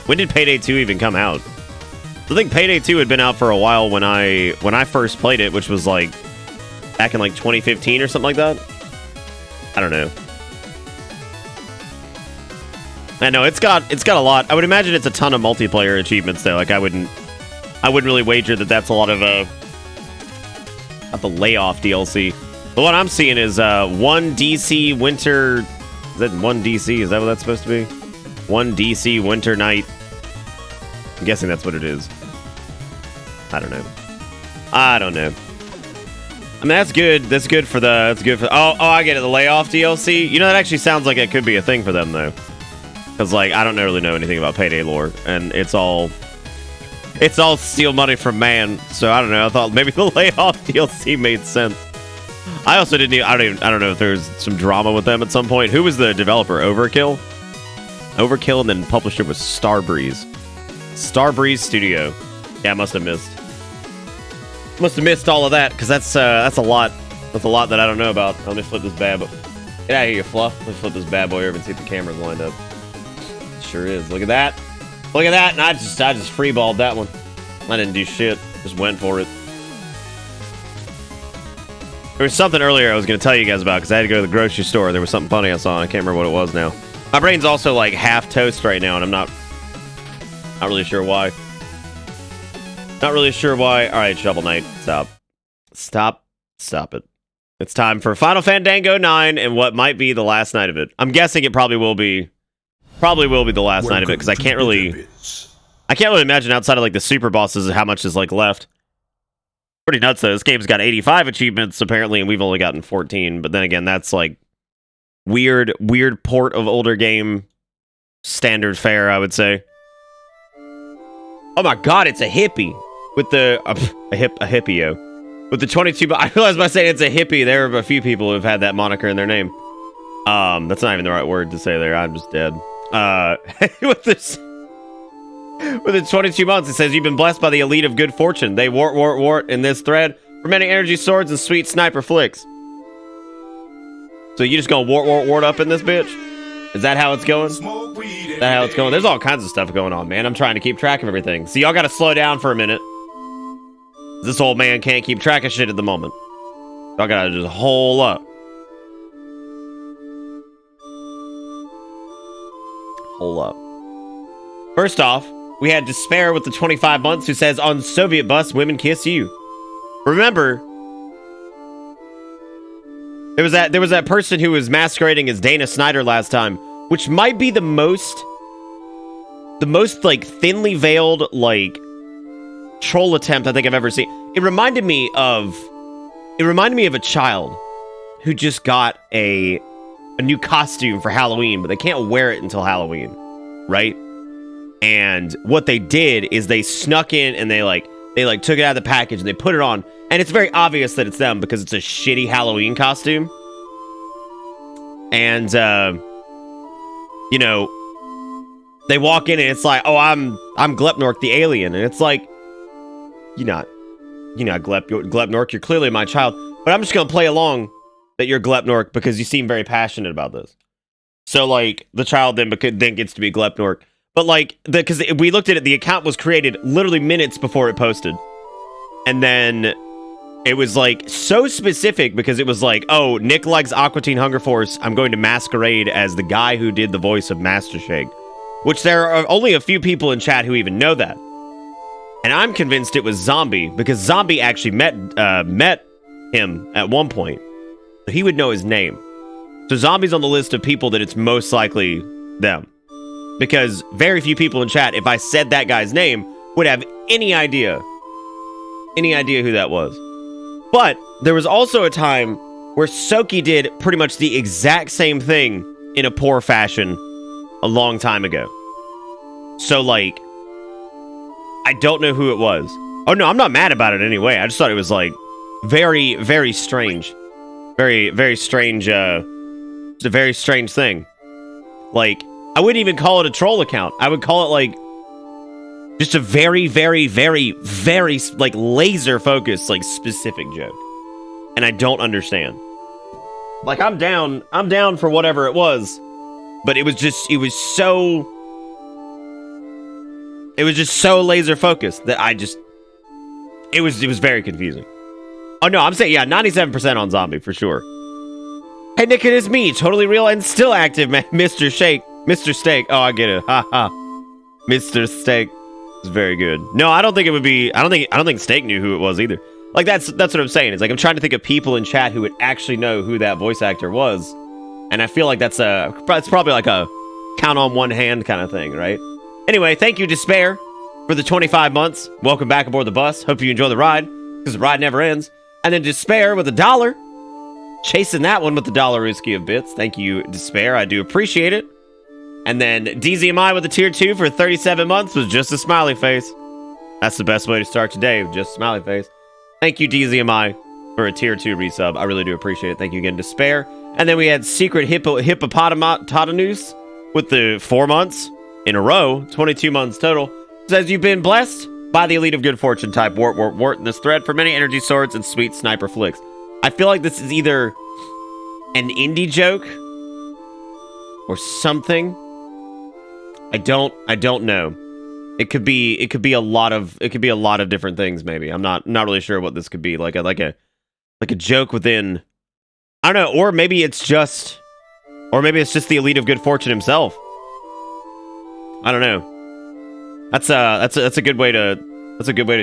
When did Payday 2 even come out? I think Payday 2 had been out for a while when I first played it, which was like back in like 2015 or something like that. I don't know. I know it's got a lot. I would imagine it's a ton of multiplayer achievements though. Like I wouldn't really wager that that's a lot of the layoff DLC. But what I'm seeing is 1 DC winter. Is that 1 DC? Is that what that's supposed to be? 1 DC winter night. I'm guessing that's what it is. I don't know. I mean, that's good. That's good for the. Oh, I get it. The layoff DLC. You know, that actually sounds like it could be a thing for them though. Because like I don't really know anything about Payday lore, and it's all steal money from man. So I don't know. I thought maybe the layoff DLC made sense. I also didn't. I don't know if there's some drama with them at some point. Who was the developer? Overkill, and then publisher was Starbreeze Studio. Yeah, I must have missed all of that because that's a lot. That's a lot that I don't know about. Let me flip this bad boy. Get out of here, Fluff. Let me flip this bad boy over and see if the camera's lined up. It sure is. Look at that. Look at that. And I just freeballed that one. I didn't do shit. Just went for it. There was something earlier I was going to tell you guys about because I had to go to the grocery store. There was something funny I saw. I can't remember what it was now. My brain's also like half toast right now, and I'm not really sure why. Not really sure why. All right, Shovel Knight, stop it. It's time for Final Fandango 9 and what might be the last night of it. I'm guessing it probably will be the last night of it because I can't really imagine outside of like the super bosses how much is like left. Pretty nuts though. This game's got 85 achievements apparently, and we've only gotten 14. But then again, that's like weird port of older game standard fare, I would say. Oh my god, it's a hippie with the a hippio with the 22. I realized by saying it's a hippie, there are a few people who've had that moniker in their name. That's not even the right word to say there. I'm just dead. With this. Within 22 months, it says you've been blessed by the elite of good fortune. They wart in this thread for many energy swords and sweet sniper flicks. So you just gonna wart up in this bitch? Is that how it's going? Is that how it's going? There's all kinds of stuff going on, man. I'm trying to keep track of everything. So y'all gotta slow down for a minute. This old man can't keep track of shit at the moment. Y'all gotta just hole up. Hole up. First off, we had Despair with the 25 months who says, on Soviet bus, women kiss you. Remember, there was that person who was masquerading as Dana Snyder last time, which might be the most like thinly veiled like troll attempt I think I've ever seen. It reminded me of a child who just got a new costume for Halloween, but they can't wear it until Halloween, right? And what they did is they snuck in and they took it out of the package and they put it on. And it's very obvious that it's them because it's a shitty Halloween costume. And, you know, they walk in and it's like, oh, I'm Glepnork the alien. And it's like, you're not Glepnork. You're clearly my child. But I'm just going to play along that you're Glepnork because you seem very passionate about this. So, like, the child then gets to be Glepnork. But, like, because we looked at it, the account was created literally minutes before it posted. And then it was, like, so specific because it was like, oh, Nick likes Aqua Teen Hunger Force. I'm going to masquerade as the guy who did the voice of Master Shake. Which there are only a few people in chat who even know that. And I'm convinced it was Zombie because Zombie actually met him at one point. So he would know his name. So Zombie's on the list of people that it's most likely them. Because very few people in chat, if I said that guy's name, would have any idea who that was. But there was also a time where Soki did pretty much the exact same thing in a poor fashion a long time ago. So, like, I don't know who it was. Oh, no, I'm not mad about it anyway. I just thought it was, like, very, very strange. Very, very strange, it's a very strange thing. Like, I wouldn't even call it a troll account. I would call it, like, just a very, very, very, very, like, laser-focused, like, specific joke. And I don't understand. Like, I'm down for whatever it was. But it was so... It was just so laser focused that it was very confusing. Oh no, I'm saying, yeah, 97% on zombie for sure. Hey Nick, it is me, totally real and still active, man. Mr. Steak. Oh, I get it. Ha ha. Mr. Steak is very good. No, I don't think it would be. I don't think Steak knew who it was either. Like that's what I'm saying. It's like I'm trying to think of people in chat who would actually know who that voice actor was, and I feel like it's probably like a count on one hand kind of thing, right? Anyway, thank you, Despair, for the 25 months. Welcome back aboard the bus. Hope you enjoy the ride, because the ride never ends. And then Despair with $1. Chasing that one with the $1 of bits. Thank you, Despair. I do appreciate it. And then DZMI with a tier 2 for 37 months with just a smiley face. That's the best way to start today, with just a smiley face. Thank you, DZMI, for a tier 2 resub. I really do appreciate it. Thank you again, Despair. And then we had Secret Hippopotamus with the 4 months in a row, 22 months total. Says you've been blessed by the elite of good fortune type wart in this thread for many energy swords and sweet sniper flicks. I feel like this is either an indie joke or something. I don't know. It could be a lot of different things. Maybe I'm not really sure what this could be. Like a joke within. I don't know. Or maybe it's just the elite of good fortune himself. I don't know. That's a good way to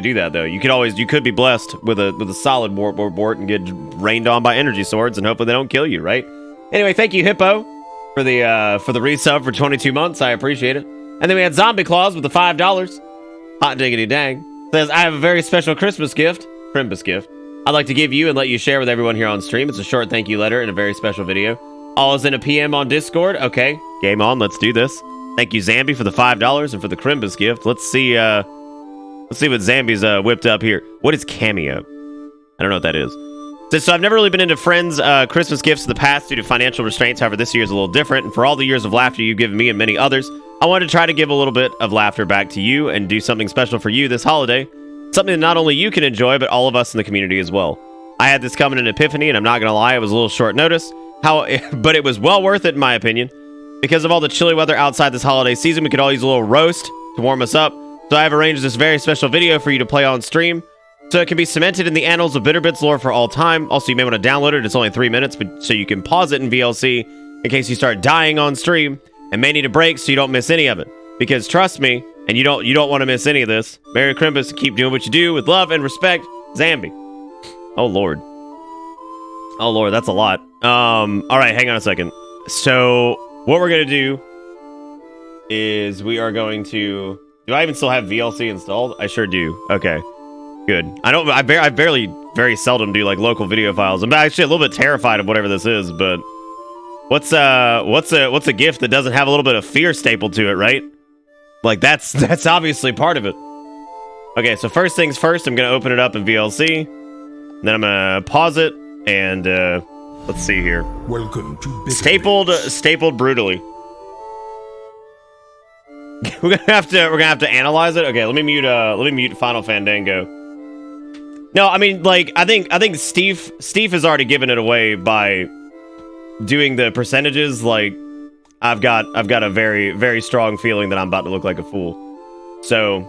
do that though. You could be blessed with a solid wart and get rained on by energy swords, and hopefully they don't kill you, right? Anyway, thank you, Hippo, for the resub for 22 months. I appreciate it. And then we had Zombie Claus with the $5. Hot diggity dang. Says, I have a very special Christmas gift, Crimbus gift, I'd like to give you and let you share with everyone here on stream. It's a short thank you letter and a very special video. All is in a PM on Discord. Okay, game on. Let's do this. Thank you, Zambi, for the $5 and for the Crimbus gift. Let's see what Zambi's whipped up here. What is Cameo? I don't know what that is. So I've never really been into friends' Christmas gifts in the past due to financial restraints. However, this year is a little different. And for all the years of laughter you've given me and many others, I wanted to try to give a little bit of laughter back to you and do something special for you this holiday. Something that not only you can enjoy, but all of us in the community as well. I had this come in an epiphany, and I'm not going to lie, it was a little short notice. But it was well worth it, in my opinion. Because of all the chilly weather outside this holiday season, we could all use a little roast to warm us up. So I have arranged this very special video for you to play on stream, so it can be cemented in the annals of Bitterbits lore for all time. Also, you may want to download it. It's only 3 minutes, but so you can pause it in VLC in case you start dying on stream, and may need a break so you don't miss any of it. Because trust me, and you don't want to miss any of this. Merry Crimbus, and keep doing what you do with love and respect, Zambi. Oh Lord, that's a lot. All right, hang on a second. So what we're gonna do is we are going to. Do I even still have VLC installed? I sure do. Okay, good. I very seldom do like local video files. I'm actually a little bit terrified of whatever this is, but what's a gift that doesn't have a little bit of fear stapled to it, right? Like that's obviously part of it. Okay, so first things first, I'm gonna open it up in VLC. Then I'm gonna pause it and let's see here. Welcome to stapled brutally. we're gonna have to analyze it. Okay, let me mute Final Fandango. No, I mean, like I think Steve has already given it away by doing the percentages. Like I've got a very, very strong feeling that I'm about to look like a fool. So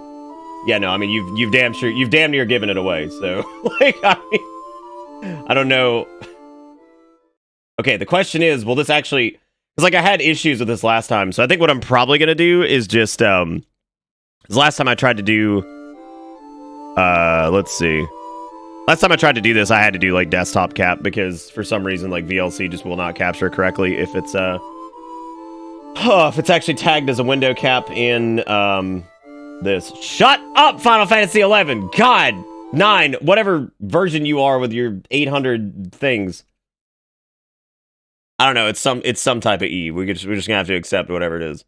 yeah, no, I mean you've damn near given it away. So like I don't know. Okay, the question is, will this actually? Because like I had issues with this last time, so I think what I'm probably gonna do is just because last time I tried to do let's see. Last time I tried to do this, I had to do like desktop cap because for some reason like VLC just will not capture correctly if it's if it's actually tagged as a window cap in this. Shut up, Final Fantasy 11. God, 9, whatever version you are with your 800 things. I don't know. It's some type of E. We're just gonna have to accept whatever it is.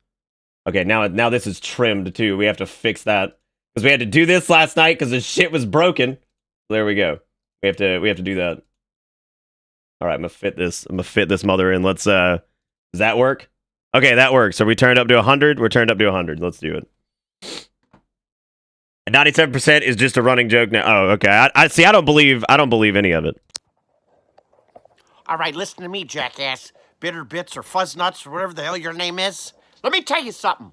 Okay, now this is trimmed too. We have to fix that because we had to do this last night because the shit was broken. There we go. We have to do that. All right, I'm gonna fit this mother in. Let's does that work? Okay, that works. So we turned up to 100. We're turned up to 100. Let's do it. And 97% is just a running joke now. Oh, okay. I see. I don't believe any of it. All right, listen to me, jackass. Bitter Bits or Fuzznuts or whatever the hell your name is. Let me tell you something.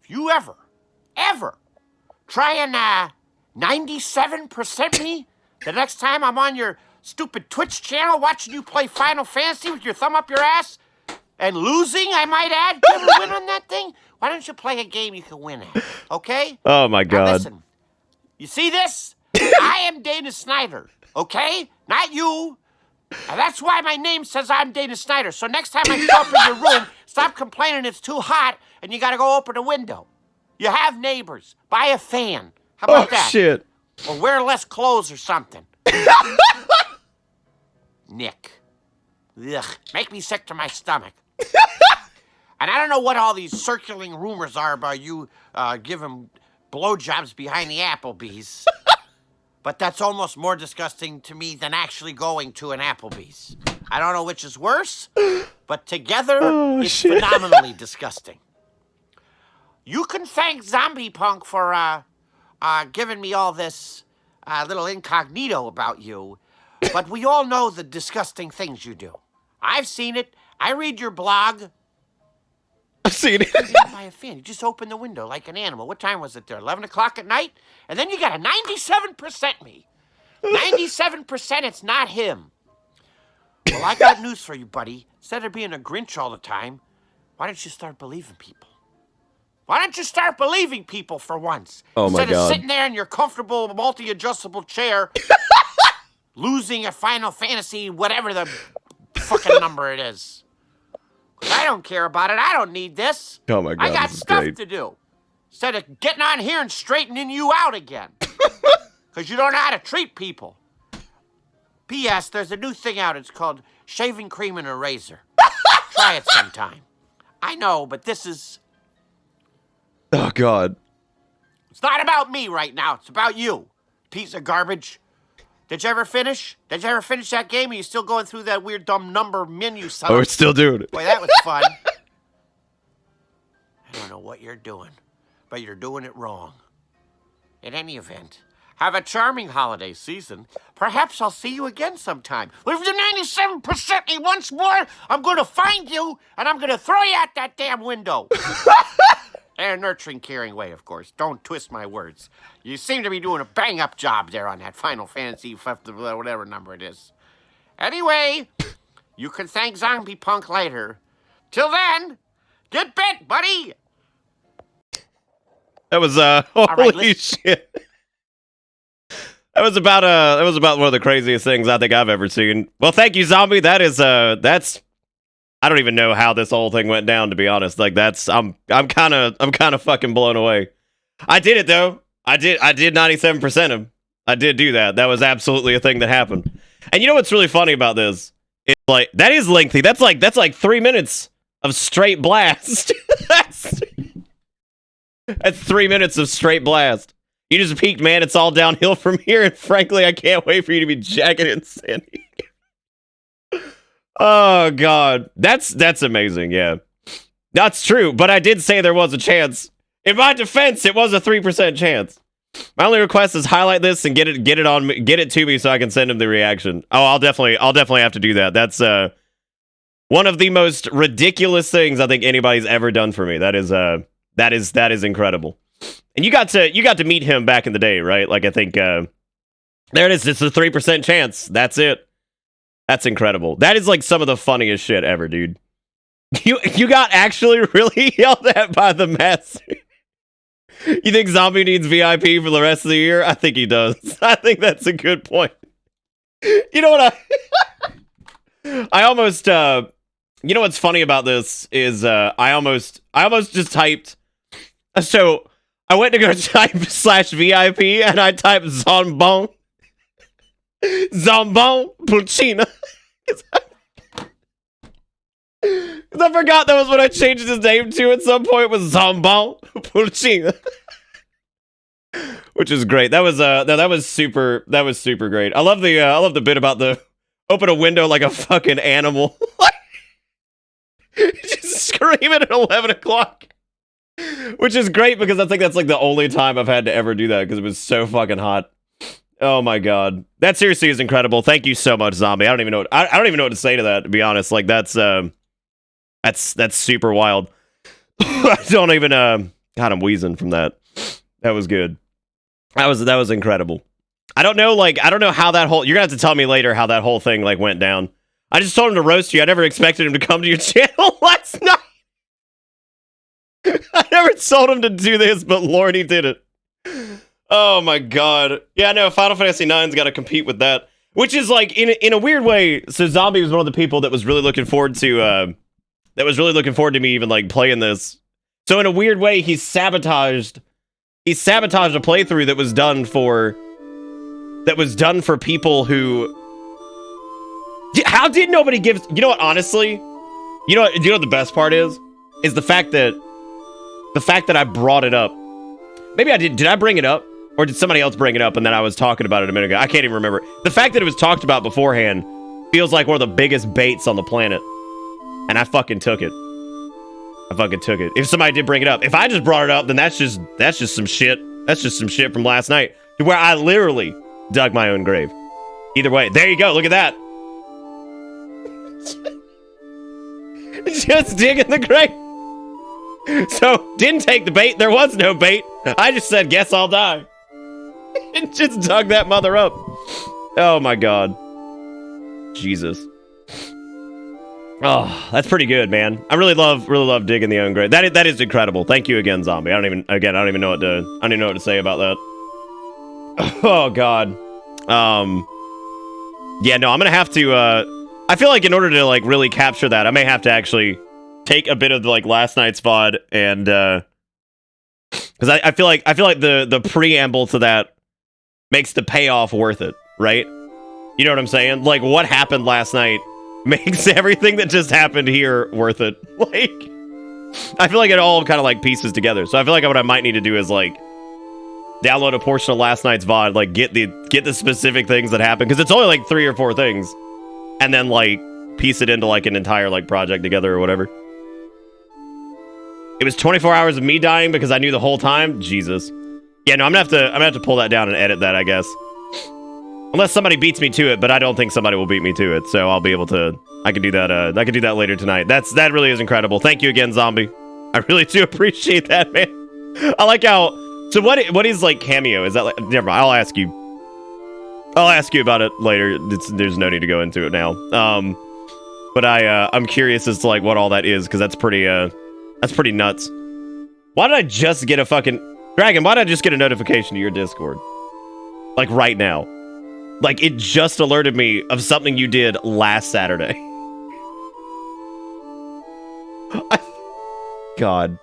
If you ever ever try and 97% me the next time I'm on your stupid Twitch channel watching you play Final Fantasy with your thumb up your ass and losing, I might add? You ever win on that thing? Why don't you play a game you can win at, okay? Oh my God. Now listen, you see this? I am Dana Snyder, okay? Not you. And that's why my name says I'm Dana Snyder. So next time I show up in your room, stop complaining it's too hot and you gotta go open a window. You have neighbors. Buy a fan. How about that? Shit. Or wear less clothes or something. Nick. Ugh. Make me sick to my stomach. And I don't know what all these circulating rumors are about you giving blowjobs behind the Applebee's. But that's almost more disgusting to me than actually going to an Applebee's. I don't know which is worse, but together, it's phenomenally disgusting. You can thank Zombie Punk for giving me all this little incognito about you, but we all know the disgusting things you do. I've seen it. I read your blog. I've seen it. You didn't buy a fan. You just opened the window like an animal. What time was it there? 11 o'clock at night? And then you got a 97% me. 97% it's not him. Well, I got news for you, buddy. Instead of being a Grinch all the time, why don't you start believing people? Why don't you start believing people for once? Oh, my Instead God. of sitting there in your comfortable, multi-adjustable chair, losing a Final Fantasy, whatever the fucking number it is. I don't care about it. I don't need this. Oh my God, I got this is stuff great. to do. Instead of getting on here and straightening you out again. Because you don't know how to treat people. P.S. There's a new thing out. It's called shaving cream and a razor. Try it sometime. I know, but this is... Oh God. It's not about me right now. It's about you. Piece of garbage. Did you ever finish? Did you ever finish that game? Or are you still going through that weird dumb number menu stuff? Oh, we're still doing it. Boy, that was fun. I don't know what you're doing, but you're doing it wrong. In any event, have a charming holiday season. Perhaps I'll see you again sometime. If you're 97% me once more, I'm going to find you, and I'm going to throw you out that damn window. In a nurturing, caring way, of course. Don't twist my words. You seem to be doing a bang-up job there on that Final Fantasy, whatever number it is. Anyway, you can thank Zombie Punk later. Till then, get bit, buddy! That was holy shit. That was about one of the craziest things I think I've ever seen. Well, thank you, Zombie. That is that's I don't even know how this whole thing went down, to be honest. Like I'm kind of fucking blown away. I did it though. I did 97% him. I did do that. That was absolutely a thing that happened. And you know what's really funny about this? It's like that is lengthy. That's like 3 minutes of straight blast. That's 3 minutes of straight blast. You just peaked, man. It's all downhill from here, and frankly, I can't wait for you to be jacking in San Diego. Oh God, that's amazing. Yeah, that's true. But I did say there was a chance. In my defense, it was a 3% chance. My only request is highlight this and get it to me so I can send him the reaction. Oh, I'll definitely have to do that. That's one of the most ridiculous things I think anybody's ever done for me. That is incredible. And you got to meet him back in the day, right? Like I think there it is. It's a 3% chance. That's it. That's incredible. That is like some of the funniest shit ever, dude. You got actually really yelled at by the master. You think Zombie needs VIP for the rest of the year? I think he does. I think that's a good point. You know what I almost you know what's funny about this is I almost just typed. So I went to go type /VIP and I typed Zombon Pulcina. Because I forgot that was what I changed his name to at some point, was Zombon Pulcina. Which is great. That was super great. I love the bit about the open a window like a fucking animal. Just screaming at 11 o'clock. Which is great because I think that's like the only time I've had to ever do that because it was so fucking hot. Oh my God. That seriously is incredible. Thank you so much, Zombie. I don't even know what to say to that, to be honest. Like that's super wild. I don't even God, I'm wheezing from that. That was good. That was incredible. I don't know how that whole, you're gonna have to tell me later how that whole thing like went down. I just told him to roast you. I never expected him to come to your channel last night. I never told him to do this, but Lord, he did it. Oh my god. Yeah, no, Final Fantasy IX's got to compete with that, which is like in a weird way. So Zombie was one of the people that was really looking forward to me even like playing this. So in a weird way, he sabotaged a playthrough that was done for people who. How did nobody give? You know what? Honestly, you know what the best part is the fact that I brought it up. Maybe I did. Did I bring it up, or did somebody else bring it up? And then I was talking about it a minute ago. I can't even remember. The fact that it was talked about beforehand feels like one of the biggest baits on the planet, and I fucking took it. If somebody did bring it up, if I just brought it up, then that's just some shit. That's just some shit from last night, to where I literally dug my own grave. Either way, there you go. Look at that. Just digging the grave. So, didn't take the bait. There was no bait. I just said, guess I'll die. And just dug that mother up. Oh my god. Jesus. Oh, that's pretty good, man. I really love digging the own grave. That is incredible. Thank you again, Zombie. I don't even know what to say about that. Oh god. Yeah, no, I'm gonna have to I feel like in order to like really capture that, I may have to actually take a bit of like last night's VOD and because I feel like the preamble to that makes the payoff worth it, right? You know what I'm saying? Like what happened last night makes everything that just happened here worth it. Like I feel like it all kind of like pieces together. So I feel like what I might need to do is like download a portion of last night's VOD, like get the specific things that happened, because it's only like 3 or 4 things, and then like piece it into like an entire like project together or whatever. It was 24 hours of me dying because I knew the whole time. Jesus. Yeah, no, I'm gonna have to pull that down and edit that, I guess. Unless somebody beats me to it, but I don't think somebody will beat me to it, so I'll be able to. I can do that. I can do that later tonight. That really is incredible. Thank you again, Zombie. I really do appreciate that, man. I like how. So what is like Cameo? Is that like? Never mind. I'll ask you about it later. There's no need to go into it now. But I'm curious as to like what all that is, because that's pretty nuts. Why did I just get a fucking Dragon? Why did I just get a notification to your Discord? Like right now. Like, it just alerted me of something you did last Saturday. God.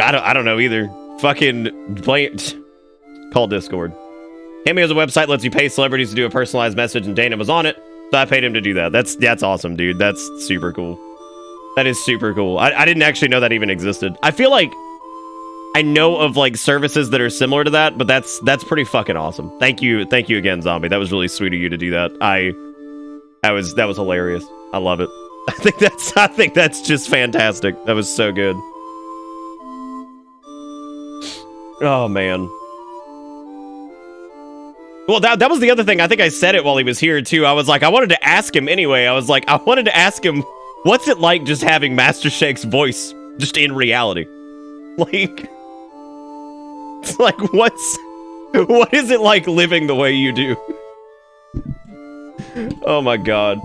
I don't know either. Fucking play. Call Discord. Cameo is a website lets you pay celebrities to do a personalized message, and Dana was on it, so I paid him to do that. That's awesome, dude. That's super cool. That is super cool. I didn't actually know that even existed. I feel like I know of like services that are similar to that, but that's pretty fucking awesome. Thank you again, Zombie. That was really sweet of you to do that. That was hilarious. I love it. I think that's just fantastic. That was so good. Oh man. Well, that was the other thing. I think I said it while he was here too. I was like, I wanted to ask him anyway. I wanted to ask him, what's it like just having Master Shake's voice just in reality? Like, it's like, what is it like living the way you do? Oh my god.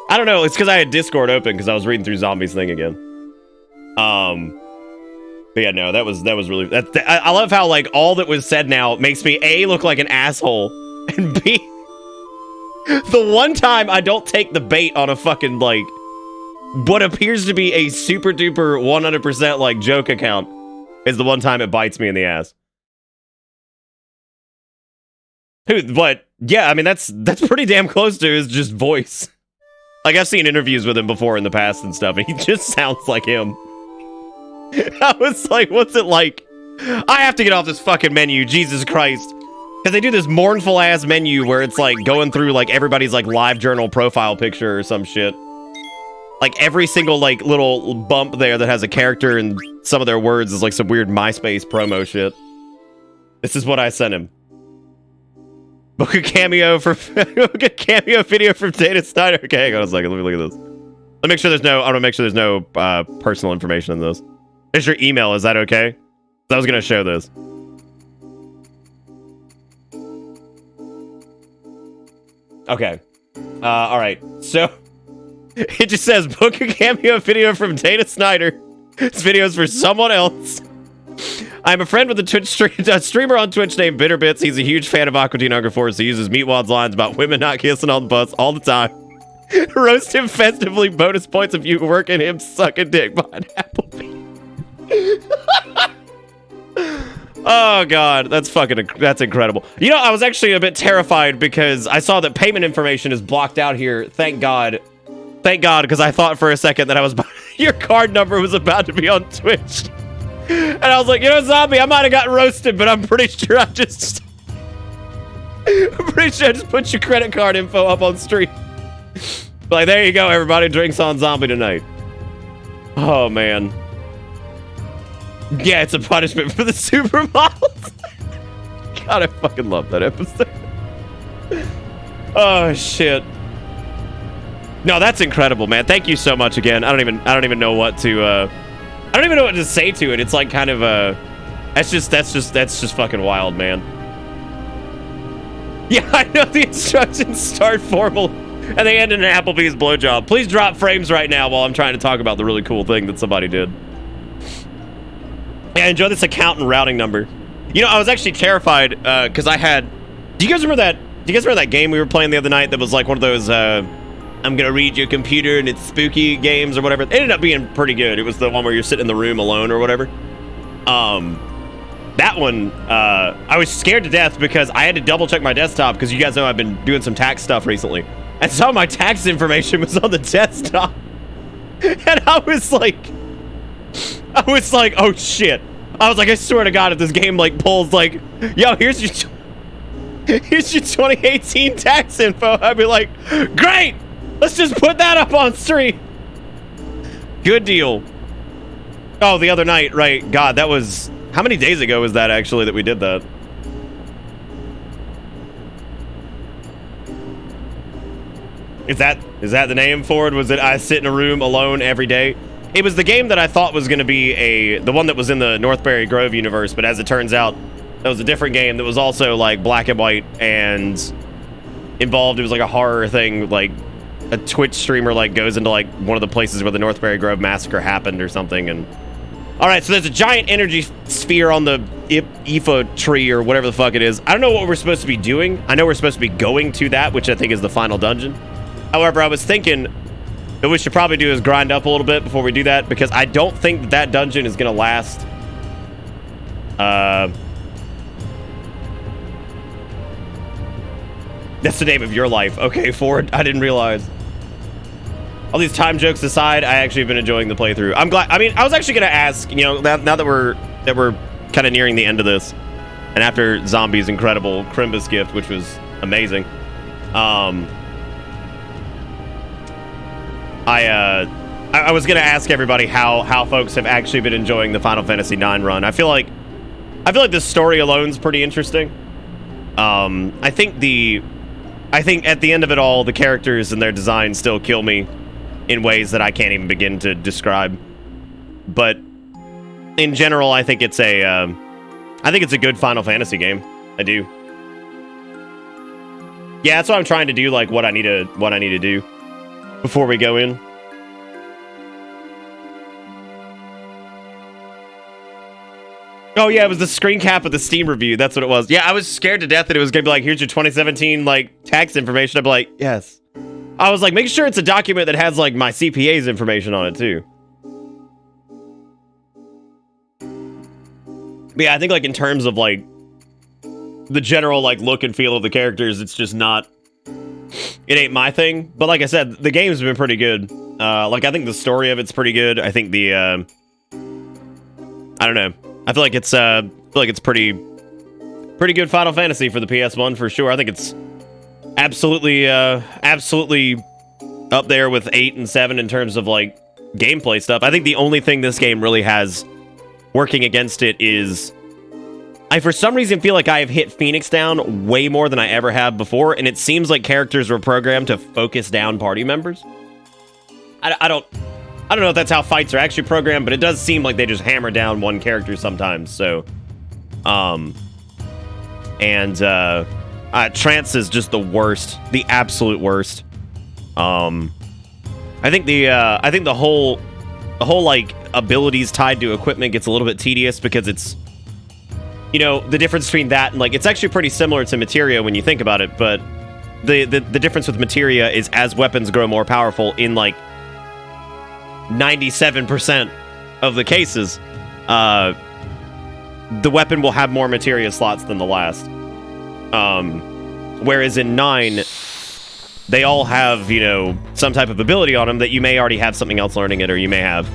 I don't know. It's because I had Discord open because I was reading through Zombie's thing again. But yeah, no, that was really. I love how like all that was said now makes me A, look like an asshole, and B, the one time I don't take the bait on a fucking like what appears to be a super duper 100% like joke account is the one time it bites me in the ass. But yeah, I mean that's pretty damn close to his just voice. Like I've seen interviews with him before in the past and stuff, and he just sounds like him. I was like, what's it like? I have to get off this fucking menu, Jesus Christ. Because they do this mournful ass menu where it's like going through like everybody's like live journal profile picture or some shit. Like every single like little bump there that has a character and some of their words is like some weird MySpace promo shit. This is what I sent him. Book a cameo video from Dana Snyder. Okay, hang on a second, let me look at this. Let me make sure there's no. I want to make sure there's no personal information in this. There's your email. Is that okay? I was gonna show this. Okay. All right. So it just says book a cameo video from Dana Snyder. This video is for someone else. I'm a friend with a streamer on Twitch named Bitterbits. He's a huge fan of Aqua Teen Hunger Force. He uses Meatwad's lines about women not kissing on the bus all the time. Roast him festively. Bonus points if you work at him sucking dick behind Applebee. Oh god, that's incredible. You know, I was actually a bit terrified because I saw that payment information is blocked out here. Thank god, because I thought for a second that your card number was about to be on Twitch, and I was like, you know, Zombie, I might have gotten roasted, but I'm pretty sure I just put your credit card info up on stream. Like, there you go, everybody, drinks on Zombie tonight. Oh man. Yeah, it's a punishment for the supermodels. God, I fucking love that episode. Oh shit. No, that's incredible, man. Thank you so much again. I don't even know what to I don't even know what to say to it. It's like kind of that's just fucking wild, man. Yeah, I know the instructions start formal and they end in an Applebee's blowjob. Please drop frames right now while I'm trying to talk about the really cool thing that somebody did. Yeah, enjoy this account and routing number. You know, I was actually terrified because I had. Do you guys remember that game we were playing the other night that was like one of those I'm gonna read your computer and it's spooky games or whatever? It ended up being pretty good. It was the one where you're sitting in the room alone or whatever. That one, I was scared to death because I had to double check my desktop because you guys know I've been doing some tax stuff recently, and some of my tax information was on the desktop, and I was like, oh shit. I was like, I swear to God, if this game like pulls like, yo, here's your 2018 tax info, I'd be like, great, let's just put that up on stream. Good deal. Oh, the other night, right? God, that was, how many days ago was that actually that we did that? Is that the name for it? Was it I sit in a room alone every day? It was the game that I thought was going to be the one that was in the Northbury Grove universe, but as it turns out, that was a different game that was also like black and white and involved. It was like a horror thing, like a Twitch streamer like goes into like one of the places where the Northbury Grove massacre happened or something. And all right, so there's a giant energy sphere on the IFA tree or whatever the fuck it is. I don't know what we're supposed to be doing. I know we're supposed to be going to that, which I think is the final dungeon. However, I was thinking what we should probably do is grind up a little bit before we do that, because I don't think that dungeon is going to last. That's the name of your life. Okay, Ford, I didn't realize. All these time jokes aside, I actually have been enjoying the playthrough. I'm glad. I mean, I was actually going to ask, you know, now that we're kind of nearing the end of this, and after Zombie's incredible Crimbus gift, which was amazing, I was gonna ask everybody how folks have actually been enjoying the Final Fantasy IX run. I feel like this story alone's pretty interesting. I think at the end of it all, the characters and their design still kill me in ways that I can't even begin to describe. But in general, I think it's a good Final Fantasy game. I do. Yeah, that's what I'm trying to do. Like what I need to do before we go in. Oh yeah, it was the screen cap of the Steam review. That's what it was. Yeah, I was scared to death that it was gonna be like, here's your 2017 like tax information. I'd be like, yes. I was like, make sure it's a document that has like my CPA's information on it too. But yeah, I think like in terms of like the general like look and feel of the characters, it's just not. It ain't my thing, but like I said, the game's been pretty good. Like I think the story of it's pretty good. I think the I don't know. I feel like it's pretty good Final Fantasy for the PS1 for sure. I think it's absolutely up there with 8 and 7 in terms of like gameplay stuff. I think the only thing this game really has working against it is I for some reason feel like I have hit Phoenix down way more than I ever have before, and it seems like characters were programmed to focus down party members. I don't know if that's how fights are actually programmed, but it does seem like they just hammer down one character sometimes. So, Trance is just the worst, the absolute worst. I think the whole like abilities tied to equipment gets a little bit tedious because it's, you know, the difference between that and like it's actually pretty similar to Materia when you think about it, but the difference with Materia is as weapons grow more powerful in like 97% of the cases, the weapon will have more materia slots than the last. Whereas in 9, they all have, you know, some type of ability on them that you may already have something else learning it, or you may have,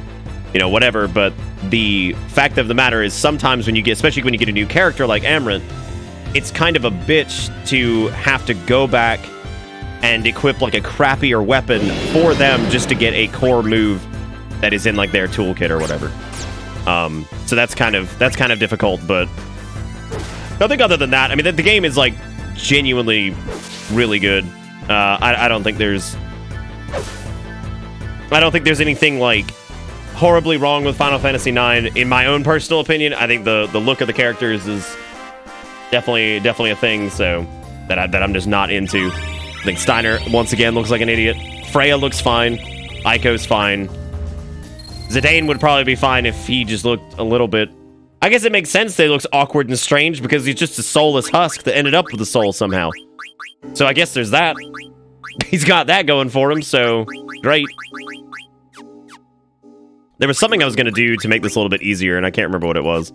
you know, whatever. But the fact of the matter is sometimes when you get, especially when you get a new character like Amaranth, it's kind of a bitch to have to go back and equip like a crappier weapon for them just to get a core move that is in like their toolkit or whatever. So that's kind of difficult, but nothing other than that. I mean, the game is like genuinely really good. I don't think there's anything like horribly wrong with Final Fantasy IX. In my own personal opinion, I think the look of the characters is definitely a thing. So that I'm just not into. I think Steiner once again looks like an idiot. Freya looks fine. Aiko's fine. Zidane would probably be fine if he just looked a little bit... I guess it makes sense that he looks awkward and strange because he's just a soulless husk that ended up with a soul somehow. So I guess there's that. He's got that going for him, so great. There was something I was going to do to make this a little bit easier, and I can't remember what it was.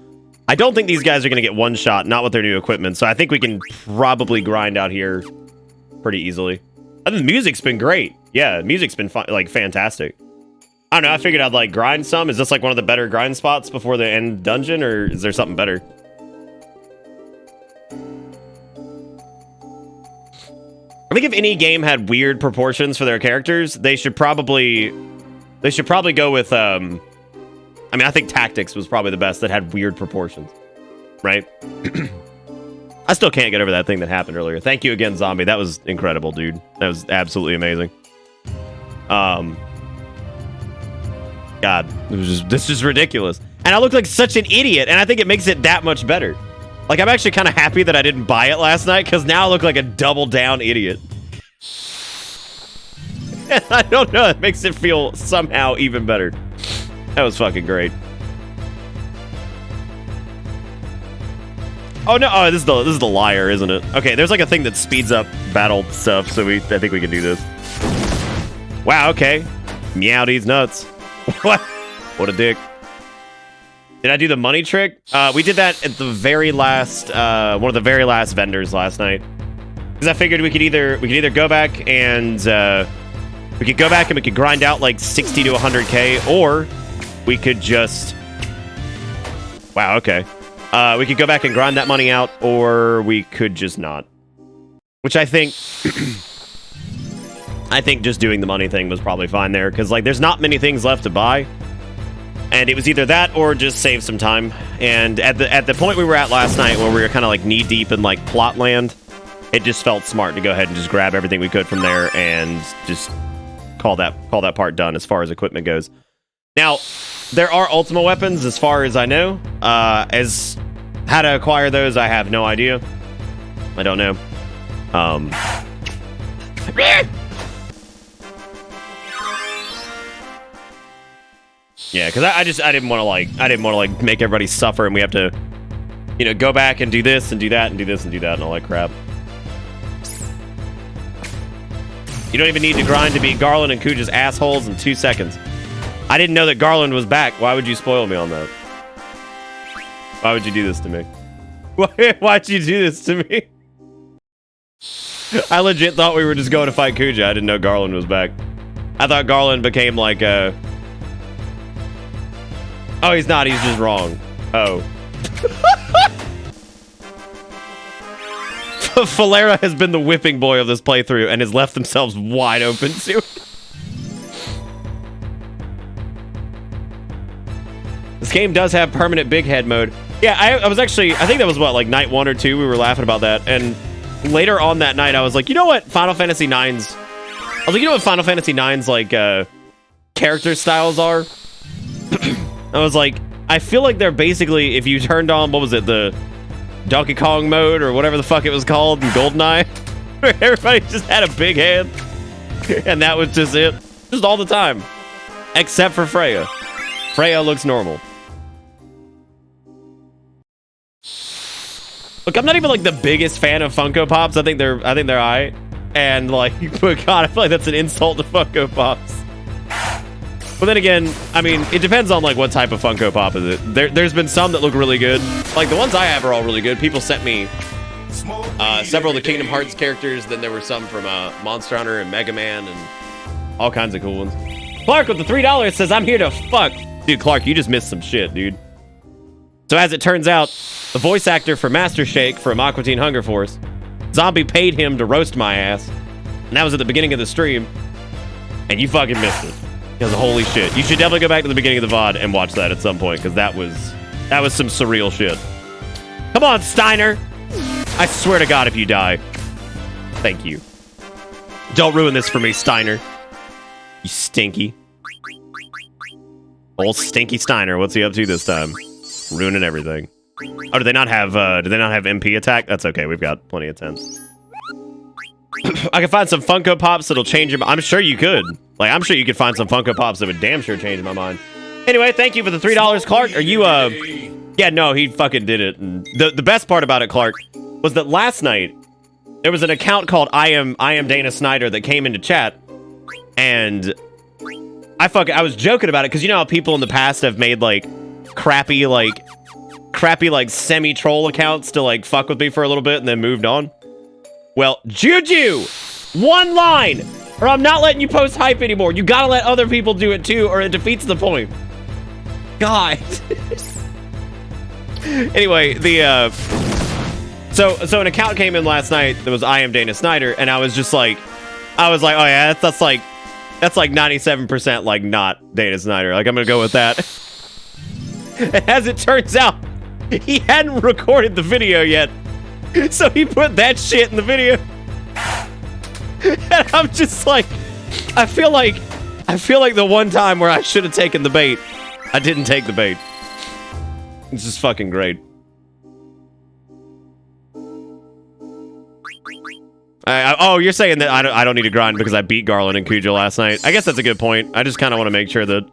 I don't think these guys are going to get one shot, not with their new equipment, so I think we can probably grind out here pretty easily. I think the music's been great. Yeah, music's been like fantastic. I don't know, I figured I'd like grind some. Is this like one of the better grind spots before the end dungeon, or is there something better? I think if any game had weird proportions for their characters, they should probably go with I mean, I think Tactics was probably the best that had weird proportions. Right? I still can't get over that thing that happened earlier. Thank you again, Zombie. That was incredible, dude. That was absolutely amazing. God, this is ridiculous. And I look like such an idiot, and I think it makes it that much better. Like, I'm actually kind of happy that I didn't buy it last night, because now I look like a double-down idiot. I don't know, it makes it feel somehow even better. That was fucking great. Oh, no, oh, this is the liar, isn't it? Okay, there's like a thing that speeds up battle stuff, so I think we can do this. Wow, okay. Meow these nuts. What? What a dick. Did I do the money trick? We did that at the very last, one of the very last vendors last night. Because I figured we could either go back and, we could grind out like 60 to 100k, or we could just... Wow, okay. We could go back and grind that money out, or we could just not. Which I think... I think just doing the money thing was probably fine there, because like there's not many things left to buy, and it was either that or just save some time. And at the point we were at last night, where we were kind of like knee deep in like plot land, it just felt smart to go ahead and just grab everything we could from there and just call that part done as far as equipment goes. Now there are Ultima weapons, as far as I know. As how to acquire those, I have no idea. I don't know. Yeah, because I didn't want to like make everybody suffer, and we have to, you know, go back and do this and do that and do this and do that and all that crap. You don't even need to grind to beat Garland and Kuja's assholes in 2 seconds. I didn't know that Garland was back. Why would you spoil me on that? Why would you do this to me? Why'd you do this to me? I legit thought we were just going to fight Kuja. I didn't know Garland was back. I thought Garland became like a... Oh, he's not. He's just wrong. Oh. Falera has been the whipping boy of this playthrough and has left themselves wide open to it. This game does have permanent big head mode. Yeah, I was actually... I think that was, what, like night 1 or 2? We were laughing about that. And later on that night, I was like, you know what? Final Fantasy IX's... I was like, you know what Final Fantasy IX's, like, character styles are. I was like, I feel like they're basically, if you turned on, what was it, the Donkey Kong mode or whatever the fuck it was called in GoldenEye, where everybody just had a big head, and that was just it, just all the time, except for Freya. Freya looks normal. Look, I'm not even like the biggest fan of Funko Pops. I think they're alright, and like, but God, I feel like that's an insult to Funko Pops. But then again, I mean, it depends on like what type of Funko Pop is it. There's been some that look really good. Like the ones I have are all really good. People sent me several of the Kingdom Hearts characters. Then there were some from Monster Hunter and Mega Man and all kinds of cool ones. Clark with the $3 says, I'm here to fuck. Dude, Clark, you just missed some shit, dude. So as it turns out, the voice actor for Master Shake from Aqua Teen Hunger Force, Zombie paid him to roast my ass. And that was at the beginning of the stream. And you fucking missed it. Because holy shit. You should definitely go back to the beginning of the VOD and watch that at some point, because that was some surreal shit. Come on, Steiner. I swear to God if you die. Thank you. Don't ruin this for me, Steiner. You stinky. Old stinky Steiner. What's he up to this time? Ruining everything. Oh, do they not have MP attack? That's okay. We've got plenty of 10s. I can find some Funko Pops that'll change your mind. I'm sure you could. Like, I'm sure you could find some Funko Pops that would damn sure change my mind. Anyway, thank you for the $3, Clark. Are you, Yeah, no, he fucking did it. And the best part about it, Clark, was that last night, there was an account called I am Dana Snyder that came into chat. And I was joking about it, because you know how people in the past have made, like, crappy, semi-troll accounts to, like, fuck with me for a little bit and then moved on? Well, Juju, one line, or I'm not letting you post hype anymore. You gotta let other people do it too, or it defeats the point. God. Anyway, so an account came in last night that was I am Dana Snyder, and I was like, oh yeah, that's like 97% like not Dana Snyder. Like, I'm gonna go with that. And as it turns out, he hadn't recorded the video yet. So he put that shit in the video. And I'm just like, I feel like the one time where I should have taken the bait, I didn't take the bait. It's just fucking great. Oh, you're saying that I don't need to grind because I beat Garland and Cujo last night. I guess that's a good point. I just kind of want to make sure that...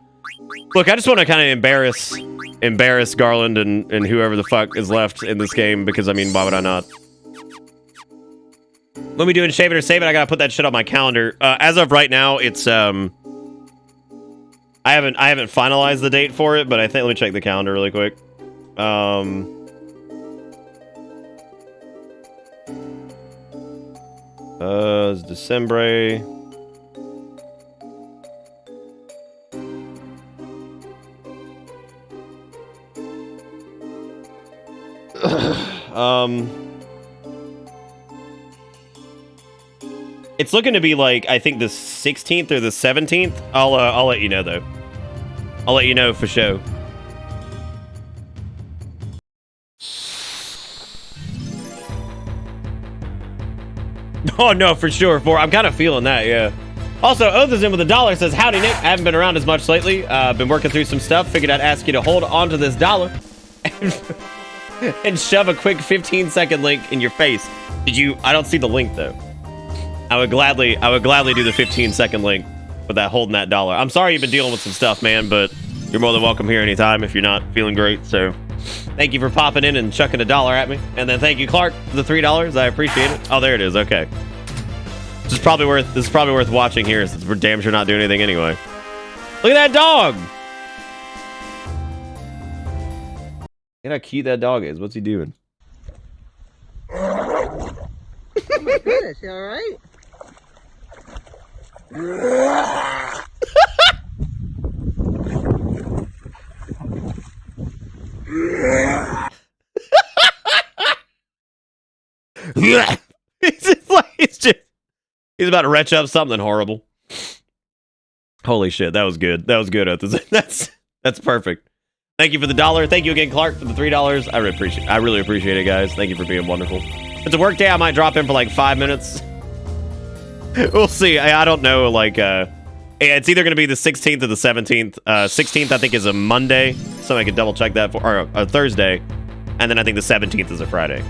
Look, I just want to kind of embarrass Garland and whoever the fuck is left in this game, because, I mean, why would I not? When we doing Shave It or Save It, I gotta put that shit on my calendar. As of right now, it's, I haven't finalized the date for it, but I think, let me check the calendar really quick. It's December. It's looking to be like, I think the 16th or the 17th. I'll let you know though. I'll let you know for sure. Oh no, for sure. I'm kind of feeling that, yeah. Also, Oath is in with $1, says, howdy Nick, I haven't been around as much lately. Been working through some stuff, figured I'd ask you to hold on to this dollar and shove a quick 15-second link in your face. I don't see the link though. I would gladly do the 15-second link with that holding that dollar. I'm sorry you've been dealing with some stuff, man, but you're more than welcome here anytime if you're not feeling great. So thank you for popping in and chucking $1 at me. And then thank you, Clark, for the $3. I appreciate it. Oh, there it is. Okay. This is probably worth watching here, since we're damn sure not doing anything anyway. Look at that dog. Look how cute that dog is. What's he doing? Oh my goodness, you alright? He's about to retch up something horrible. Holy shit, that was good. That was good. That's perfect. Thank you for the $1. Thank you again, Clark, for the $3. I really appreciate it, guys. Thank you for being wonderful. It's a work day. I might drop in for like 5 minutes. We'll see. I don't know, like, Yeah, it's either going to be the 16th or the 17th. 16th, I think, is a Monday. So I can double check that for, or a Thursday. And then I think the 17th is a Friday.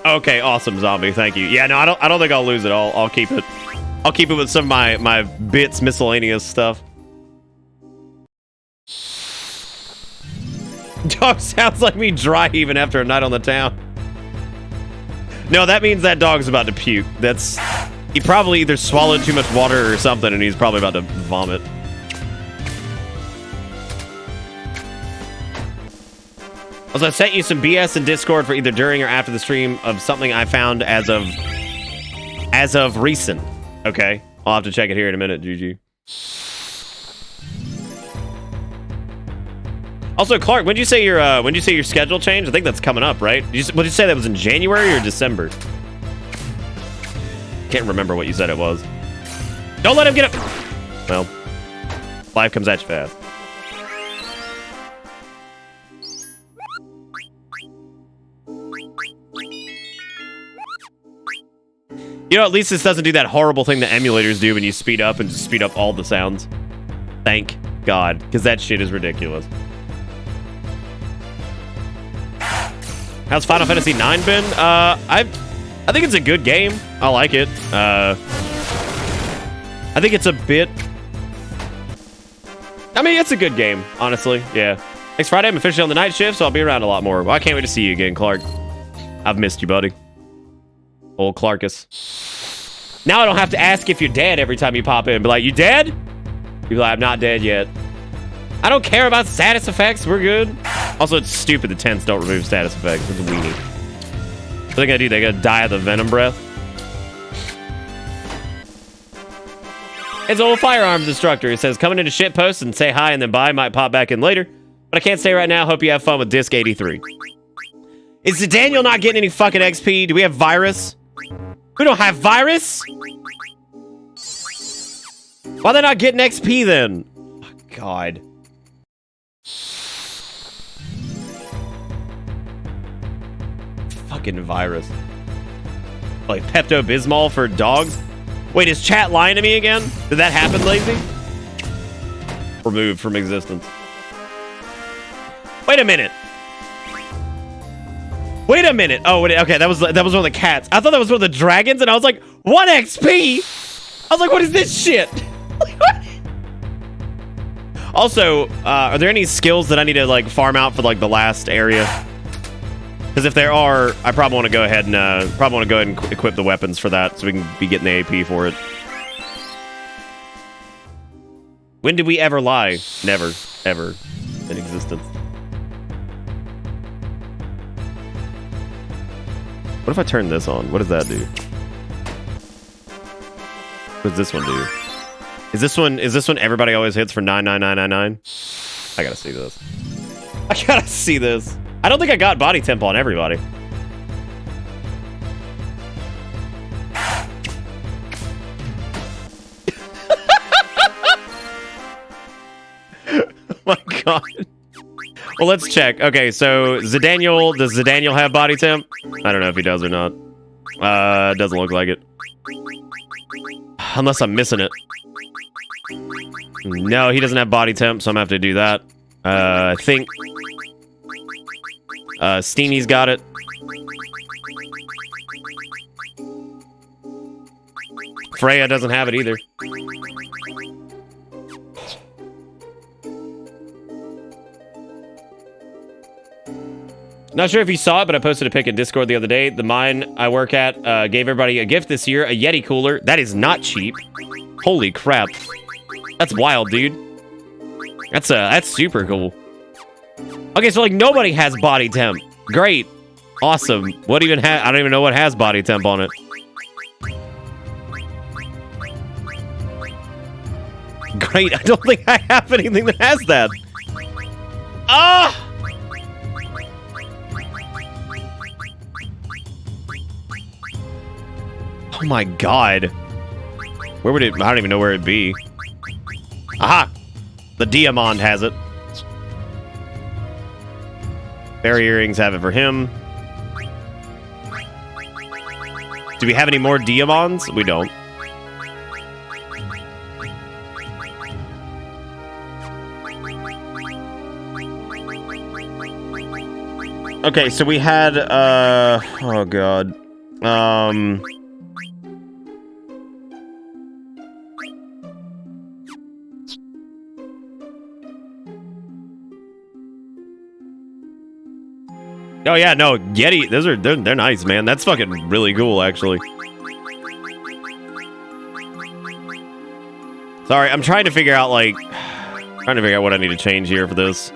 Okay, awesome, Zombie. Thank you. Yeah, no, I don't think I'll lose it. I'll keep it. I'll keep it with some of my bits miscellaneous stuff. Dog sounds like me dry heaving after a night on the town. No, that means that dog's about to puke. He probably either swallowed too much water or something, and he's probably about to vomit. Also, I sent you some BS in Discord for either during or after the stream of something I found as of recent. Okay, I'll have to check it here in a minute, GG. Also, Clark, when did you say your schedule changed? I think that's coming up, right? What did you say that was in January or December? Can't remember what you said it was. Don't let him get up. Well, life comes at you fast. You know, at least this doesn't do that horrible thing that emulators do when you speed up and just speed up all the sounds. Thank God, because that shit is ridiculous. How's Final Fantasy IX been? I think it's a good game. I like it. I think it's a bit... I mean, it's a good game, honestly. Yeah. Next Friday, I'm officially on the night shift, so I'll be around a lot more. Well, I can't wait to see you again, Clark. I've missed you, buddy. Old Clarkus. Now I don't have to ask if you're dead every time you pop in. Be like, you dead? You'll be like, I'm not dead yet. I don't care about status effects. We're good. Also, it's stupid the tents don't remove status effects. It's a weenie. What are they gonna do? They gotta die of the venom breath? It's an old firearms instructor. It says, coming into shit post and say hi and then bye. Might pop back in later. But I can't stay right now. Hope you have fun with Disc 83. Is the Daniel not getting any fucking XP? Do we have virus? We don't have virus? Why are they not getting XP then? Oh, God. Fucking virus. Like Pepto-Bismol for dogs? Wait, is chat lying to me again? Did that happen, Lazy? Removed from existence. Wait a minute. Wait a minute. Oh, wait, okay, that was one of the cats. I thought that was one of the dragons, and I was like, 1 XP? I was like, what is this shit? Also, are there any skills that I need to like farm out for like the last area? Because if there are, I probably want to go ahead and equip the weapons for that, so we can be getting the AP for it. When did we ever lie? Never, ever, in existence. What if I turn this on? What does that do? What does this one do? Is this one everybody always hits for 99999? I gotta see this. I gotta see this. I don't think I got body temp on everybody. Oh my God. Well, let's check. Okay, so does Zidaniel have body temp? I don't know if he does or not. Doesn't look like it. Unless I'm missing it. No, he doesn't have body temp, so I'm gonna have to do that. I think Steenie's got it. Freya doesn't have it either. Not sure if you saw it, but I posted a pic in Discord the other day. The mine I work at gave everybody a gift this year, a Yeti cooler. That is not cheap. Holy crap. That's wild, dude. That's super cool. Okay, so like nobody has body temp. Great. Awesome. What even I don't even know what has body temp on it. Great. I don't think I have anything that has that. Ah! Oh my God. Where would it... I don't even know where it'd be. Aha! The Diamond has it. Fairy earrings have it for him. Do we have any more Diamons? We don't. Okay, so we had, oh god. Oh yeah, no, Yeti, they're nice, man. That's fucking really cool, actually. Sorry, I'm trying to figure out, like, what I need to change here for this.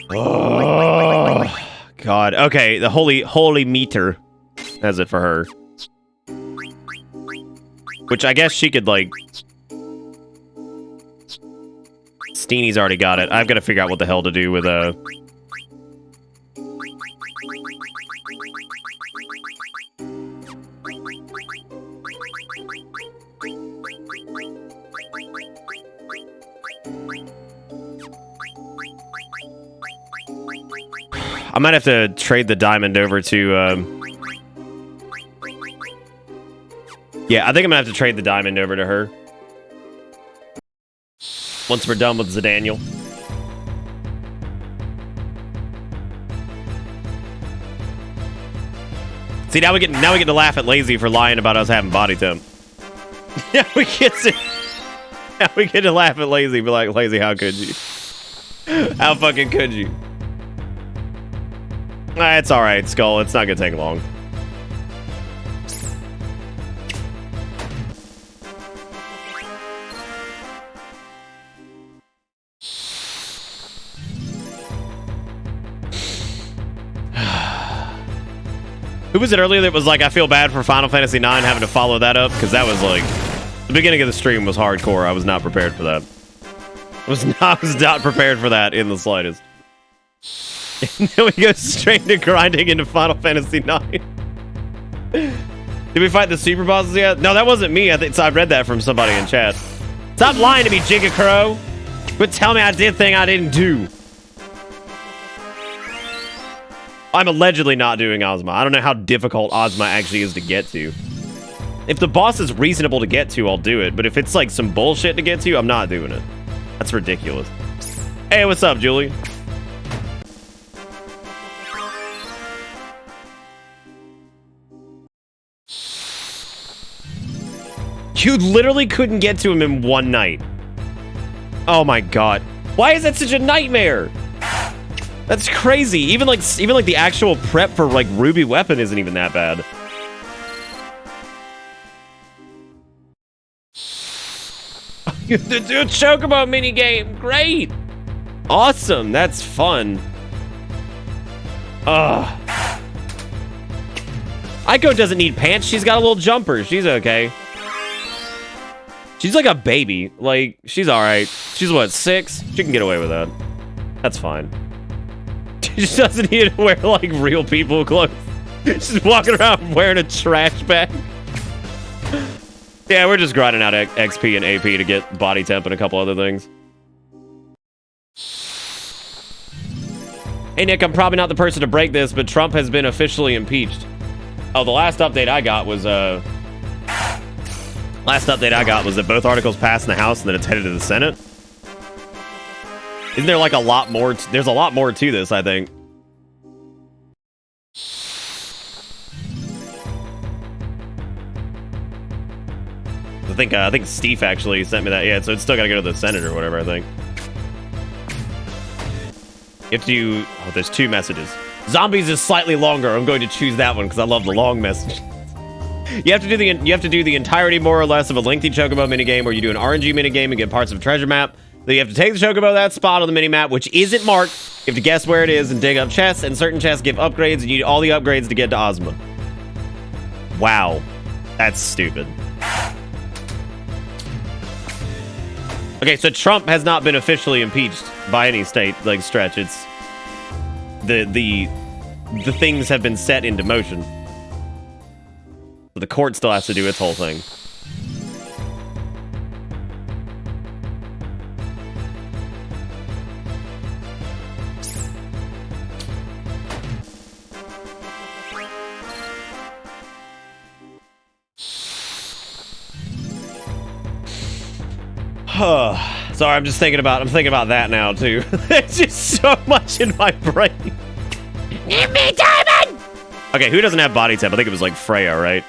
Oh, God. Okay, the holy meter has it for her. Which I guess she could, like... Steenie's already got it. I've got to figure out what the hell to do with, I might have to trade the diamond over to, yeah, I think I'm gonna have to trade the diamond over to her. Once we're done with Zdaniel. See, now we get to laugh at Lazy for lying about us having body temp. Yeah, we get to laugh at Lazy, be like, Lazy, how could you? How fucking could you? It's alright, Skull. It's not gonna take long. Who was it earlier that was like, I feel bad for Final Fantasy IX having to follow that up? Because that was like, the beginning of the stream was hardcore. I was not prepared for that. I was not prepared for that in the slightest. And then we go straight to grinding into Final Fantasy IX. Did we fight the super bosses yet? No, that wasn't me. I think so. I read that from somebody in chat. Stop lying to me, Jigga Crow. Quit telling me I did thing I didn't do. I'm allegedly not doing Ozma. I don't know how difficult Ozma actually is to get to. If the boss is reasonable to get to, I'll do it. But if it's like some bullshit to get to, I'm not doing it. That's ridiculous. Hey, what's up, Julie? You literally couldn't get to him in one night. Oh my god. Why is that such a nightmare? That's crazy. Even like the actual prep for like Ruby Weapon isn't even that bad. You have to do a Chocobo minigame. Great. Awesome. That's fun. Ugh. Aiko doesn't need pants. She's got a little jumper. She's okay. She's like a baby. Like, she's alright. She's what, 6? She can get away with that. That's fine. She just doesn't need to wear, like, real people clothes. She's walking around wearing a trash bag. Yeah, we're just grinding out XP and AP to get body temp and a couple other things. Hey, Nick, I'm probably not the person to break this, but Trump has been officially impeached. Oh, the last update I got was, that both articles passed in the House and then it's headed to the Senate. Isn't there like a lot more? There's a lot more to this, I think. I think Steve actually sent me that. Yeah, so it's still gotta go to the Senate or whatever, I think. You have to do... Oh, there's 2 messages. Zombies is slightly longer. I'm going to choose that one because I love the long message. You have to do the entirety more or less of a lengthy Chocobo minigame, or you do an RNG minigame and get parts of a treasure map. Then you have to take the Chocobo to that spot on the minimap, which isn't marked. You have to guess where it is and dig up chests, and certain chests give upgrades, and you need all the upgrades to get to Ozma. Wow. That's stupid. Okay, so Trump has not been officially impeached by any state, like, stretch. It's... The things have been set into motion. The court still has to do its whole thing. Sorry, I'm thinking about that now too. There's just so much in my brain. Give me diamond! Okay, who doesn't have body temp? I think it was like Freya, right?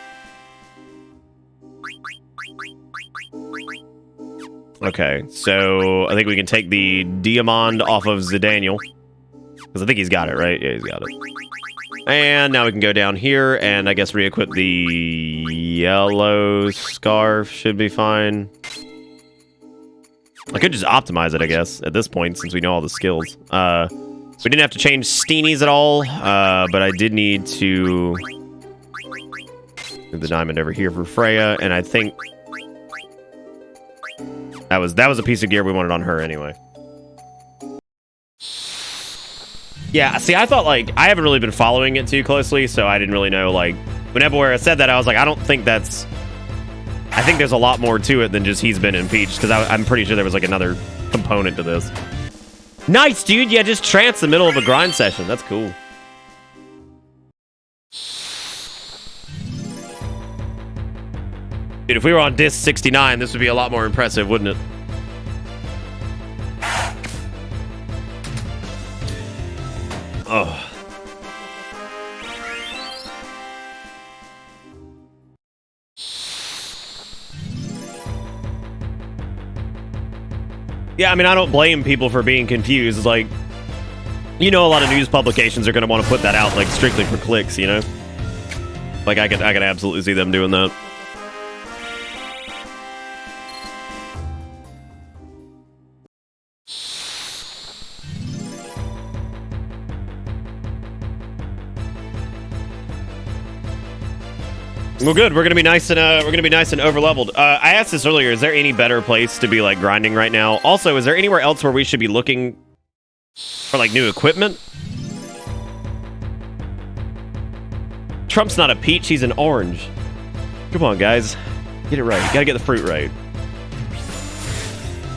Okay, so I think we can take the Diamond off of Zidaniel. Because I think he's got it, right? Yeah, he's got it. And now we can go down here and I guess re-equip the yellow scarf. Should be fine. I could just optimize it, I guess, at this point, since we know all the skills. We didn't have to change Steenies at all, but I did need to move the diamond over here for Freya, and I think that was a piece of gear we wanted on her anyway. Yeah, see, I thought, like, I haven't really been following it too closely, so I didn't really know, like, when Eberware said that, I was like, I don't think that's... I think there's a lot more to it than just he's been impeached, because I'm pretty sure there was, like, another component to this. Nice, dude! Yeah, just trance the middle of a grind session. That's cool. Dude, if we were on disc 69, this would be a lot more impressive, wouldn't it? Oh. Yeah, I mean, I don't blame people for being confused. It's like, you know, a lot of news publications are going to want to put that out, like, strictly for clicks, you know? Like, I could absolutely see them doing that. Well, good. We're gonna be nice and overleveled. I asked this earlier. Is there any better place to be like grinding right now? Also, is there anywhere else where we should be looking for like new equipment? Trump's not a peach. He's an orange. Come on, guys, get it right. You gotta get the fruit right.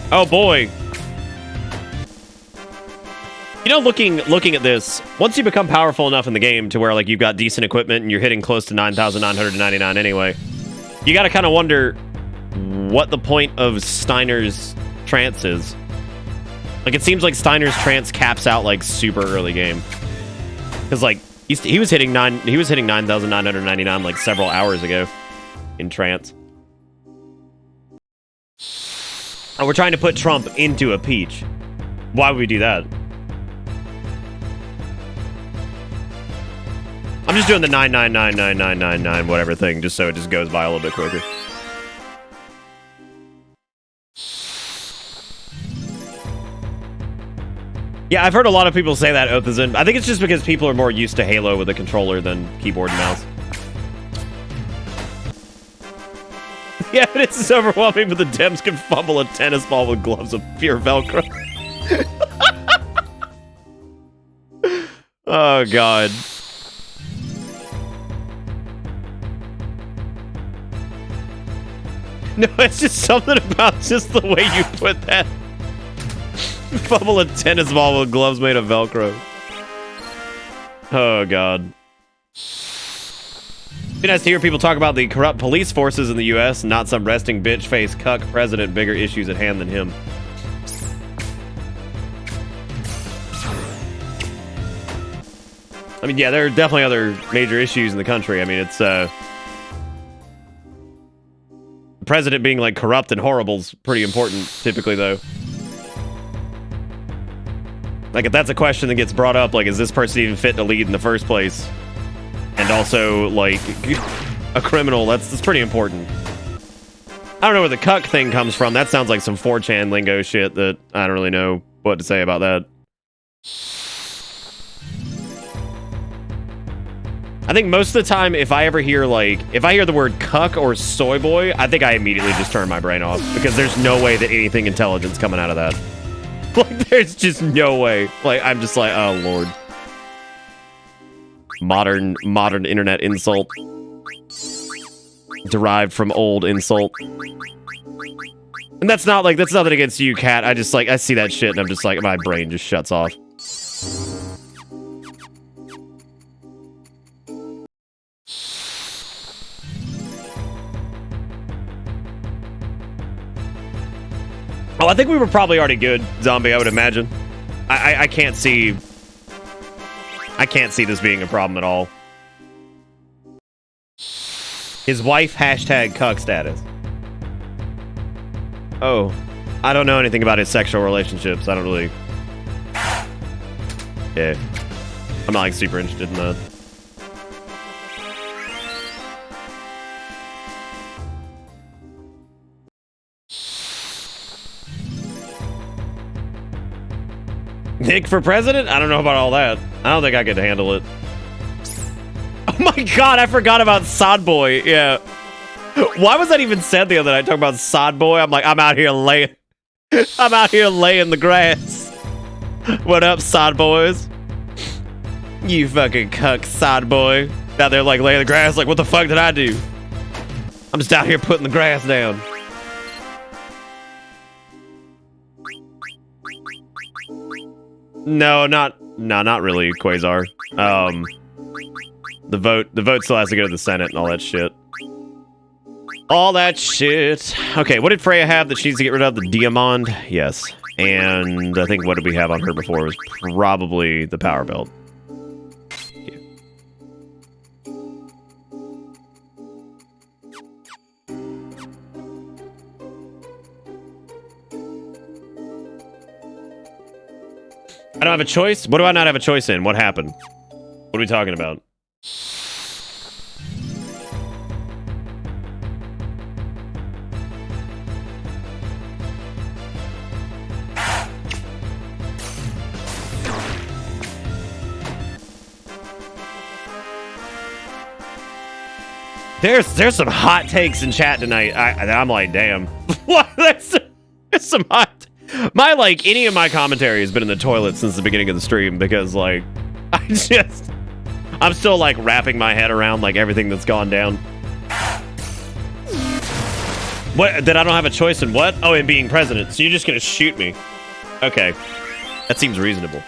Oh boy. You know, looking at this, once you become powerful enough in the game to where like you've got decent equipment and you're hitting close to 9,999 anyway, you got to kind of wonder what the point of Steiner's trance is. Like, it seems like Steiner's trance caps out like super early game, because like he was hitting 9,999 like several hours ago in trance. And we're trying to put Trump into a peach. Why would we do that? I'm just doing the 9999999 whatever thing, just so it just goes by a little bit quicker. Yeah, I've heard a lot of people say that Oath is in. I think it's just because people are more used to Halo with a controller than keyboard and mouse. Yeah, but it's overwhelming, but the Dems can fumble a tennis ball with gloves of pure Velcro. Oh, God. No, it's just something about just the way you put that. Fumble a tennis ball with gloves made of Velcro. Oh, God. It'd be nice to hear people talk about the corrupt police forces in the U.S., not some resting bitch-faced cuck president, bigger issues at hand than him. I mean, yeah, there are definitely other major issues in the country. I mean, it's, the president being, like, corrupt and horrible is pretty important, typically, though. Like, if that's a question that gets brought up, like, is this person even fit to lead in the first place? And also, like, a criminal, that's pretty important. I don't know where the cuck thing comes from. That sounds like some 4chan lingo shit that I don't really know what to say about that. I think most of the time, if I hear the word cuck or soy boy, I think I immediately just turn my brain off, because there's no way that anything intelligent's coming out of that. Like, there's just no way. Like, I'm just like, oh, Lord. Modern internet insult. Derived from old insult. And that's nothing against you, Kat. I just, like, I see that shit and I'm just like, my brain just shuts off. I think we were probably already good, Zombie, I would imagine. I can't see... I can't see this being a problem at all. His wife, hashtag cuck status. Oh. I don't know anything about his sexual relationships. I don't really... Yeah. I'm not, like, super interested in that. Nick for president? I don't know about all that. I don't think I could handle it. Oh my god, I forgot about Sod Boy. Yeah. Why was that even said the other night? Talking about Sod Boy? I'm like, I'm out here laying the grass. What up, Sod Boys? You fucking cuck Sod Boy. Out there like laying the grass, like, what the fuck did I do? I'm just out here putting the grass down. No, not really, Quasar. The vote still has to go to the Senate and all that shit. All that shit. Okay, what did Freya have that she needs to get rid of? The Diamond? Yes. And I think what did we have on her before was probably the power belt. Yeah. I don't have a choice? What do I not have a choice in? What happened? What are we talking about? There's some hot takes in chat tonight. I'm like, damn. What? There's some hot... any of my commentary has been in the toilet since the beginning of the stream because, like, I'm still, like, wrapping my head around, like, everything that's gone down. What? That I don't have a choice in what? Oh, in being president. So you're just gonna shoot me. Okay. That seems reasonable.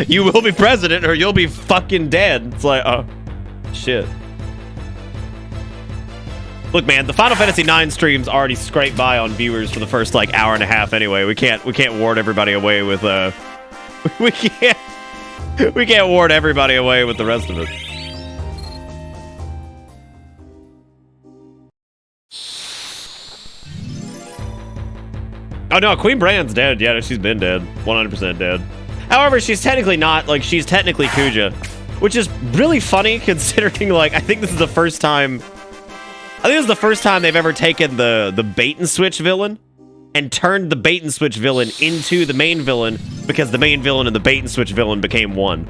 You will be president or you'll be fucking dead. It's like, oh, shit. Look, man, the Final Fantasy IX streams already scraped by on viewers for the first, like, hour and a half anyway. We can't ward everybody away with, we can't ward everybody away with the rest of it. Oh, no, Queen Brand's dead. Yeah, she's been dead. 100% dead. However, she's technically not, like, she's technically Kuja, which is really funny considering, like, I think this is the first time they've ever taken the bait and switch villain and turned the bait and switch villain into the main villain because the main villain and the bait and switch villain became one.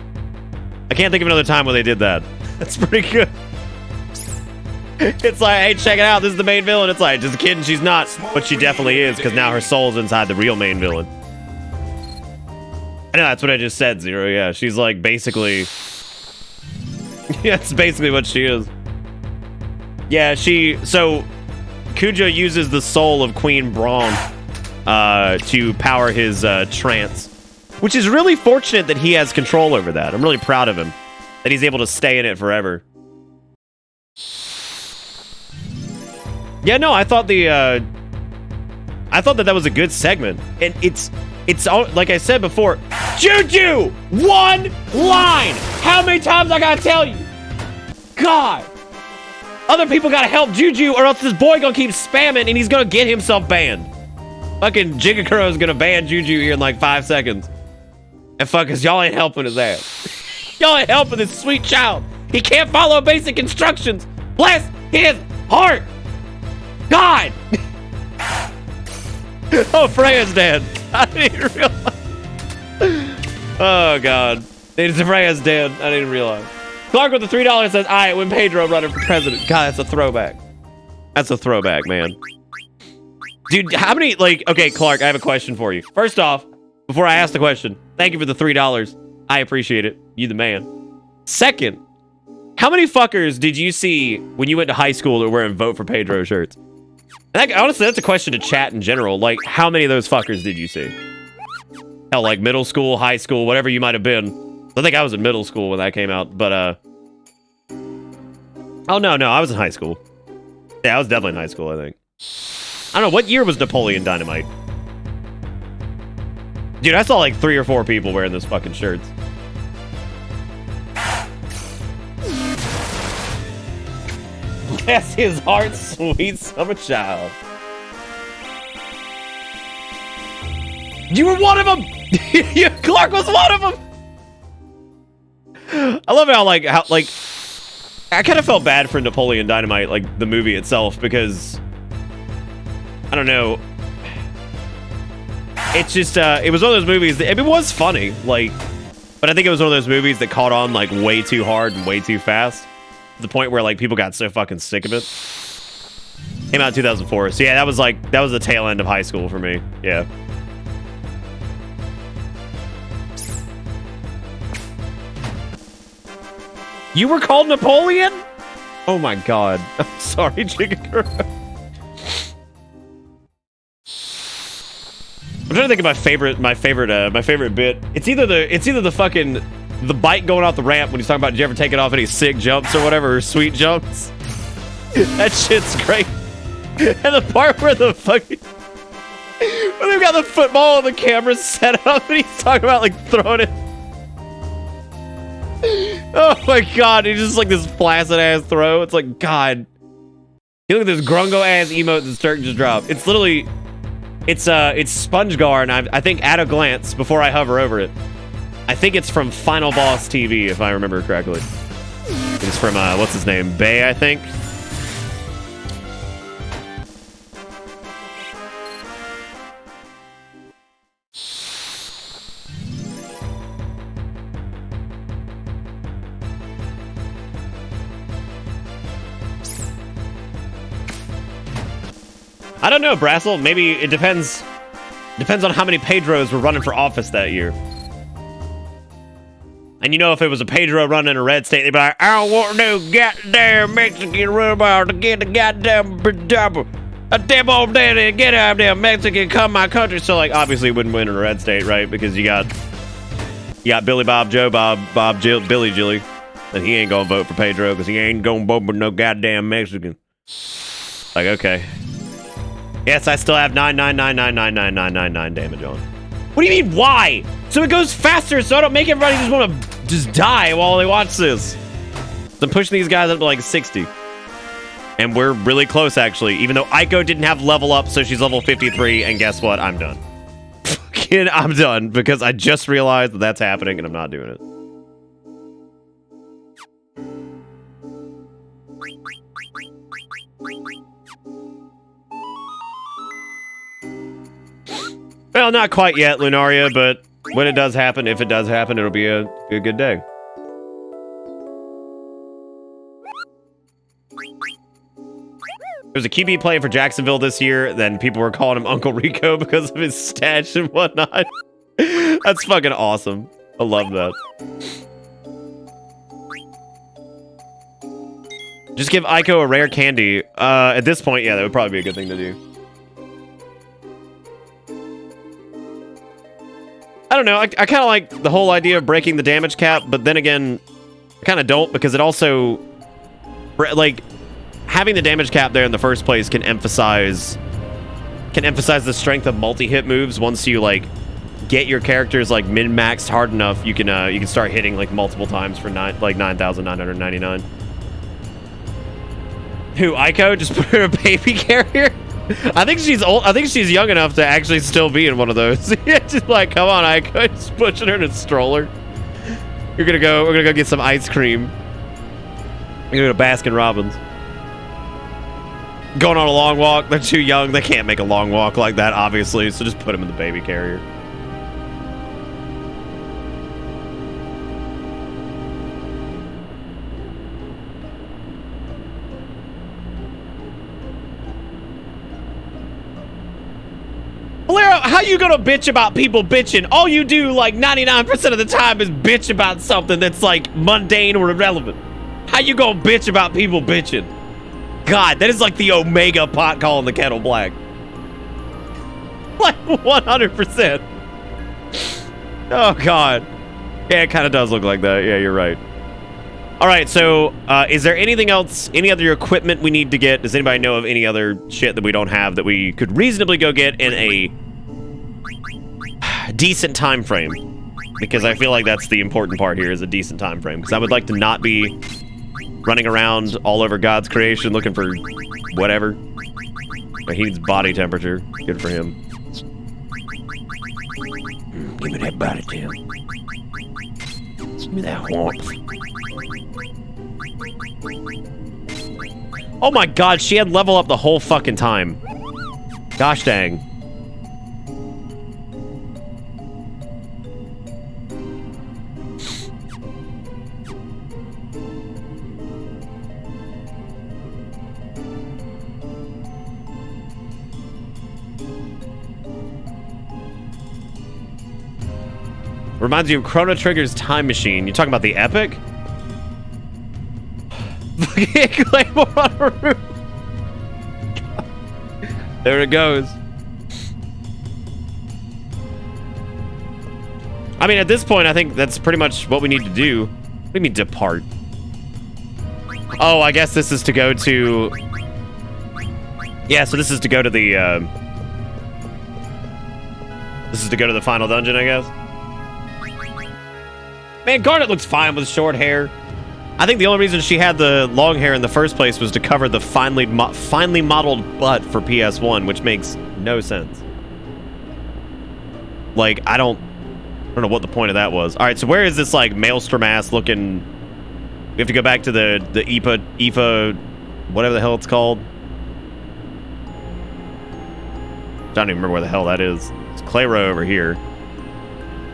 I can't think of another time when they did that. That's pretty good. It's like, hey, check it out. This is the main villain. It's like, just kidding, she's not. But she definitely is because now her soul's inside the real main villain. I know, that's what I just said, Zero. Yeah, she's like basically... Yeah, that's basically what she is. Yeah, so Kuja uses the soul of Queen Braun to power his trance, which is really fortunate that he has control over that. I'm really proud of him that he's able to stay in it forever. Yeah, no, I thought that was a good segment, and it's all, like I said before, Juju, one line. How many times I gotta tell you? God. Other people gotta help Juju or else this boy gonna keep spamming and he's gonna get himself banned. Fucking Jigakuro is gonna ban Juju here in like 5 seconds. And fuckers, y'all ain't helping his ass. Y'all ain't helping this sweet child. He can't follow basic instructions. Bless his heart. God. Oh, Freya's dead. I didn't realize. Oh, God. Freya's dead. I didn't realize. Clark with the $3 says, all right, when Pedro running for president. God, that's a throwback. That's a throwback, man. Dude, how many, like, okay, Clark, I have a question for you. First off, before I ask the question, thank you for the $3. I appreciate it. You the man. Second, how many fuckers did you see when you went to high school that were wearing Vote for Pedro shirts? And honestly, that's a question to chat in general. Like, how many of those fuckers did you see? Hell, like middle school, high school, whatever you might have been. I think I was in middle school when that came out, but, oh, no, I was in high school. Yeah, I was definitely in high school, I think. I don't know, what year was Napoleon Dynamite? Dude, I saw like 3 or 4 people wearing those fucking shirts. Bless his heart, sweet summer child. You were one of them! Clark was one of them! I love how, like, I kind of felt bad for Napoleon Dynamite, like, the movie itself, because, I don't know, it's just, it was one of those movies that, it was funny, like, but I think it was one of those movies that caught on, like, way too hard and way too fast, to the point where, like, people got so fucking sick of it. Came out in 2004, so yeah, that was the tail end of high school for me, yeah. You were called Napoleon? Oh my god. I'm sorry, Jigakura. I'm trying to think of my favorite bit. It's either the fucking the bike going off the ramp when he's talking about did you ever take it off any sick jumps or whatever, or sweet jumps. That shit's great. And the part where the fucking when they've got the football and the camera set up and he's talking about like throwing it. Oh my god, it's just like this flaccid ass throw. It's like, god. You look at this grungo ass emote that Sturk just dropped. It's literally, it's SpongeGar, and I think at a glance, before I hover over it, I think it's from Final Boss TV, if I remember correctly. It's from, what's his name? Bay, I think. I don't know, Brassel. Maybe it depends. Depends on how many Pedros were running for office that year. And you know, if it was a Pedro running in a red state, they'd be like, I don't want no goddamn Mexican robot to get the goddamn a damn old daddy get out there Mexican come my country. So like, obviously, it wouldn't win in a red state, right? Because you got Billy Bob Joe Bob Jill, Billy Jilly, and he ain't gonna vote for Pedro because he ain't gonna vote for no goddamn Mexican. Like, okay. Yes, I still have 999999999 damage on. What do you mean, why? So it goes faster, so I don't make everybody just want to just die while they watch this. I'm pushing these guys up to like 60. And we're really close, actually. Even though Aiko didn't have level up, so she's level 53, and guess what? I'm done. Fucking, I'm done, because I just realized that that's happening, and I'm not doing it. Well, not quite yet, Lunaria, but when it does happen, if it does happen, it'll be a good day. There was a QB playing for Jacksonville this year, then people were calling him Uncle Rico because of his stash and whatnot. That's fucking awesome. I love that. Just give Aiko a rare candy. At this point, yeah, that would probably be a good thing to do. I don't know, I kind of like the whole idea of breaking the damage cap, but then again, I kind of don't, because it also, like, having the damage cap there in the first place can emphasize the strength of multi-hit moves. Once you, like, get your characters, like, min-maxed hard enough, you can start hitting, like, multiple times for 9,999. Who, Aiko? Just put her in a baby carrier? I think she's old. I think she's young enough to actually still be in one of those. Just like, come on, Aiko, just pushing her in a stroller. We're gonna go get some ice cream. We're gonna go to Baskin Robbins. Going on a long walk. They're too young. They can't make a long walk like that, obviously. So just put them in the baby carrier. Valero, how you gonna bitch about people bitching? All you do, like, 99% of the time is bitch about something that's, like, mundane or irrelevant. How you gonna bitch about people bitching? God, that is like the Omega pot calling the kettle black. Like, 100%. Oh, God. Yeah, it kind of does look like that. Yeah, you're right. All right, so is there anything else, any other equipment we need to get? Does anybody know of any other shit that we don't have that we could reasonably go get in a decent time frame? Because I feel like that's the important part here, is a decent time frame. Because I would like to not be running around all over God's creation looking for whatever. But he needs body temperature. Good for him. Give me that body temp. Give me that warmth. Oh my god, she had level up the whole fucking time. Gosh dang. Reminds you of Chrono Trigger's Time Machine. You talking about the Epic? Claymore on a roof. There it goes. I mean, at this point, I think that's pretty much what we need to do. What do you mean, depart? Oh, I guess this is to go to... Yeah, so this is to go to the, This is to go to the final dungeon, I guess. Man, Garnet looks fine with short hair. I think the only reason she had the long hair in the first place was to cover the finely modeled butt for PS1, which makes no sense. Like, I don't know what the point of that was. All right, so where is this, like, maelstrom-ass looking... We have to go back to the IFA, whatever the hell it's called. I don't even remember where the hell that is. It's Clayro over here.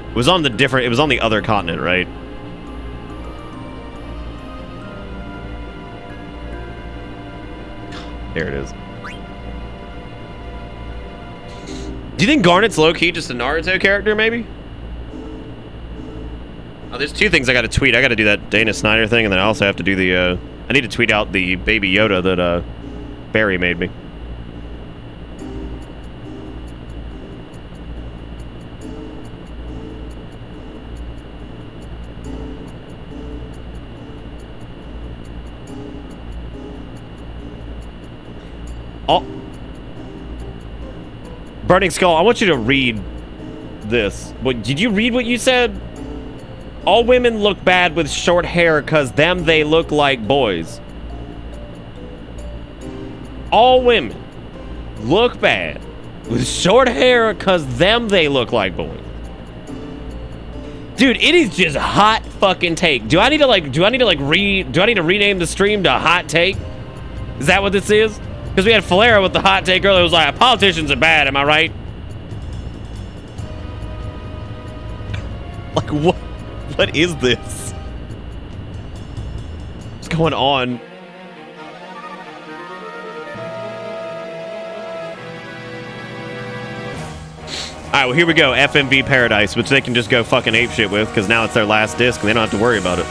It was on the other continent, right? There it is. Do you think Garnet's low-key just a Naruto character, maybe? Oh, there's two things I gotta tweet. I gotta do that Dana Snyder thing, and then I also have to do the, I need to tweet out the Baby Yoda that, Barry made me. Oh. Burning Skull, I want you to read this. What, did you read what you said? All women look bad with short hair because they look like boys. All women look bad with short hair because they look like boys. Dude, it is just hot fucking take. Do I need to rename the stream to Hot Take? Is that what this is? Because we had Falera with the hot take earlier. It was like, politicians are bad, am I right? Like, what is this? What's going on? Alright, well, here we go. FMV Paradise, which they can just go fucking apeshit with, because now it's their last disc, and they don't have to worry about it.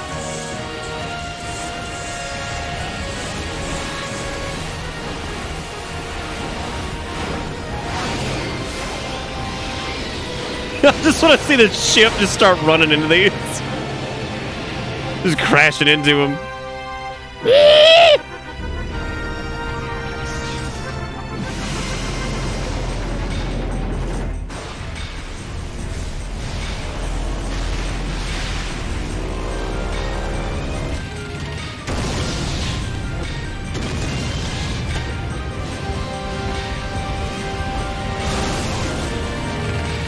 I just want to see the ship just start running into these. Just crashing into them.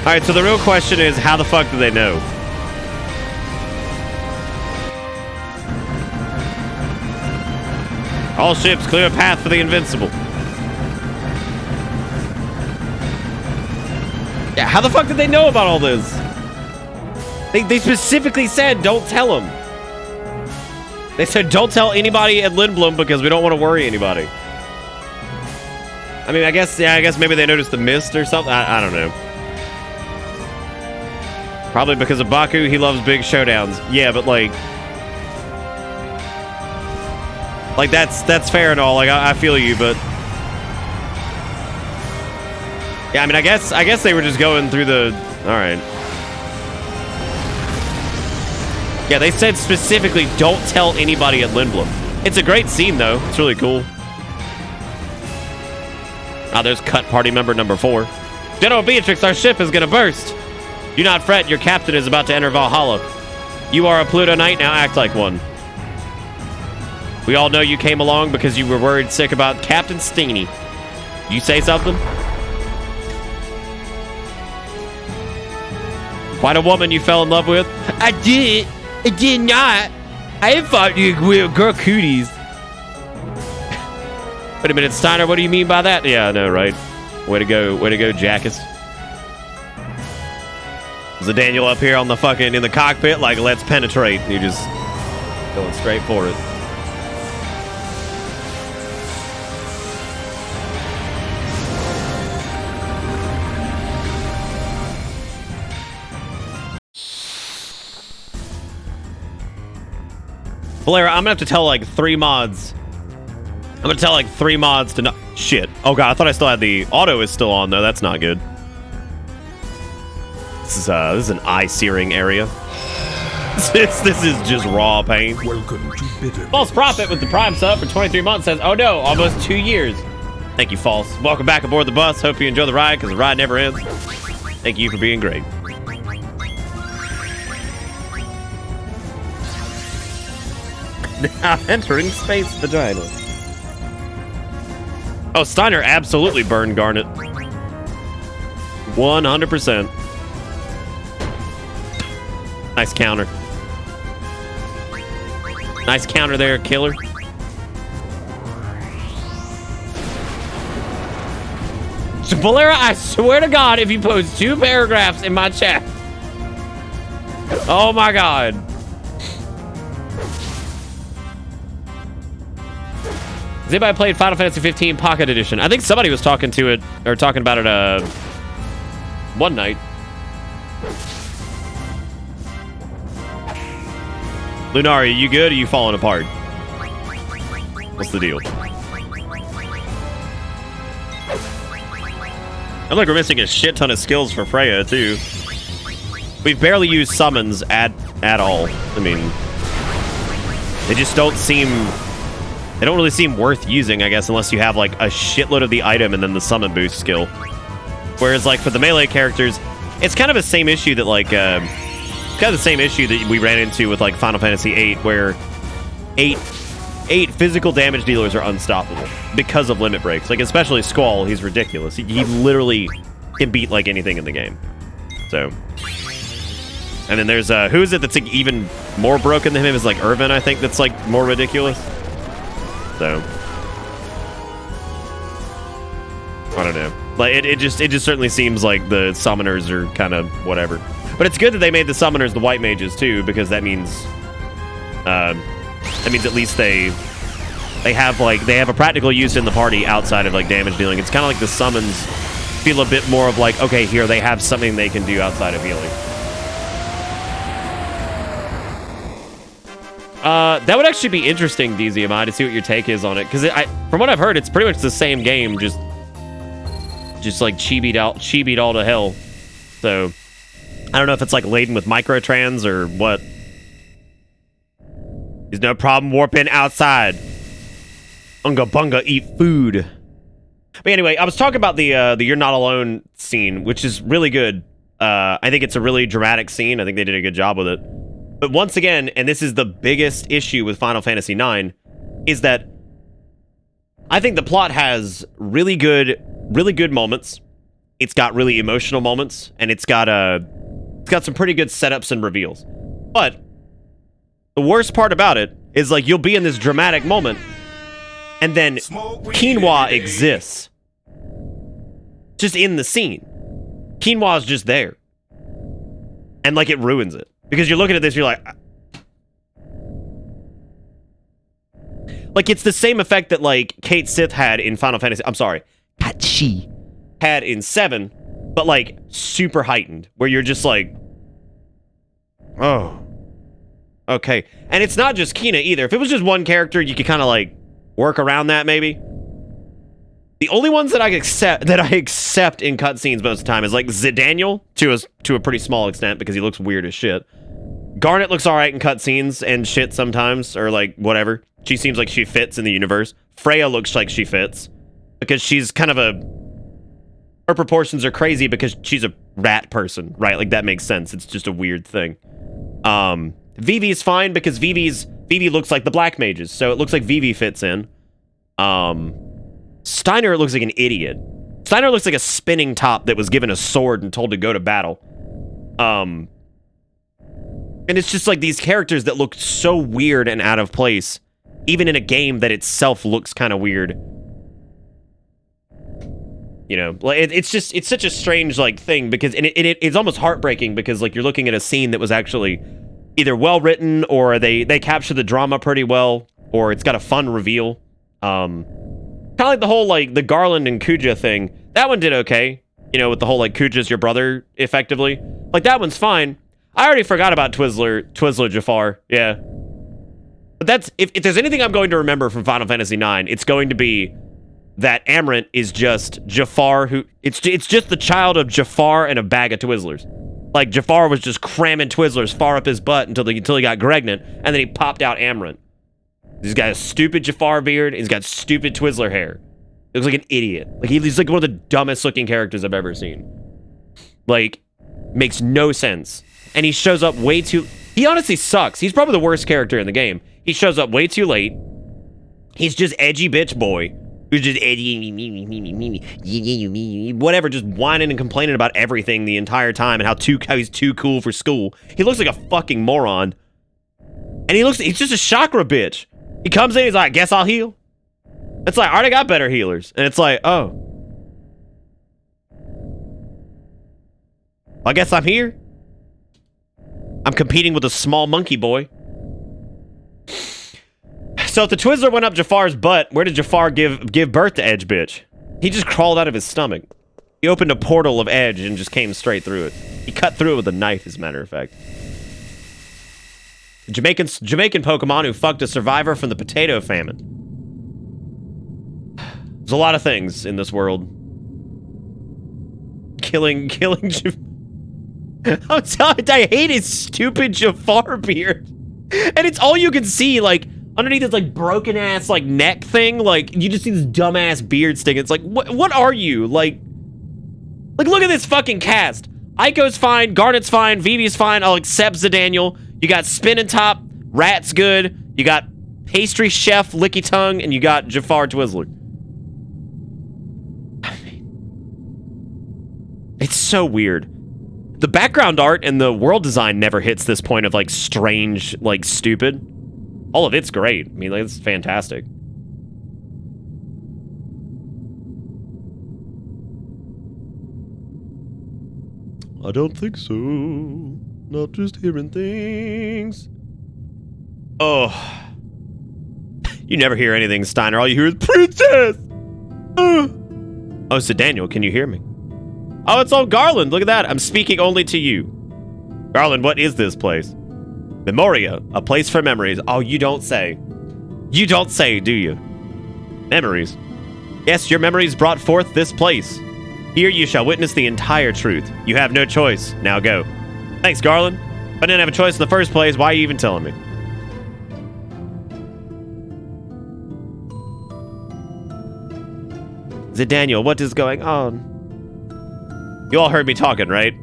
Alright, so the real question is, how the fuck do they know? All ships, clear a path for the invincible. Yeah, how the fuck did they know about all this? They specifically said, don't tell them. They said, don't tell anybody at Lindblom because we don't want to worry anybody. I mean, I guess maybe they noticed the mist or something. I don't know. Probably because of Baku, he loves big showdowns. Yeah, but like that's fair and all. Like I feel you, but yeah, I mean, I guess they were just going through the. All right. Yeah, they said specifically don't tell anybody at Lindblom. It's a great scene, though. It's really cool. Ah, there's cut party member number 4. General Beatrix, our ship is going to burst. Do not fret. Your captain is about to enter Valhalla. You are a Pluto Knight. Now act like one. We all know you came along because you were worried sick about Captain Steeny. You say something? Quite a woman you fell in love with. I did. I did not. I thought you were girl cooties. Wait a minute, Steiner, what do you mean by that? Yeah, I know, right? Way to go, Jackass. Is the Daniel up here on the fucking, in the cockpit, like, let's penetrate. You're just going straight for it. Valera, I'm gonna have to tell like 3 mods. I'm gonna tell like 3 mods to not. Shit. Oh god, I thought I still had the auto is still on though. That's not good. This is an eye searing area. This is just raw pain. Welcome to Bitter. False Prophet with the Prime sub for 23 months says, "Oh no, almost 2 years." Thank you, False. Welcome back aboard the bus. Hope you enjoy the ride because the ride never ends. Thank you for being great. Now entering space vagina. Oh, Steiner absolutely burned Garnet. 100%. Nice counter. Nice counter there, killer. So, Valera, I swear to God, if you post 2 paragraphs in my chat. Oh my God. Has anybody played Final Fantasy 15 Pocket Edition? I think somebody was talking to it, or talking about it, one night. Lunari, you good or you falling apart? What's the deal? I look, we're missing a shit ton of skills for Freya, too. We've barely used summons at all. I mean, they just don't seem... They don't really seem worth using, I guess, unless you have, like, a shitload of the item and then the summon boost skill. Whereas, like, for the melee characters, it's kind of the same issue that, like, kind of the same issue that we ran into with, like, Final Fantasy VIII, where eight physical damage dealers are unstoppable because of limit breaks. Like, especially Squall, he's ridiculous. He literally can beat, like, anything in the game. So... And then there's, who is it that's, like, even more broken than him? Is, like, Irvin, I think, that's, like, more ridiculous. So I don't know. Like it just certainly seems like the summoners are kind of whatever. But it's good that they made the summoners the white mages too, because that means at least they have a practical use in the party outside of like damage dealing. It's kind of like the summons feel a bit more of like, okay, here they have something they can do outside of healing. That would actually be interesting, DZMI, to see what your take is on it. Because from what I've heard, it's pretty much the same game, just like chibied all to hell. So, I don't know if it's like laden with microtrans or what. There's no problem warping outside. Unga bunga, eat food. But anyway, I was talking about the You're Not Alone scene, which is really good. I think it's a really dramatic scene. I think they did a good job with it. But once again, and this is the biggest issue with Final Fantasy IX, is that I think the plot has really good moments. It's got really emotional moments, and it's got some pretty good setups and reveals. But the worst part about it is like you'll be in this dramatic moment, and then quinoa exists just in the scene. Quinoa is just there, and like it ruins it. Because you're looking at this, you're like it's the same effect that like Kate Sith had in Final Fantasy. I'm sorry, Hachi had in 7, but like super heightened, where you're just like, oh, okay. And it's not just Kina either. If it was just one character, you could kind of like work around that maybe. The only ones that I accept in cutscenes most of the time is like Zidaniel to a pretty small extent because he looks weird as shit. Garnet looks alright in cutscenes and shit sometimes, or like whatever. She seems like she fits in the universe. Freya looks like she fits because she's kind of her proportions are crazy because she's a rat person, right? Like that makes sense. It's just a weird thing. Vivi's fine because Vivi looks like the Black Mages, so it looks like Vivi fits in. Steiner looks like an idiot. Steiner looks like a spinning top that was given a sword and told to go to battle. And it's just like these characters that look so weird and out of place, even in a game that itself looks kind of weird. You know, like it's such a strange like thing because it's almost heartbreaking because like you're looking at a scene that was actually either well written or they capture the drama pretty well, or it's got a fun reveal. Kind of like the whole like the Garland and Kuja thing. That one did okay, you know, with the whole like Kuja's your brother effectively. Like that one's fine. I already forgot about Twizzler Jafar. Yeah, but that's if there's anything I'm going to remember from Final Fantasy IX, it's going to be that Amarant is just Jafar who it's just the child of Jafar and a bag of Twizzlers. Like Jafar was just cramming Twizzlers far up his butt until he got pregnant, and then he popped out Amarant. He's got a stupid Jafar beard. He's got stupid Twizzler hair. He looks like an idiot. Like he's like one of the dumbest looking characters I've ever seen. Like, makes no sense. And he shows up way too... He honestly sucks. He's probably the worst character in the game. He shows up way too late. He's just edgy bitch boy. Who's just edgy, whatever, just whining and complaining about everything the entire time and how he's too cool for school. He looks like a fucking moron. And he's just a chakra bitch. He comes in, he's like, guess I'll heal. It's like, I already got better healers. And it's like, oh. I guess I'm here. I'm competing with a small monkey boy. So if the Twizzler went up Jafar's butt, where did Jafar give birth to Edge bitch? He just crawled out of his stomach. He opened a portal of Edge and just came straight through it. He cut through it with a knife, as a matter of fact. The Jamaican Pokemon who fucked a survivor from the potato famine. There's a lot of things in this world. Killing I'm telling you, I hate his stupid Jafar beard. And it's all you can see, like, underneath this, like, broken-ass, like, neck thing. Like, you just see this dumbass beard sticking. It's like, what are you? Like, look at this fucking cast. Aiko's fine, Garnet's fine, Vivi's fine, I'll accept Zidaniel. You got Spinning Top, Rat's good, you got Pastry Chef, Licky Tongue, and you got Jafar Twizzler. I mean, it's so weird. The background art and the world design never hits this point of, like, strange, like, stupid. All of it's great. I mean, like, it's fantastic. I don't think so. Not just hearing things. Oh. You never hear anything, Steiner. All you hear is, Princess! Oh, so Daniel, can you hear me? Oh, it's all Garland. Look at that. I'm speaking only to you. Garland, what is this place? Memoria, a place for memories. Oh, you don't say. You don't say, do you? Memories. Yes, your memories brought forth this place. Here you shall witness the entire truth. You have no choice. Now go. Thanks, Garland. If I didn't have a choice in the first place, why are you even telling me? Zidaniel, what is going on? You all heard me talking, right?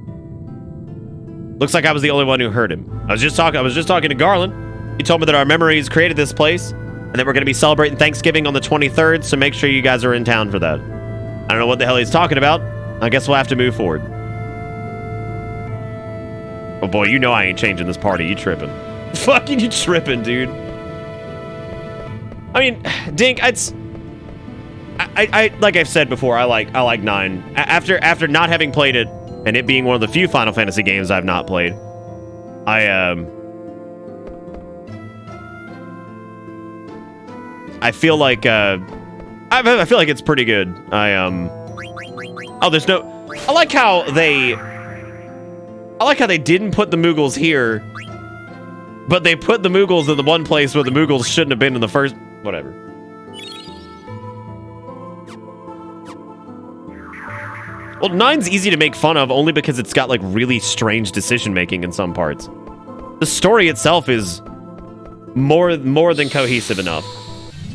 Looks like I was the only one who heard him. I was just talking to Garland. He told me that our memories created this place and that we're going to be celebrating Thanksgiving on the 23rd, so make sure you guys are in town for that. I don't know what the hell he's talking about. I guess we'll have to move forward. Oh boy, you know I ain't changing this party. You tripping. Fucking you tripping, dude. I mean, Dink, I like I've said before, I like 9. After not having played it, and it being one of the few Final Fantasy games I've not played, I feel like I feel like it's pretty good. Oh, there's no. I like how they didn't put the Moogles here, but they put the Moogles in the one place where the Moogles shouldn't have been in the first. Whatever. Well, 9's easy to make fun of only because it's got, like, really strange decision-making in some parts. the story itself is more than cohesive enough.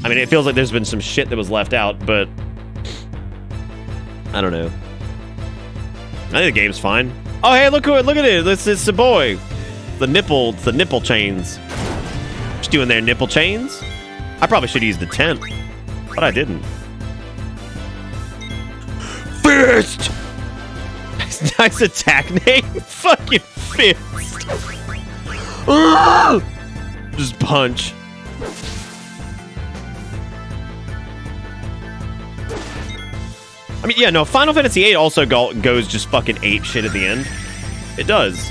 I mean, it feels like there's been some shit that was left out, but I don't know. I think the game's fine. Oh, hey, look at it. This is the boy. The nipple chains. What you doing there, nipple chains? I probably should use the tent, but I didn't. Fist! Nice attack name. Fucking fist. Just punch. I mean, yeah, no, Final Fantasy VIII also goes just fucking ape shit at the end. It does.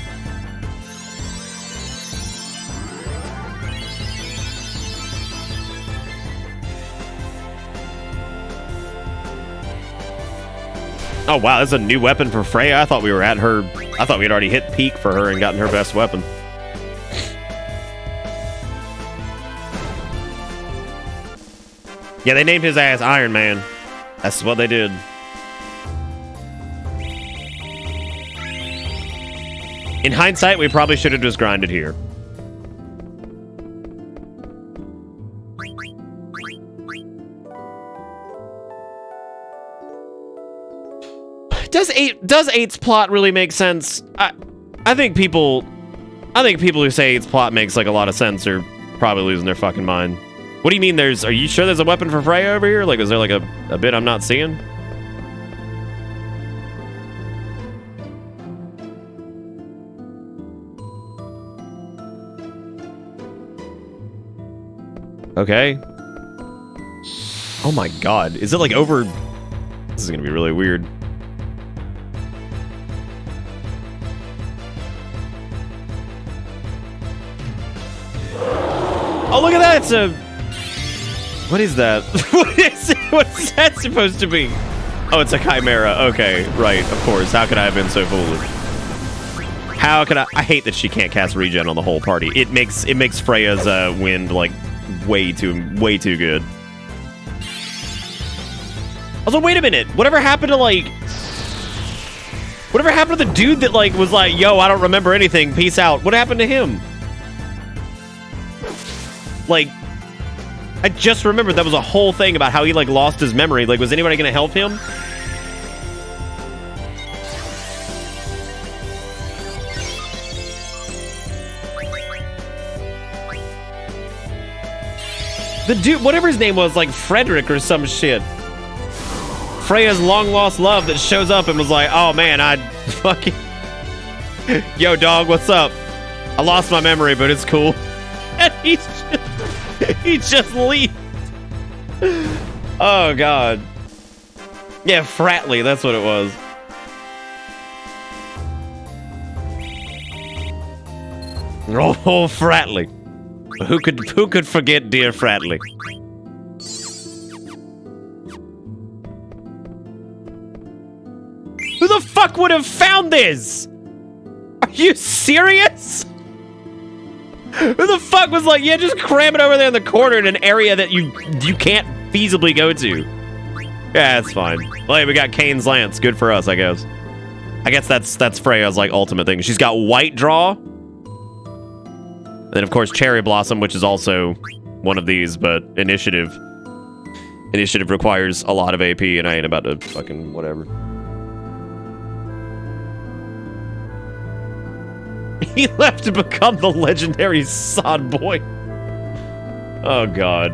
Oh, wow, that's a new weapon for Freya. I thought we were at her. I thought we had already hit peak for her and gotten her best weapon. Yeah, they named his ass Iron Man. That's what they did. In hindsight, we probably should have just grinded here. Does 8's plot really make sense? I think people who say 8's plot makes like a lot of sense are probably losing their fucking mind. What do you mean are you sure there's a weapon for Freya over here? Like, is there like a bit I'm not seeing? Okay. Oh my god. Is it like over... This is gonna be really weird. Oh, look at that! It's a... What is that? What's that supposed to be? Oh, it's a chimera. Okay, right, of course. How could I have been so foolish? How could I hate that she can't cast regen on the whole party. It makes Freya's wind like way too good. Also, wait a minute. Whatever happened to the dude that like was like, yo, I don't remember anything. Peace out. What happened to him? Like, I just remembered that was a whole thing about how he like lost his memory. Like, was anybody gonna help him? The dude, whatever his name was, like Frederick or some shit. Freya's long-lost love that shows up and was like, oh man, I fucking... Yo, dog, what's up? I lost my memory, but it's cool. And he just leaves. Oh, God. Yeah, Fratley, that's what it was. Oh, Fratley. Who could forget dear Fratley? Who the fuck would have found this? Are you serious? Who the fuck was like, yeah, just cram it over there in the corner in an area that you can't feasibly go to? Yeah, that's fine. Well, hey, we got Kane's Lance. Good for us, I guess. I guess that's Freya's like ultimate thing. She's got White Draw. And then, of course, Cherry Blossom, which is also one of these, but Initiative. Initiative requires a lot of AP, and I ain't about to fucking whatever. He left to become the legendary Sod Boy. Oh, God.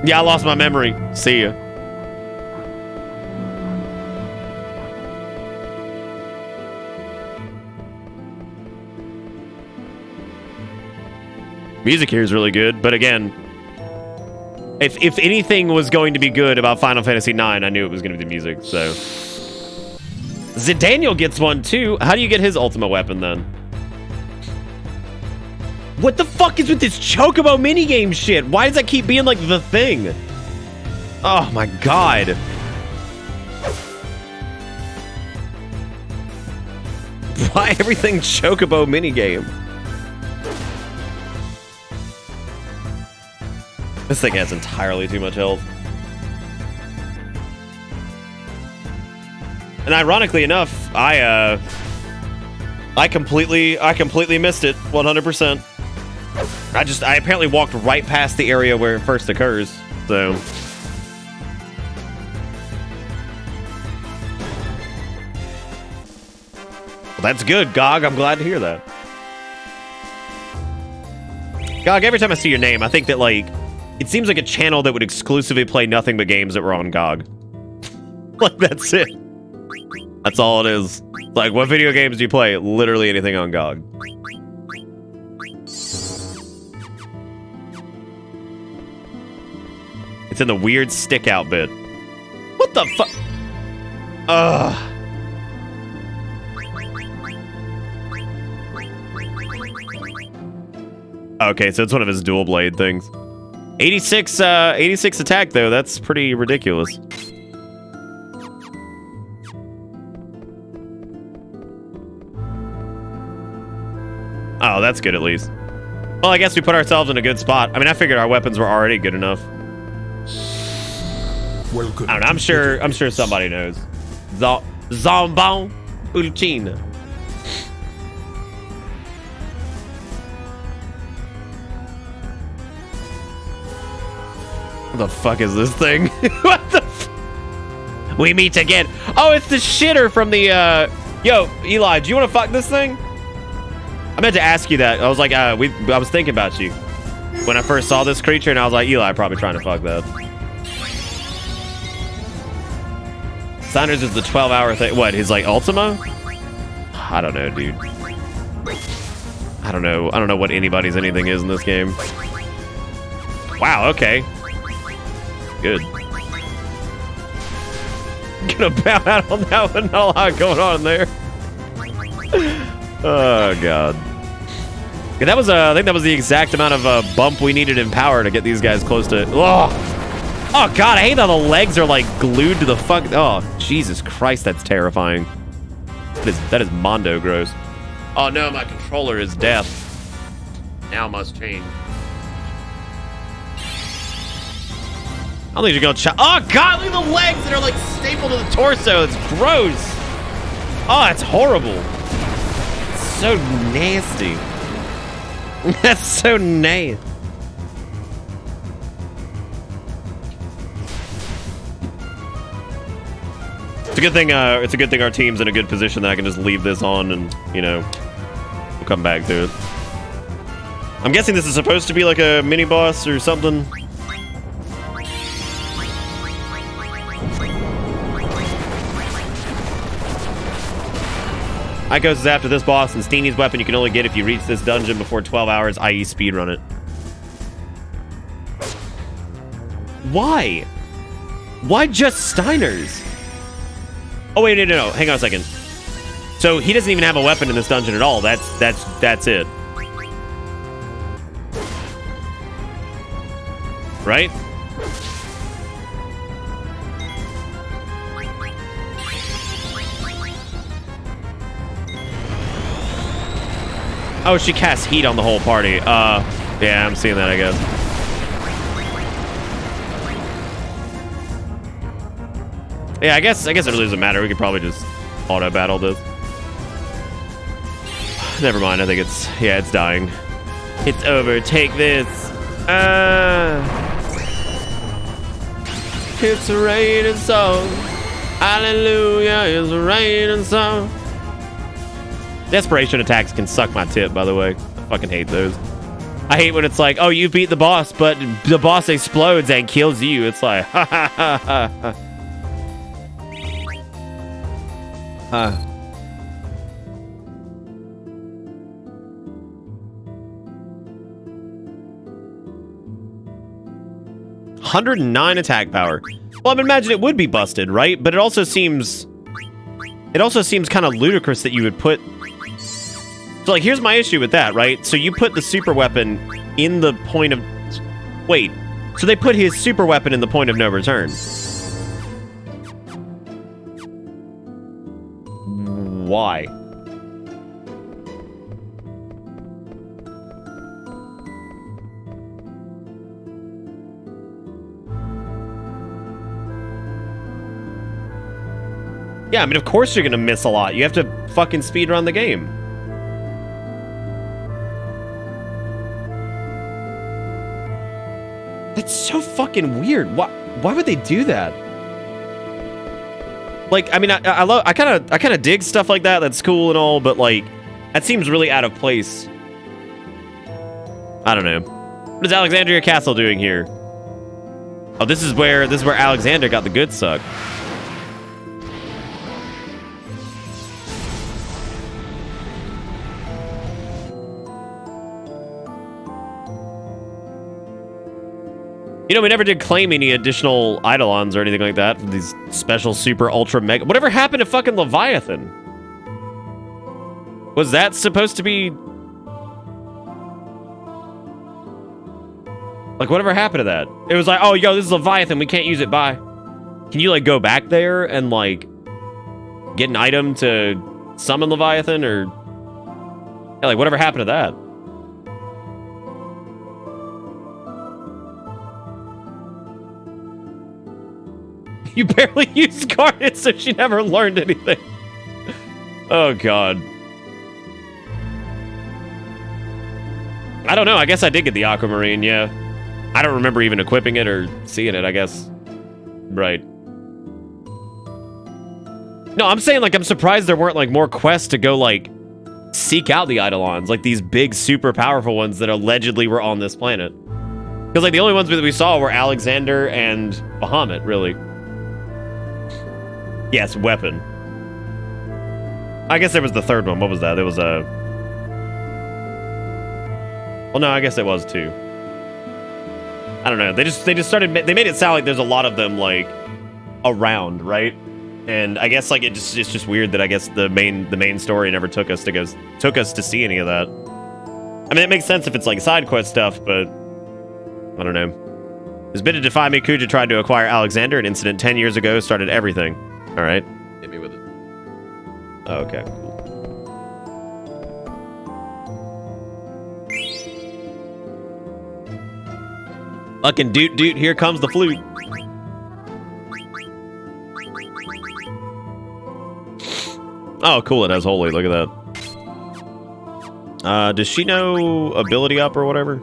Yeah, I lost my memory. See ya. Music here is really good, but again, if anything was going to be good about Final Fantasy IX, I knew it was going to be the music, so... Zidaniel gets one, too. How do you get his ultimate weapon, then? What the fuck is with this Chocobo minigame shit? Why does that keep being, like, the thing? Oh, my God. Why everything Chocobo minigame? This thing has entirely too much health. And ironically enough, I I completely missed it. 100%. I apparently walked right past the area where it first occurs. So. Well, that's good, GOG. I'm glad to hear that. GOG, every time I see your name, I think that, like, it seems like a channel that would exclusively play nothing but games that were on GOG. Like, that's it. That's all it is. Like, what video games do you play? Literally anything on GOG. It's in the weird stick-out bit. What the fuck? Ugh. Okay, so it's one of his dual blade things. 86 attack, though. That's pretty ridiculous. Oh, that's good at least. Well, I guess we put ourselves in a good spot. I mean, I figured our weapons were already good enough. Welcome. I don't know, I'm sure somebody knows. Zombon Ulcina. What the fuck is this thing? What the we meet again. Oh, it's the shitter from the, Yo, Eli, do you want to fuck this thing? I meant to ask you that. I was like, I was thinking about you when I first saw this creature, and I was like, Eli, probably trying to fuck that. Saunders is the 12-hour thing. What, his, like, Ultima? I don't know, dude. I don't know what anybody's anything is in this game. Wow, okay. Good. Gonna bow out on that one. Not a lot going on there. Oh, God. Yeah, that was, I think that was the exact amount of bump we needed in power to get these guys close to... Oh, God, I hate how the legs are, like, glued to the fuck... Oh, Jesus Christ, that's terrifying. That is mondo gross. Oh, no, my controller is deaf. Now must change. I don't think you're gonna oh, God, look at the legs that are, like, stapled to the torso. It's gross. Oh, it's horrible. So nasty. That's so nasty. It's a good thing our team's in a good position that I can just leave this on and, you know, we'll come back to it. I'm guessing this is supposed to be like a mini boss or something. Icos is after this boss, and Steenie's weapon you can only get if you reach this dungeon before 12 hours, i.e. speedrun it. Why? Why just Steiner's? Oh, wait, no. Hang on a second. So he doesn't even have a weapon in this dungeon at all. That's it. Right? Oh, she casts heat on the whole party. Yeah, I'm seeing that, I guess. Yeah, I guess it really doesn't matter. We could probably just auto battle this. Never mind. I think it's dying. It's over. Take this. It's raining so. Hallelujah, it's raining so. Desperation attacks can suck my tip, by the way. I fucking hate those. I hate when it's like, oh, you beat the boss, but the boss explodes and kills you. It's like, ha ha ha ha ha. Huh. $109 attack power. Well, I imagine it would be busted, right? But it also seems kind of ludicrous that you would put... So, like, here's my issue with that, right? So you put the super weapon in the point of... Wait. So they put his super weapon in the point of no return. Why? Yeah, I mean, of course you're gonna miss a lot. You have to fucking speedrun the game. That's so fucking weird. Why would they do that? Like, I mean, I kind of dig stuff like that. That's cool and all, but like, that seems really out of place. I don't know. What is Alexandria Castle doing here? Oh, this is where Alexander got the good suck. You know, we never did claim any additional Eidolons or anything like that from these special super ultra mega. Whatever happened to fucking Leviathan? Was that supposed to be... Like, whatever happened to that? It was like, oh, yo, this is Leviathan. We can't use it. Bye. Can you, like, go back there and, like, get an item to summon Leviathan? Or... Yeah, like, whatever happened to that? You barely used Garnet, so she never learned anything. Oh, God. I don't know. I guess I did get the Aquamarine, yeah. I don't remember even equipping it or seeing it, I guess. Right. No, I'm saying, like, I'm surprised there weren't, like, more quests to go, like, seek out the Eidolons. Like, these big, super powerful ones that allegedly were on this planet. Because, like, the only ones that we saw were Alexander and Bahamut, really. Yes, weapon. I guess there was the third one. What was that? It was a... Well, no, I guess it was too. I don't know. They just started... They made it sound like there's a lot of them, like, around, right? And I guess, like, it's just weird that I guess the main story never took us to see any of that. I mean, it makes sense if it's, like, side quest stuff, but... I don't know. This bid to defy me, Kuja tried to acquire Alexander. An incident 10 years ago started everything. All right. Hit me with it. Oh, okay, cool. Fucking doot, here comes the flute. Oh, cool, it has holy, look at that. Does she know ability up or whatever?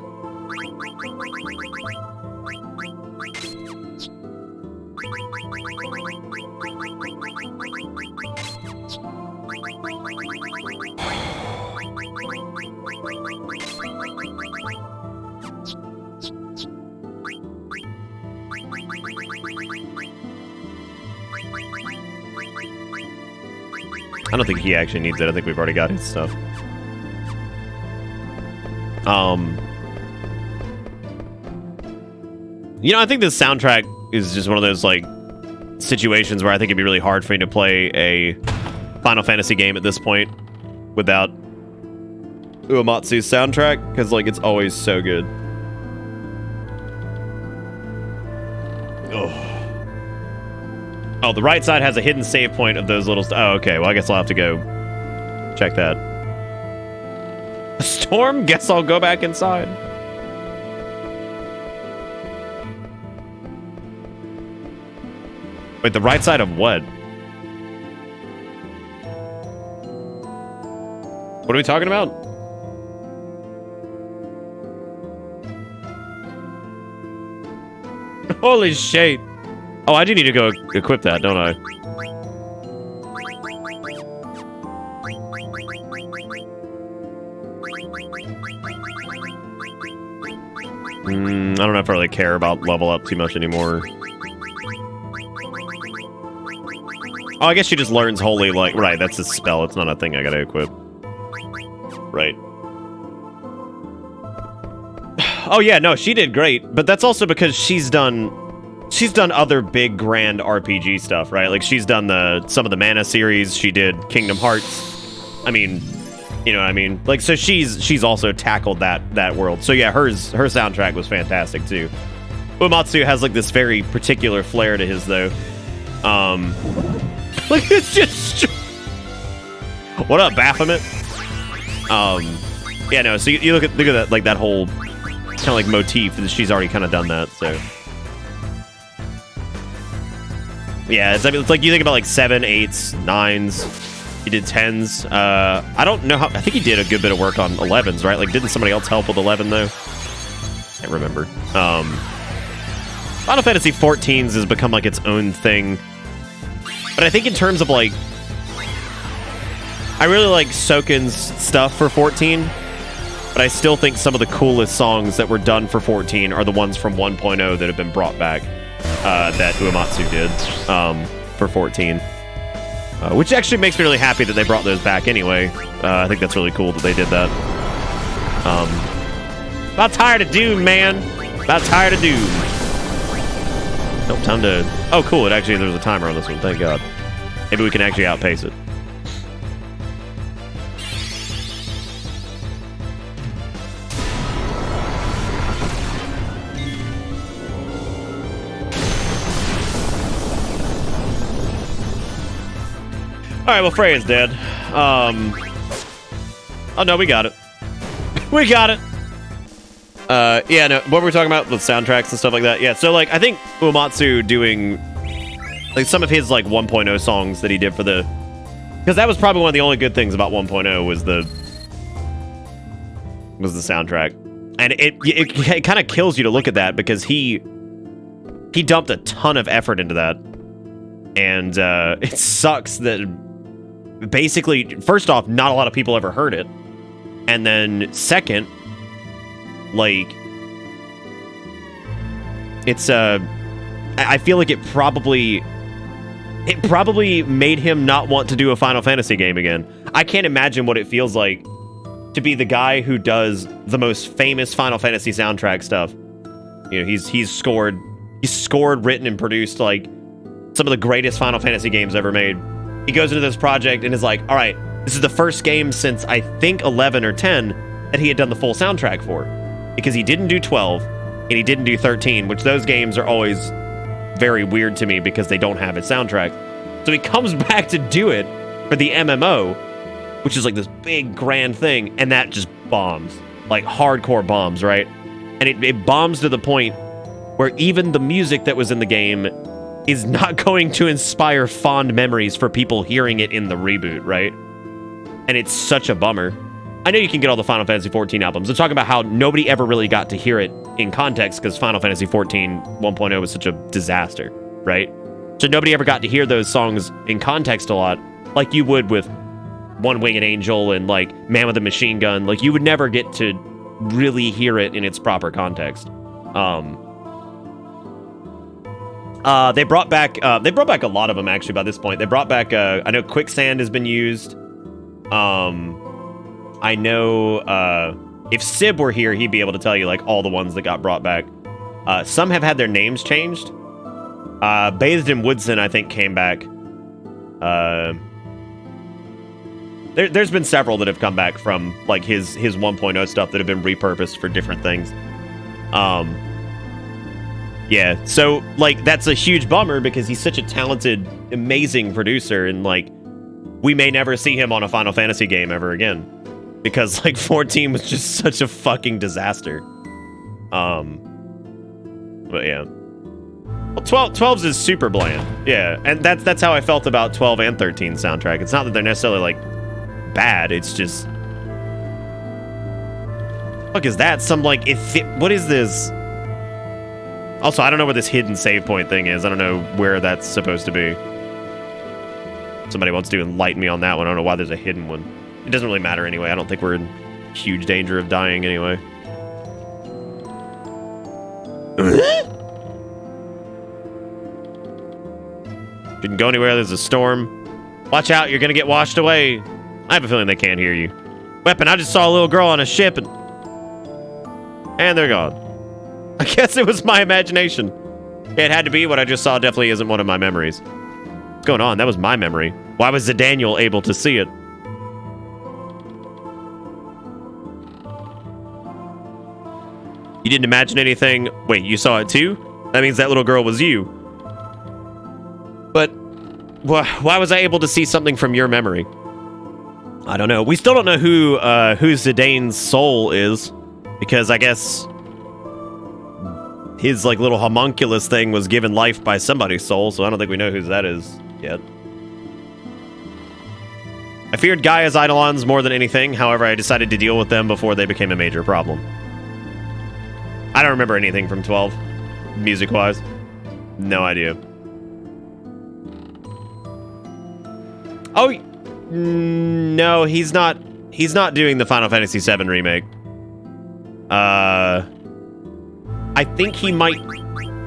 I don't think he actually needs it. I think we've already got his stuff. You know, I think this soundtrack is just one of those, like, situations where I think it'd be really hard for me to play a Final Fantasy game at this point without Uematsu's soundtrack, because, like, it's always so good. Oh, the right side has a hidden save point of those little... Oh, okay. Well, I guess I'll have to go check that. A storm? Guess I'll go back inside. Wait, the right side of what? What are we talking about? Holy shit. Oh, I do need to go equip that, don't I? I don't know if I really care about level up too much anymore. Oh, I guess she just learns holy, like... Right, that's a spell. It's not a thing I gotta equip. Right. Oh, yeah, no, she did great. But that's also because she's done other big, grand RPG stuff, right? Like, she's done some of the Mana series. She did Kingdom Hearts. I mean, you know what I mean? Like, so she's also tackled that world. So, yeah, her soundtrack was fantastic, too. Uematsu has, like, this very particular flair to his, though. Like, it's just... What up, Baphomet? Yeah, no, so you look at that, like, that whole kind of, like, motif. She's already kind of done that, so... Yeah, it's like you think about like 7, 8s, 9s. He did 10s. I don't know how. I think he did a good bit of work on 11s, right? Like, didn't somebody else help with 11 though? Can't remember. Final Fantasy 14's has become like its own thing. But I think in terms of like, I really like Soken's stuff for 14, but I still think some of the coolest songs that were done for 14 are the ones from 1.0 that have been brought back, that Uematsu did for 14. Which actually makes me really happy that they brought those back anyway. I think that's really cool that they did that. About tired of Doom, man. About tired of Doom. Nope, time to... Oh, cool. It actually, there's a timer on this one. Thank God. Maybe we can actually outpace it. Alright, well, Freya's dead. Oh, no, we got it. We got it. Yeah, no, what were we talking about with soundtracks and stuff like that? Yeah, so, like, I think Uematsu doing, like, some of his, like, 1.0 songs that he did for the... Because that was probably one of the only good things about 1.0 was the soundtrack. And it kind of kills you to look at that because he dumped a ton of effort into that. And it sucks that basically, first off, not a lot of people ever heard it. And then second, like, it's I feel like it probably made him not want to do a Final Fantasy game again. I can't imagine what it feels like to be the guy who does the most famous Final Fantasy soundtrack stuff. You know, he's scored, written, and produced like some of the greatest Final Fantasy games ever made. He goes into this project and is like, all right, this is the first game since I think 11 or 10 that he had done the full soundtrack for. Because he didn't do 12 and he didn't do 13, which those games are always very weird to me because they don't have a soundtrack. So he comes back to do it for the MMO, which is like this big grand thing, and that just bombs. Like hardcore bombs, right? And it bombs to the point where even the music that was in the game is not going to inspire fond memories for people hearing it in the reboot, right? And it's such a bummer. I know you can get all the Final Fantasy 14 albums. I'm talking about how nobody ever really got to hear it in context because Final Fantasy 14 1.0 was such a disaster, right? So nobody ever got to hear those songs in context a lot, like you would with One Winged Angel and like Man with a Machine Gun. Like you would never get to really hear it in its proper context. They brought back a lot of them actually by this point. They brought back I know Quicksand has been used. I know if Sib were here, he'd be able to tell you like all the ones that got brought back. Some have had their names changed. Bathed in Woodson, I think, came back. There's been several that have come back from like his 1.0 stuff that have been repurposed for different things. Yeah, so like that's a huge bummer because he's such a talented, amazing producer, and like we may never see him on a Final Fantasy game ever again because like 14 was just such a fucking disaster. But yeah. Well, 12's is super bland. Yeah, and that's how I felt about 12 and 13 soundtrack. It's not that they're necessarily like bad, it's just fuck is that? Some like what is this? Also, I don't know where this hidden save point thing is. I don't know where that's supposed to be. Somebody wants to enlighten me on that one. I don't know why there's a hidden one. It doesn't really matter anyway. I don't think we're in huge danger of dying anyway. Shouldn't go anywhere. There's a storm. Watch out. You're going to get washed away. I have a feeling they can't hear you. Weapon, I just saw a little girl on a ship and they're gone. I guess it was my imagination. Yeah, it had to be. What I just saw definitely isn't one of my memories. What's going on? That was my memory. Why was Daniel able to see it? You didn't imagine anything? Wait, you saw it too? That means that little girl was you. But why was I able to see something from your memory? I don't know. We still don't know who Zidane's soul is, because I guess his like little homunculus thing was given life by somebody's soul, so I don't think we know whose that is yet. I feared Gaia's Eidolons more than anything, however I decided to deal with them before they became a major problem. I don't remember anything from 12. music-wise? No idea. Oh, no, he's not. He's not doing the Final Fantasy VII remake. I think he might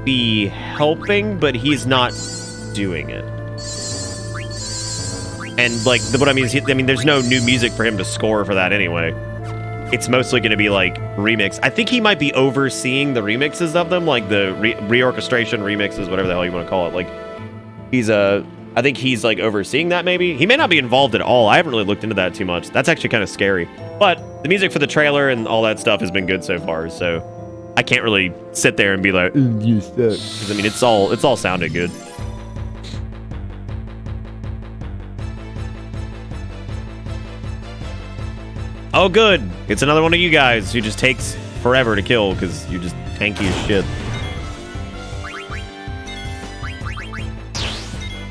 be helping, but he's not doing it. And like, what I mean is, I mean, there's no new music for him to score for that anyway. It's mostly going to be like remix. I think he might be overseeing the remixes of them, like the reorchestration remixes, whatever the hell you want to call it. Like, he's I think he's like overseeing that. Maybe he may not be involved at all. I haven't really looked into that too much. That's actually kind of scary. But the music for the trailer and all that stuff has been good so far. So I can't really sit there and be like, you suck. Because I mean, it's all sounded good. Oh, good. It's another one of you guys who just takes forever to kill because you just tanky as shit.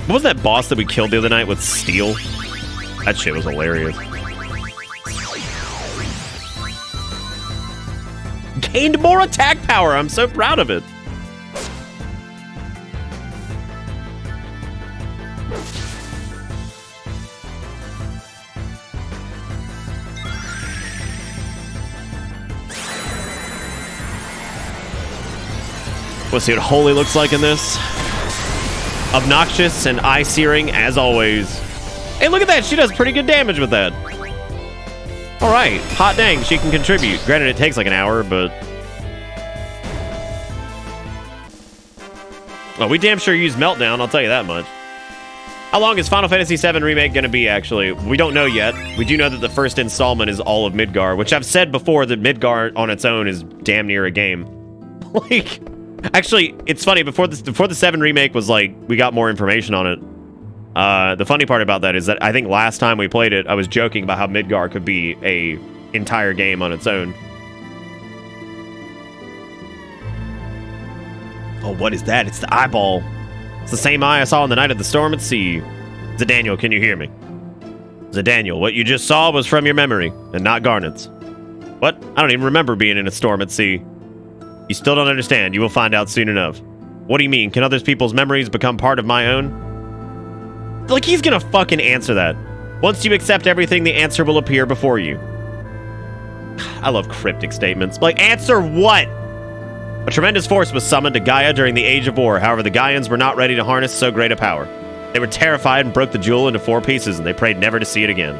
What was that boss that we killed the other night with steel? That shit was hilarious. Gained more attack power. I'm so proud of it. Let's see what Holy looks like in this. Obnoxious and eye-searing as always. Hey, look at that. She does pretty good damage with that. All right. Hot dang, she can contribute. Granted, it takes like an hour, but... well, we damn sure use Meltdown, I'll tell you that much. How long is Final Fantasy VII Remake going to be, actually? We don't know yet. We do know that the first installment is all of Midgar, which I've said before that Midgar on its own is damn near a game. Like... actually, it's funny, before the 7 remake was like, we got more information on it. The funny part about that is that I think last time we played it, I was joking about how Midgar could be a entire game on its own. Oh, what is that? It's the eyeball. It's the same eye I saw on the night of the storm at sea. Zadaniel, can you hear me? Zadaniel, what you just saw was from your memory, and not Garnet's. What? I don't even remember being in a storm at sea. You still don't understand. You will find out soon enough. What do you mean? Can other people's memories become part of my own? Like, he's gonna fucking answer that. Once you accept everything, the answer will appear before you. I love cryptic statements. Like, answer what? A tremendous force was summoned to Gaia during the Age of War. However, the Gaians were not ready to harness so great a power. They were terrified and broke the jewel into 4 pieces, and they prayed never to see it again.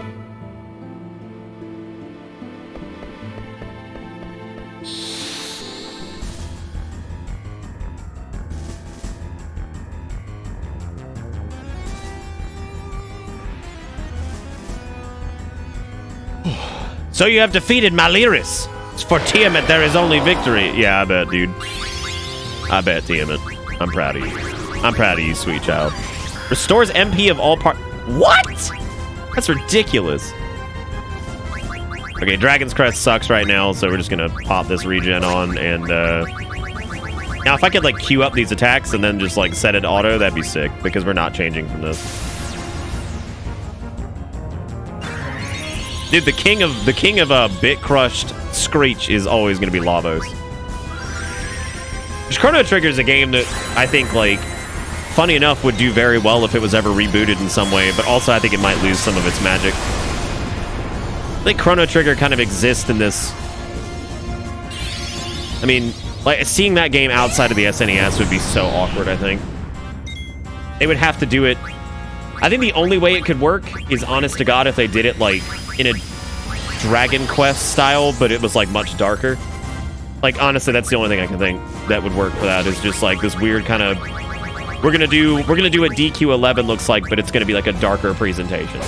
So you have defeated Maliris. For Tiamat, there is only victory. Yeah, I bet, dude. I bet, Tiamat. I'm proud of you. I'm proud of you, sweet child. Restores MP of all part. What? That's ridiculous. Okay, Dragon's Crest sucks right now, so we're just gonna pop this regen on, and now if I could like queue up these attacks and then just like set it auto, that'd be sick, because we're not changing from this. Dude, the king of bit crushed Screech is always gonna be Lavos. Chrono Trigger is a game that I think, like, funny enough, would do very well if it was ever rebooted in some way, but also I think it might lose some of its magic. I think Chrono Trigger kind of exists in this. I mean, like, seeing that game outside of the SNES would be so awkward, I think. They would have to do it. I think the only way it could work is, honest to God, if they did it, like, in a Dragon Quest style, but it was, like, much darker. Like, honestly, that's the only thing I can think that would work for that, is just, like, this weird kind of... We're gonna do what DQ11 looks like, but it's gonna be, like, a darker presentation.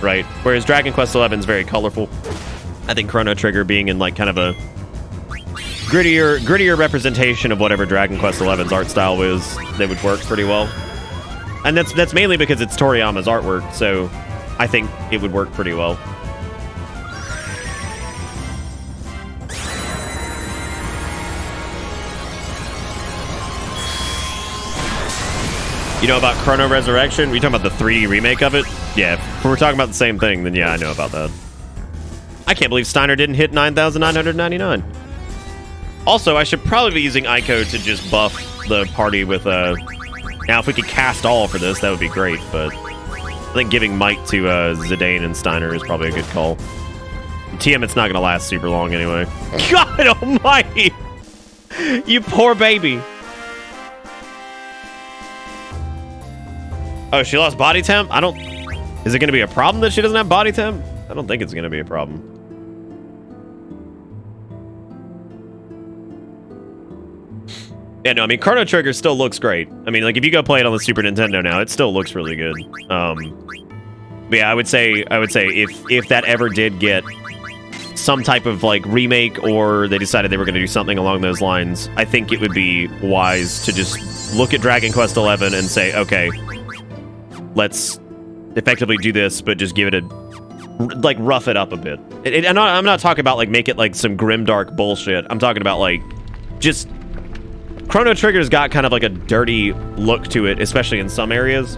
Right? Whereas Dragon Quest 11 is very colorful. I think Chrono Trigger being in, like, kind of a grittier representation of whatever Dragon Quest 11's art style is, they would work pretty well. And that's mainly because it's Toriyama's artwork, so I think it would work pretty well. You know about Chrono Resurrection? Are you talking about the 3D remake of it? Yeah, if we're talking about the same thing, then yeah, I know about that. I can't believe Steiner didn't hit 9,999. Also, I should probably be using Ico to just buff the party with now, if we could cast all for this, that would be great, but I think giving Might to Zidane and Steiner is probably a good call. TM, it's not going to last super long anyway. God almighty! You poor baby. Oh, she lost body temp? I don't... Is it going to be a problem that she doesn't have body temp? I don't think it's going to be a problem. Yeah, no, I mean, Chrono Trigger still looks great. I mean, like, if you go play it on the Super Nintendo now, it still looks really good. But yeah, I would say if that ever did get some type of, like, remake, or they decided they were going to do something along those lines, I think it would be wise to just look at Dragon Quest XI and say, okay, let's effectively do this, but just give it a, like, rough it up a bit. I'm not talking about, like, make it, like, some grimdark bullshit. I'm talking about, like, just... Chrono Trigger's got kind of, like, a dirty look to it, especially in some areas.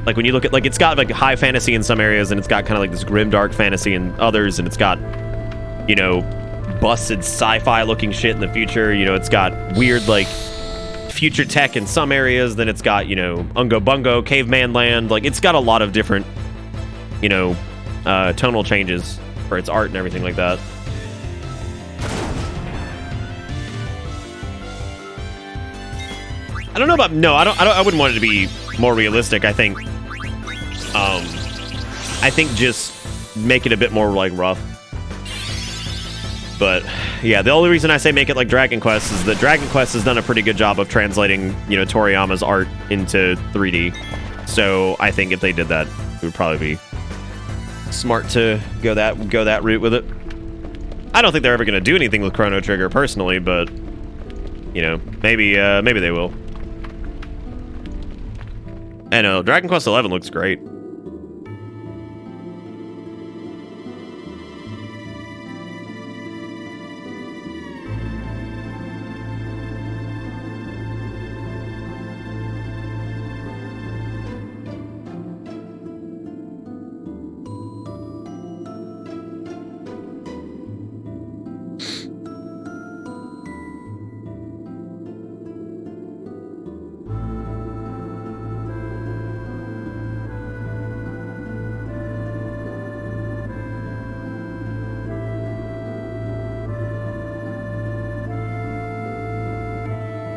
Like, when you look at, like, it's got, like, high fantasy in some areas, and it's got kind of, like, this grimdark fantasy in others, and it's got, you know, busted sci-fi looking shit in the future. You know, it's got weird, like, future tech in some areas, then it's got, you know, Ungo Bungo, Caveman Land. Like, it's got a lot of different, you know, tonal changes for its art and everything like that. I don't know about... No, I wouldn't want it to be more realistic. I think just make it a bit more, like, rough. But, yeah, the only reason I say make it like Dragon Quest is that Dragon Quest has done a pretty good job of translating, you know, Toriyama's art into 3D. So I think if they did that, it would probably be smart to go that route with it. I don't think they're ever going to do anything with Chrono Trigger personally, but, you know, maybe they will. I know, Dragon Quest XI looks great.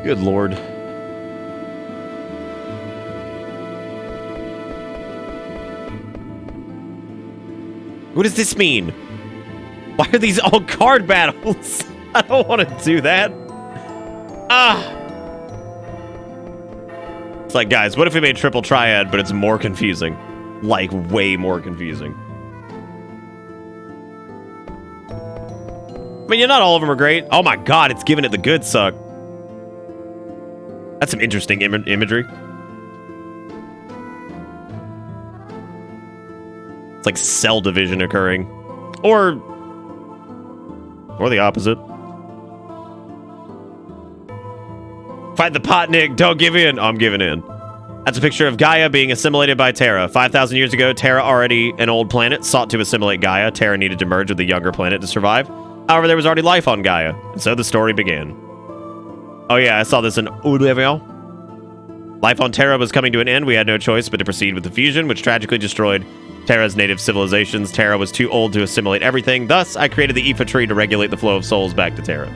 Good lord. What does this mean? Why are these all card battles? I don't want to do that. It's like, guys, what if we made Triple Triad, but it's more confusing? Like, way more confusing. I mean, not all of them are great. Oh my god, it's giving it the good suck. That's some interesting imagery. It's like cell division occurring. Or the opposite. Fight the Potnik, don't give in. Oh, I'm giving in. That's a picture of Gaia being assimilated by Terra. 5,000 years ago, Terra, already an old planet, sought to assimilate Gaia. Terra needed to merge with the younger planet to survive. However, there was already life on Gaia, and so the story began. Oh yeah, I saw this in Olivia. Life on Terra was coming to an end. We had no choice but to proceed with the fusion, which tragically destroyed Terra's native civilizations. Terra was too old to assimilate everything. Thus, I created the Ifa tree to regulate the flow of souls back to Terra.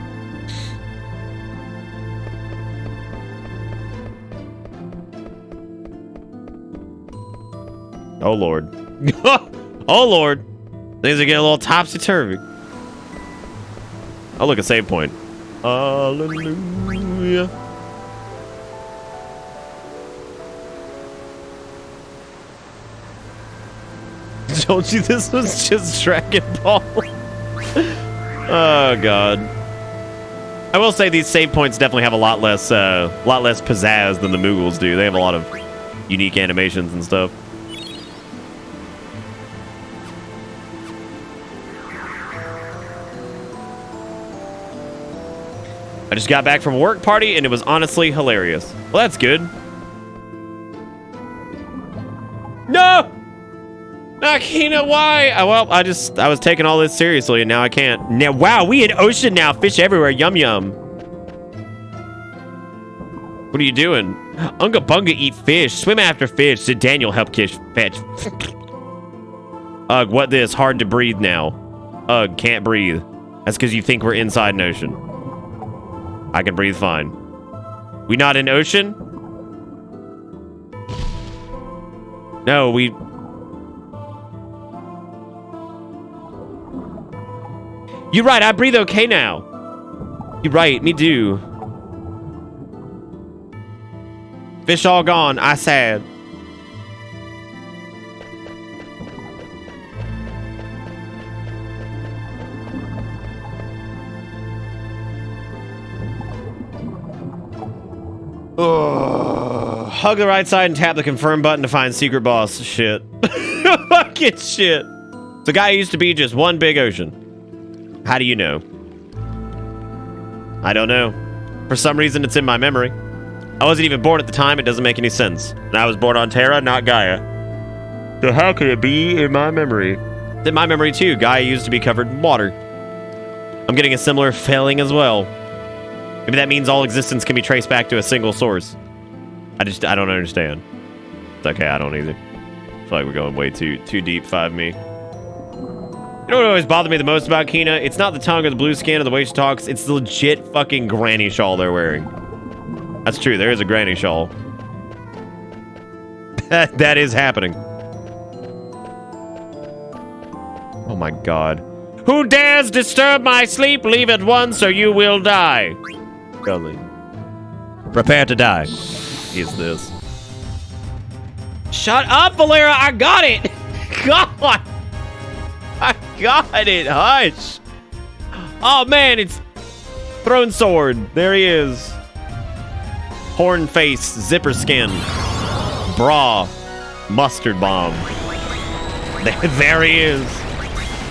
Oh lord. Oh lord. Things are getting a little topsy-turvy. Oh look, a save point. Hallelujah. Told you this was just Dragon Ball. Oh god. I will say these save points definitely have a lot less pizzazz than the Moogles do. They have a lot of unique animations and stuff. I just got back from a work party and it was honestly hilarious. Well, that's good. No! Nakina, why? Well, I was taking all this seriously and now I can't. Now, wow, we in ocean now. Fish everywhere. Yum, yum. What are you doing? Unga Bunga eat fish. Swim after fish. Did Daniel help fetch? Ugh, what this? Hard to breathe now. Ugh, can't breathe. That's because you think we're inside an ocean. I can breathe fine. We not in ocean? No, we... You're right, I breathe okay now. You're right, me too. Fish all gone, I sad. Hug the right side and tap the confirm button to find secret boss. Shit. Fucking shit. The guy used to be just one big ocean. How do you know? I don't know. For some reason, it's in my memory. I wasn't even born at the time. It doesn't make any sense. And I was born on Terra, not Gaia. So how could it be in my memory? In my memory, too. Gaia used to be covered in water. I'm getting a similar feeling as well. Maybe that means all existence can be traced back to a single source. I don't understand. It's okay, I don't either. I feel like we're going way too deep, 5me. You know what always bothered me the most about Kina? It's not the tongue or the blue skin or the way she talks. It's the legit fucking granny shawl they're wearing. That's true, there is a granny shawl. That is happening. Oh my god. Who dares disturb my sleep? Leave at once or you will die. Golly. Prepare to die. Is this? Shut up, Valera! I got it! God! I got it! Hush! Oh man, it's Throne Sword. There he is. Horn face, zipper skin, bra, mustard bomb. There he is.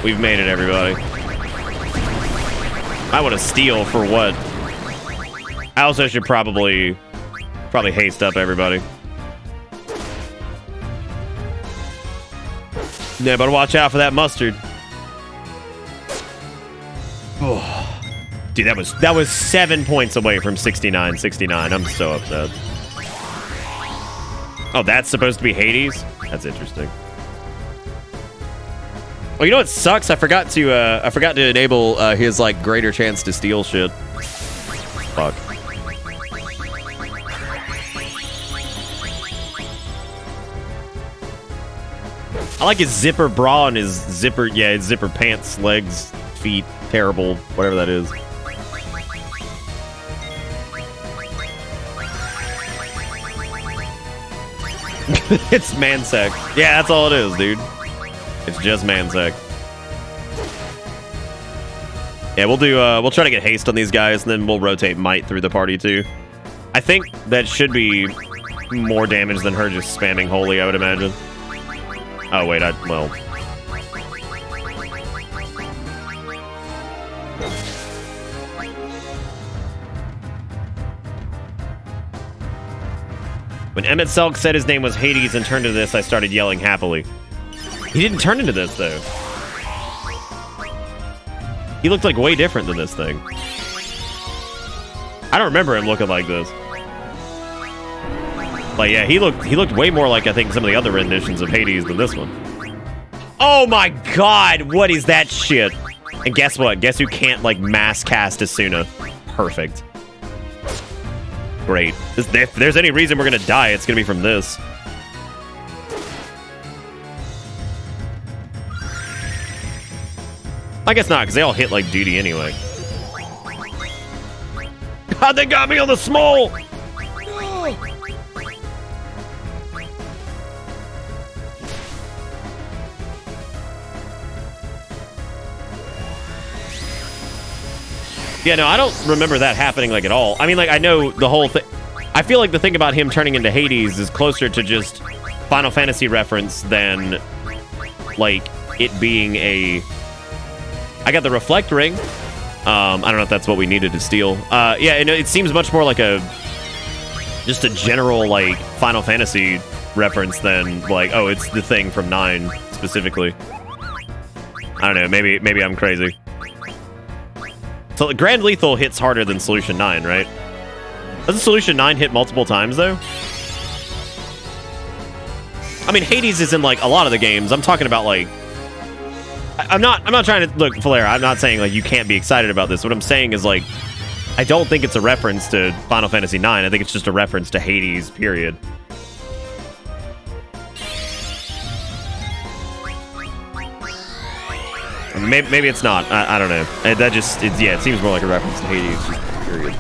We've made it, everybody. I want to steal for what? I also should probably haste up everybody. Yeah, but watch out for that mustard. Oh. Dude, that was 7 points away from 69. I'm so upset. Oh, that's supposed to be Hades? That's interesting. Oh, you know what sucks? I forgot to enable his like greater chance to steal shit. Fuck. I like his zipper bra and his zipper, yeah, his zipper pants, legs, feet, terrible, whatever that is. It's mansec. Yeah, that's all it is, dude. It's just mansec. Yeah, we'll try to get haste on these guys, and then we'll rotate might through the party too. I think that should be more damage than her just spamming holy, I would imagine. Oh wait, well. When Emmett Selk said his name was Hades and turned into this, I started yelling happily. He didn't turn into this, though. He looked like way different than this thing. I don't remember him looking like this. Like, yeah, he looked way more like, I think, some of the other renditions of Hades than this one. Oh my god, what is that shit? And guess what? Guess who can't, like, mass cast Asuna? Perfect. Great. If there's any reason we're gonna die, it's gonna be from this. I guess not, because they all hit like duty anyway. God, they got me on the small! Yeah, no, I don't remember that happening, like, at all. I mean, like, I know the whole thing. I feel like the thing about him turning into Hades is closer to just Final Fantasy reference than, like, it being a... I got the Reflect Ring. I don't know if that's what we needed to steal. Yeah, and it seems much more like a... just a general, like, Final Fantasy reference than, like, oh, it's the thing from 9, specifically. I don't know, maybe I'm crazy. So Grand Lethal hits harder than Solution 9, right? Doesn't Solution 9 hit multiple times, though? I mean, Hades is in, like, a lot of the games. I'm talking about, like... I'm not trying to... Look, Valera, I'm not saying, like, you can't be excited about this. What I'm saying is, like, I don't think it's a reference to Final Fantasy 9. I think it's just a reference to Hades, period. Maybe it's not. I don't know. That just... yeah, it seems more like a reference to Hades, period.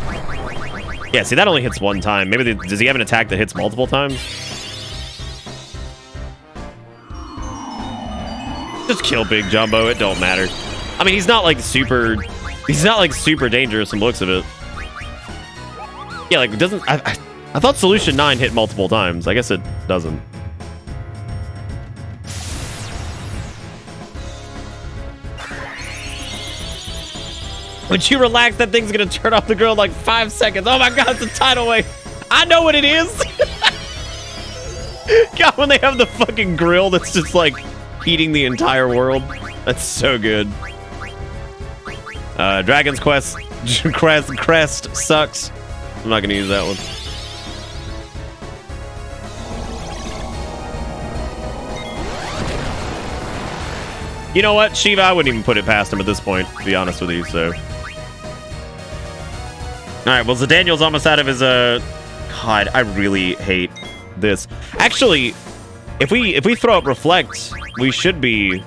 Yeah, see, that only hits one time. Maybe does he have an attack that hits multiple times? Just kill Big Jumbo. It don't matter. I mean, he's not like super dangerous from the looks of it. Yeah, like, it doesn't... I thought Solution 9 hit multiple times. I guess it doesn't. Would you relax? That thing's gonna turn off the grill in like 5 seconds. Oh my god, it's a tidal wave. I know what it is. God, when they have the fucking grill that's just like heating the entire world. That's so good. Dragon's Crest sucks. I'm not gonna use that one. You know what, Shiva, I wouldn't even put it past him at this point, to be honest with you, so. Alright, well, Daniel's almost out of his, God, I really hate this. Actually, if we throw up Reflect, we should be... I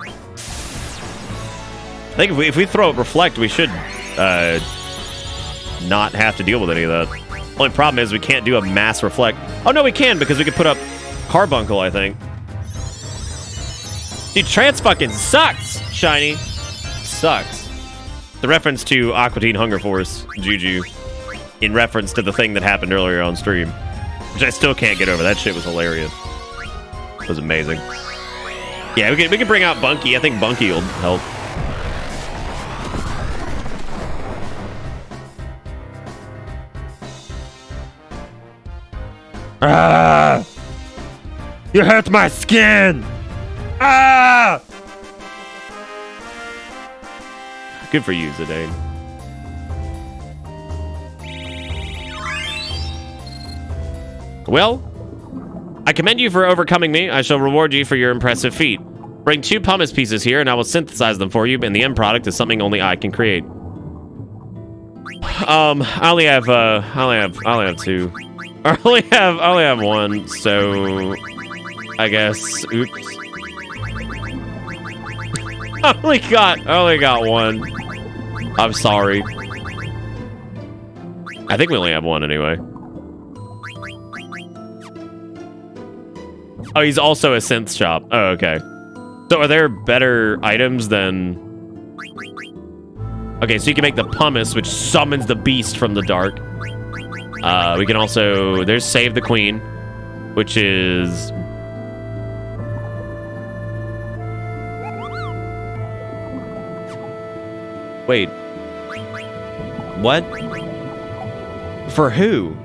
think if we throw up Reflect, we should, not have to deal with any of that. Only problem is we can't do a mass Reflect. Oh, no, we can, because we can put up Carbuncle, I think. Dude, Trance fucking sucks, Shiny. Sucks. The reference to Aqua Teen Hunger Force, Juju, in reference to the thing that happened earlier on stream, which I still can't get over. That shit was hilarious. It was amazing. Yeah, we can bring out Bunky. I think Bunky will help. Ah! You hurt my skin! Ah! Good for you, Zidane. Well, I commend you for overcoming me. I shall reward you for your impressive feat. Bring 2 pumice pieces here, and I will synthesize them for you. And the end product is something only I can create. I only have 2. I only have 1. So, I guess. Oops. I only got 1. I'm sorry. I think we only have 1 anyway. Oh, he's also a synth shop. Oh, okay. So are there better items than... Okay, so you can make the pumice, which summons the beast from the dark. We can also... There's Save the Queen, which is... Wait. What? For who?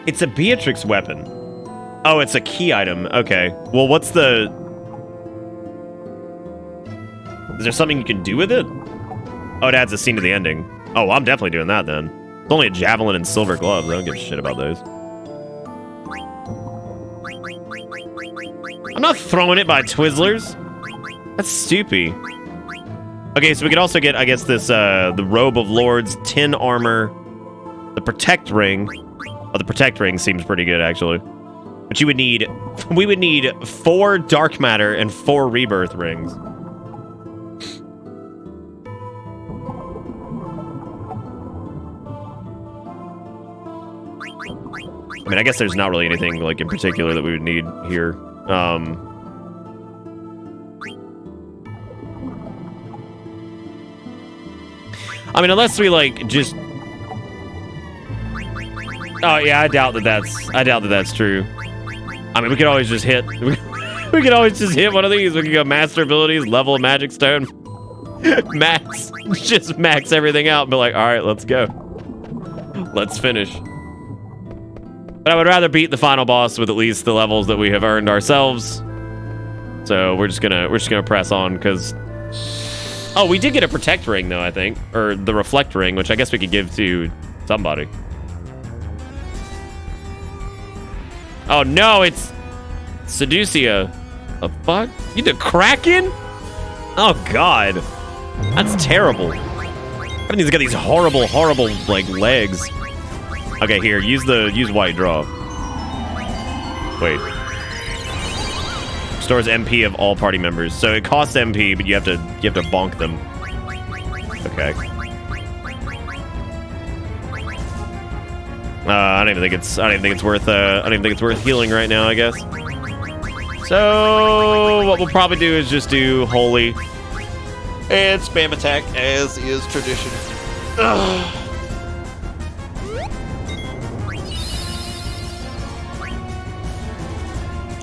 It's a Beatrix weapon. Oh, it's a key item. Okay. Well, what's the... Is there something you can do with it? Oh, it adds a scene to the ending. Oh, well, I'm definitely doing that then. It's only a javelin and silver gloves. I don't give a shit about those. I'm not throwing it by Twizzlers. That's stupid. Okay, so we could also get, I guess, this, the Robe of Lords, tin armor, the Protect Ring. Oh, the Protect Ring seems pretty good, actually. But you would need... We would need 4 Dark Matter and 4 Rebirth Rings. I mean, I guess there's not really anything, like, in particular that we would need here. I mean, unless we, like, just... Oh, yeah, I doubt that that's true. I mean, we could always just hit... We could always just hit one of these. We could go Master Abilities, level of Magic Stone. Max. Just max everything out and be like, alright, let's go. Let's finish. But I would rather beat the final boss with at least the levels that we have earned ourselves. So we're just gonna press on, because... Oh, we did get a protect ring though, I think. Or the reflect ring, which I guess we could give to somebody. Oh no, it's Seducia. The fuck? You the Kraken? Oh god. That's terrible. I mean, he's got these horrible, like, legs. Okay, here, use white draw. Wait. Restores MP of all party members. So it costs MP, but you have to bonk them. Okay. I don't even think it's worth healing right now, I guess. So what we'll probably do is just do holy and spam attack as is tradition. Ugh.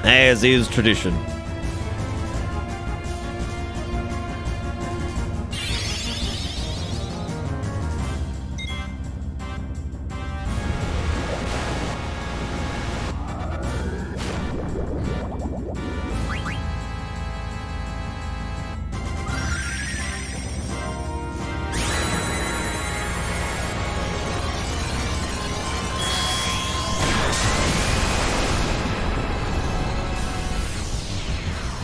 As is tradition.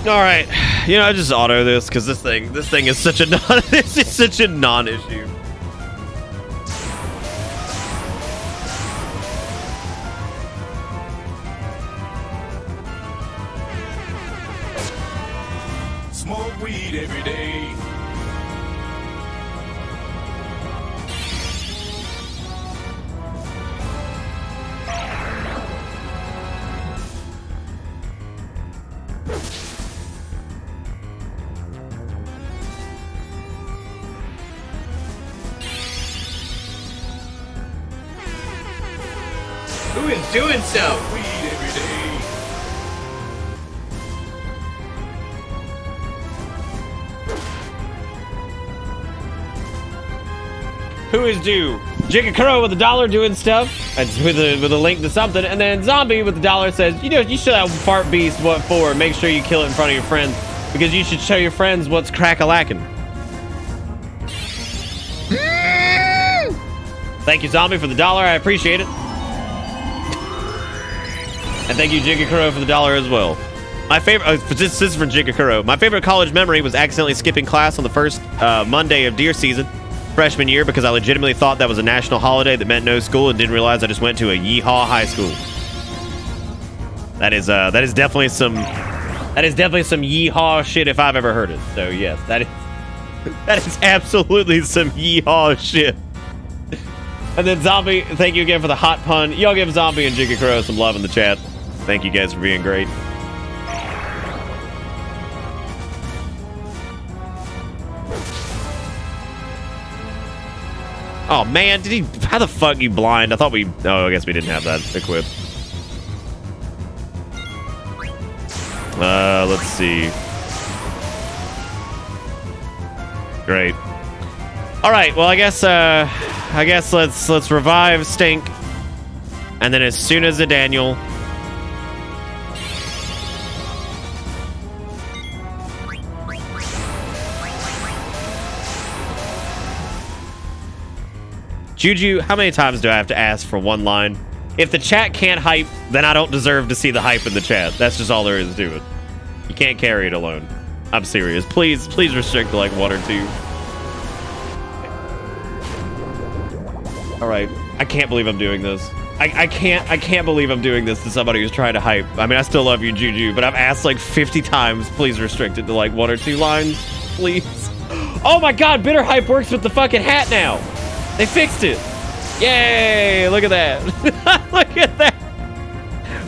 All right, you know, I just auto this because this thing is such a this is such a non-issue. Smoke weed every day. Who is doing so? Weed every day. Who is due? Jigakuro with $1 doing stuff, and with a link to something, and then Zombie with $1 says, you know, you should have fart beast. What for? Make sure you kill it in front of your friends because you should show your friends what's crack-a-lackin'. Thank you, Zombie, for the $1. I appreciate it. And thank you, Jigakuro, for the $1 as well. My favorite, this is for Jigakuro. My favorite college memory was accidentally skipping class on the first Monday of deer season, freshman year, because I legitimately thought that was a national holiday that meant no school and didn't realize I just went to a yeehaw high school. That is definitely some yeehaw shit if I've ever heard it. So yes, that is absolutely some yeehaw shit. And then Zombie, thank you again for the hot pun. Y'all give Zombie and Jigakuro some love in the chat. Thank you guys for being great. Oh man, did he? How the fuck you blind? I thought we. Oh, I guess we didn't have that equipped. Let's see. Great. All right. Well, I guess let's revive Stink, and then as soon as the Daniel. Juju, how many times do I have to ask for one line? If the chat can't hype, then I don't deserve to see the hype in the chat. That's just all there is to it. You can't carry it alone. I'm serious. Please restrict to like 1 or 2. All right. I can't believe I'm doing this. I can't believe I'm doing this to somebody who's trying to hype. I mean, I still love you, Juju, but I've asked like 50 times. Please restrict it to like 1 or 2 lines, please. Oh my God, Bitter Hype works with the fucking hat now. They fixed it. Yay! Look at that. Look at that.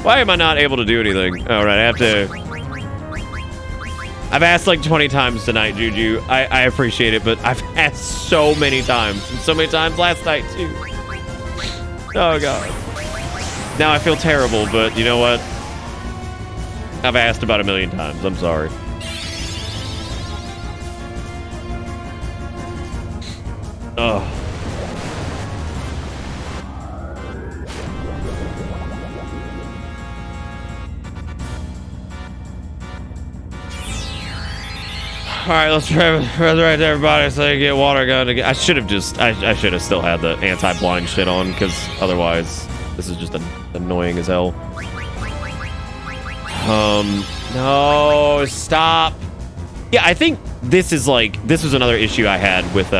Why am I not able to do anything? All right, I have to. I've asked like 20 times tonight, Juju. I appreciate it, but I've asked so many times. And so many times last night, too. Oh, God. Now I feel terrible, but you know what? I've asked about 1 million times. I'm sorry. Oh. All right, let's resurrect everybody so they get water going again. I should have still had the anti-blind shit on, because otherwise this is just annoying as hell. No, stop. Yeah, I think this was another issue I had with,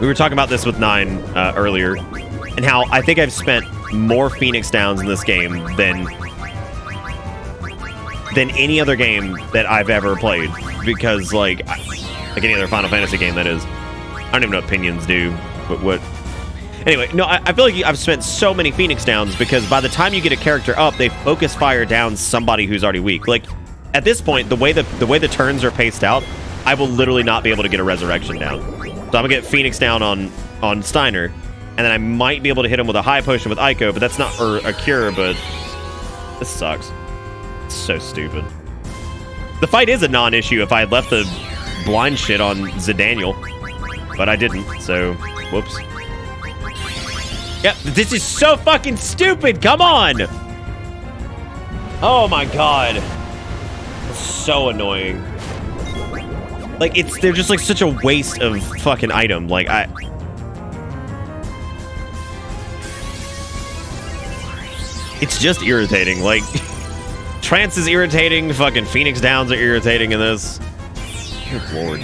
we were talking about this with 9 earlier, and how I think I've spent more Phoenix Downs in this game than any other game that I've ever played, because like any other Final Fantasy game, that is. I don't even know what opinions do, but what. Anyway, no, I feel like I've spent so many Phoenix Downs because by the time you get a character up, they focus fire down somebody who's already weak. Like at this point, the way the turns are paced out, I will literally not be able to get a resurrection down. So I'm gonna get Phoenix down on Steiner, and then I might be able to hit him with a high potion with Ico, but that's not, or a cure. But this sucks. It's so stupid. The fight is a non-issue if I had left the blind shit on Zidaniel, but I didn't. So whoops. Yep, this is so fucking stupid. Come on. Oh my god. It's so annoying. Like they're just like such a waste of fucking item. Like it's just irritating. Like Trance is irritating. Fucking Phoenix Downs are irritating in this. Good lord.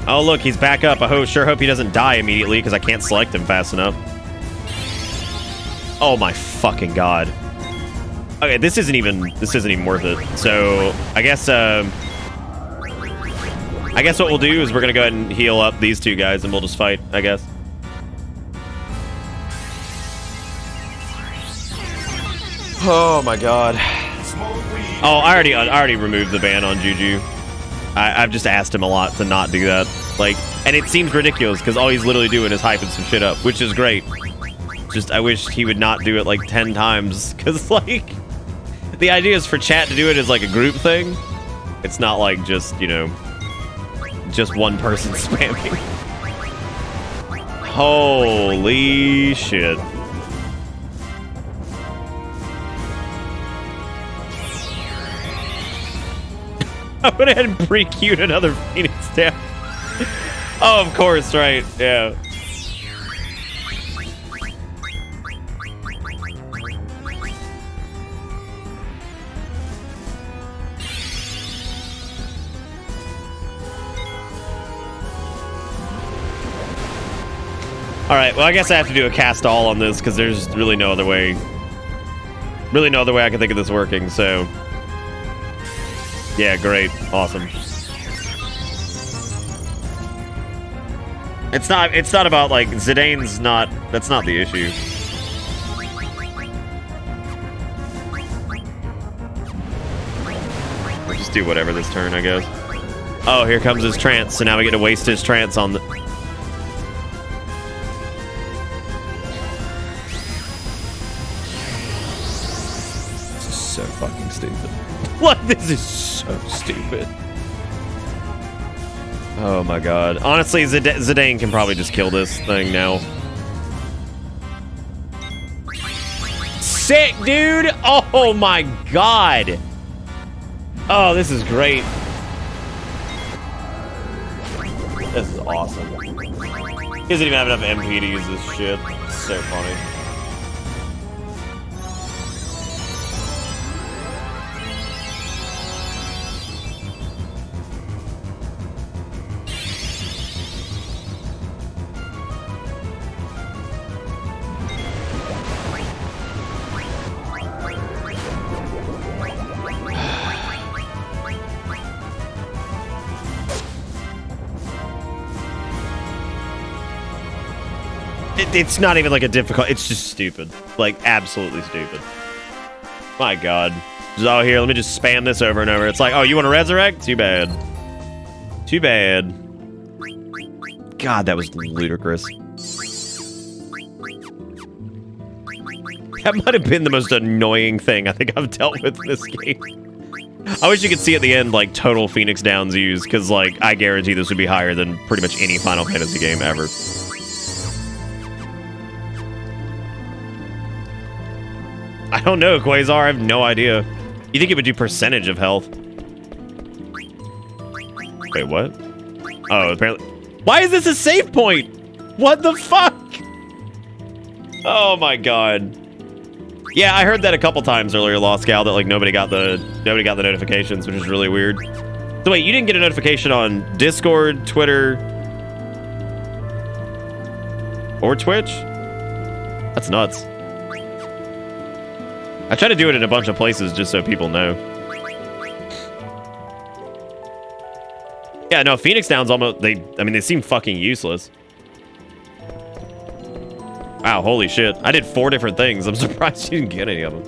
Oh look, he's back up. I sure hope he doesn't die immediately because I can't select him fast enough. Oh my fucking god. Okay, this isn't even worth it. So I guess what we'll do is we're gonna go ahead and heal up these two guys and we'll just fight, I guess. Oh my god. Oh, I already removed the ban on Juju. I've just asked him a lot to not do that. Like, and it seems ridiculous because all he's literally doing is hyping some shit up, which is great. Just, I wish he would not do it like 10 times, because, like, the idea is for chat to do it as, like, a group thing. It's not, like, just, you know, just one person spamming. Holy shit. I went ahead and pre-queued another Phoenix down. Oh, of course, right, yeah. All right, well, I guess I have to do a cast all on this because there's really no other way. Really no other way I can think of this working, so. Yeah, great. Awesome. It's not about, like, Zidane's not, that's not the issue. We'll just do whatever this turn, I guess. Oh, here comes his trance, so now we get to waste his trance on the... This is so fucking stupid. What? This is so stupid. Oh my god. Honestly, Zidane can probably just kill this thing now. Sick, dude! Oh my god! Oh, this is great. This is awesome. He doesn't even have enough MP to use this shit. It's so funny. It's not even like a difficult, it's just stupid. Like, absolutely stupid. My god. Just, oh, here, let me just spam this over and over. It's like, oh, you want to resurrect? Too bad. Too bad. God, that was ludicrous. That might have been the most annoying thing I think I've dealt with in this game. I wish you could see at the end, like, total Phoenix Downs used, because, like, I guarantee this would be higher than pretty much any Final Fantasy game ever. I don't know, Quasar. I have no idea. You think it would do percentage of health? Wait, what? Oh, apparently. Why is this a save point? What the fuck? Oh my god. Yeah, I heard that a couple times earlier, Lost Gal, that like nobody got the notifications, which is really weird. So wait, you didn't get a notification on Discord, Twitter, or Twitch? That's nuts. I try to do it in a bunch of places just so people know. Yeah, no, Phoenix Down's almost, they seem fucking useless. Wow, holy shit. I did 4 different things. I'm surprised you didn't get any of them.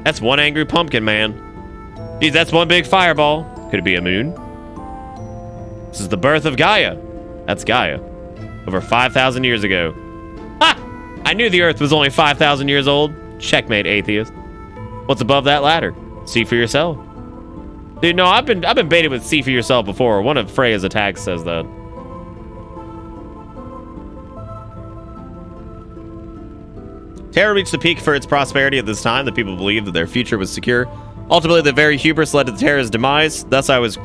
That's one angry pumpkin, man. Geez, that's one big fireball. Could it be a moon? This is the birth of Gaia. That's Gaia. Over 5,000 years ago. Ha! I knew the Earth was only 5,000 years old. Checkmate, atheist. What's above that ladder? See for yourself. Dude, no, I've been baited with see for yourself before. One of Freya's attacks says that. Terra reached the peak for its prosperity at this time. The people believed that their future was secure. Ultimately, the very hubris led to Terra's demise. Thus, I was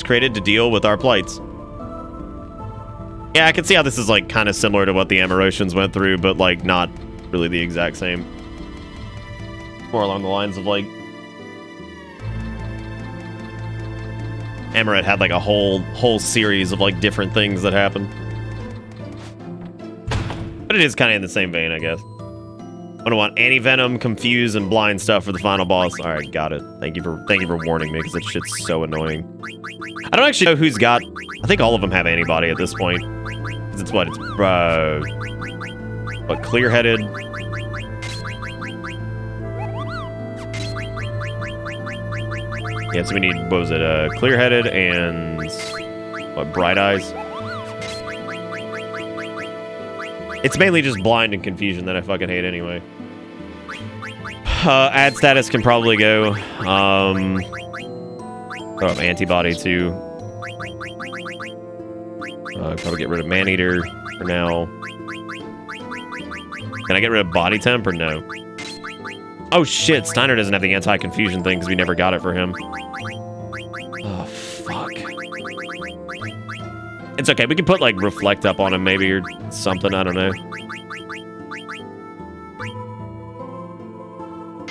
created to deal with our plights. Yeah, I can see how this is like kind of similar to what the Amarosians went through, but like not really the exact same. More along the lines of like Amaret had like a whole series of like different things that happened. But it is kind of in the same vein, I guess. I'm gonna want anti-venom, confuse, and blind stuff for the final boss. All right, got it. Thank you for warning me, because that shit's so annoying. I don't actually know who's got. I think all of them have antibody at this point. It's what clear-headed. Yeah, so we need, what was it, clear-headed and, what, bright eyes? It's mainly just blind and confusion that I fucking hate anyway. Ad status can probably go. Throw up antibody too. Probably get rid of man-eater for now. Can I get rid of body temp or no? Oh shit, Steiner doesn't have the anti-confusion thing because we never got it for him. Oh, fuck. It's okay, we can put, like, reflect up on him maybe or something, I don't know.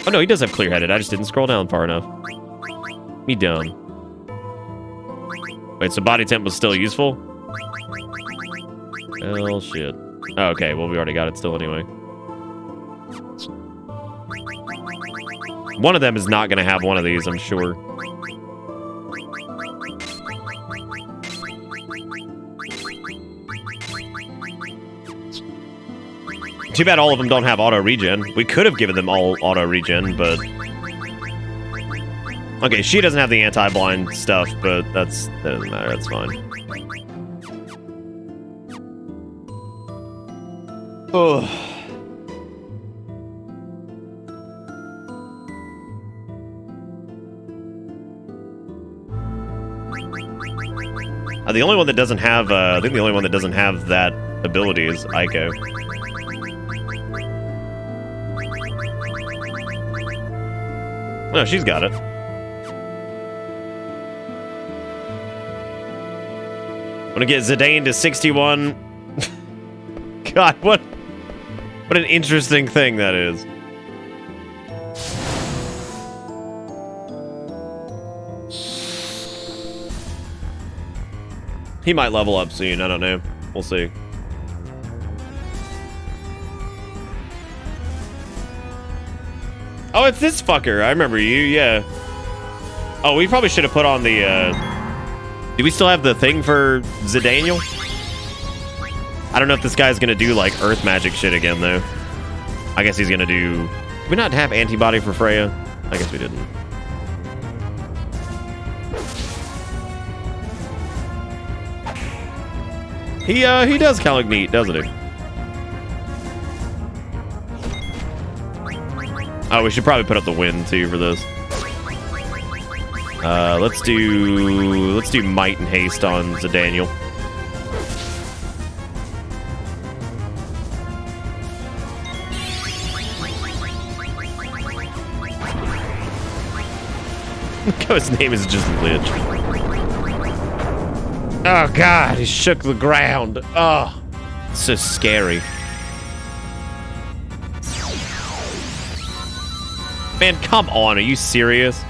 Oh no, he does have clear-headed, I just didn't scroll down far enough. Me dumb. Wait, so body temp was still useful? Well, shit. Oh, okay, well, we already got it still anyway. One of them is not going to have one of these, I'm sure. Too bad all of them don't have auto regen. We could have given them all auto regen, but... Okay, she doesn't have the anti-blind stuff, but that doesn't matter, that's fine. Oh. The only one that doesn't have, I think the only one that doesn't have that ability is Aiko. No, she's got it. I'm gonna get Zidane to 61. God, what an interesting thing that is. He might level up soon, I don't know. We'll see. Oh, it's this fucker. I remember you, yeah. Oh, we probably should have put on the, do we still have the thing for Zidaniel? I don't know if this guy's gonna do, like, earth magic shit again, though. I guess he's gonna do... Did we not have antibody for Freya? I guess we didn't. He does kind of look neat, doesn't he? Oh, we should probably put up the wind too for this. Let's do might and haste on Zidaniel. Look how his name is just Lich. Oh god, he shook the ground. Oh, so scary. Man, come on, are you serious?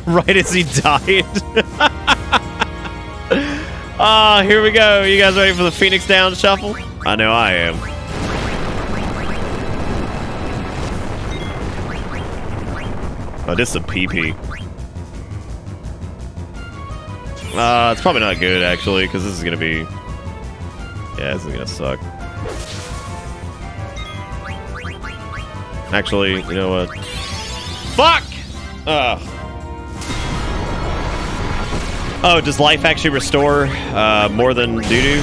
Right as he died. Ah, here we go. You guys ready for the Phoenix Down shuffle? I know I am. Oh, this is a PP. It's probably not good, actually, because this is going to be... Yeah, this is going to suck. Actually, you know what? Fuck! Oh, does life actually restore more than doo-doo?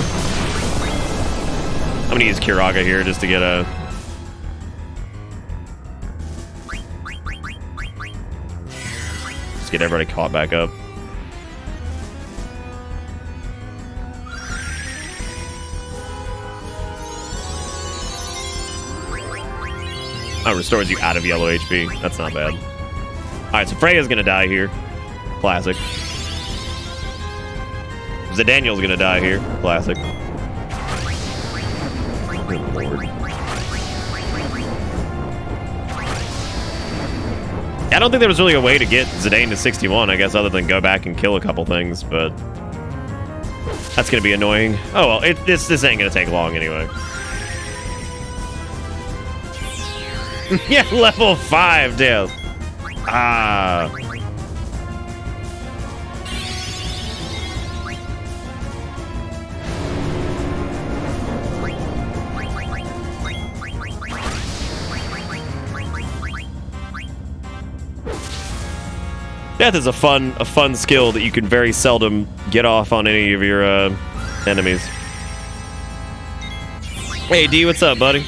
I'm going to use Kiraga here just to get a... Just get everybody caught back up. Oh, restores you out of yellow HP. That's not bad. Alright, so Freya's gonna die here. Classic. Daniel's gonna die here. Classic. Good lord. I don't think there was really a way to get Zidane to 61, I guess, other than go back and kill a couple things, but... That's gonna be annoying. Oh well, this ain't gonna take long anyway. Yeah, level 5 death. Ah. Death is a fun skill that you can very seldom get off on any of your enemies. Hey D, what's up, buddy?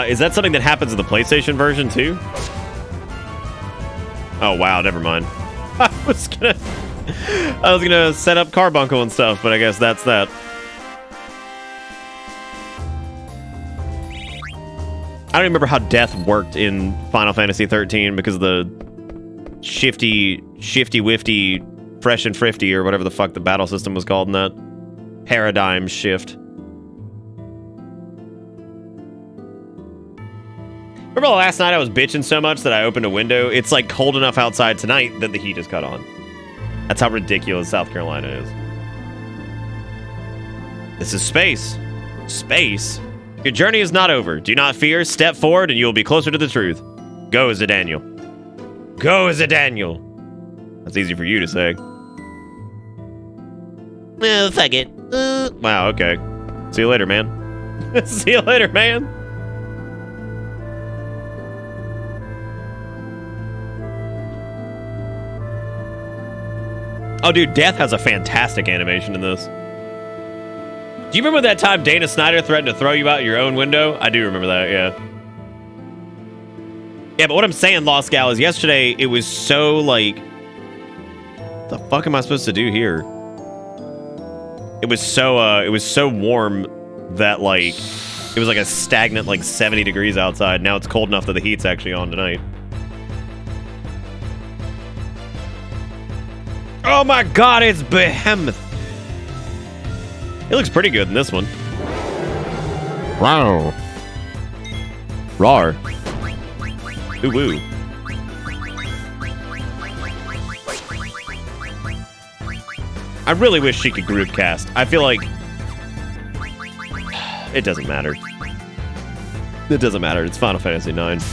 Is that something that happens in the PlayStation version too? Oh wow, never mind. I was gonna set up Carbuncle and stuff, but I guess that's that. I don't remember how death worked in Final Fantasy 13 because of the shifty wifty, fresh and thrifty, or whatever the fuck the battle system was called in that paradigm shift. Remember last night I was bitching so much that I opened a window? It's like cold enough outside tonight that the heat is cut on. That's how ridiculous South Carolina is. This is space. Space? Your journey is not over. Do not fear. Step forward and you will be closer to the truth. Go, Daniel. Go, Daniel. That's easy for you to say. Well, fuck it. Wow, okay. See you later, man. See you later, man. Oh, dude, Death has a fantastic animation in this. Do you remember that time Dana Snyder threatened to throw you out your own window? I do remember that, yeah. Yeah, but what I'm saying, Lost Gal, is yesterday it was so, like... The fuck am I supposed to do here? It was so warm that, like... It was like a stagnant, like, 70 degrees outside. Now it's cold enough that the heat's actually on tonight. Oh my god, it's Behemoth. It looks pretty good in this one. Wow. Rawr. Ooh woo. I really wish she could group cast. I feel like it doesn't matter. It doesn't matter. It's Final Fantasy IX.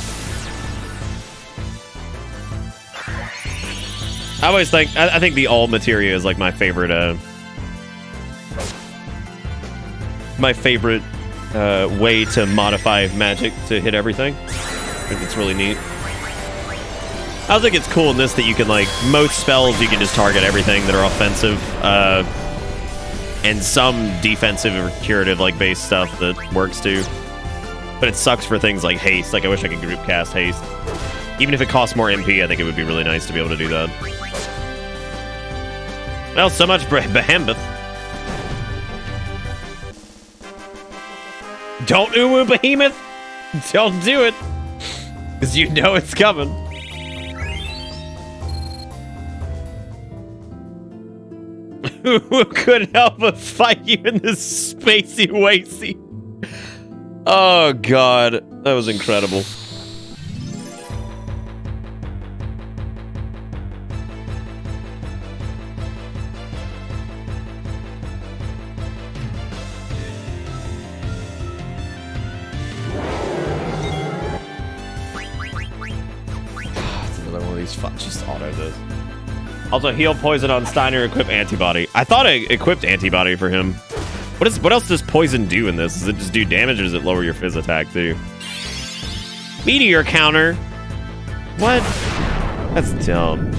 I always think, I think the all materia is like my favorite way to modify magic to hit everything. I think it's really neat. I think it's cool in this that you can, like, most spells you can just target everything that are offensive, and some defensive or curative, like, base stuff that works too. But it sucks for things like haste. Like, I wish I could group cast haste. Even if it costs more MP, I think it would be really nice to be able to do that. Well, so much for Behemoth. Don't uwu Behemoth! Don't do it! Because you know it's coming. Who could help but fight you in this spacey wacy? Oh god, that was incredible. It's another one of these just auto this. Also, heal poison on Steiner, equip antibody. I thought I equipped antibody for him. What else does poison do in this? Does it just do damage or does it lower your phys attack too? Meteor counter? What? That's dumb.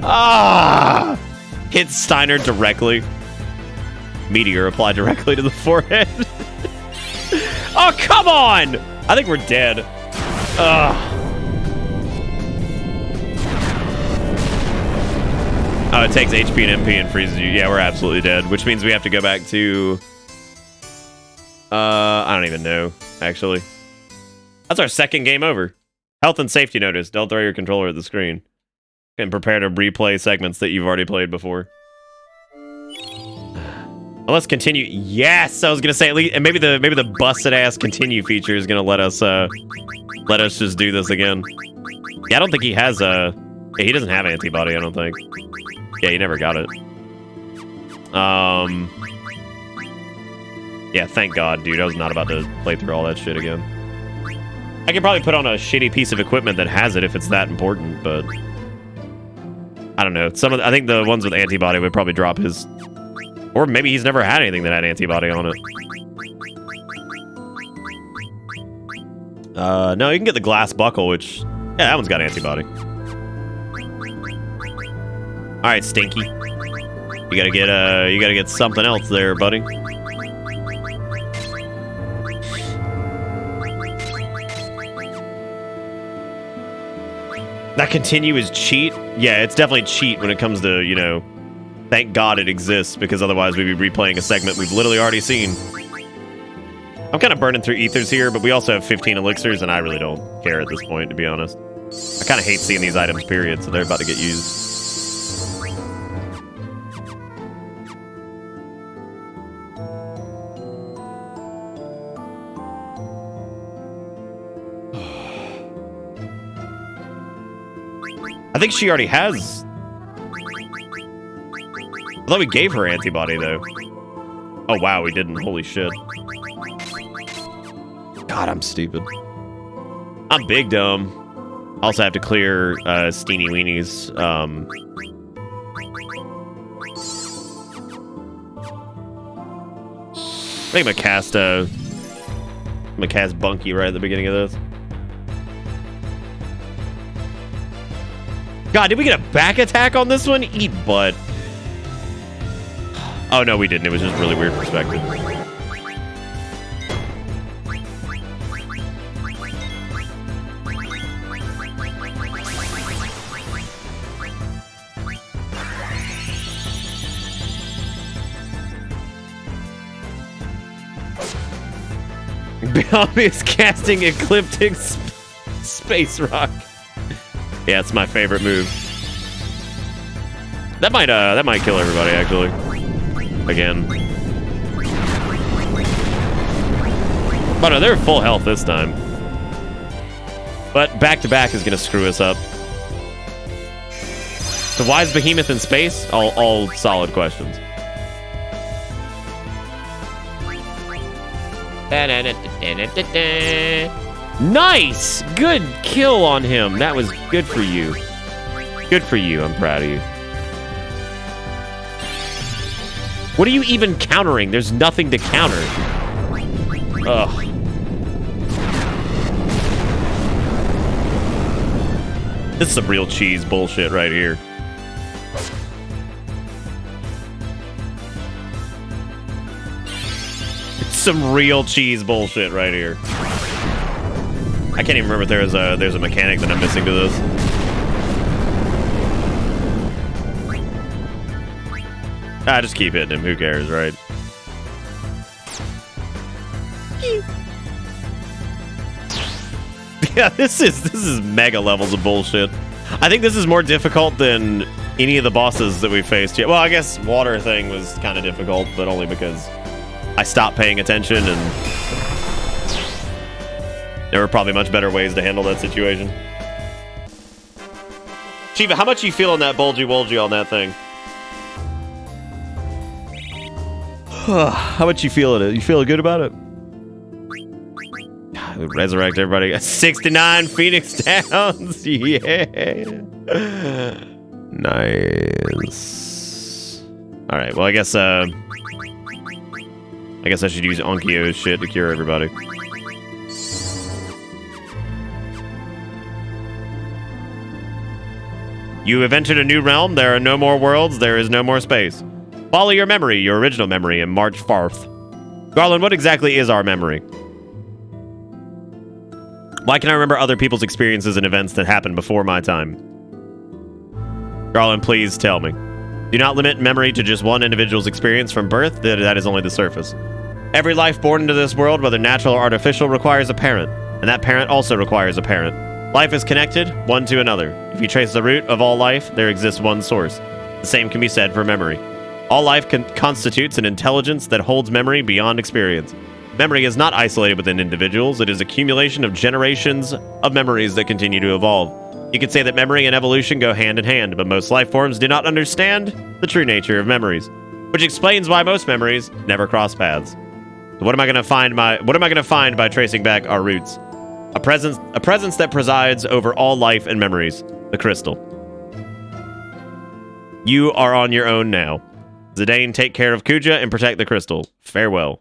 Ah! Hit Steiner directly. Meteor applied directly to the forehead. Oh, come on! I think we're dead. Ugh. Oh, it takes HP and MP and freezes you. Yeah, we're absolutely dead, which means we have to go back to... I don't even know, actually. That's our second game over. Health and safety notice. Don't throw your controller at the screen. And prepare to replay segments that you've already played before. Well, let's continue. Yes, I was gonna say at least, and maybe the busted ass continue feature is gonna let us just do this again. Yeah, I don't think he has yeah, he doesn't have antibody. I don't think. Yeah, he never got it. Yeah, thank God, dude. I was not about to play through all that shit again. I could probably put on a shitty piece of equipment that has it if it's that important, but I don't know. I think the ones with antibody would probably drop his. Or maybe he's never had anything that had antibody on it. No, you can get the glass buckle, which... Yeah, that one's got antibody. Alright, Stinky. You gotta get something else there, buddy. That continue is cheat? Yeah, it's definitely cheat when it comes to, you know... Thank God it exists, because otherwise we'd be replaying a segment we've literally already seen. I'm kind of burning through ethers here, but we also have 15 elixirs, and I really don't care at this point, to be honest. I kind of hate seeing these items, period, so they're about to get used. I think she already has... I thought we gave her antibody, though. Oh, wow, we didn't. Holy shit. God, I'm stupid. I'm big dumb. Also have to clear Steeny Weenies. I think I'm gonna cast Bunky right at the beginning of this. God, did we get a back attack on this one? Eat butt. Oh, no, we didn't. It was just really weird perspective. Bellamy is casting Ecliptic Space Rock. Yeah, it's my favorite move. That might kill everybody, actually. Again. Oh no, they're full health this time. But back-to-back is gonna screw us up. So why is Behemoth in space? All solid questions. Nice! Good kill on him. That was good for you. Good for you. I'm proud of you. What are you even countering? There's nothing to counter. Ugh. This is some real cheese bullshit right here. some real cheese bullshit right here. I can't even remember if there's a mechanic that I'm missing to this. Just keep hitting him. Who cares, right? Yeah, this is mega levels of bullshit. I think this is more difficult than any of the bosses that we faced yet. Well, I guess water thing was kind of difficult, but only because I stopped paying attention and there were probably much better ways to handle that situation. Shiva, how much you feeling that bulgy-wulgy on that thing? How much you feeling it? You feeling good about it? Resurrect everybody. 69 Phoenix Downs. Yeah. Nice. All right. Well, I guess I should use Onkyo's shit to cure everybody. You have entered a new realm. There are no more worlds. There is no more space. Follow your memory, your original memory, and march forth. Garland, what exactly is our memory? Why can I remember other people's experiences and events that happened before my time? Garland, please tell me. Do not limit memory to just one individual's experience from birth. That is only the surface. Every life born into this world, whether natural or artificial, requires a parent, and that parent also requires a parent. Life is connected, one to another. If you trace the root of all life, there exists one source. The same can be said for memory. All life constitutes an intelligence that holds memory beyond experience. Memory is not isolated within individuals. It is accumulation of generations of memories that continue to evolve. You could say that memory and evolution go hand in hand, but most life forms do not understand the true nature of memories, which explains why most memories never cross paths. So what am I going to find by tracing back our roots? A presence that presides over all life and memories, the crystal. You are on your own now. Zidane, take care of Kuja and protect the crystal. Farewell.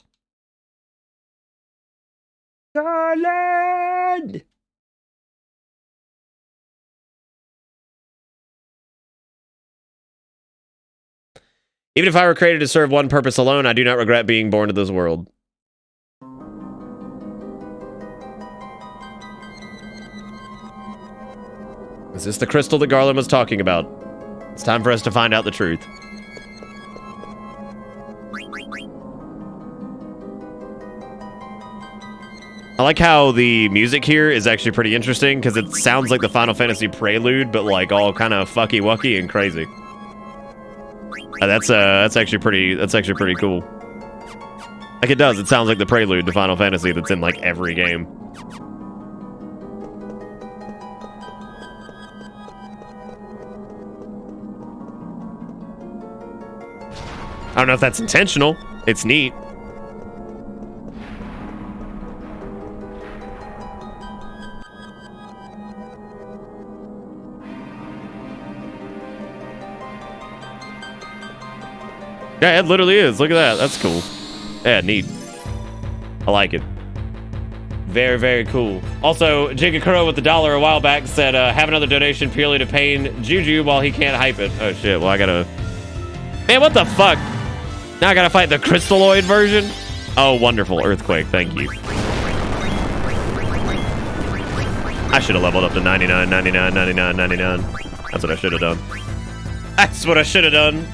Garland! Even if I were created to serve one purpose alone, I do not regret being born to this world. Is this the crystal that Garland was talking about? It's time for us to find out the truth. I like how the music here is actually pretty interesting because it sounds like the Final Fantasy prelude, but like all kind of fucky-wucky and crazy. That's actually pretty cool. Like it does. It sounds like the prelude to Final Fantasy that's in like every game. I don't know if that's intentional. It's neat. Yeah, it literally is. Look at that. That's cool. Yeah, neat. I like it. Very, very cool. Also, Jigakuro with the $1 a while back said, have another donation purely to pain Juju while he can't hype it. Oh, shit. Well, I gotta... Man, what the fuck? Now I gotta fight the crystalloid version? Oh, wonderful. Earthquake. Thank you. I should have leveled up to 99, 99, 99, 99. That's what I should have done. That's what I should have done.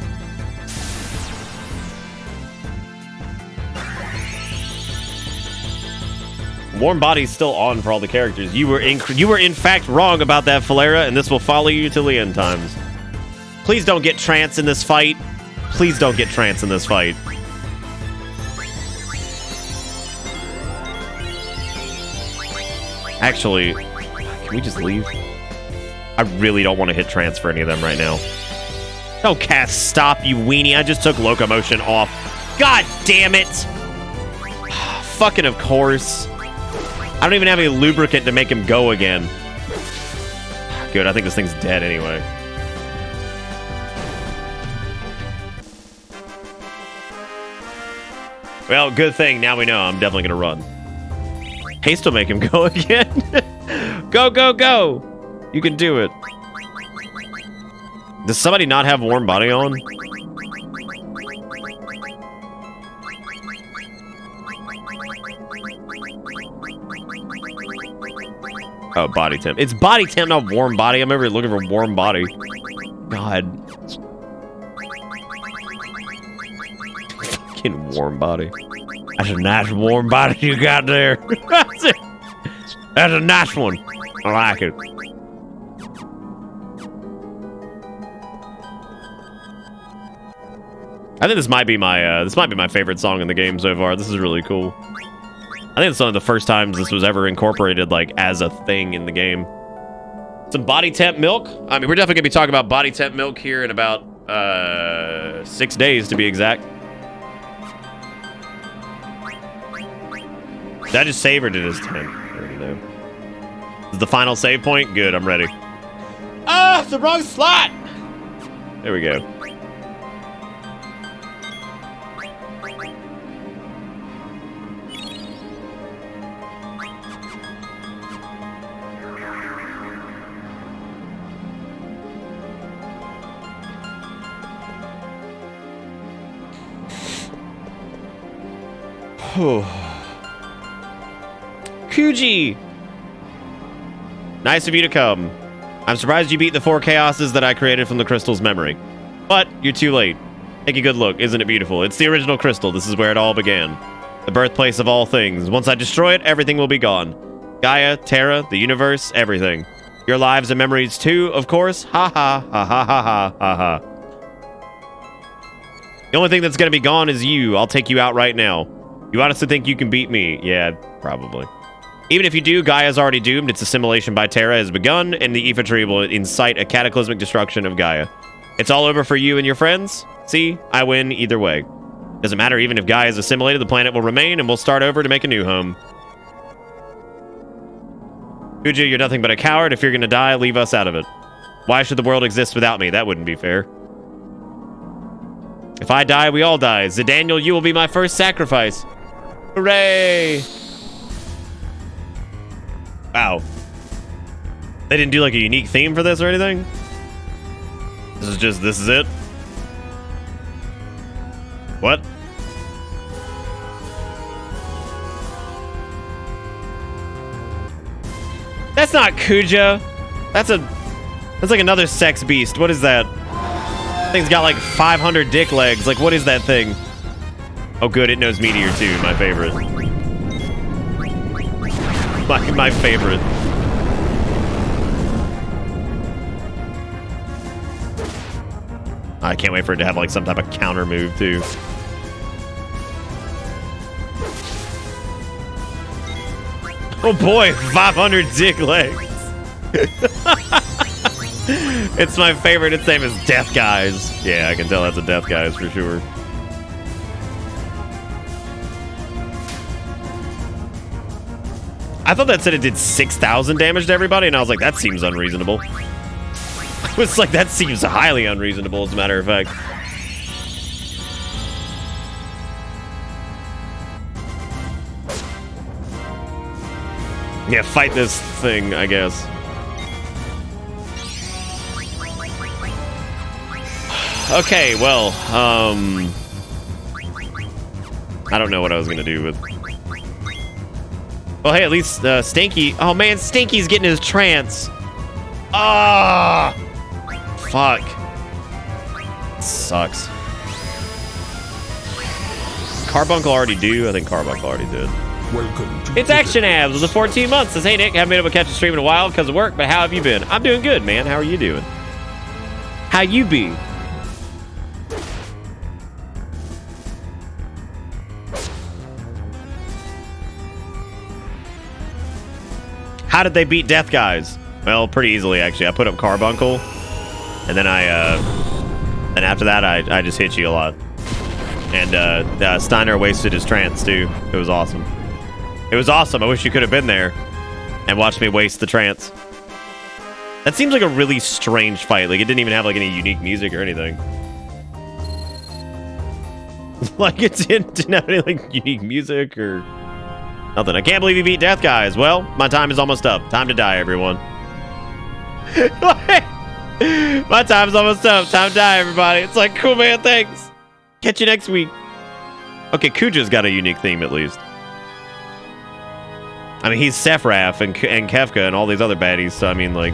Warm body's still on for all the characters. You were in fact wrong about that, Falera, and this will follow you till the end times. Please don't get trance in this fight. Please don't get trance in this fight. Actually, can we just leave? I really don't want to hit trance for any of them right now. Don't cast stop, you weenie. I just took locomotion off. God damn it. Fucking of course. I don't even have any lubricant to make him go again. Good, I think this thing's dead anyway. Well, good thing. Now we know I'm definitely going to run. Haste will make him go again. Go, go, go. You can do it. Does somebody not have warm body on? Oh, body temp. It's body temp, not warm body. I'm over here looking for warm body. God. Fucking warm body. That's a nice warm body you got there. That's a nice one. I like it. I think this might be my favorite song in the game so far. This is really cool. I think it's one of the first times this was ever incorporated like as a thing in the game. Some body temp milk. I mean, we're definitely gonna be talking about body temp milk here in about 6 days to be exact. Did I just save or did it just 10? I don't know. This is the final save point? Good, I'm ready. Ah, it's the wrong slot! There we go. Kuji! Nice of you to come. I'm surprised you beat the 4 chaoses that I created from the crystal's memory. But you're too late. Take a good look. Isn't it beautiful? It's the original crystal. This is where it all began. The birthplace of all things. Once I destroy it, everything will be gone. Gaia, Terra, the universe, everything. Your lives and memories too, of course. Ha ha ha ha ha ha ha ha. The only thing that's gonna be gone is you. I'll take you out right now. You honestly think you can beat me? Yeah, probably. Even if you do, Gaia's already doomed. Its assimilation by Terra has begun, and the Aoife tree will incite a cataclysmic destruction of Gaia. It's all over for you and your friends. See, I win either way. Doesn't matter, even if Gaia is assimilated, the planet will remain, and we'll start over to make a new home. Kuja, you're nothing but a coward. If you're gonna die, leave us out of it. Why should the world exist without me? That wouldn't be fair. If I die, we all die. Zidaniel, you will be my first sacrifice. Hooray! Wow. They didn't do like a unique theme for this or anything? This is it? What? That's not Kuja. That's like another sex beast. What is that? Thing's got like 500 dick legs. Like, what is that thing? Oh, good. It knows Meteor too. My favorite. My favorite. I can't wait for it to have like some type of counter move too. Oh boy, 500 dick legs. It's my favorite. Its name is Death Guys. Yeah, I can tell that's a Death Guys for sure. I thought that said it did 6,000 damage to everybody, and I was like, that seems unreasonable. I was like, that seems highly unreasonable, as a matter of fact. Yeah, fight this thing, I guess. Okay, well, I don't know what I was gonna do with... Well, hey, at least Stinky... Oh, man, Stinky's getting his trance. Ah! Fuck. Sucks. Carbuncle already do? I think Carbuncle already did. Welcome to It's Action Abs with the 14 months. Says, hey, Nick, haven't been able to catch a stream in a while because of work, but how have you been? I'm doing good, man. How are you doing? How you be? How did they beat Death Guys? Well, pretty easily, actually. I put up Carbuncle, and then then after that, I just hit you a lot. And Steiner wasted his trance, too. It was awesome. It was awesome. I wish you could have been there and watched me waste the trance. That seems like a really strange fight. Like, it didn't even have, like, any unique music or anything. Like, it didn't have any, like, unique music or... nothing. I can't believe you beat Death Guys. Well, my time is almost up. Time to die, everyone. My time's almost up. Time to die, everybody. It's like, cool, man. Thanks. Catch you next week. Okay, Kuja's got a unique theme, at least. I mean, he's Sephiroth and Kefka and all these other baddies, so I mean, like,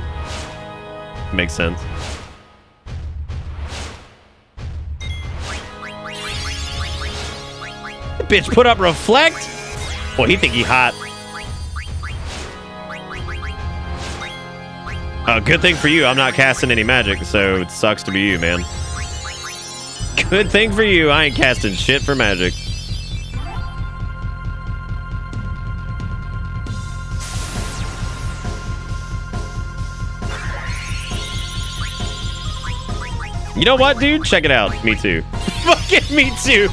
makes sense. Bitch, put up reflect? Boy, he think he hot. Good thing for you, I'm not casting any magic, so it sucks to be you, man. Good thing for you, I ain't casting shit for magic. You know what, dude? Check it out. Me too. Fucking me too.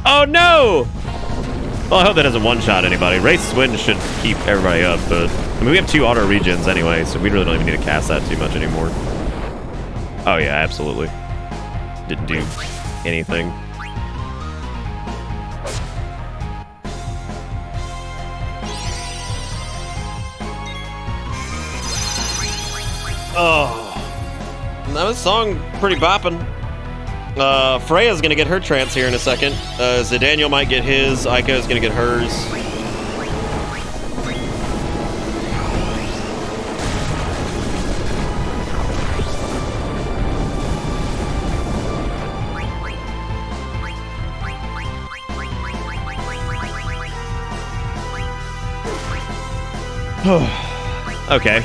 Oh, no. Well, I hope that doesn't one-shot anybody. Race win should keep everybody up, but... I mean, we have 2 auto regens anyway, so we really don't even need to cast that too much anymore. Oh, yeah, absolutely. Didn't do anything. Oh. Now, this song pretty bopping. Freya's gonna get her trance here in a second. Zidaniel might get his. Aiko's gonna get hers. Okay.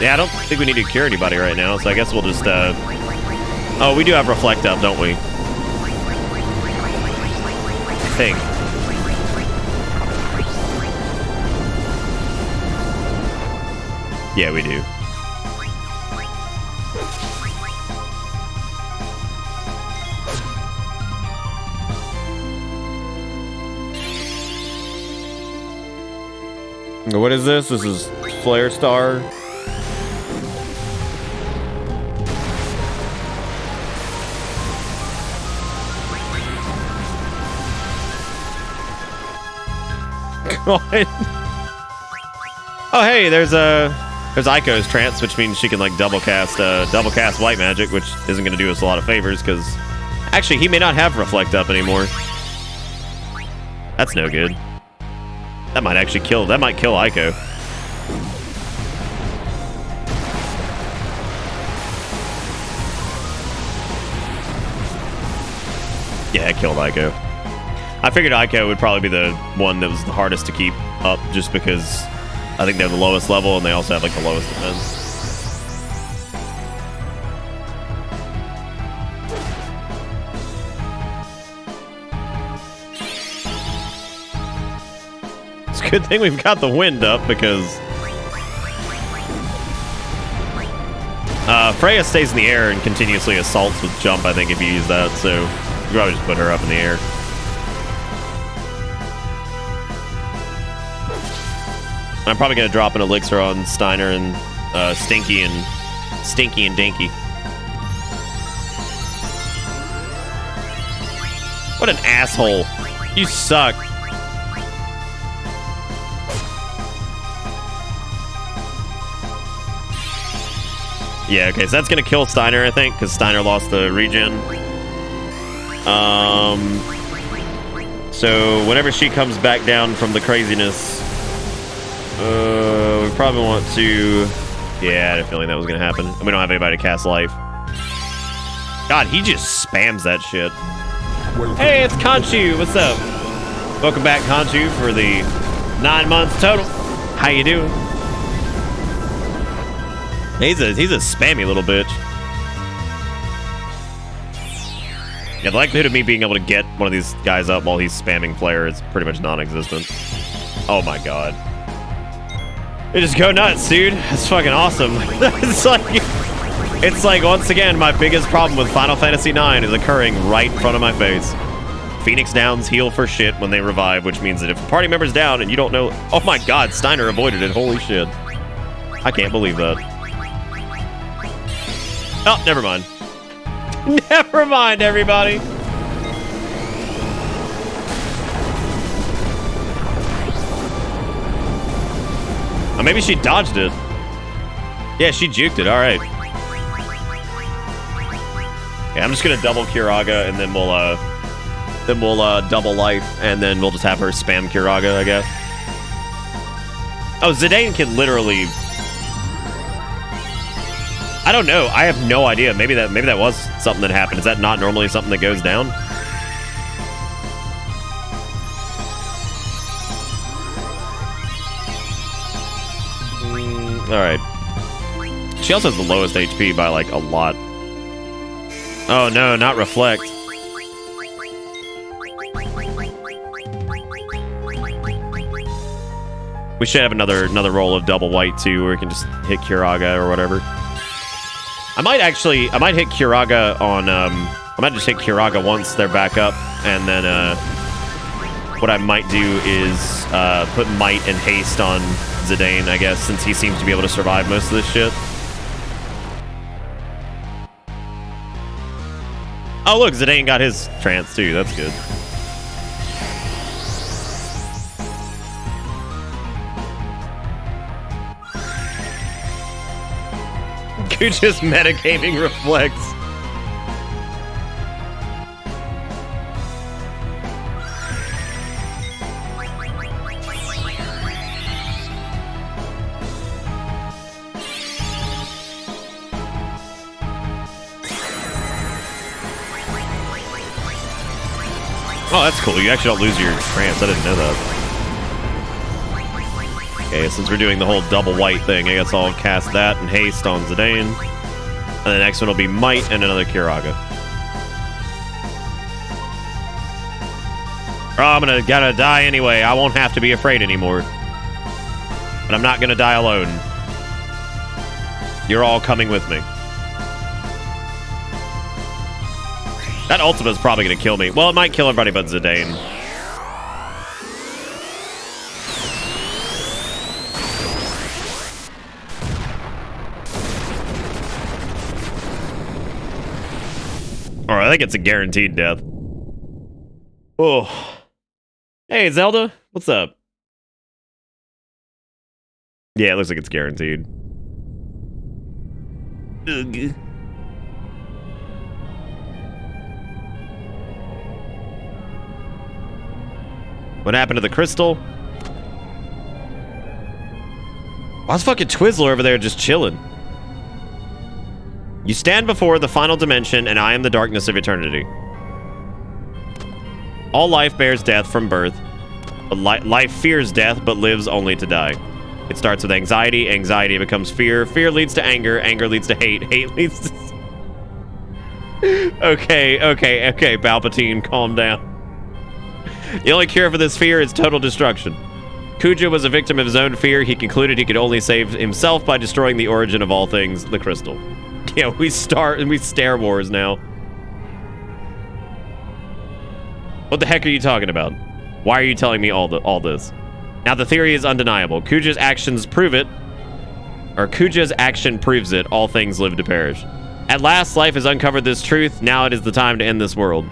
Yeah, I don't think we need to cure anybody right now, so I guess we'll just, Oh, we do have Reflect up, don't we? I think. Yeah, we do. What is this? This is Flare Star. Oh, hey, there's Aiko's trance, which means she can like double cast white magic, which isn't going to do us a lot of favors because actually he may not have Reflect up anymore. That's no good. That might actually kill. That might kill Aiko. Yeah, it killed Aiko. I figured Aiko would probably be the one that was the hardest to keep up just because I think they're the lowest level and they also have like the lowest defense. It's a good thing we've got the wind up because Freya stays in the air and continuously assaults with jump, I think, if you use that, so you probably just put her up in the air. I'm probably going to drop an elixir on Steiner and Stinky and Dinky. What an asshole. You suck. Yeah, okay, so that's going to kill Steiner, I think, because Steiner lost the regen. So whenever she comes back down from the craziness... we probably want to... Yeah, I had a feeling that was going to happen. And we don't have anybody to cast life. God, he just spams that shit. Hey, it's Conchu. What's up? Welcome back, Conchu, for the 9 months total. How you doing? He's a spammy little bitch. Yeah, the likelihood of me being able to get one of these guys up while he's spamming Flare is pretty much non-existent. Oh my god. They just go nuts, dude. That's fucking awesome. It's like, once again, my biggest problem with Final Fantasy IX is occurring right in front of my face. Phoenix Downs heal for shit when they revive, which means that if a party member's down and you don't know... Oh my god, Steiner avoided it. Holy shit. I can't believe that. Oh, never mind. Never mind, everybody. Oh, maybe she dodged it. Yeah, she juked it. All right. Yeah, I'm just gonna double Kiraga, and then we'll double life, and then we'll just have her spam Kiraga, I guess. Oh, Zidane can literally... I don't know. I have no idea. Maybe that was something that happened. Is that not normally something that goes down? All right. She also has the lowest HP by like a lot. Oh no, not reflect. We should have another roll of double white too, where we can just hit Kiraga or whatever. I might hit Kiraga on I might just hit Kiraga once they're back up, and then what I might do is put might and haste on Zidane, I guess, since he seems to be able to survive most of this shit. Oh look, Zidane got his trance too, that's good. Just metagaming reflex. Oh, that's cool. You actually don't lose your trance. I didn't know that. Okay, since we're doing the whole double white thing, I guess I'll cast that and haste on Zidane. And the next one will be might and another Kiraga. Oh, I'm gonna die anyway. I won't have to be afraid anymore. But I'm not gonna die alone. You're all coming with me. That ultimate is probably gonna kill me. Well, it might kill everybody but Zidane. Alright, I think it's a guaranteed death. Oh. Hey, Zelda. What's up? Yeah, it looks like it's guaranteed. Ugh. What happened to the crystal? Why's fucking Twizzler over there just chilling? You stand before the final dimension, and I am the darkness of eternity. All life bears death from birth. But life fears death, but lives only to die. It starts with anxiety. Anxiety becomes fear. Fear leads to anger. Anger leads to hate. Hate leads to... Okay, Palpatine, calm down. The only cure for this fear is total destruction. Kuja was a victim of his own fear. He concluded he could only save himself by destroying the origin of all things, the crystal. Yeah, we Star Wars now. What the heck are you talking about? Why are you telling me all this? Now the theory is undeniable. Kuja's actions prove it. Or Kuja's action proves it. All things live to perish. At last, life has uncovered this truth. Now it is the time to end this world.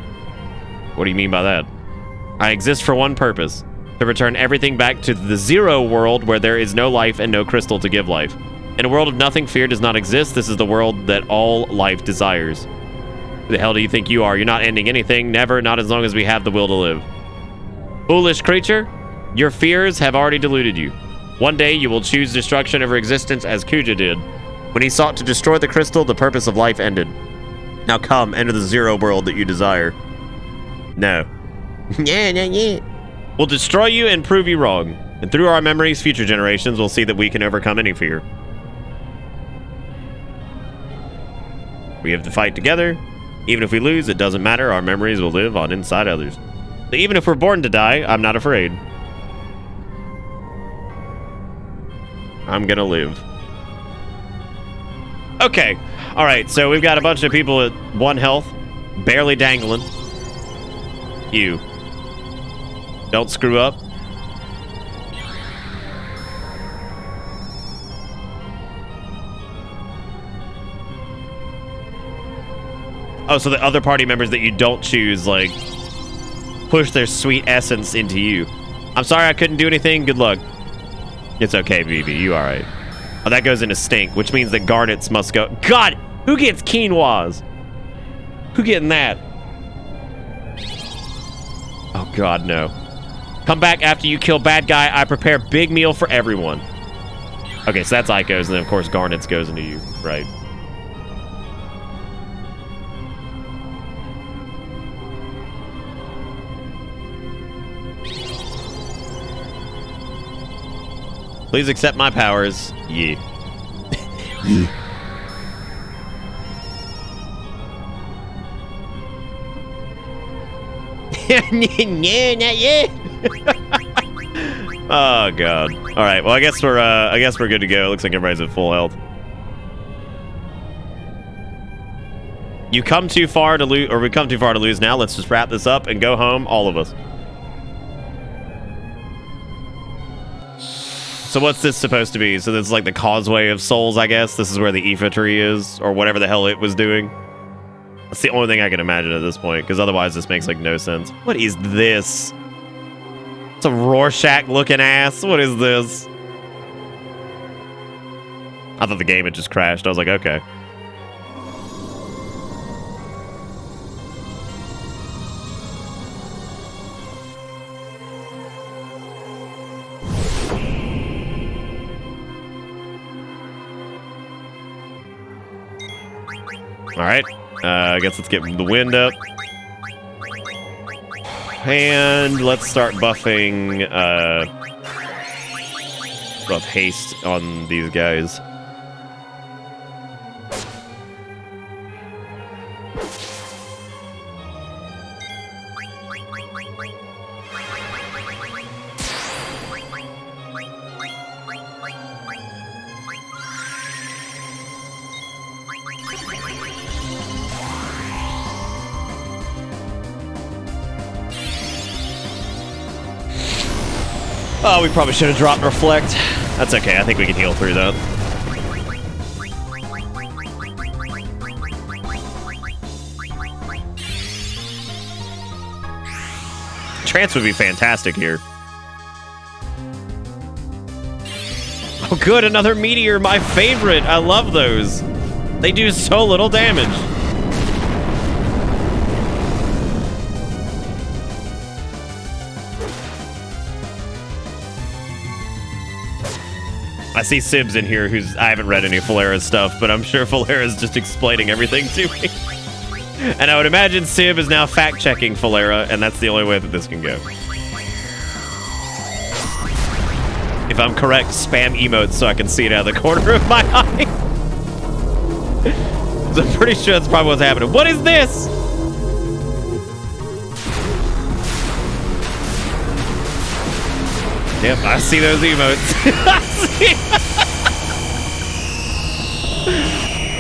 What do you mean by that? I exist for one purpose. To return everything back to the zero world where there is no life and no crystal to give life. In a world of nothing, fear does not exist. This is the world that all life desires. Who the hell do you think you are? You're not ending anything. Never. Not as long as we have the will to live. Foolish creature. Your fears have already deluded you. One day you will choose destruction over existence as Kuja did. When he sought to destroy the crystal, the purpose of life ended. Now come, enter the zero world that you desire. No. Yeah. We'll destroy you and prove you wrong. And through our memories, future generations will see that we can overcome any fear. We have to fight together. Even if we lose, it doesn't matter. Our memories will live on inside others. So even if we're born to die, I'm not afraid. I'm gonna live. Okay. Alright, so we've got a bunch of people at 1 health. Barely dangling. You. Don't screw up. Oh, so the other party members that you don't choose, like, push their sweet essence into you. I'm sorry I couldn't do anything. Good luck. It's okay, BB. You alright. Oh, that goes into stink, which means that garnets must go. God! Who gets quinoas? Who getting that? Oh, God, no. Come back after you kill bad guy. I prepare big meal for everyone. Okay, so that's Ico's, and then of course Garnet's goes into you, right? Please accept my powers. Yeah. No, not yet. Oh god. All right. Well, I guess we're good to go. It looks like everybody's at full health. You come too far to lose, or we come too far to lose now. Let's just wrap this up and go home, all of us. So what's this supposed to be? So this is like the Causeway of Souls, I guess. This is where the Aoife tree is, or whatever the hell it was doing. That's the only thing I can imagine at this point, because otherwise this makes like no sense. What is this? It's a Rorschach-looking ass. What is this? I thought the game had just crashed. I was like, okay. All right. I guess let's get the wind up. And let's start buffing buff haste on these guys. Oh, we probably should have dropped Reflect. That's okay. I think we can heal through that. Trance would be fantastic here. Oh, good. Another meteor. My favorite. I love those. They do so little damage. I see Sibs in here, I haven't read any Falera's stuff, but I'm sure Falera's just explaining everything to me. And I would imagine Sib is now fact-checking Falera, and that's the only way that this can go. If I'm correct, spam emotes so I can see it out of the corner of my eye. So I'm pretty sure that's probably what's happening. What is this? Yep, I see those emotes.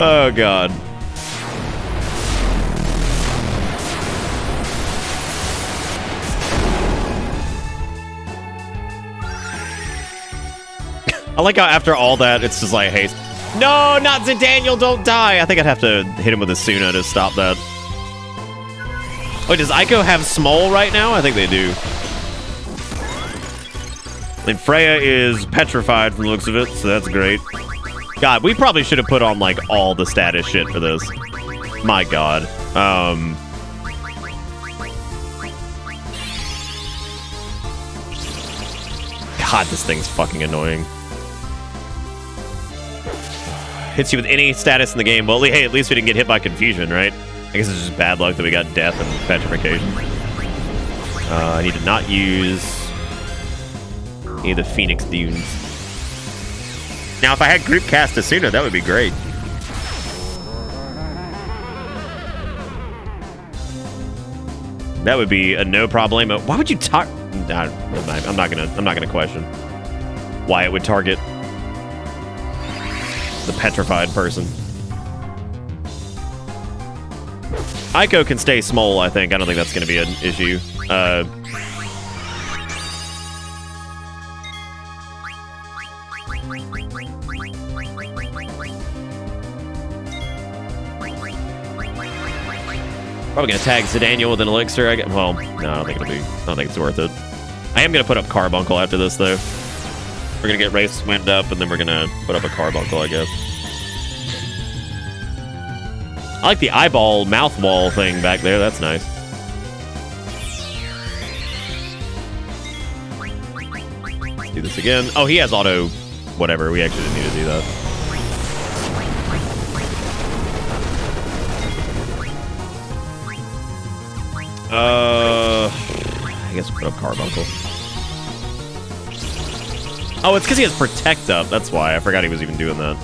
Oh, God. I like how after all that, it's just like, hey, no, not Zidaniel, don't die. I think I'd have to hit him with a Suna to stop that. Wait, does Ico have Smole right now? I think they do. And Freya is petrified from the looks of it, so that's great. God, we probably should have put on, like, all the status shit for this. My God. God, this thing's fucking annoying. Hits you with any status in the game. Well, hey, at least we didn't get hit by confusion, right? I guess it's just bad luck that we got death and petrification. I need to not use any of the Phoenix Dunes. Now, if I had group cast Asuna, that would be great. That would be a no problemo. Why would you talk? I'm not gonna question why it would target the petrified person. Ico can stay small, I think. I don't think that's gonna be an issue. Probably gonna tag Zidaniel with an elixir. Well, no, I don't think it's worth it. I am gonna put up Carbuncle after this, though. We're gonna get Wraith's Wind up, and then we're gonna put up a Carbuncle, I guess. I like the eyeball mouth wall thing back there. That's nice. Let's do this again. Oh, he has auto whatever. We actually didn't need to do that. I guess we'll put up Carbuncle. Oh, it's because he has Protect up. That's why. I forgot he was even doing that.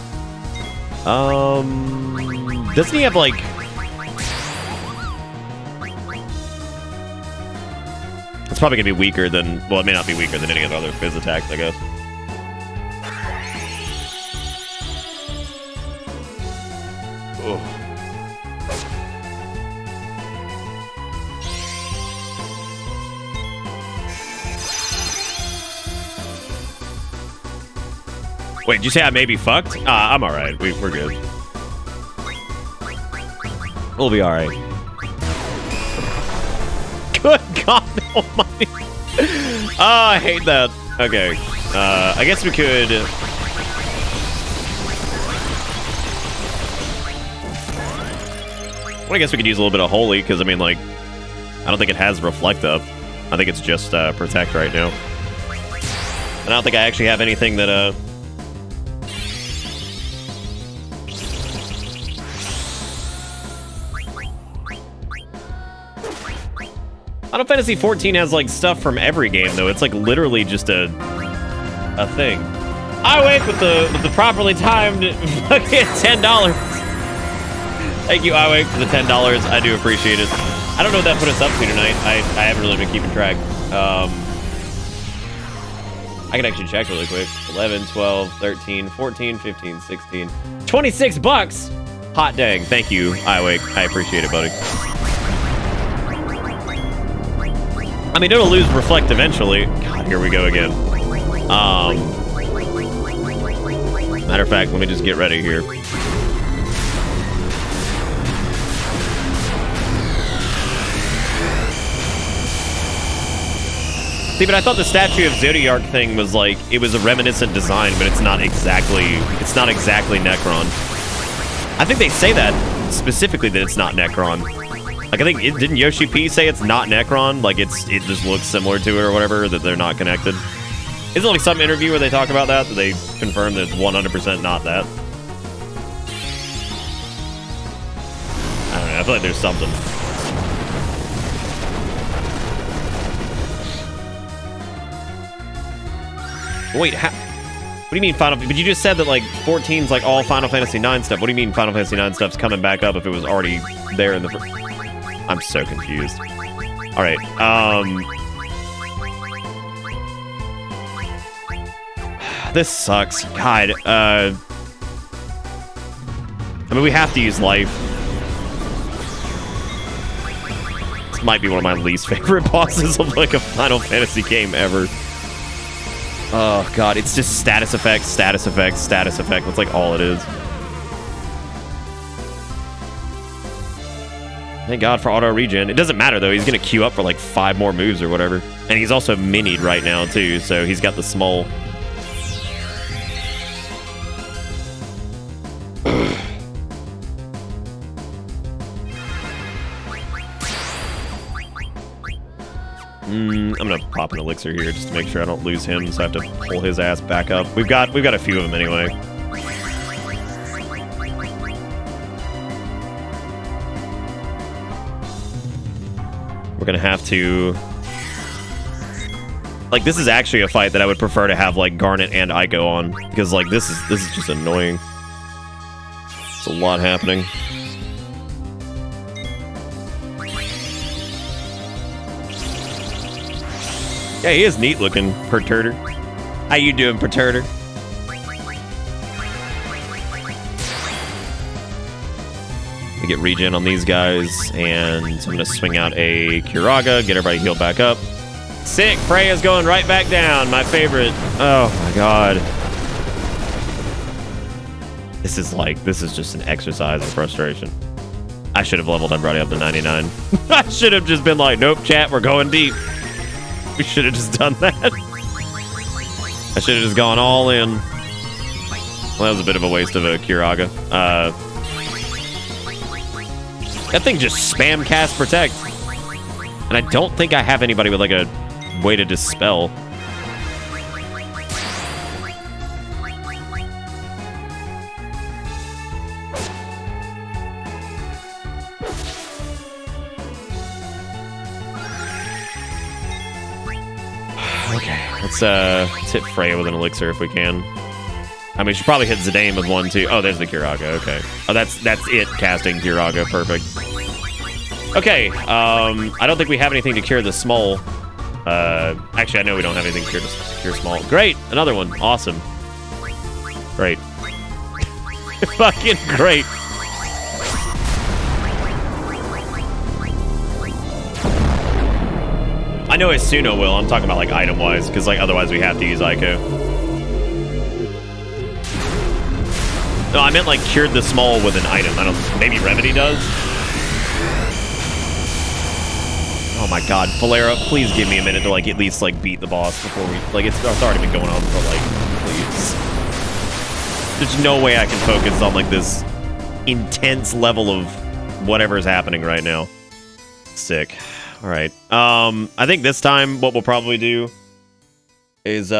Doesn't he have, like... It's probably going to be weaker than... Well, it may not be weaker than any of the other Fizz attacks, I guess. Oh. Wait, did you say I may be fucked? I'm alright. We're good. We'll be alright. Good God almighty. Oh, I hate that. Okay. I guess we could... Well, I guess we could use a little bit of Holy, because, I mean, like... I don't think it has Reflect up. I think it's just Protect right now. And I don't think I actually have anything that... Final Fantasy 14 has like stuff from every game though. It's like literally just a thing. I wake with the properly timed fucking $10. Thank you, I wake for the $10. I do appreciate it. I don't know what that put us up to tonight. I haven't really been keeping track. I can actually check really quick. 11, 12, 13, 14, 15, 16, 26 bucks. Hot dang. Thank you, I wake. I appreciate it, buddy. I mean, it'll lose Reflect eventually. God, here we go again. Matter of fact, let me just get ready here. See, but I thought the Statue of Zodiac thing was like, it was a reminiscent design, but it's not exactly Necron. I think they say that specifically that it's not Necron. Like, I think, didn't Yoshi P say it's not Necron? Like, it just looks similar to it or whatever, that they're not connected. Isn't there like some interview where they talk about that they confirm that it's 100% not that? I don't know, I feel like there's something. Wait, what do you mean Final... But you just said that, like, 14's like all Final Fantasy 9 stuff. What do you mean Final Fantasy 9 stuff's coming back up if it was already there in the... I'm so confused. Alright, this sucks. God, I mean, we have to use life. This might be one of my least favorite bosses of, like, a Final Fantasy game ever. Oh, God, it's just status effect, status effect, status effect. That's, like, all it is. Thank God for auto regen. It doesn't matter though. He's gonna queue up for like 5 more moves or whatever, and he's also minied right now too. So he's got the small. I'm gonna pop an elixir here just to make sure I don't lose him. So I have to pull his ass back up. We've got a few of them anyway. We're gonna have to... Like, this is actually a fight that I would prefer to have, like, Garnet and Ico on. Because, like, this is just annoying. It's a lot happening. Yeah, he is neat looking, Perturter. How you doing, Perturter? Get regen on these guys, and I'm gonna swing out a Curaga, get everybody healed back up. Sick, Freya's going right back down, my favorite. Oh my God. This is just an exercise in frustration. I should have leveled everybody up to 99. I should have just been like, nope, chat, we're going deep. We should have just done that. I should have just gone all in. Well, that was a bit of a waste of a Curaga. That thing just spam cast Protect. And I don't think I have anybody with like a way to dispel. Okay, let's hit Freya with an elixir if we can. I mean, we should probably hit Zidane with one too. Oh, there's the Kiraga. Okay. Oh, that's it. Casting Kiraga. Perfect. Okay. I don't think we have anything to cure the small. Actually, I know we don't have anything to cure small. Great. Another one. Awesome. Great. Fucking great. I know Asuno will. I'm talking about like item-wise, because like otherwise we have to use Ico. No, I meant like cured the small with an item. I don't. Maybe Remedy does. Oh my God, Valera, please give me a minute to like at least like beat the boss before we like it's already been going on for like please. There's no way I can focus on like this intense level of whatever is happening right now. Sick. All right. I think this time what we'll probably do is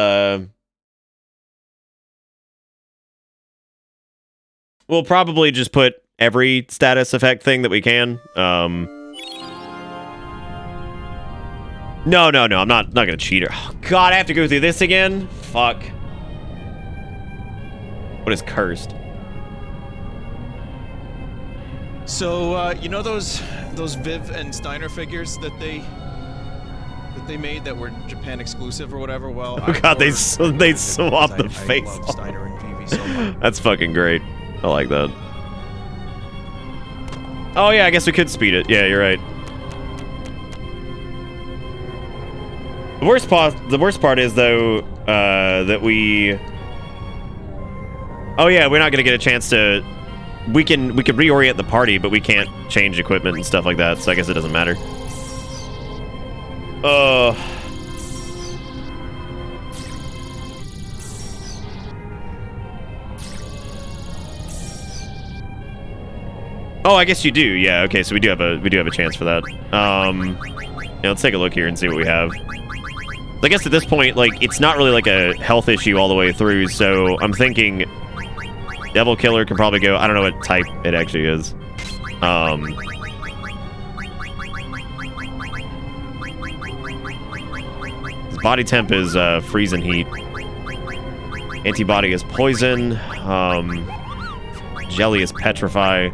we'll probably just put every status effect thing that we can. No. I'm not gonna cheat her. Oh, God, I have to go through this again. Fuck. What is cursed? So you know those Viv and Steiner figures that they made that were Japan exclusive or whatever? Well, oh God, they swapped the face. I love Steiner and Vivi so much. That's fucking great. I like that. Oh yeah, I guess we could speed it. Yeah, you're right. The worst part is though that we. Oh yeah, we're not gonna get a chance to. We can reorient the party, but we can't change equipment and stuff like that. So I guess it doesn't matter. Oh, I guess you do. Yeah. Okay. So we do have a chance for that. Yeah, let's take a look here and see what we have. I guess at this point, like, it's not really like a health issue all the way through. So I'm thinking Devil Killer can probably go. I don't know what type it actually is. His body temp is freeze and heat. Antibody is poison. Jelly is petrify.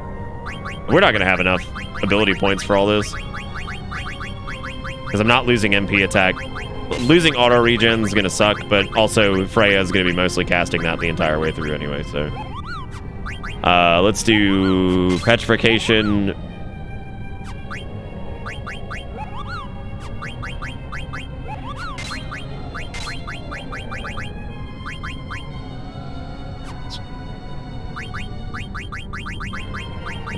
We're not gonna have enough ability points for all this because I'm not losing MP attack. Losing auto regen is gonna suck, but also Freya is gonna be mostly casting that the entire way through anyway. So let's do petrification.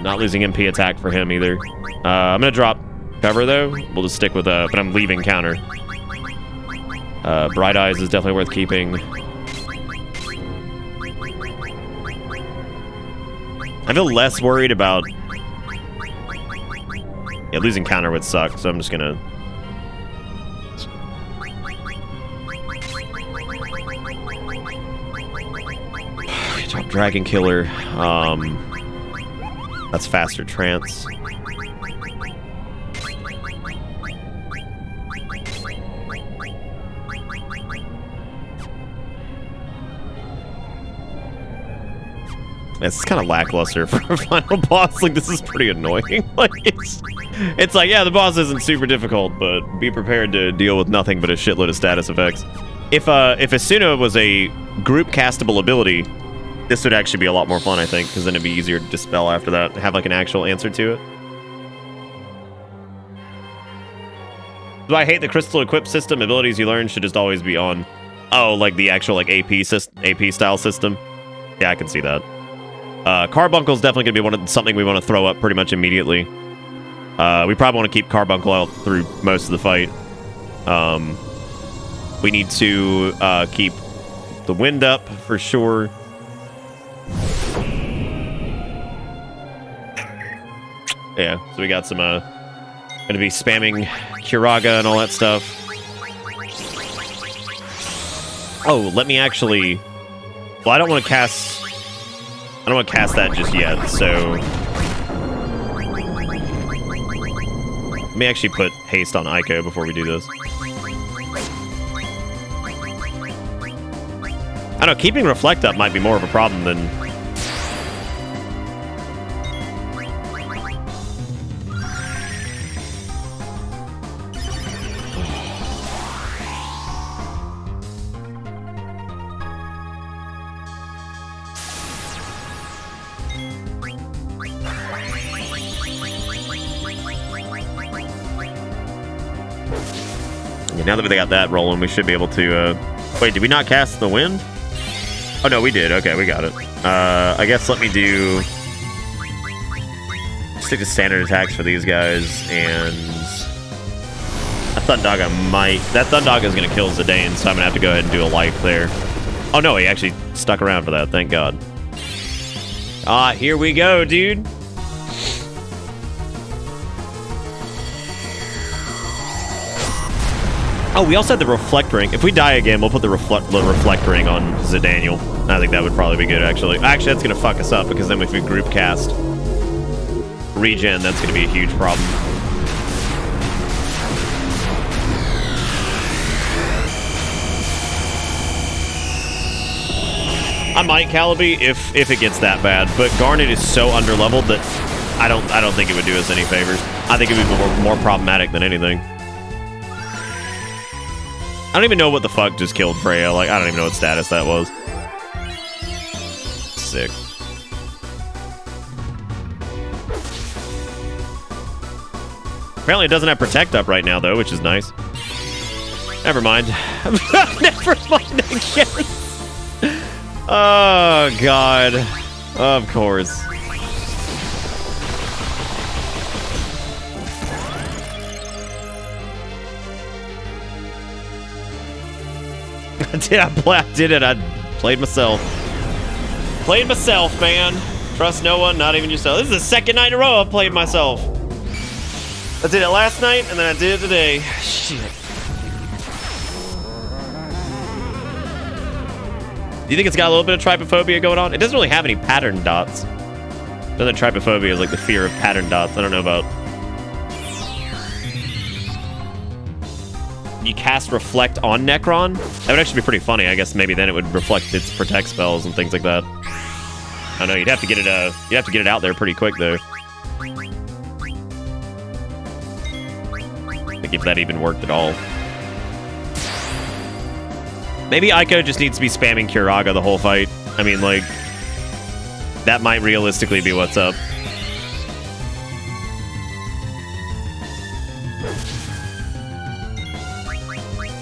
Not losing MP attack for him either. I'm gonna drop cover though. We'll just stick with but I'm leaving counter. Bright Eyes is definitely worth keeping. I feel less worried about... Yeah, losing counter would suck, so I'm just gonna... Drop Dragon Killer. That's faster trance. It's kind of lackluster for a final boss. Like, this is pretty annoying. Like, it's like, yeah, the boss isn't super difficult, but be prepared to deal with nothing but a shitload of status effects. If Asuna was a group castable ability, this would actually be a lot more fun, I think, because then it'd be easier to dispel after that, have like an actual answer to it. Do I hate the crystal equip system? Abilities you learn should just always be on. Oh, like the actual like AP style system. Yeah, I can see that. Carbuncle is definitely going to be something we want to throw up pretty much immediately. We probably want to keep Carbuncle out through most of the fight. We need to keep the wind up for sure. Yeah, so we got some going to be spamming Kiraga and all that stuff. Oh, let me actually... Well, I don't want to cast that just yet, so... Let me actually put haste on Ico before we do this. I don't know, keeping reflect up might be more of a problem than... Now that we got that rolling, we should be able to, wait, did we not cast the wind? Oh, no, we did. Okay, we got it. I guess let me do... stick to standard attacks for these guys, and... that Thundaga might... that Thundaga is going to kill Zidane, so I'm going to have to go ahead and do a life there. Oh, no, he actually stuck around for that. Thank God. Here we go, dude. Oh, we also had the reflect ring. If we die again, we'll put the reflect ring on Zidaniel. I think that would probably be good, actually. Actually, that's going to fuck us up, because then if we group cast regen, that's going to be a huge problem. I might Calibi if it gets that bad, but Garnet is so underleveled that I don't think it would do us any favors. I think it would be more problematic than anything. I don't even know what the fuck just killed Freya. Like, I don't even know what status that was. Sick. Apparently it doesn't have Protect up right now, though, which is nice. Never mind. Never mind again. Oh, God. Of course. I did it. I played myself. Played myself, man. Trust no one, not even yourself. This is the second night in a row I've played myself. I did it last night, and then I did it today. Shit. Do you think it's got a little bit of trypophobia going on? It doesn't really have any pattern dots. Another trypophobia is like the fear of pattern dots. I don't know about... You cast Reflect on Necron? That would actually be pretty funny. I guess maybe then it would reflect its Protect spells and things like that. I don't know. You'd have to get it out there pretty quick, though. I think if that even worked at all. Maybe Aiko just needs to be spamming Curaga the whole fight. I mean, like, that might realistically be what's up.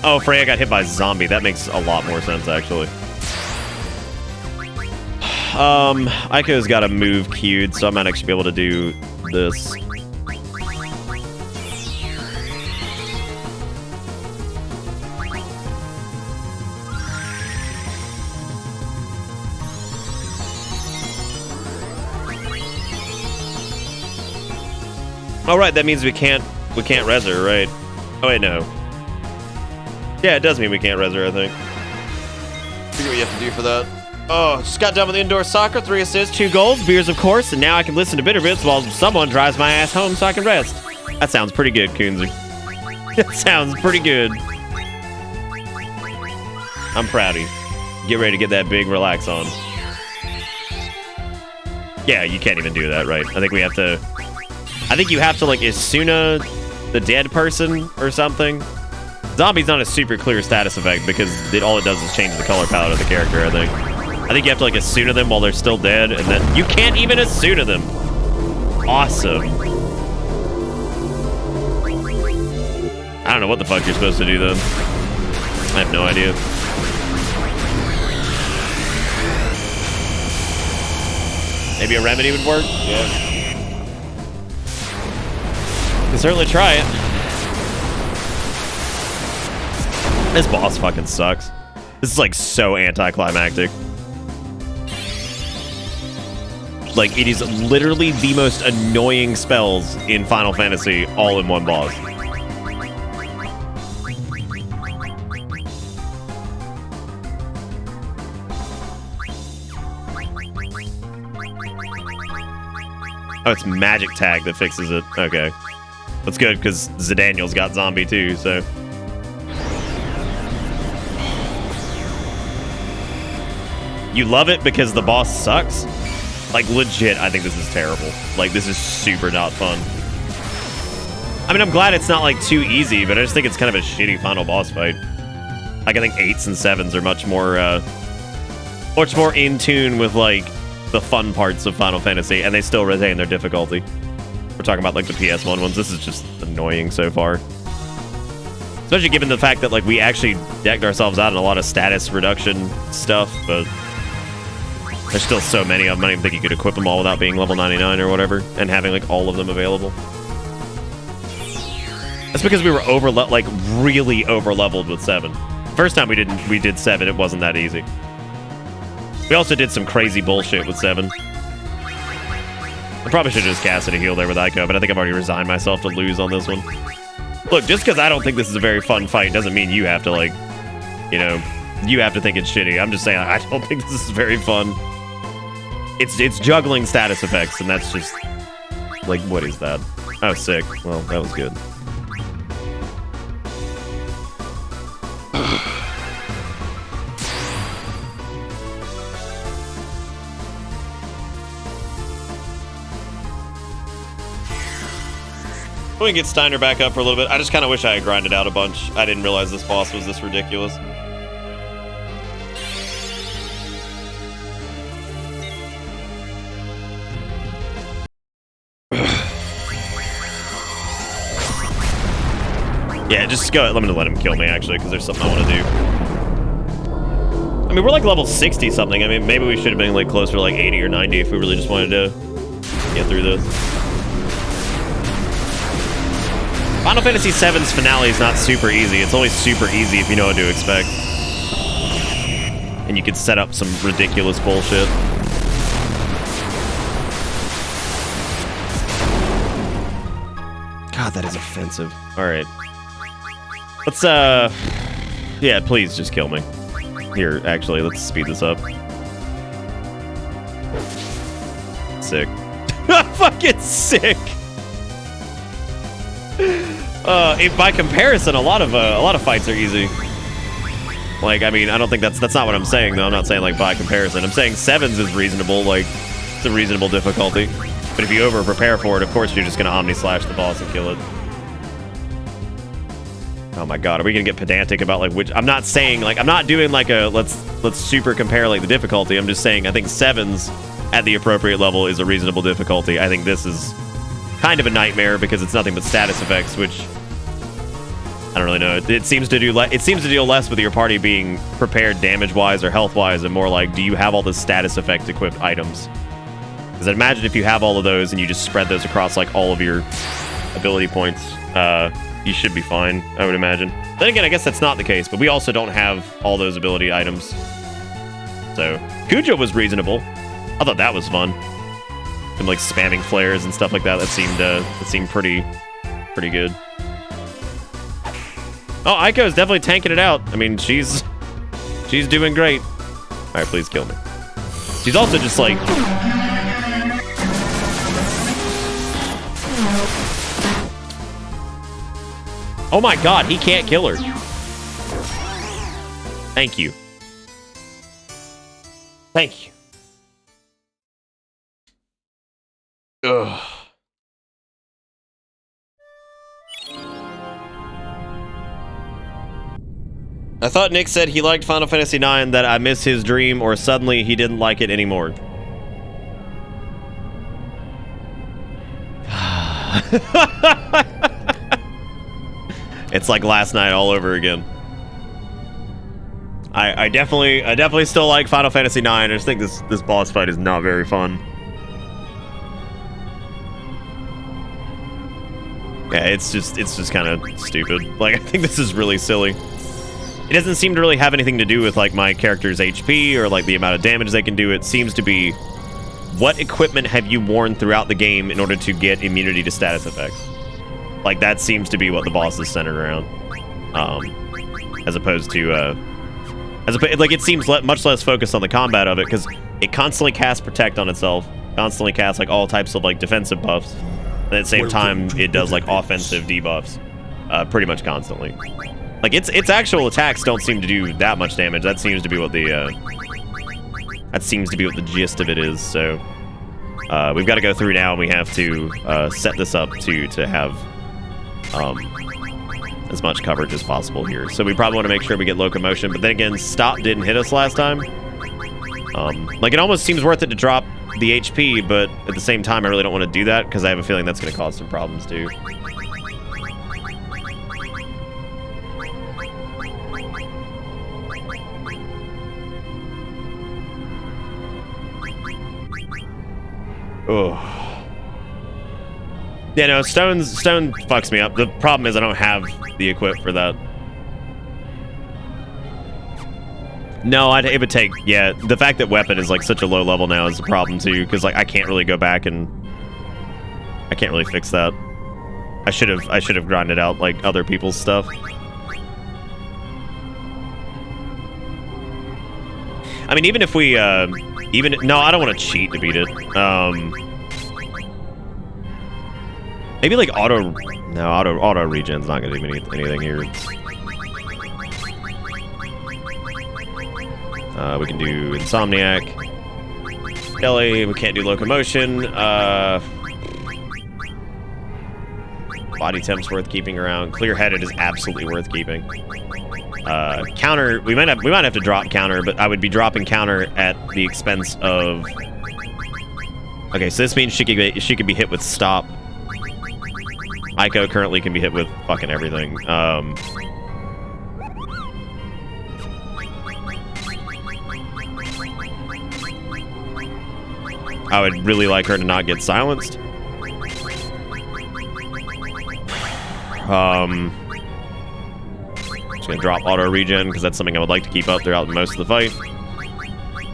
Oh, Freya got hit by a zombie. That makes a lot more sense, actually. Aiko's got a move queued, so I might actually be able to do this. Oh, right, that means we can't res her, right? Oh, wait, no. Yeah, it does mean we can't res her, I think. Figure what you have to do for that. Oh, just got done with indoor soccer, 3 assists, 2 goals, beers, of course, and now I can listen to Bitter Bits while someone drives my ass home so I can rest. That sounds pretty good, Coonzer. That sounds pretty good. I'm proud of you. Get ready to get that big relax on. Yeah, you can't even do that, right? I think we have to... I think you have to, like, Isuna the dead person or something. Zombie's not a super clear status effect because all it does is change the color palette of the character, I think. I think you have to, like, Asuna them while they're still dead, and then... You can't even Asuna them! Awesome. I don't know what the fuck you're supposed to do, then. I have no idea. Maybe a remedy would work? Yeah. You can certainly try it. This boss fucking sucks. This is, like, so anticlimactic. Like, it is literally the most annoying spells in Final Fantasy all in one boss. Oh, it's Magic Tag that fixes it. Okay. That's good, because Zidaniel's got zombie too, so... You love it because the boss sucks? Like, legit, I think this is terrible. Like, this is super not fun. I mean, I'm glad it's not, like, too easy, but I just think it's kind of a shitty final boss fight. Like, I think 8s and 7s are much more in tune with, like, the fun parts of Final Fantasy, and they still retain their difficulty. We're talking about, like, the PS1 ones. This is just annoying so far. Especially given the fact that, like, we actually decked ourselves out in a lot of status reduction stuff, but there's still so many of them. I don't even think you could equip them all without being level 99 or whatever, and having, like, all of them available. That's because we were really over-leveled with 7. First time we did 7, it wasn't that easy. We also did some crazy bullshit with 7. I probably should have just casted a heal there with Ico, but I think I've already resigned myself to lose on this one. Look, just because I don't think this is a very fun fight doesn't mean you have to, like, you know, you have to think it's shitty. I'm just saying I don't think this is very fun. It's juggling status effects, and that's just, like, what is that? Oh, sick. Well, that was good. We can get Steiner back up for a little bit. I just kind of wish I had grinded out a bunch. I didn't realize this boss was this ridiculous. Yeah, just go. I'm gonna let him kill me actually, because there's something I want to do. I mean, we're like level 60 something. I mean, maybe we should have been like closer to like 80 or 90 if we really just wanted to get through this. Final Fantasy VII's finale is not super easy. It's only super easy if you know what to expect. And you can set up some ridiculous bullshit. God, that is offensive. Alright. Let's, yeah, please just kill me. Here, actually, let's speed this up. Sick. Fucking sick! By comparison, a lot of fights are easy. Like, I mean, I don't think that's not what I'm saying, though. I'm not saying, like, by comparison. I'm saying 7s is reasonable, like, it's a reasonable difficulty. But if you over-prepare for it, of course you're just gonna Omni-Slash the boss and kill it. Oh my god, are we gonna get pedantic about, like, which... I'm not saying, like, I'm not doing, like, a let's super compare, like, the difficulty. I'm just saying I think 7s at the appropriate level is a reasonable difficulty. I think this is kind of a nightmare because it's nothing but status effects, which I don't really know. It seems to deal less with your party being prepared damage-wise or health-wise, and more like, do you have all the status effect equipped items? Because I imagine if you have all of those and you just spread those across like all of your ability points, you should be fine, I would imagine. Then again, I guess that's not the case, but we also don't have all those ability items. So Kujo was reasonable. I thought that was fun. And like spamming flares and stuff like that. That seemed pretty good. Oh, Aiko is definitely tanking it out. I mean, she's doing great. All right, please kill me. She's also just like... Oh my god, he can't kill her. Thank you. Thank you. Ugh. I thought Nick said he liked Final Fantasy IX, that I missed his dream, or suddenly he didn't like it anymore. It's like last night all over again. I definitely still like Final Fantasy IX. I just think this boss fight is not very fun. Yeah, it's just kind of stupid. Like, I think this is really silly. It doesn't seem to really have anything to do with like my character's HP or like the amount of damage they can do. It seems to be, what equipment have you worn throughout the game in order to get immunity to status effects? Like, that seems to be what the boss is centered around, as opposed to like, it seems much less focused on the combat of it, because it constantly casts protect on itself, constantly casts like all types of like defensive buffs, and at the same time it does like offensive debuffs, pretty much constantly. Like, its actual attacks don't seem to do that much damage. That seems to be what the That seems to be what the gist of it is. So we've got to go through now, and we have to set this up to have as much coverage as possible here. So we probably want to make sure we get locomotion. But then again, stop didn't hit us last time. Like, it almost seems worth it to drop the HP, but at the same time, I really don't want to do that because I have a feeling that's going to cause some problems too. Oh. Yeah, no, stone fucks me up. The problem is I don't have the equip for that. No, it would take, yeah, the fact that weapon is like such a low level now is a problem too, because like I can't really go back and I can't really fix that. I should have grinded out like other people's stuff. I mean, even if we no, I don't want to cheat to beat it. Maybe like auto regen's not gonna do anything here. We can do Insomniac. Belly, we can't do Locomotion. Body Temp's worth keeping around. Clear-Headed is absolutely worth keeping. Counter, we might have to drop Counter, but I would be dropping Counter at the expense of... Okay, so this means she could be hit with Stop. Aiko currently can be hit with fucking everything. I would really like her to not get silenced. Just gonna drop auto regen because that's something I would like to keep up throughout most of the fight.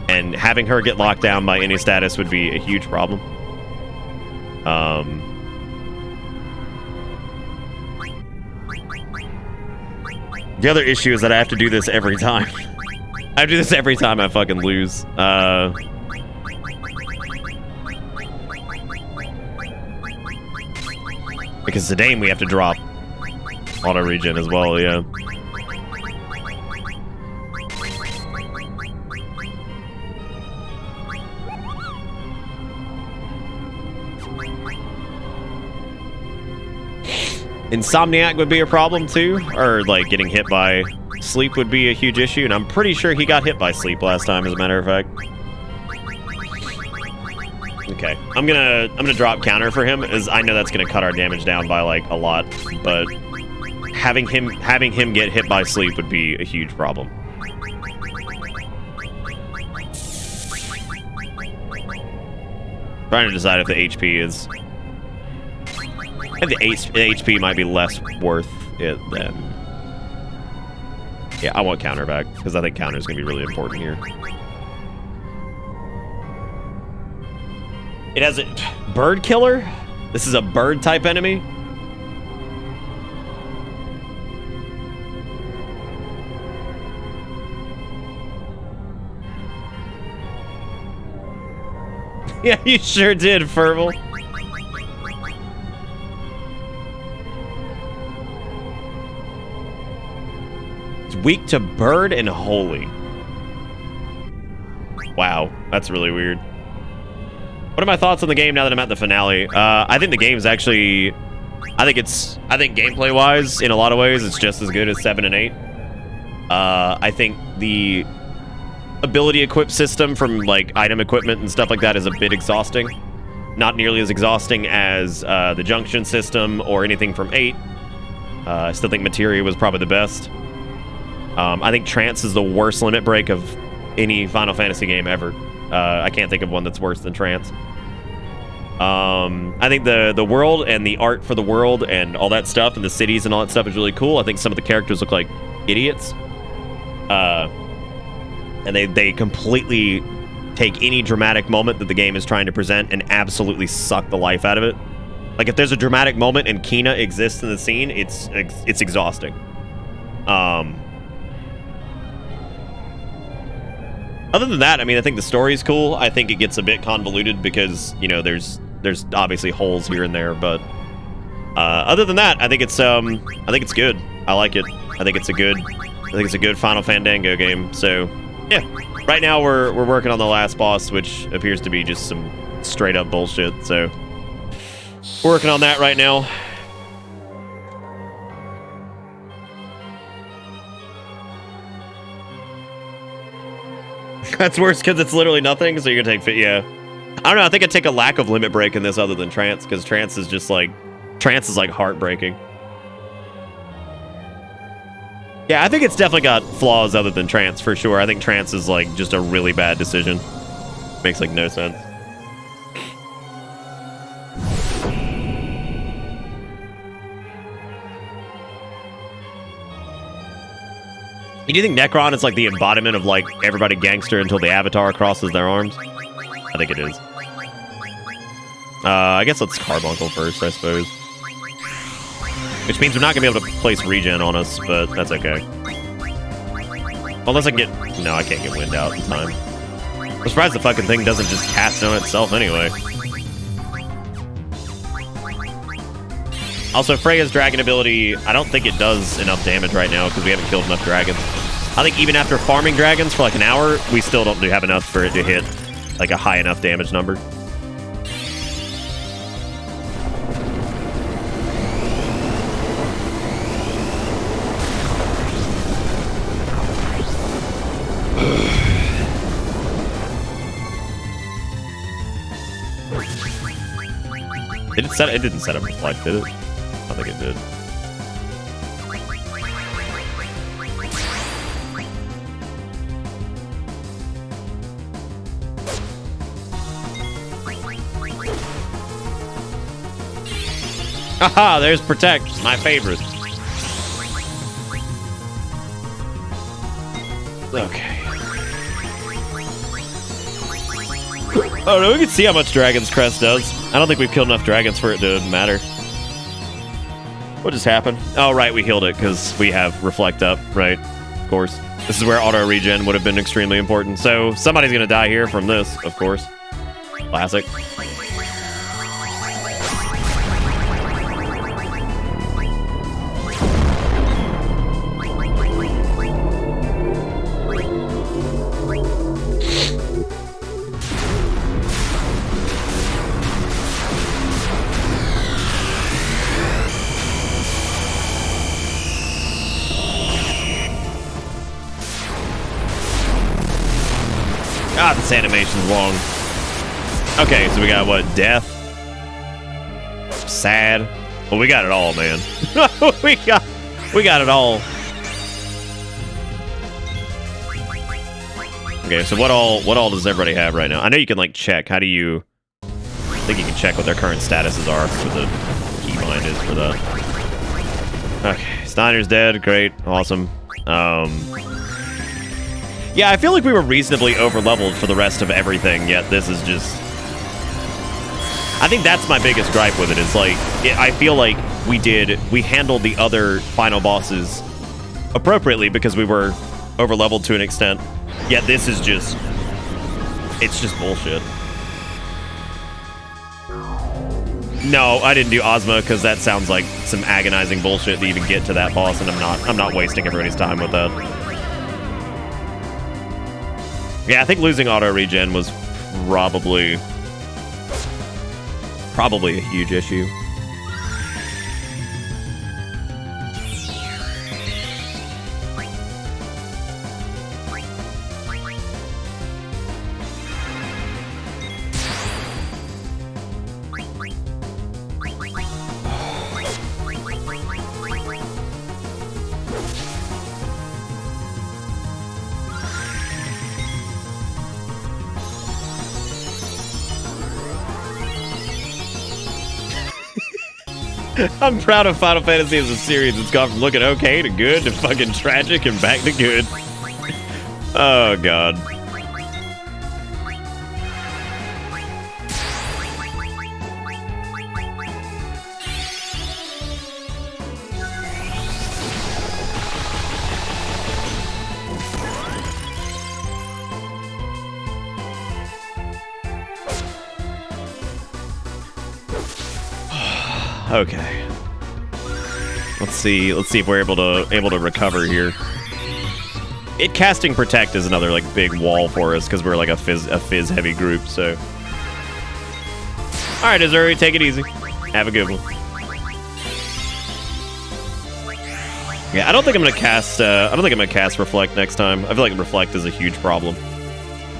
And having her get locked down by any status would be a huge problem. The other issue is that I have to do this every time. I do this every time I fucking lose. Because Zidane we have to drop auto regen as well, yeah. Insomniac would be a problem too, or like getting hit by sleep would be a huge issue, and I'm pretty sure he got hit by sleep last time, as a matter of fact. Okay, I'm gonna drop Counter for him, as I know that's gonna cut our damage down by like a lot, but having him get hit by sleep would be a huge problem. Trying to decide if the HP is... I think the HP might be less worth it than... Yeah, I want Counter back, because I think Counter is going to be really important here. It has a... Bird Killer? This is a bird-type enemy? Yeah, you sure did, Furble. It's weak to bird and holy. Wow, that's really weird. What are my thoughts on the game now that I'm at the finale? I think the game's actually... I think gameplay-wise, in a lot of ways, it's just as good as 7 and 8. I think the ability equip system from like item equipment and stuff like that is a bit exhausting. Not nearly as exhausting as the junction system or anything from 8. I still think Materia was probably the best. I think Trance is the worst limit break of any Final Fantasy game ever. I can't think of one that's worse than Trance. I think the world and the art for the world and all that stuff and the cities and all that stuff is really cool. I think some of the characters look like idiots. And they completely take any dramatic moment that the game is trying to present and absolutely suck the life out of it. Like, if there's a dramatic moment and Kina exists in the scene, it's exhausting. Other than that, I mean, I think the story's cool. I think it gets a bit convoluted because, you know, there's obviously holes here and there, but other than that, I think it's good. I like it. I think it's a good Final Fandango game. So Yeah. Right now we're working on the last boss, which appears to be just some straight up bullshit. So we're working on that right now. That's worse because it's literally nothing. So you're gonna take yeah. I don't know. I think I'd take a lack of limit break in this other than trance, because trance is like heartbreaking. Yeah, I think it's definitely got flaws other than trance for sure. I think trance is like just a really bad decision. Makes like no sense. Do you think Necron is like the embodiment of like everybody gangster until the avatar crosses their arms? I think it is. I guess let's Carbuncle first, I suppose. Which means we're not going to be able to place regen on us, but that's okay. Unless I can get... No, I can't get wind out in time. I'm surprised the fucking thing doesn't just cast on itself anyway. Also, Freya's dragon ability, I don't think it does enough damage right now because we haven't killed enough dragons. I think even after farming dragons for like an hour, we still don't have enough for it to hit like a high enough damage number. It didn't set up reflect, did it? I think it did. Haha, there's protect, my favorite. Okay. Oh no, we can see how much Dragon's Crest does. I don't think we've killed enough dragons for it to matter. What just happened? Oh, right, we healed it because we have Reflect up, right? Of course. This is where auto regen would have been extremely important. So somebody's going to die here from this, of course. Classic. God, this animation's long. Okay, so we got what? Death? Sad? Well, we got it all, man. we got it all. Okay, so what all does everybody have right now? I know you can like check. How do you? I think you can check what their current statuses are. What the keybind is for that. Okay, Steiner's dead. Great, awesome. Yeah, I feel like we were reasonably over-leveled for the rest of everything, yet this is just... I think that's my biggest gripe with it, is like, I feel like we handled the other final bosses appropriately because we were over-leveled to an extent, yet this is just... It's just bullshit. No, I didn't do Ozma because that sounds like some agonizing bullshit to even get to that boss, and I'm not wasting everybody's time with that. Yeah, I think losing auto regen was probably a huge issue. I'm proud of Final Fantasy as a series. It's gone from looking okay to good to fucking tragic and back to good. Oh, God. Okay. Let's see if we're able to recover here. It casting protect is another like big wall for us because we're like a fizz heavy group. So, all right, Azuri, take it easy. Have a good one. Yeah, I don't think I'm gonna cast. I don't think I'm gonna cast Reflect next time. I feel like Reflect is a huge problem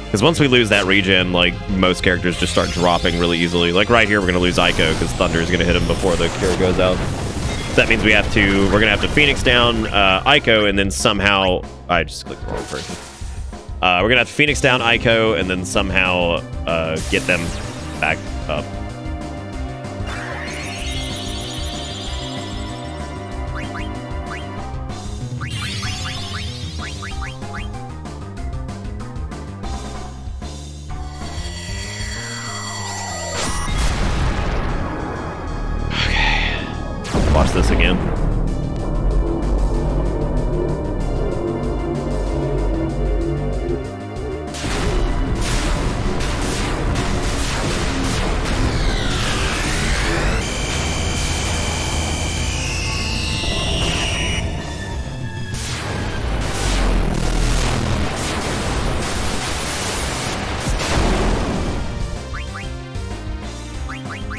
because once we lose that regen, like most characters just start dropping really easily. Like right here, we're gonna lose Ico because Thunder is gonna hit him before the cure goes out. So that means we're gonna have to Phoenix down Ico and then somehow I just clicked the wrong person. We're gonna have to Phoenix down Ico and then somehow get them back up. Watch this again.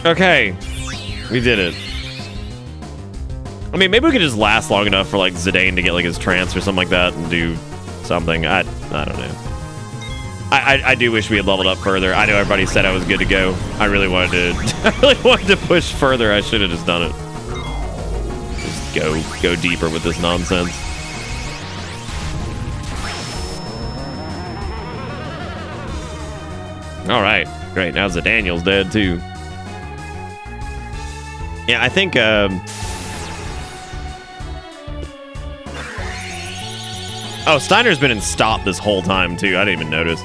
Okay, we did it. I mean, maybe we could just last long enough for like Zidane to get like his trance or something like that and do something. I don't know. I do wish we had leveled up further. I know everybody said I was good to go. I really wanted to push further. I should have just done it. Just go deeper with this nonsense. All right, great. Now Zidaniel's dead too. Yeah, I think. Oh, Steiner's been in stop this whole time, too. I didn't even notice.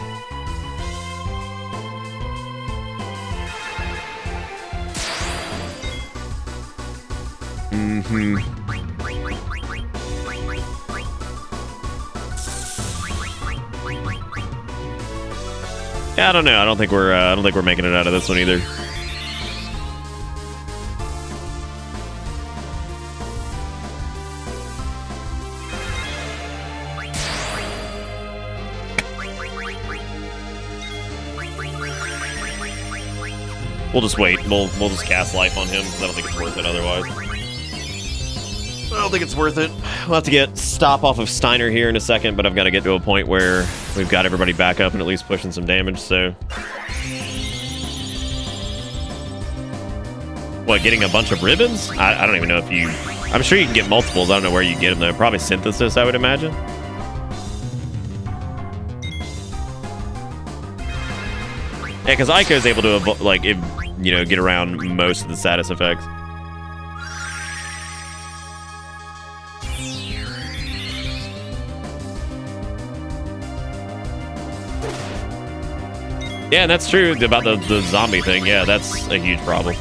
Mm-hmm. Yeah, I don't know. I don't think we're making it out of this one either. We'll just wait. We'll just cast life on him because I don't think it's worth it otherwise. I don't think it's worth it. We'll have to get stop off of Steiner here in a second, but I've got to get to a point where we've got everybody back up and at least pushing some damage, so... What, getting a bunch of ribbons? I don't even know if you... I'm sure you can get multiples. I don't know where you get them, though. Probably Synthesis, I would imagine. Yeah, because Ico is able to, like, get around most of the status effects. Yeah, that's true about the zombie thing. Yeah, that's a huge problem.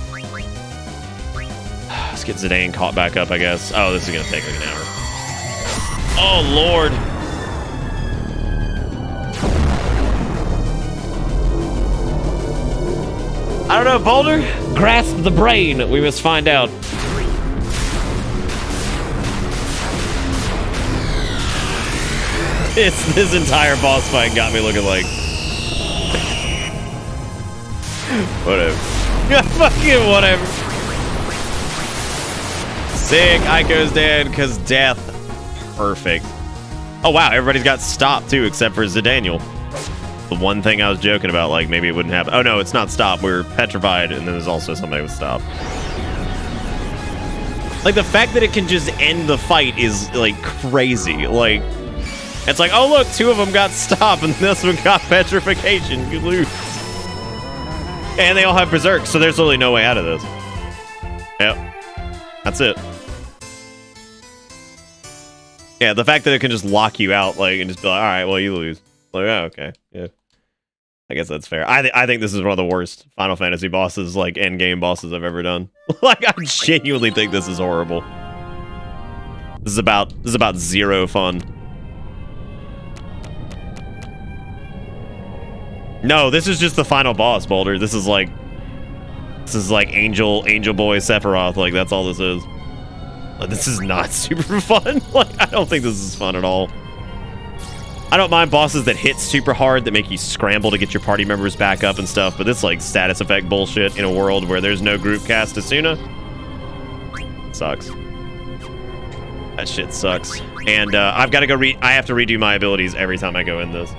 Let's get Zidane caught back up, I guess. Oh, this is going to take like an hour. Oh, Lord. I don't know, Boulder? Grasp the brain. We must find out. This entire boss fight got me looking like... Whatever. Fucking whatever. Sick. Ico's dead because death. Perfect. Oh, wow. Everybody's got stopped, too, except for Zidaniel. The one thing I was joking about, like, maybe it wouldn't happen. Oh, no, it's not stop. We're petrified, and then there's also somebody with stop. Like, the fact that it can just end the fight is, like, crazy. Like, it's like, oh, look, 2 of them got stop, and this one got petrification. You lose. And they all have berserk, so there's literally no way out of this. Yep. That's it. Yeah, the fact that it can just lock you out, like, and just be like, all right, well, you lose. Like, oh, okay. Yeah. I guess that's fair. I think this is one of the worst Final Fantasy bosses, like, endgame bosses I've ever done. Like, I genuinely think this is horrible. This is about 0 fun. No, this is just the final boss, Boulder. This is like Angel Boy Sephiroth. Like, that's all this is. Like, this is not super fun. Like, I don't think this is fun at all. I don't mind bosses that hit super hard that make you scramble to get your party members back up and stuff, but this like status effect bullshit in a world where there's no group cast Asuna sucks. That shit sucks. And I've got to go I have to redo my abilities every time I go in this.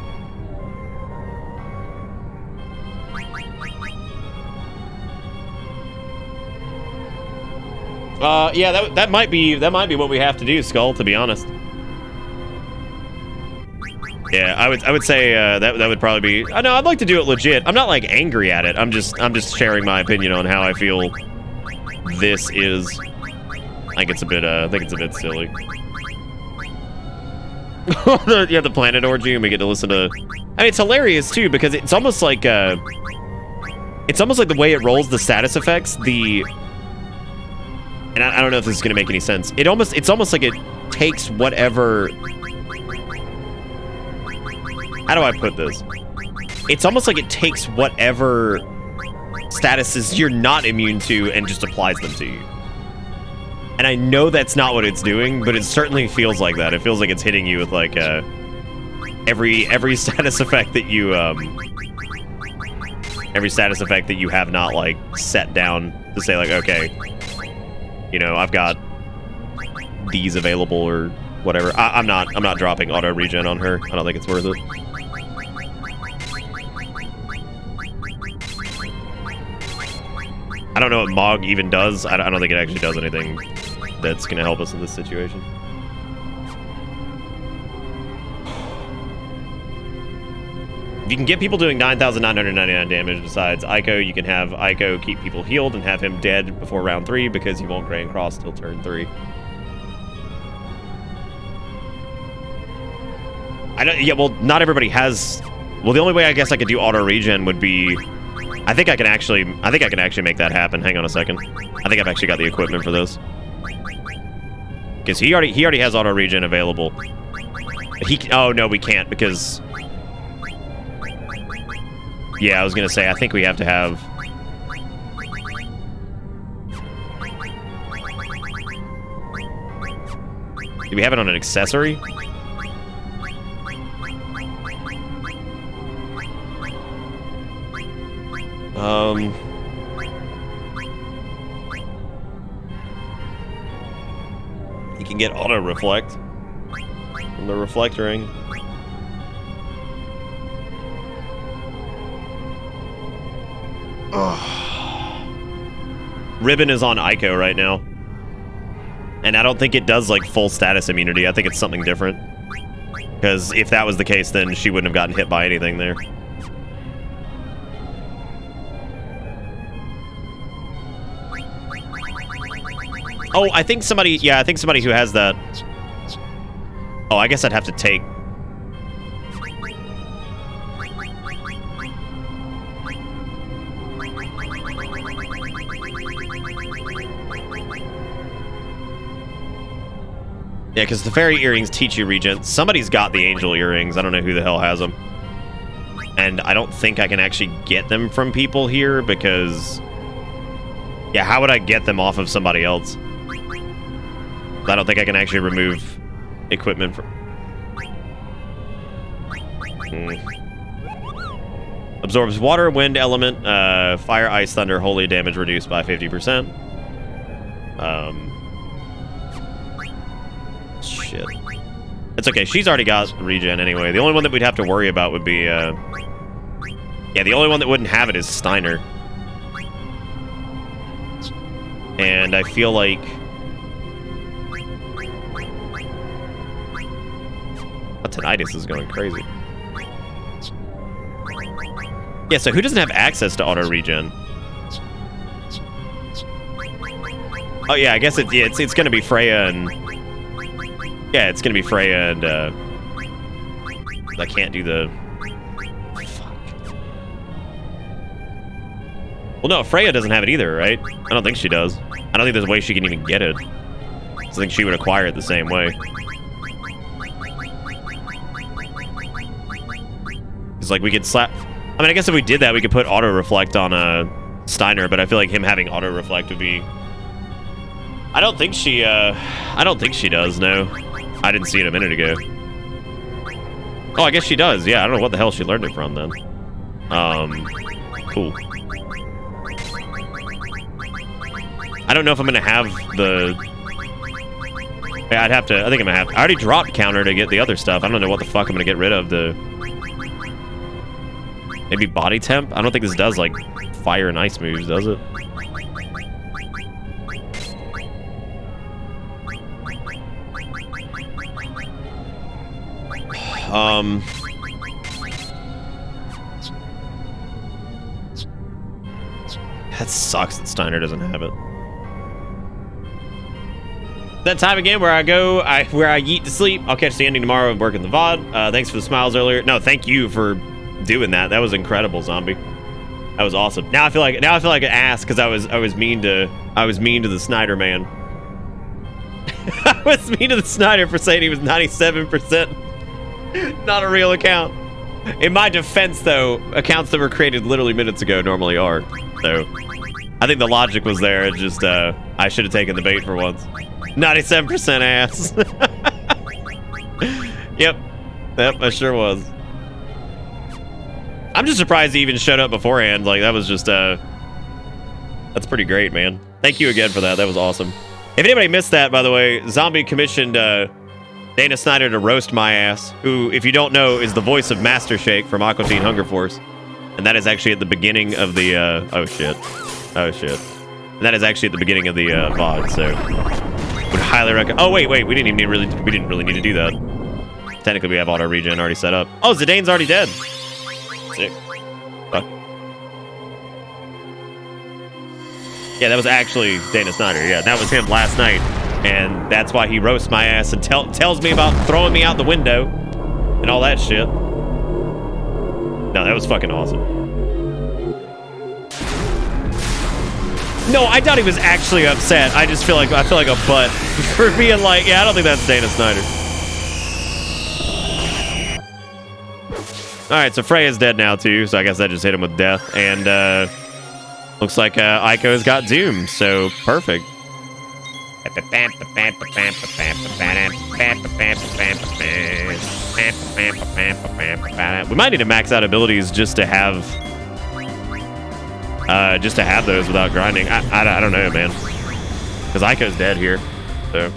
Yeah, that might be what we have to do, Skull, to be honest. Yeah, I would say that would probably be. I know I'd like to do it legit. I'm not like angry at it. I'm just sharing my opinion on how I feel this is. I think it's a bit silly. Yeah, the planet orgy, and we get to listen to. I mean, it's hilarious too because it's almost like the way it rolls the status effects. And I don't know if this is gonna make any sense. It's almost like it takes whatever. How do I put this? It's almost like it takes whatever statuses you're not immune to and just applies them to you. And I know that's not what it's doing, but it certainly feels like that. It feels like it's hitting you with like every status effect that you have not like set down to say like, okay, you know, I've got these available or whatever. I'm not dropping auto regen on her. I don't think it's worth it. I don't know what Mog even does. I don't think it actually does anything that's going to help us in this situation. If you can get people doing 9,999 damage besides Ico, you can have Ico keep people healed and have him dead before round 3 because he won't Grand Cross till turn 3. Yeah, well, not everybody has... Well, the only way I guess I could do auto regen would be... I think I can actually make that happen. Hang on a second. I think I've actually got the equipment for this. Because he already has auto regen available. Oh no, we can't because. Yeah, I was gonna say I think we have to have. Do we have it on an accessory? You can get auto reflect from the reflect ring. Ribbon is on Ico right now. And I don't think it does like full status immunity. I think it's something different. Because if that was the case, then she wouldn't have gotten hit by anything there. Oh, I think somebody who has that. Oh, I guess I'd have to take. Yeah, because the fairy earrings teach you regen. Somebody's got the angel earrings. I don't know who the hell has them. And I don't think I can actually get them from people here because... Yeah, how would I get them off of somebody else? I don't think I can actually remove equipment from... Absorbs water, wind element, fire, ice, thunder, holy damage reduced by 50%. Shit. It's okay, she's already got regen anyway. The only one that we'd have to worry about would be, yeah, the only one that wouldn't have it is Steiner. And I feel like... Tinnitus is going crazy. Yeah, so who doesn't have access to auto regen? Oh yeah, I guess it's gonna be Freya and... Yeah, it's gonna be Freya and, I can't do the... Fuck. Well, no, Freya doesn't have it either, right? I don't think she does. I don't think there's a way she can even get it. I think she would acquire it the same way. It's like we could slap... I mean, I guess if we did that, we could put auto reflect on Steiner, but I feel like him having auto reflect would be... I don't think she does, no. I didn't see it a minute ago. Oh, I guess she does. Yeah, I don't know what the hell she learned it from then. Cool. I don't know if I'm gonna have the... Yeah, I think I'm gonna have... I already dropped counter to get the other stuff. I don't know what the fuck I'm gonna get rid of. Maybe body temp? I don't think this does, like, fire and ice moves, does it? That sucks that Steiner doesn't have it. That time again where I yeet to sleep. I'll catch the ending tomorrow and work in the VOD. Thanks for the smiles earlier. No, thank you for doing that. That was incredible, Zombie. That was awesome. Now I feel like an ass because I was mean to the Snyder man. I was mean to the Snyder for saying he was 97%. Not a real account. In my defense, though, accounts that were created literally minutes ago normally are. So I think the logic was there. It just I should have taken the bait for once. 97% ass. Yep, I sure was. I'm just surprised he even showed up beforehand. Like, that was just that's pretty great, man. Thank you again for that. That was awesome. If anybody missed that, by the way, Zombie commissioned Dana Snyder to roast my ass, who, if you don't know, is the voice of Master Shake from Aqua Teen Hunger Force. And that is actually at the beginning of the, oh shit. And that is actually at the beginning of the VOD, so would highly recommend. Oh wait, we didn't really need to do that. Technically, we have auto regen already set up. Oh, Zidane's already dead. Sick. Fuck. Yeah, that was actually Dana Snyder. Yeah, that was him last night. And that's why he roasts my ass and tells me about throwing me out the window and all that shit. No, that was fucking awesome. No, I doubt he was actually upset. I feel like a butt for being like, yeah, I don't think that's Dana Snyder. All right, so Freya's dead now too, so I guess that just hit him with death. And looks like Aiko's got Doom, so perfect. We might need to max out abilities just to have those without grinding. I don't know, man, because Aiko's dead here, so.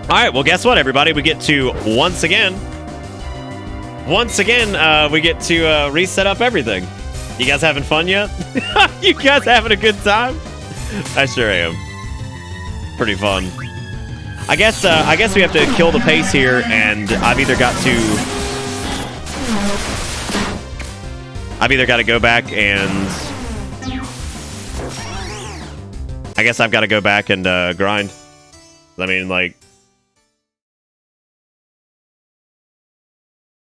All right, well, guess what, everybody? We get to, once again, we get to reset up everything. You guys having fun yet? You guys having a good time? I sure am. Pretty fun. I guess we have to kill the pace here, and I've either got to go back and... I guess I've got to go back and grind. I mean, like...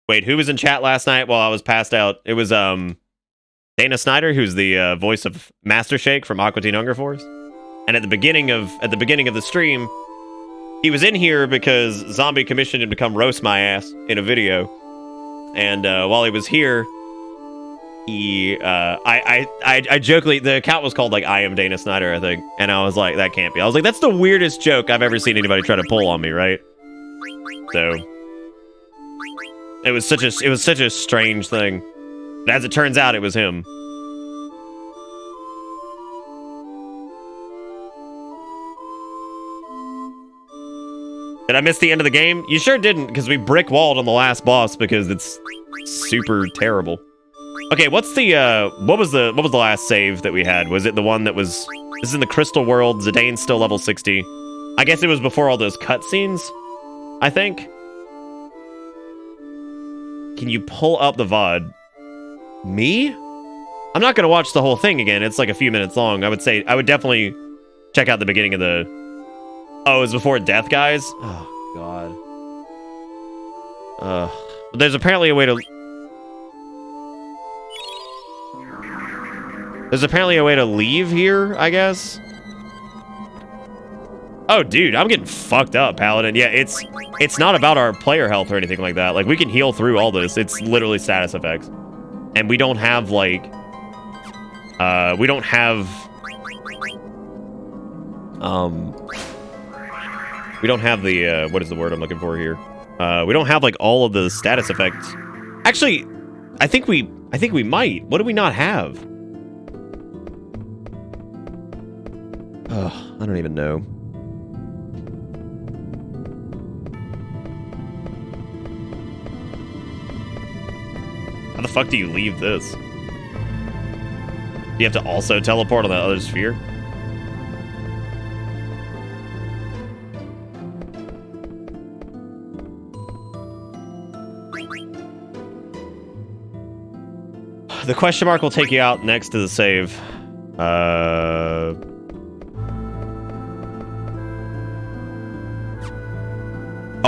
Wait, who was in chat last night while I was passed out? It was Dana Snyder, who's the voice of Master Shake from Aqua Teen Hunger Force. And at the beginning of the stream, he was in here because Zombie commissioned him to come roast my ass in a video. And while he was here, I jokingly, the account was called like I am Dana Snyder, I think. And I was like, that can't be. I was like, that's the weirdest joke I've ever seen anybody try to pull on me, right? So it was such a strange thing. But as it turns out, it was him. Did I miss the end of the game? You sure didn't, because we brick-walled on the last boss because it's super terrible. Okay, what's the what was the last save that we had? Was it the one that was... This is in the Crystal World. Zidane's still level 60. I guess it was before all those cutscenes, I think. Can you pull up the VOD? Me? I'm not gonna watch the whole thing again. It's like a few minutes long. I would definitely check out the beginning of the... Oh, it was before death, guys? Oh, God. There's apparently a way to... There's apparently a way to leave here, I guess? Oh, dude, I'm getting fucked up, Paladin. Yeah, it's not about our player health or anything like that. Like, we can heal through all this. It's literally status effects. And we don't have, like... we don't have... We don't have the, what is the word I'm looking for here? We don't have, like, all of the status effects. Actually, I think we might. What do we not have? Ugh, I don't even know. How the fuck do you leave this? You have to also teleport on that other sphere? The question mark will take you out next to the save. Oh,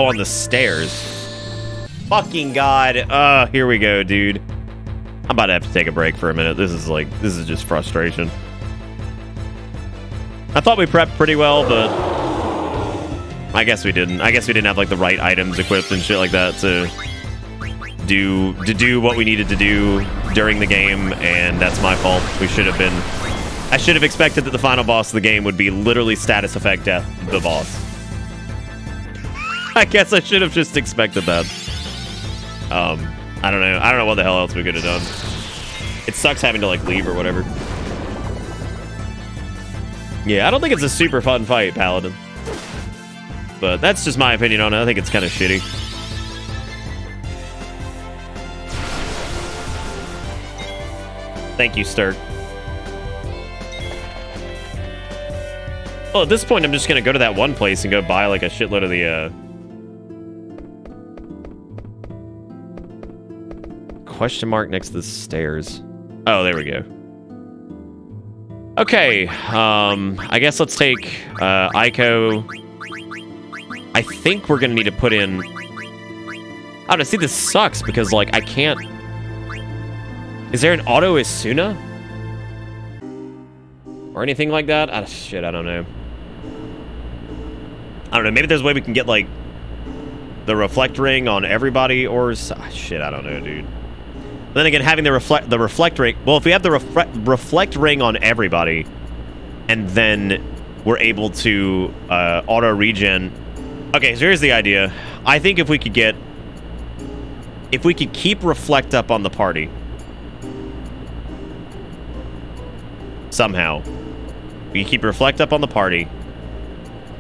on the stairs. Fucking God. Here we go, dude. I'm about to have to take a break for a minute. This is just frustration. I thought we prepped pretty well, but I guess we didn't. I guess we didn't have like the right items equipped and shit like that to do what we needed to do during the game, and that's my fault. I should have expected that the final boss of the game would be literally status effect death the boss. I guess I should have just expected that. I don't know. I don't know what the hell else we could have done. It sucks having to like leave or whatever. Yeah, I don't think it's a super fun fight, Paladin. But that's just my opinion on it. I think it's kind of shitty. Thank you, Sturk. Well, at this point, I'm just gonna go to that one place and go buy like a shitload of the, question mark next to the stairs. Oh, there we go. Okay, I guess let's take, Ico. I think we're gonna need to put in... Oh, no, see, this sucks because, like, I can't... Is there an auto Asuna? Or anything like that? Shit, I don't know. I don't know, maybe there's a way we can get, like, the reflect ring on everybody, or... Shit, I don't know, dude. Then again, having the reflect ring... Well, if we have the reflect ring on everybody, and then we're able to auto-regen... Okay, so here's the idea. I think if we could get... If we could keep reflect up on the party... Somehow. We can keep reflect up on the party,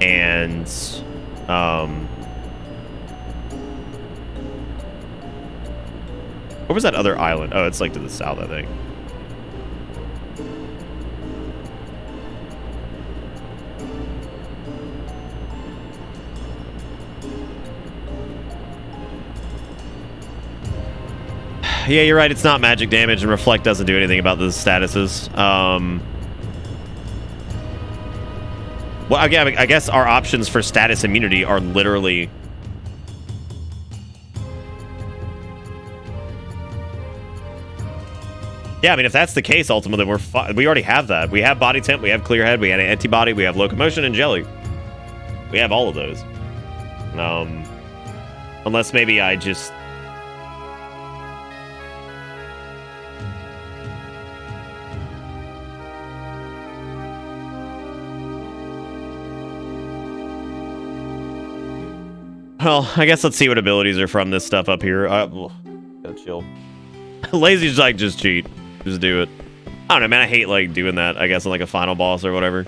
and... Where was that other island? Oh, it's like to the south, I think. Yeah, you're right. It's not magic damage, and Reflect doesn't do anything about the statuses. Well, again, I guess our options for status immunity are literally... Yeah, I mean, if that's the case, ultimately, we already have that. We have Body Temp, we have Clear Head, we have Antibody, we have Locomotion and Jelly. We have all of those. Unless maybe I just... Well, I guess let's see what abilities are from this stuff up here. Gotta chill. Lazy's like, just cheat. Just do it. I don't know, man. I hate, like, doing that, I guess, on, like, a final boss or whatever.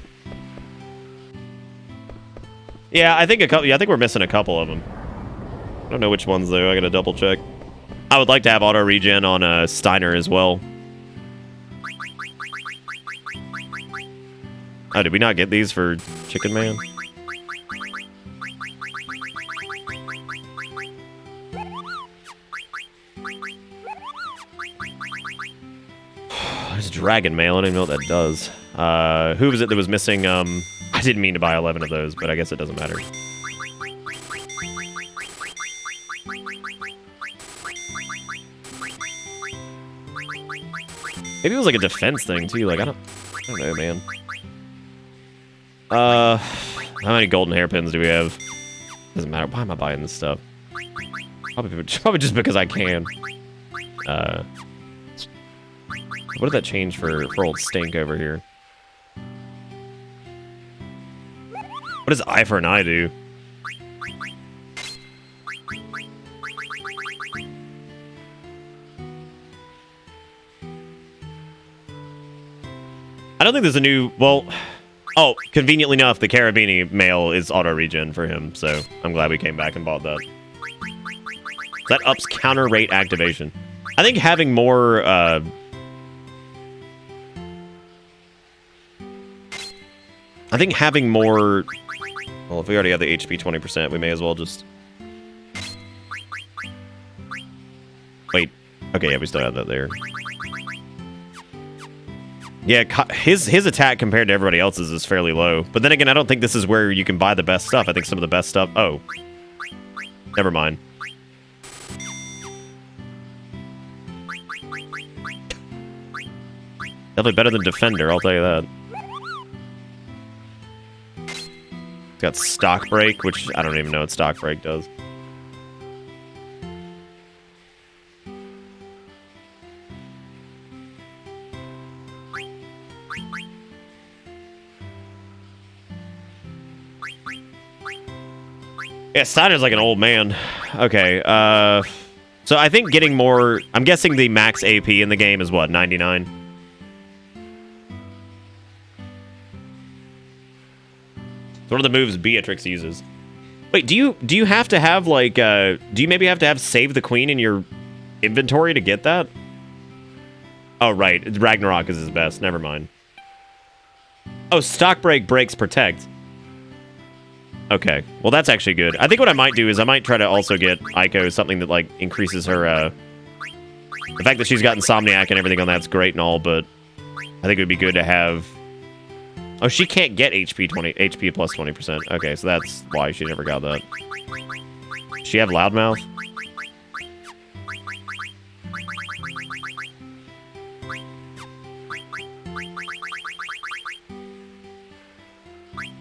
Yeah, I think we're missing a couple of them. I don't know which ones, though. I gotta double check. I would like to have auto-regen on Steiner as well. Oh, did we not get these for Chicken Man? There's Dragon Mail. I don't even know what that does. Who was it that was missing? I didn't mean to buy 11 of those, but I guess it doesn't matter. Maybe it was like a defense thing too. Like I don't know, man. How many golden hairpins do we have? Doesn't matter. Why am I buying this stuff? Probably just because I can. What did that change for old Stink over here? What does eye for an eye do? I don't think there's a new... Well... Oh, conveniently enough, the Carabini male is auto-regen for him, so I'm glad we came back and bought that. That ups counter rate activation. I think having more... I think having more... Well, if we already have the HP 20%, we may as well just... Wait. Okay, yeah, we still have that there. Yeah, his attack compared to everybody else's is fairly low. But then again, I don't think this is where you can buy the best stuff. I think some of the best stuff... Oh. Never mind. Definitely better than Defender, I'll tell you that. It's got Stock Break, which I don't even know what Stock Break does. Yeah, Steiner's like an old man. Okay, so I think getting more... I'm guessing the max AP in the game is what, 99? It's one of the moves Beatrix uses. Wait, do you have to have, like, do you maybe have to have Save the Queen in your inventory to get that? Oh, right. Ragnarok is his best. Never mind. Oh, Stock Break breaks Protect. Okay, well that's actually good. I think what I might do is I might try to also get Aiko something that like increases her, the fact that she's got Insomniac and everything on that's great and all, but I think it would be good to have... Oh, she can't get HP plus 20%. Okay, so that's why she never got that. Does she have Loudmouth?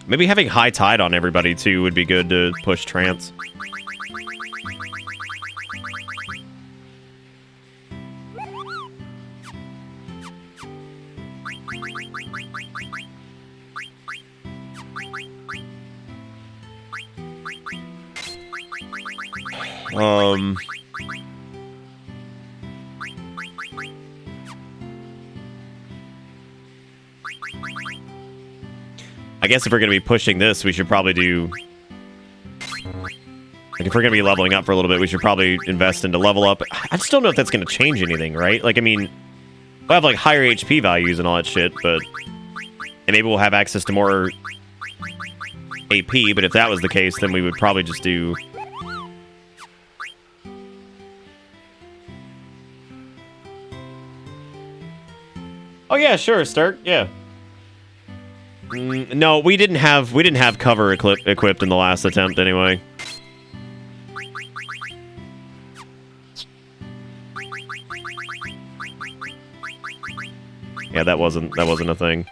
Maybe having High Tide on everybody, too, would be good to push Trance. I guess if we're going to be pushing this, we should probably do... Like, if we're going to be leveling up for a little bit, we should probably invest into level up. I just don't know if that's going to change anything, right? Like, I mean, we'll have, like, higher HP values and all that shit, but... And maybe we'll have access to more AP, but if that was the case, then we would probably just do... Oh, yeah, sure, Stark, yeah. No, we didn't have cover equipped in the last attempt anyway. Yeah, that wasn't a thing.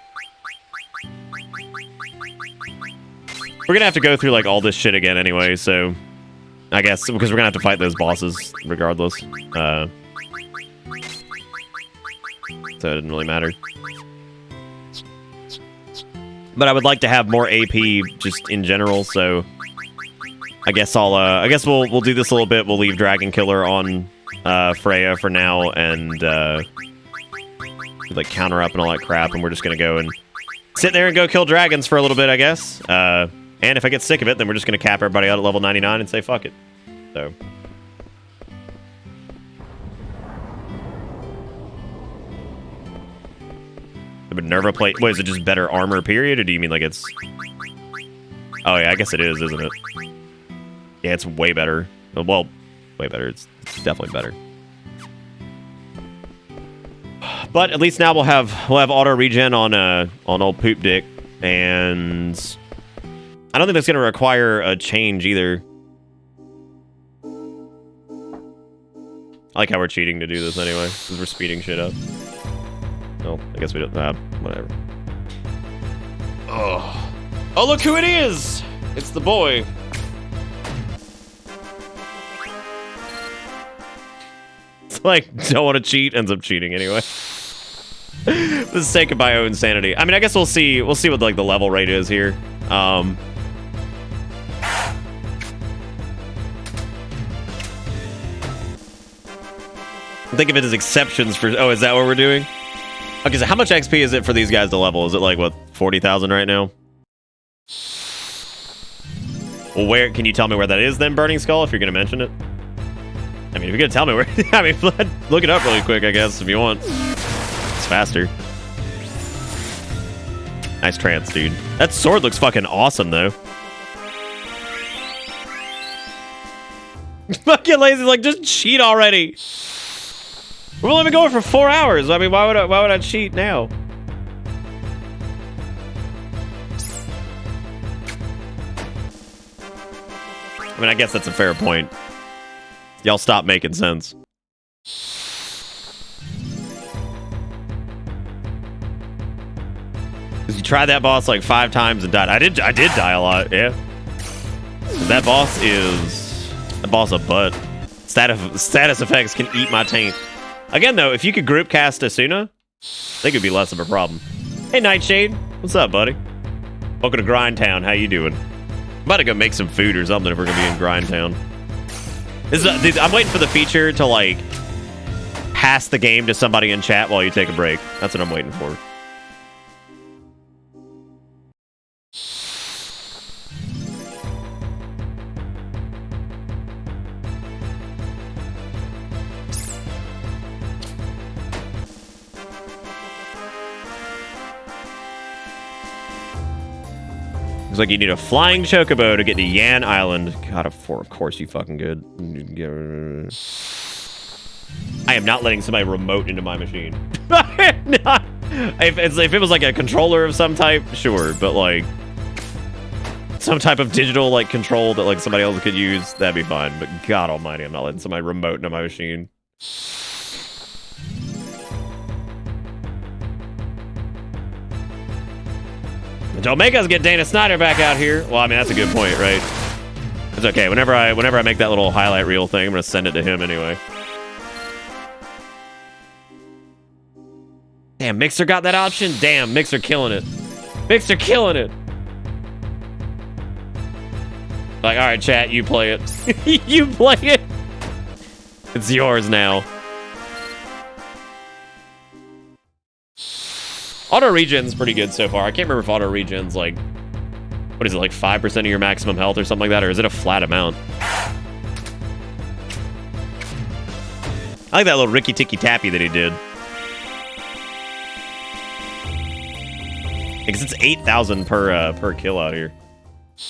We're gonna have to go through like all this shit again anyway, so I guess because we're gonna have to fight those bosses regardless. So it didn't really matter. But I would like to have more AP just in general, so I guess we'll do this a little bit. We'll leave Dragon Killer on Freya for now and like counter up and all that crap, and we're just gonna go and sit there and go kill dragons for a little bit, I guess. And if I get sick of it, then we're just gonna cap everybody out at level 99 and say fuck it. So. The Minerva plate. What, is it just better armor, period? Or do you mean like it's... Oh, yeah, I guess it is, isn't it? Yeah, it's way better. Well, way better. It's definitely better. But at least now we'll have auto regen on old Poop Dick, and I don't think that's going to require a change either. I like how we're cheating to do this anyway, because we're speeding shit up. No, I guess we don't. Whatever. Oh. Oh, look who it is! It's the boy. It's like, don't want to cheat, ends up cheating anyway. For the sake of my own sanity. I mean, I guess we'll see what like the level rate is here. Think of it as exceptions for. Oh, is that what we're doing? Okay, so how much XP is it for these guys to level? Is it like what 40,000 right now? Well, where can you tell me where that is then, Burning Skull? If you're gonna mention it. I mean, if you're gonna tell me where, I mean, look it up really quick, I guess, if you want. It's faster. Nice trance, dude. That sword looks fucking awesome, though. Fucking lazy, like, just cheat already. We're only been going for 4 hours. I mean, why would I cheat now? I mean, I guess that's a fair point. Y'all stop making sense. Cause you tried that boss like 5 times and died. I did die a lot, yeah. That boss is a butt. Status effects can eat my taint. Again though, if you could group cast Asuna, I think it'd be less of a problem. Hey Nightshade, what's up, buddy? Welcome to Grind Town. How you doing? I'm about to go make some food or something if we're gonna be in Grind Town. I'm waiting for the feature to like pass the game to somebody in chat while you take a break. That's what I'm waiting for. Looks like you need a flying chocobo to get to Yan Island. God, of course you fucking good. I am not letting somebody remote into my machine. Not. If it was like a controller of some type, sure, but like some type of digital like control that like somebody else could use, that'd be fine. But God Almighty, I'm not letting somebody remote into my machine. Don't make us get Dana Snyder back out here. Well, I mean, that's a good point, right? It's okay. Whenever I make that little highlight reel thing, I'm gonna send it to him anyway. Damn, Mixer got that option? Damn, Mixer killing it. Mixer killing it. Like, all right, chat, you play it. You play it. It's yours now. Auto regen's pretty good so far. I can't remember if auto regen's like, what is it, like 5% of your maximum health or something like that, or is it a flat amount? I like that little Ricky Ticky Tappy that he did. Because it's 8,000 per kill out here.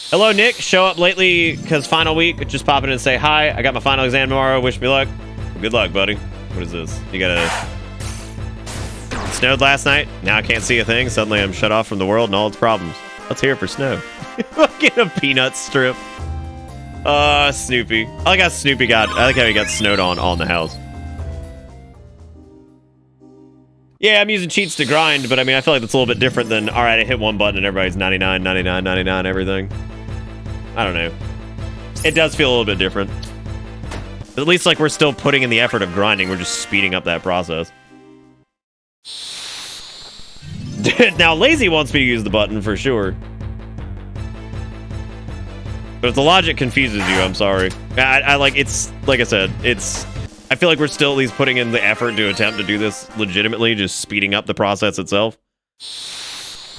Hello, Nick. Show up lately because final week. Just pop in and say hi. I got my final exam tomorrow. Wish me luck. Good luck, buddy. What is this? You gotta... It snowed last night. Now I can't see a thing. Suddenly I'm shut off from the world and all its problems. Let's hear it for snow. Get a peanut strip. Snoopy. I like how Snoopy got... I like how he got snowed on the house. Yeah, I'm using cheats to grind, but I mean, I feel like that's a little bit different than, all right, I hit one button and everybody's 99, 99, 99, everything. I don't know. It does feel a little bit different. But at least, like, we're still putting in the effort of grinding. We're just speeding up that process. Now, Lazy wants me to use the button for sure. But if the logic confuses you, I'm sorry. I like, it's, like I said, it's... I feel like we're still at least putting in the effort to attempt to do this legitimately, just speeding up the process itself.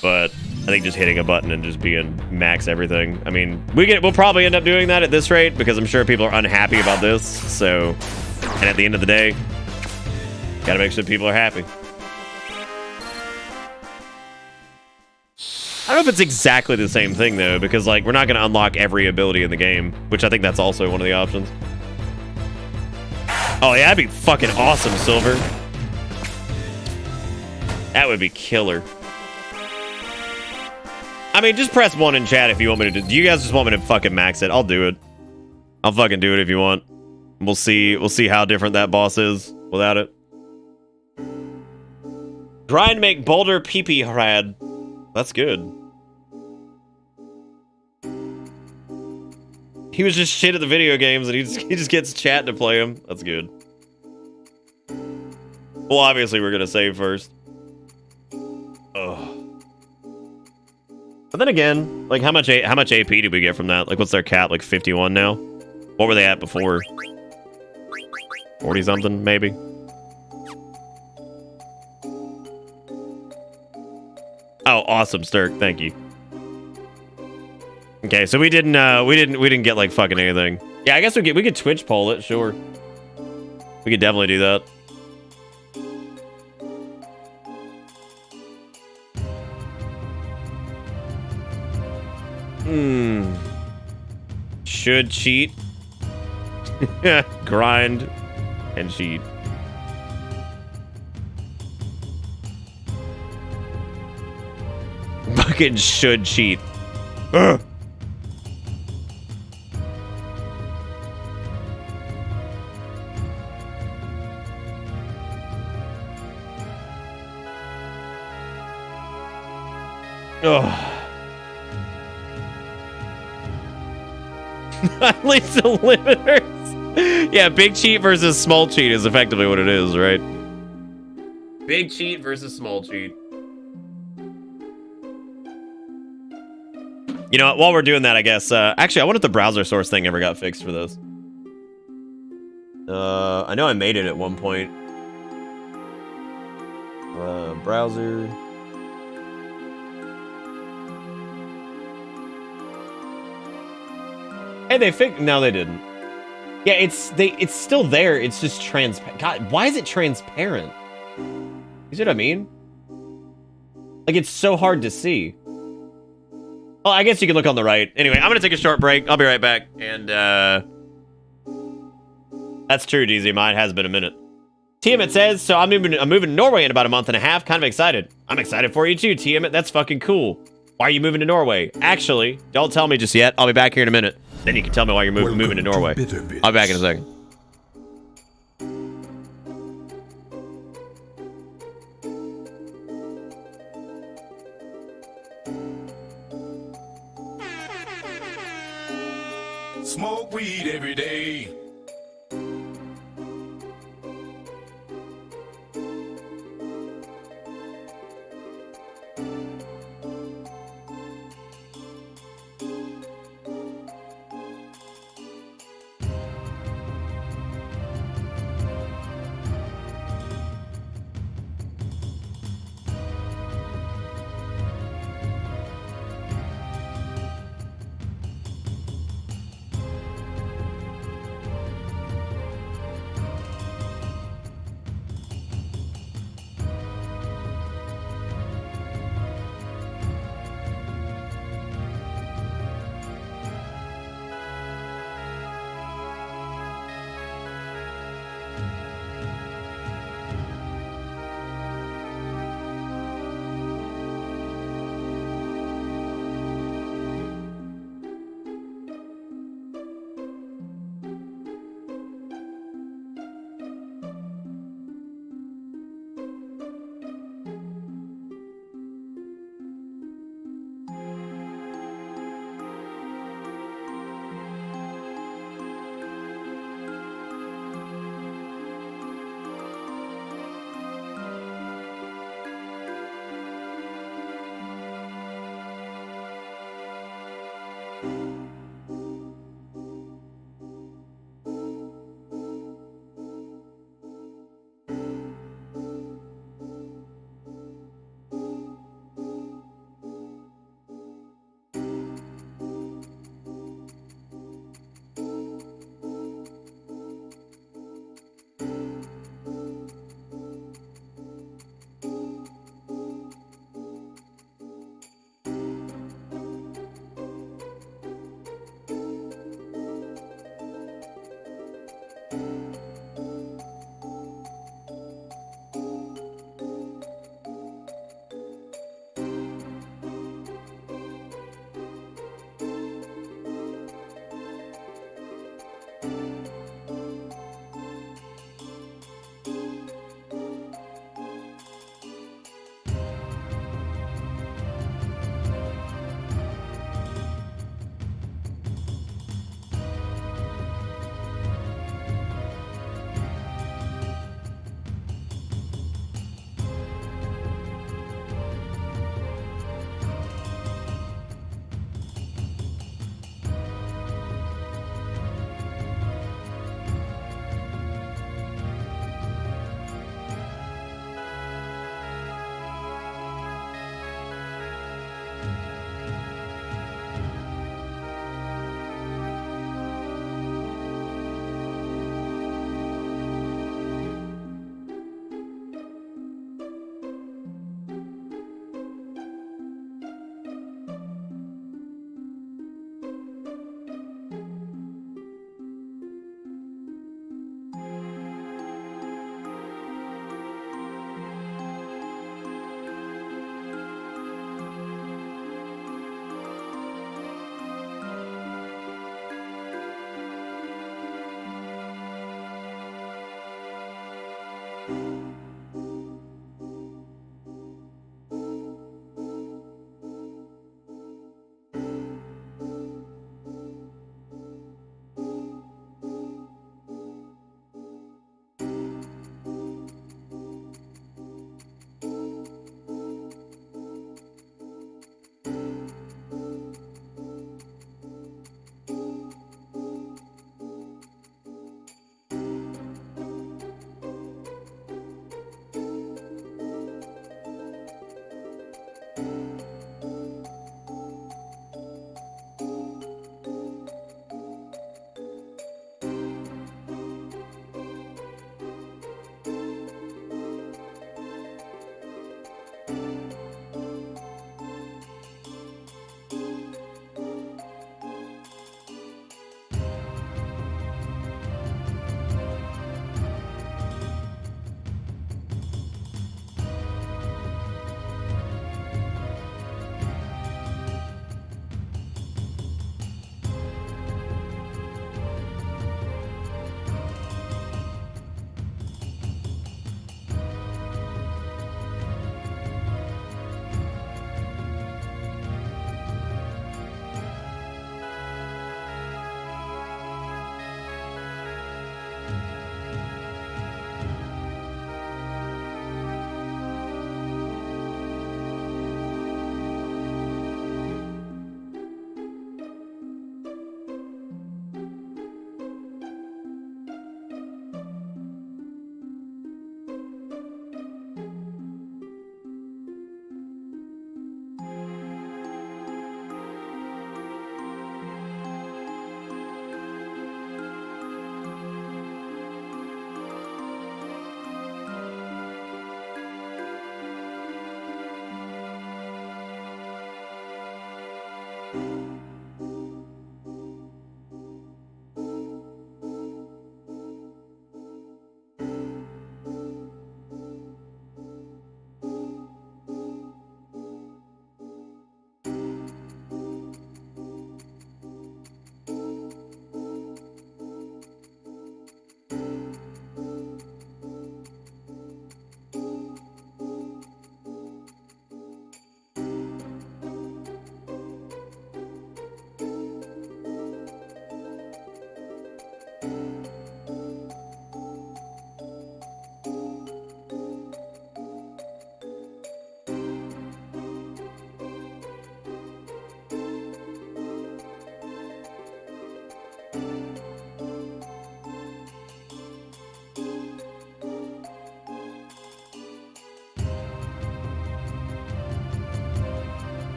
But I think just hitting a button and just being max everything. I mean, we'll probably end up doing that at this rate because I'm sure people are unhappy about this. So, and at the end of the day, gotta make sure people are happy. I don't know if it's exactly the same thing though, because like we're not gonna unlock every ability in the game, which I think that's also one of the options. Oh yeah, that'd be fucking awesome, Silver. That would be killer. I mean, just press 1 in chat if you want me to do. You guys just want me to fucking max it? I'll do it. I'll fucking do it if you want. We'll see how different that boss is without it. Grind make Boulder pee-pee rad. That's good. He was just shit at the video games, and he just gets chat to play them. That's good. Well, obviously, we're gonna save first. But then again, like how much AP did we get from that? Like what's their cap? Like 51 now? What were they at before? 40 something maybe. Oh, awesome, Sturk. Thank you. Okay, so we didn't get like fucking anything. Yeah, I guess we could Twitch poll it, sure. We could definitely do that. Should cheat. Grind and cheat. Fucking should cheat. Ugh. Ugh. At least the limiters. Yeah, big cheat versus small cheat is effectively what it is, right? Big cheat versus small cheat. You know what? While we're doing that, I guess. Actually, I wonder if the browser source thing ever got fixed for this. I know I made it at one point. Browser. Hey, they fixed. No, they didn't. Yeah, it's still there. It's just transparent. God, why is it transparent? You see what I mean? Like it's so hard to see. Well, I guess you can look on the right. Anyway, I'm gonna take a short break. I'll be right back. And that's true, DZ. Mine has been a minute. Tiamat says, so I'm moving to Norway in about a month and a half. Kind of excited. I'm excited for you too, Tiamat. That's fucking cool. Why are you moving to Norway? Actually, don't tell me just yet. I'll be back here in a minute. Then you can tell me why you're moving to Norway. I'll be back in a second. Smoke weed every day.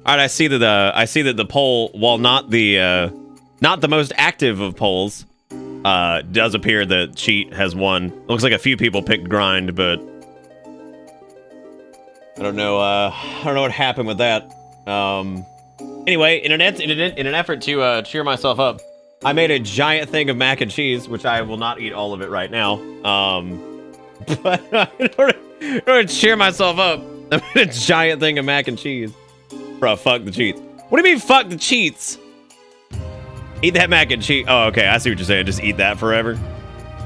All right, I see that the poll, while not the most active of polls, does appear that cheat has won. Looks like a few people picked grind, but I don't know what happened with that. Anyway, in an effort to cheer myself up, I made a giant thing of mac and cheese, which I will not eat all of it right now. But in order to cheer myself up, I'm in a giant thing of mac and cheese. Bro, fuck the cheats. What do you mean, fuck the cheats? Eat that mac and cheese. Oh, okay. I see what you're saying. Just eat that forever.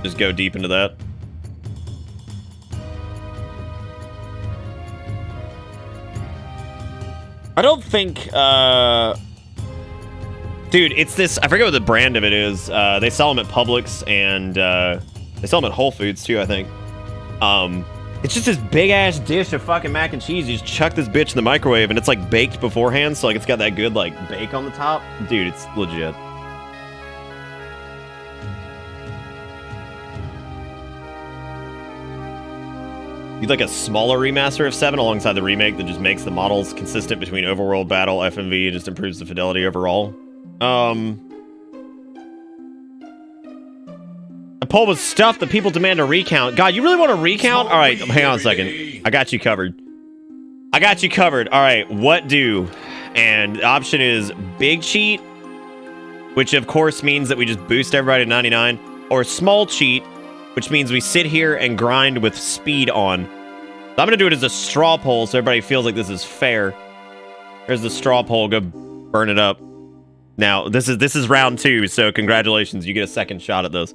Just go deep into that. I don't think, dude, it's this, I forget what the brand of it is. They sell them at Publix and, they sell them at Whole Foods too, I think. It's just this big ass dish of fucking mac and cheese. You just chuck this bitch in the microwave and it's like baked beforehand. So like it's got that good like bake on the top. Dude, it's legit. You'd like a smaller remaster of 7 alongside the remake that just makes the models consistent between overworld, battle, FMV, and just improves the fidelity overall. A poll was stuffed that people demand a recount. God, you really want a recount? All right, hang on a second. I got you covered. I got you covered. All right, what do? And the option is big cheat, which of course means that we just boost everybody to 99, or small cheat, which means we sit here and grind with speed on. So I'm gonna do it as a straw poll so everybody feels like this is fair. There's the straw poll. Go burn it up. Now this is round 2, so congratulations, you get a second shot at this.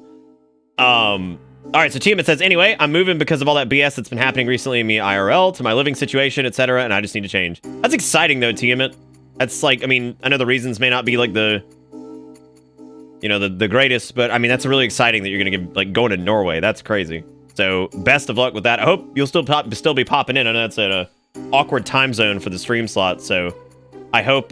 All right, so Tiamat says, anyway, I'm moving because of all that BS that's been happening recently in me IRL to my living situation, etc., and I just need to change. That's exciting though, Tiamat. That's like, I mean, I know the reasons may not be like the, you know, the greatest, but I mean, that's really exciting that you're gonna get like going to Norway. That's crazy. So best of luck with that. I hope you'll still be popping in. I know that's at a awkward time zone for the stream slot, so I hope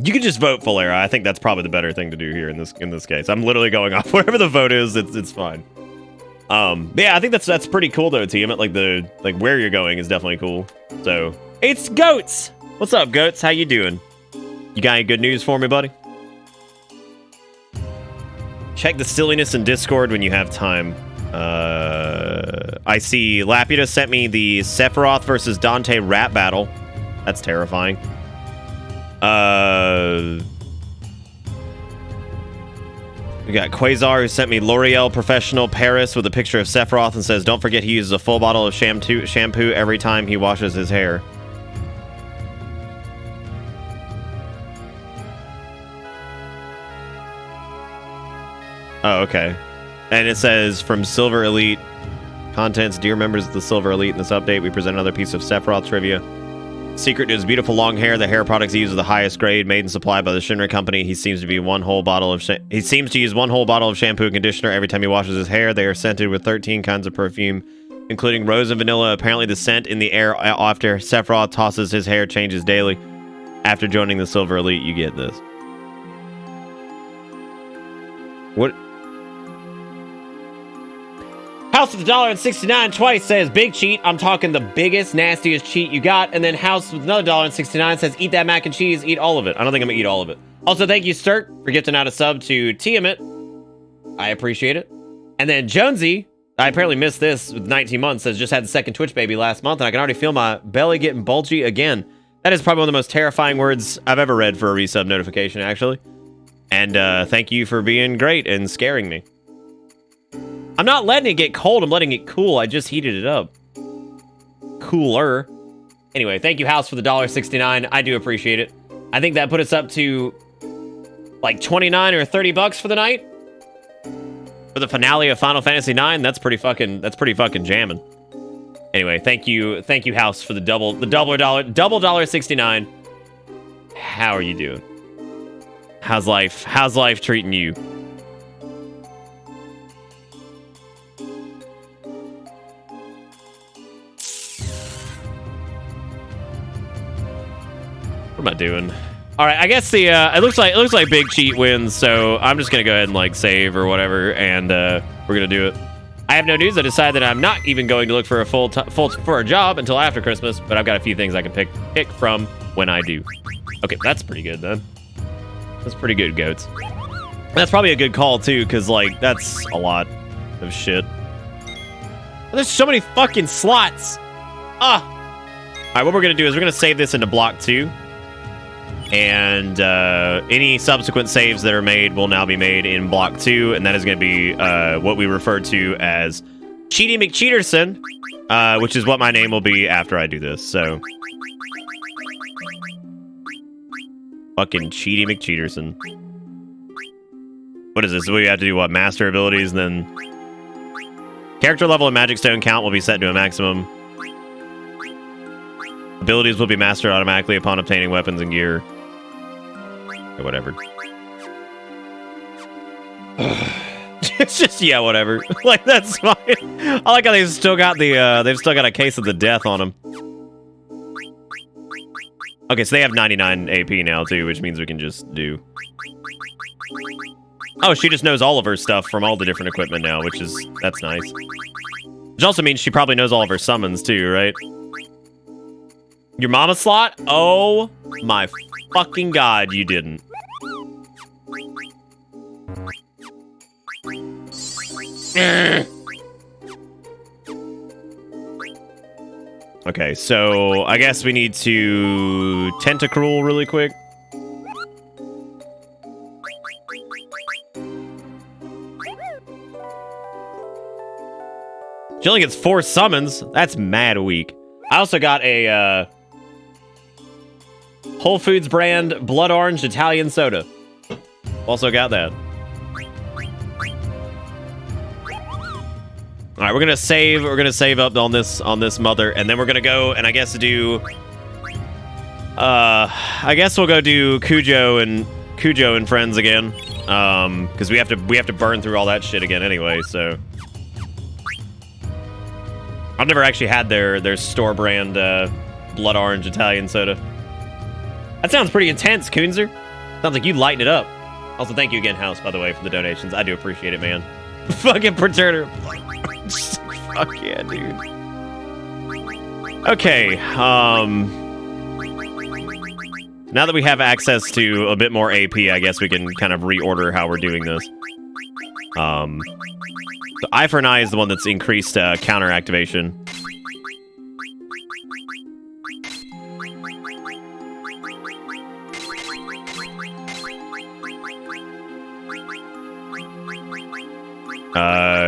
you could just vote Falera. I think that's probably the better thing to do here in this case. I'm literally going off whatever the vote is. It's fine. Yeah, I think that's pretty cool though, Tiamat. Like where you're going is definitely cool. So it's Goats. What's up, Goats? How you doing? You got any good news for me, buddy? Check the silliness in Discord when you have time. I see Laputa sent me the Sephiroth versus Dante rap battle. That's terrifying. We got Quasar who sent me L'Oreal Professional Paris with a picture of Sephiroth and says, don't forget he uses a full bottle of shampoo every time he washes his hair. Oh, okay. And it says, from Silver Elite Contents, dear members of the Silver Elite, in this update, we present another piece of Sephiroth trivia. Secret to his beautiful long hair, the hair products he uses are the highest grade, made and supplied by the Shinra Company. He seems to use one whole bottle of shampoo and conditioner every time he washes his hair. They are scented with 13 kinds of perfume, including rose and vanilla. Apparently, the scent in the air after Sephiroth tosses his hair changes daily. After joining the Silver Elite, you get this. What? House with $1.69 twice says, big cheat. I'm talking the biggest, nastiest cheat you got. And then House with another $1.69 says, eat that mac and cheese, eat all of it. I don't think I'm gonna eat all of it. Also, thank you, Sturt, for gifting out a sub to Tiamat. I appreciate it. And then Jonesy, I apparently missed this with 19 months, says, just had the second Twitch baby last month, and I can already feel my belly getting bulgy again. That is probably one of the most terrifying words I've ever read for a resub notification, actually. And thank you for being great and scaring me. I'm not letting it get cold, I'm letting it cool. I just heated it up. Cooler. Anyway, thank you, House, for the $1.69. I do appreciate it. I think that put us up to like 29 or 30 bucks for the night. For the finale of Final Fantasy IX, that's pretty fucking jamming. Anyway, thank you, House, for the double $1.69. How are you doing? How's life treating you? What am I doing? All right, I guess the it looks like Big Cheat wins, so I'm just gonna go ahead and like save or whatever, and we're gonna do it. I have no news. I decided that I'm not even going to look for a job until after Christmas, but I've got a few things I can pick from when I do. Okay, that's pretty good then. That's pretty good, Goats. That's probably a good call too, because like that's a lot of shit. There's so many fucking slots. All right, what we're gonna do is we're gonna save this into block 2. And any subsequent saves that are made will now be made in block 2, and that is going to be what we refer to as Cheaty McCheaterson, which is what my name will be after I do this. So, fucking Cheaty McCheaterson. What is this? We have to do what? Master abilities, and then character level and magic stone count will be set to a maximum. Abilities will be mastered automatically upon obtaining weapons and gear. Or whatever. It's just, yeah, whatever. Like, that's fine. I like how they've still got a case of the death on them. Okay, so they have 99 AP now too, which means we can just do. Oh, she just knows all of her stuff from all the different equipment now, that's nice. Which also means she probably knows all of her summons too, right? Your mama slot? Oh my fucking god, you didn't. Okay, so I guess we need to tentacruel really quick. She only gets 4 summons. That's mad weak. I also got a Whole Foods brand blood orange Italian soda. Also got that. All right, we're gonna save. We're gonna save up on this mother, and then we're gonna go and I guess do. I guess we'll go do Cujo and friends again. Because we have to burn through all that shit again anyway. So I've never actually had their store brand blood orange Italian soda. That sounds pretty intense, Coonzer. Sounds like you lighten it up. Also, thank you again, House, by the way, for the donations. I do appreciate it, man. Fucking Paterno. Fuck yeah, dude. Okay, now that we have access to a bit more AP, I guess we can kind of reorder how we're doing this. The Eye for an Eye is the one that's increased counter activation.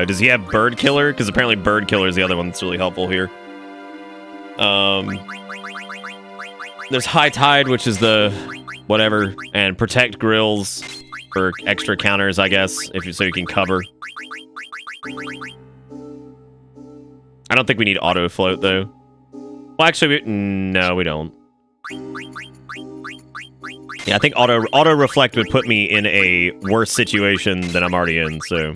Does he have Bird Killer? Because apparently Bird Killer is the other one that's really helpful here. There's High Tide, which is the whatever, and Protect Grills for extra counters, I guess, so you can cover. I don't think we need Auto Float though. Well, actually, no, we don't. Yeah, I think Auto Reflect would put me in a worse situation than I'm already in, so.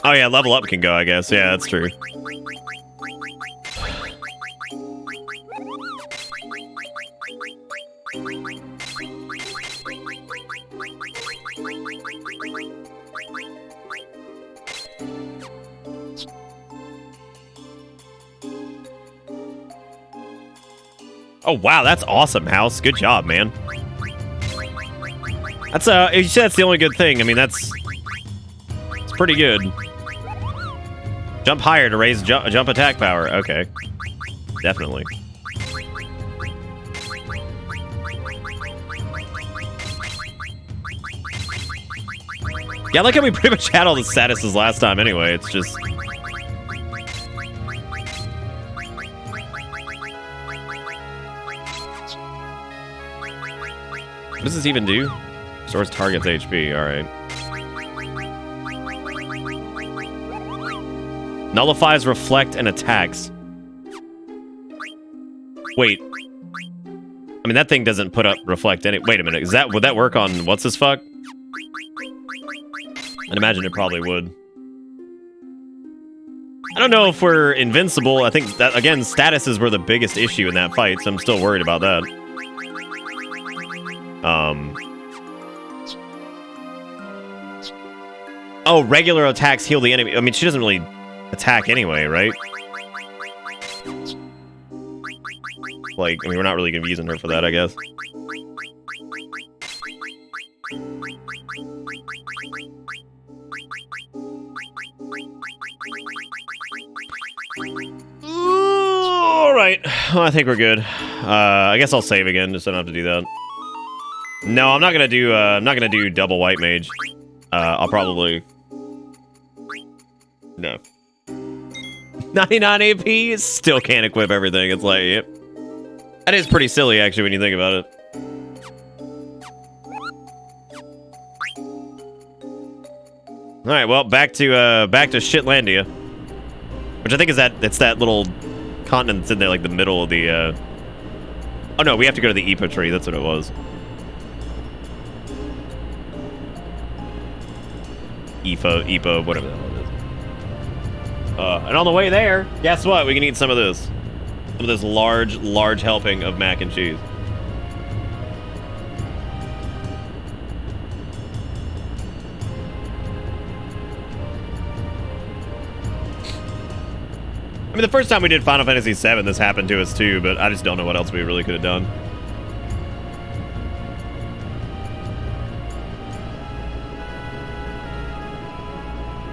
Oh yeah, level up can go, I guess. Yeah, that's true. Oh wow, that's awesome, House. Good job, man. That's you said that's the only good thing. I mean, it's pretty good. Jump higher to raise jump attack power. Okay. Definitely. Yeah, I like how we pretty much had all the statuses last time anyway. It's just... What does this even do? Restores target's HP. Alright. Nullifies, reflect, and attacks. Wait. I mean, that thing doesn't put up reflect any... Wait a minute. Would that work on what's this fuck? I'd imagine it probably would. I don't know if we're invincible. I think that, again, statuses were the biggest issue in that fight, so I'm still worried about that. Oh, regular attacks heal the enemy. I mean, she doesn't really attack anyway, right? Like, I mean, we're not really gonna be using her for that, I guess. I think we're good. I guess I'll save again, just so I don't have to do that. No, I'm not gonna do double white mage. I'll probably... No. 99 AP, still can't equip everything. It's like, yep. That is pretty silly, actually, when you think about it. All right, well, back to Shitlandia, which I think is it's that little continent that's in there, like the middle of the. Oh no, we have to go to the Ipa tree. That's what it was. Ipa, whatever that one is. And on the way there, guess what? We can eat some of this. Some of this large helping of mac and cheese. I mean, the first time we did Final Fantasy VII, this happened to us too, but I just don't know what else we really could have done.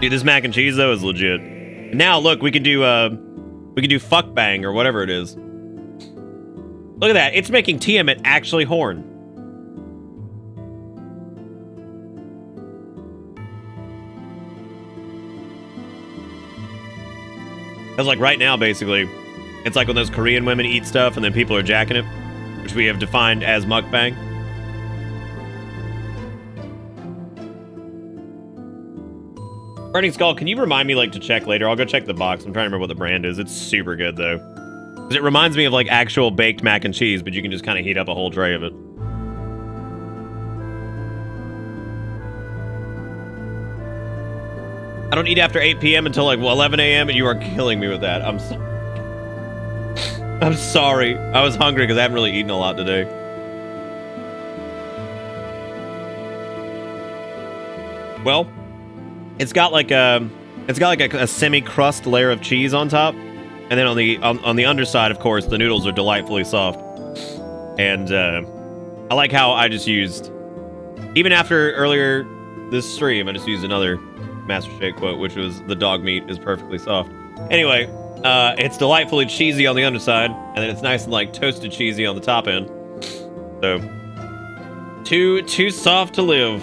Dude, this mac and cheese though is legit. Now look, we can do fuck bang or whatever it is. Look at that, it's making Tiamat actually horn. Because like right now, basically, it's like when those Korean women eat stuff and then people are jacking it, which we have defined as mukbang. Burning Skull, can you remind me like to check later? I'll go check the box. I'm trying to remember what the brand is. It's super good though. Because it reminds me of like actual baked mac and cheese, but you can just kind of heat up a whole tray of it. I don't eat after 8 p.m. until like 11 a.m. and you are killing me with that. I'm sorry. I was hungry because I haven't really eaten a lot today. Well, it's got like a semi-crust layer of cheese on top, and then on the underside, of course, the noodles are delightfully soft. And I like how I just used, even after earlier this stream, I just used another Master Shake quote, which was the dog meat is perfectly soft. Anyway, it's delightfully cheesy on the underside, and then it's nice and like toasted cheesy on the top end. So, too soft to live.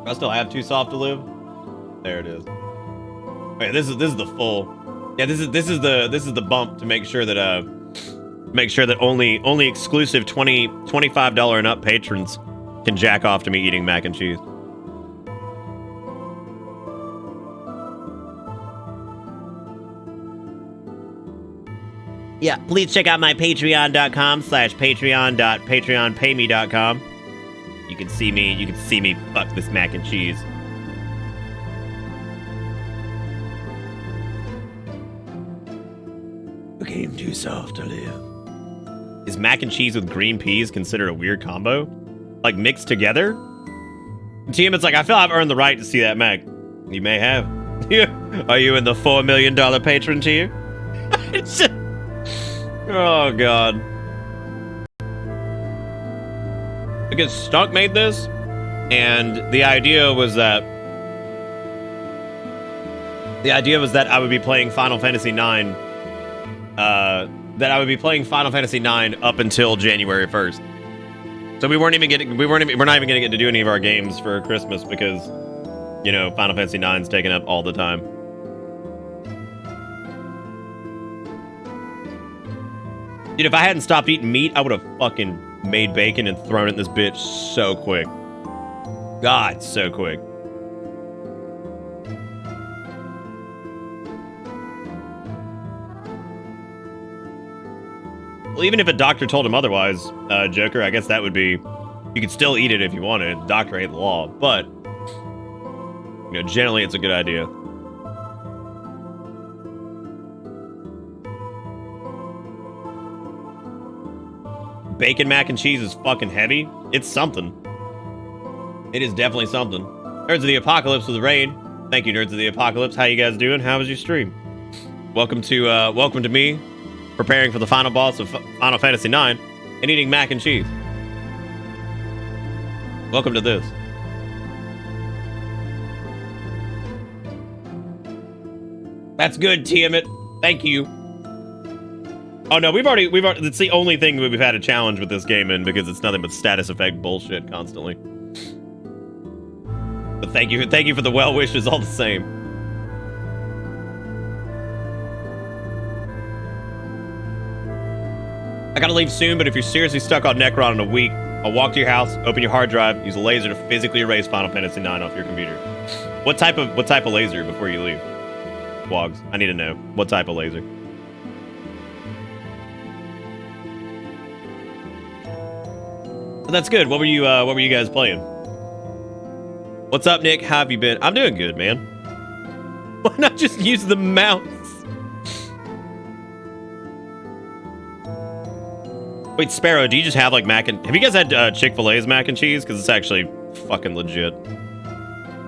I still have too soft to live. There it is. Wait, this is the full. Yeah, this is the bump to make sure that only exclusive $25 and up patrons can jack off to me eating mac and cheese. Yeah, please check out my patreon.com/patreon.patreonpayme.com. You can see me fuck this mac and cheese. Became too soft to live. Is mac and cheese with green peas considered a weird combo? Like mixed together? Team, it's like, I feel I've earned the right to see that mac. You may have. Are you in the $4 million patron tier? Oh, God. Because Stunk made this, and the idea was that I would be playing Final Fantasy IX up until January 1st. So we're not even gonna get to do any of our games for Christmas because, you know, Final Fantasy IX's taking up all the time. Dude, if I hadn't stopped eating meat, I would have fucking made bacon and thrown it in this bitch so quick. God, so quick. Well, even if a doctor told him otherwise, Joker, I guess that would be... You could still eat it if you wanted. The doctor ain't the law, but... You know, generally it's a good idea. Bacon mac and cheese is fucking heavy. It's something. It is definitely something. Nerds of the Apocalypse with Raid. Thank you, Nerds of the Apocalypse. How you guys doing? How was your stream? Welcome to me, preparing for the final boss of Final Fantasy IX and eating mac and cheese. Welcome to this. That's good, Tiamat. Thank you. Oh no, we've already, it's the only thing we've had a challenge with this game in because it's nothing but status effect bullshit constantly. But thank you for the well wishes all the same. I gotta leave soon, but if you're seriously stuck on Necron in a week, I'll walk to your house, open your hard drive, use a laser to physically erase Final Fantasy IX off your computer. What type of laser before you leave? Wogs, I need to know. What type of laser? That's good. What were you guys playing? What's up, Nick? How have you been? I'm doing good, man. Why not just use the mouse? Wait, Sparrow, do you just have like have you guys had Chick-fil-A's mac and cheese? Because it's actually fucking legit.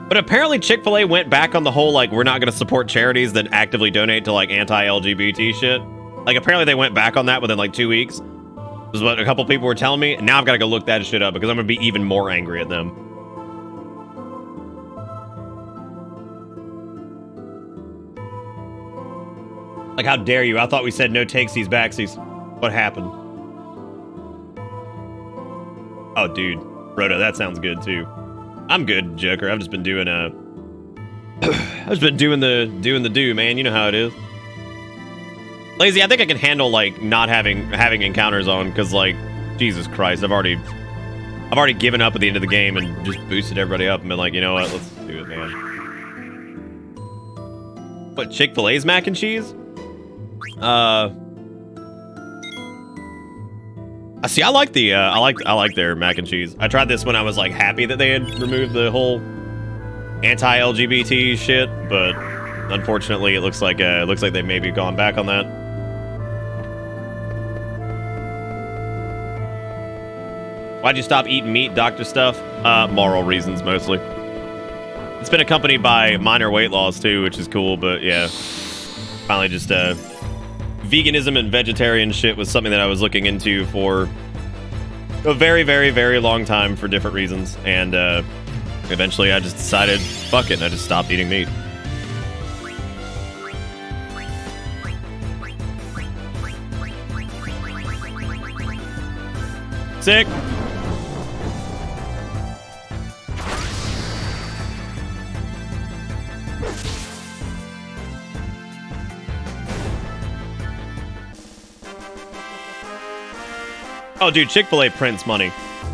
But apparently Chick-fil-A went back on the whole like we're not going to support charities that actively donate to like anti-LGBT shit. Like apparently they went back on that within like 2 weeks. This is what a couple people were telling me, and now I've got to go look that shit up because I'm gonna be even more angry at them. Like, how dare you? I thought we said no takesies, backsies. What happened? Oh, dude, Roto, that sounds good too. I'm good, Joker. I've just been doing I've just been doing the do, man. You know how it is. Lazy, I think I can handle like not having encounters on because like Jesus Christ, I've already given up at the end of the game and just boosted everybody up and been like, you know what, let's do it, man. What, Chick-fil-A's mac and cheese? See, I like the I like their mac and cheese. I tried this when I was like happy that they had removed the whole anti-LGBT shit, but unfortunately, it looks like they maybe gone back on that. Why'd you stop eating meat, Dr. Stuff? Moral reasons, mostly. It's been accompanied by minor weight loss, too, which is cool, but yeah. Finally just, veganism and vegetarian shit was something that I was looking into for a very, very, very long time for different reasons, and, eventually I just decided, fuck it, and I just stopped eating meat. Sick! Oh, dude, Chick-fil-A prints money.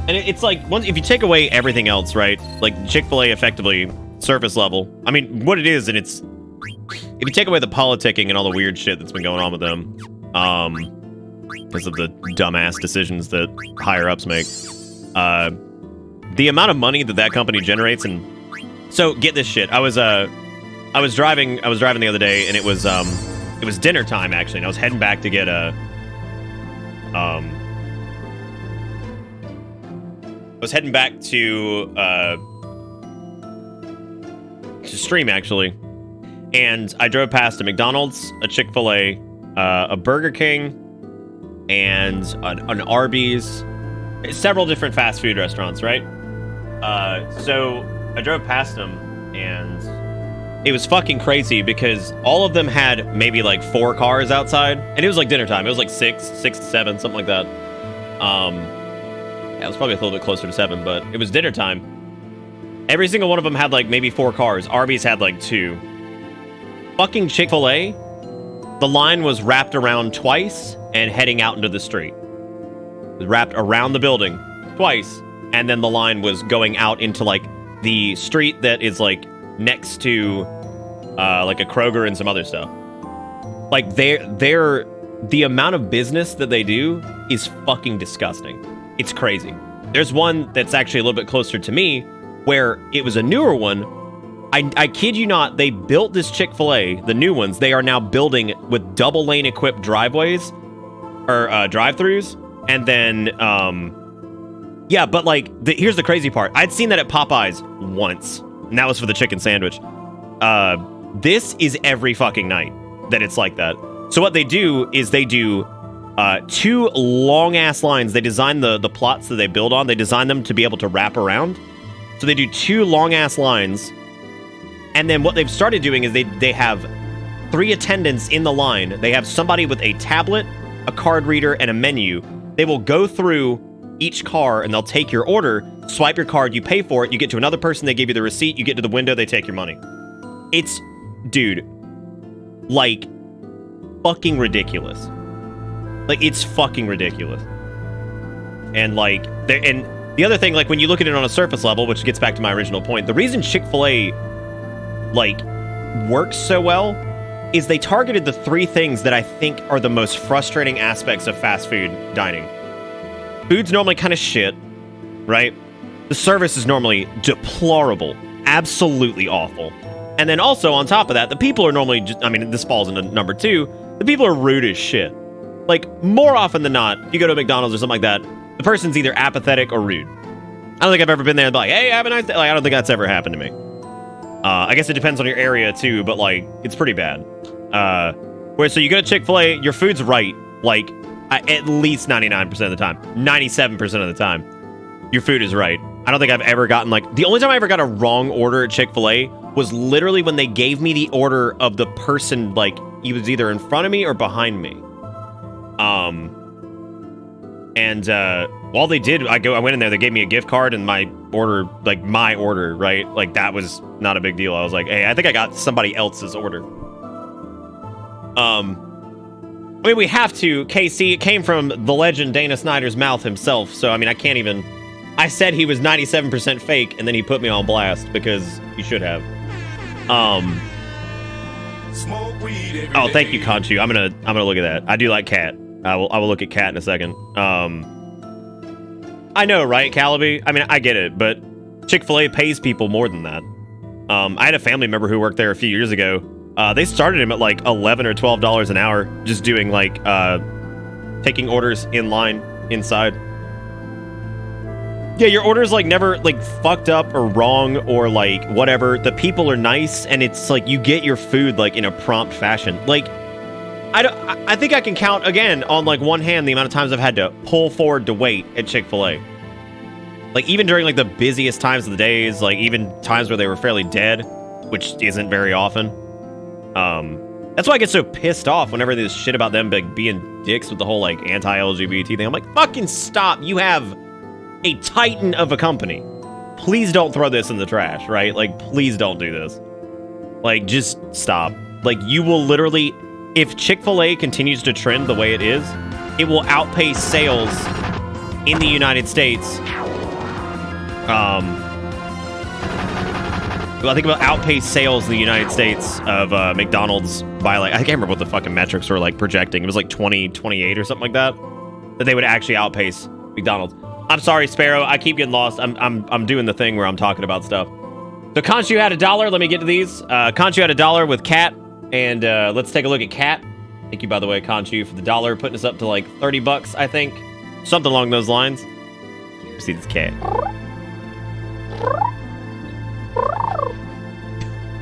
And it's like, if you take away everything else, right? Like, Chick-fil-A effectively, surface level. I mean, what it is, and it's... If you take away the politicking and all the weird shit that's been going on with them, because of the dumbass decisions that higher-ups make, the amount of money that company generates, and... So, get this shit. I was driving the other day, and it was dinner time, actually, and I was heading back to get I was heading back to stream, actually, and I drove past a McDonald's, a Chick-fil-A, a Burger King, and an Arby's, several different fast food restaurants, right? So I drove past them, and it was fucking crazy because all of them had maybe like 4 cars outside, and it was like dinner time. It was like 6 to 7, something like that. Yeah, it was probably a little bit closer to 7, but it was dinner time. Every single one of them had like maybe 4 cars. Arby's had like 2. Fucking Chick-fil-A, the line was wrapped around twice and heading out into the street. It was wrapped around the building twice, and then the line was going out into like the street that is like next to like a Kroger and some other stuff. Like the amount of business that they do is fucking disgusting. It's crazy. There's one that's actually a little bit closer to me where it was a newer one. I kid you not, they built this Chick-fil-A, the new ones, they are now building with double lane equipped driveways or drive-throughs. And then, yeah, but like, here's the crazy part. I'd seen that at Popeyes once, and that was for the chicken sandwich. This is every fucking night that it's like that. So what they do is they do 2 long-ass lines. They design the plots that they build on. They design them to be able to wrap around. So they do 2 long-ass lines. And then what they've started doing is they have 3 attendants in the line. They have somebody with a tablet, a card reader, and a menu. They will go through each car and they'll take your order, swipe your card, you pay for it, you get to another person, they give you the receipt, you get to the window, they take your money. It's, dude, like, fucking ridiculous. Like, it's fucking ridiculous. And, like, and the other thing, like, when you look at it on a surface level, which gets back to my original point, the reason Chick-fil-A, like, works so well is they targeted the 3 things that I think are the most frustrating aspects of fast food dining. Food's normally kind of shit, right? The service is normally deplorable, absolutely awful. And then also, on top of that, the people are normally just, I mean, this falls into number 2, the people are rude as shit. Like, more often than not, you go to a McDonald's or something like that, the person's either apathetic or rude. I don't think I've ever been there and be like, hey, have a nice day. Like, I don't think that's ever happened to me. I guess it depends on your area, too, but, like, it's pretty bad. Whereas, so you go to Chick-fil-A, your food's right, like, at least 99% of the time. 97% of the time. Your food is right. I don't think I've ever gotten, like, the only time I ever got a wrong order at Chick-fil-A was literally when they gave me the order of the person, like, he was either in front of me or behind me. While they did, I went in there, they gave me a gift card and my order, right? Like, that was not a big deal. I was like, hey, I think I got somebody else's order. I mean, we have to, KC, it came from the legend Dana Snyder's mouth himself, so, I mean, I can't even, I said he was 97% fake, and then he put me on blast, because he should have. Smoke weed every Oh, thank day. you, Conchu. I'm gonna look at that. I do like Cat. I will look at Cat in a second. I know, right, Calaby? I mean, I get it, but Chick-fil-A pays people more than that. I had a family member who worked there a few years ago. They started him at like $11 or $12 an hour, just doing like taking orders in line inside. Yeah, your order's like never like fucked up or wrong or like whatever. The people are nice, and it's like you get your food like in a prompt fashion. Like, I think I can count again on like one hand the amount of times I've had to pull forward to wait at Chick-fil-A. Like even during like the busiest times of the days, like even times where they were fairly dead, which isn't very often. That's why I get so pissed off whenever there's shit about them like being dicks with the whole like anti-LGBT thing. I'm like, fucking stop! You have a titan of a company. Please don't throw this in the trash, right? Like, please don't do this. Like, just stop. Like, you will literally, if Chick-fil-A continues to trend the way it is, it will outpace sales in the United States. Well, I think it will outpace sales in the United States of McDonald's by like, I can't remember what the fucking metrics were like projecting. It was like 2028 or something like that they would actually outpace McDonald's. I'm sorry, Sparrow. I keep getting lost. I'm doing the thing where I'm talking about stuff. So Conchu had $1. Let me get to these. Conchu had $1 with Cat, and let's take a look at Cat. Thank you, by the way, Conchu, for the $1, putting us up to like $30, I think, something along those lines. Let's see this cat.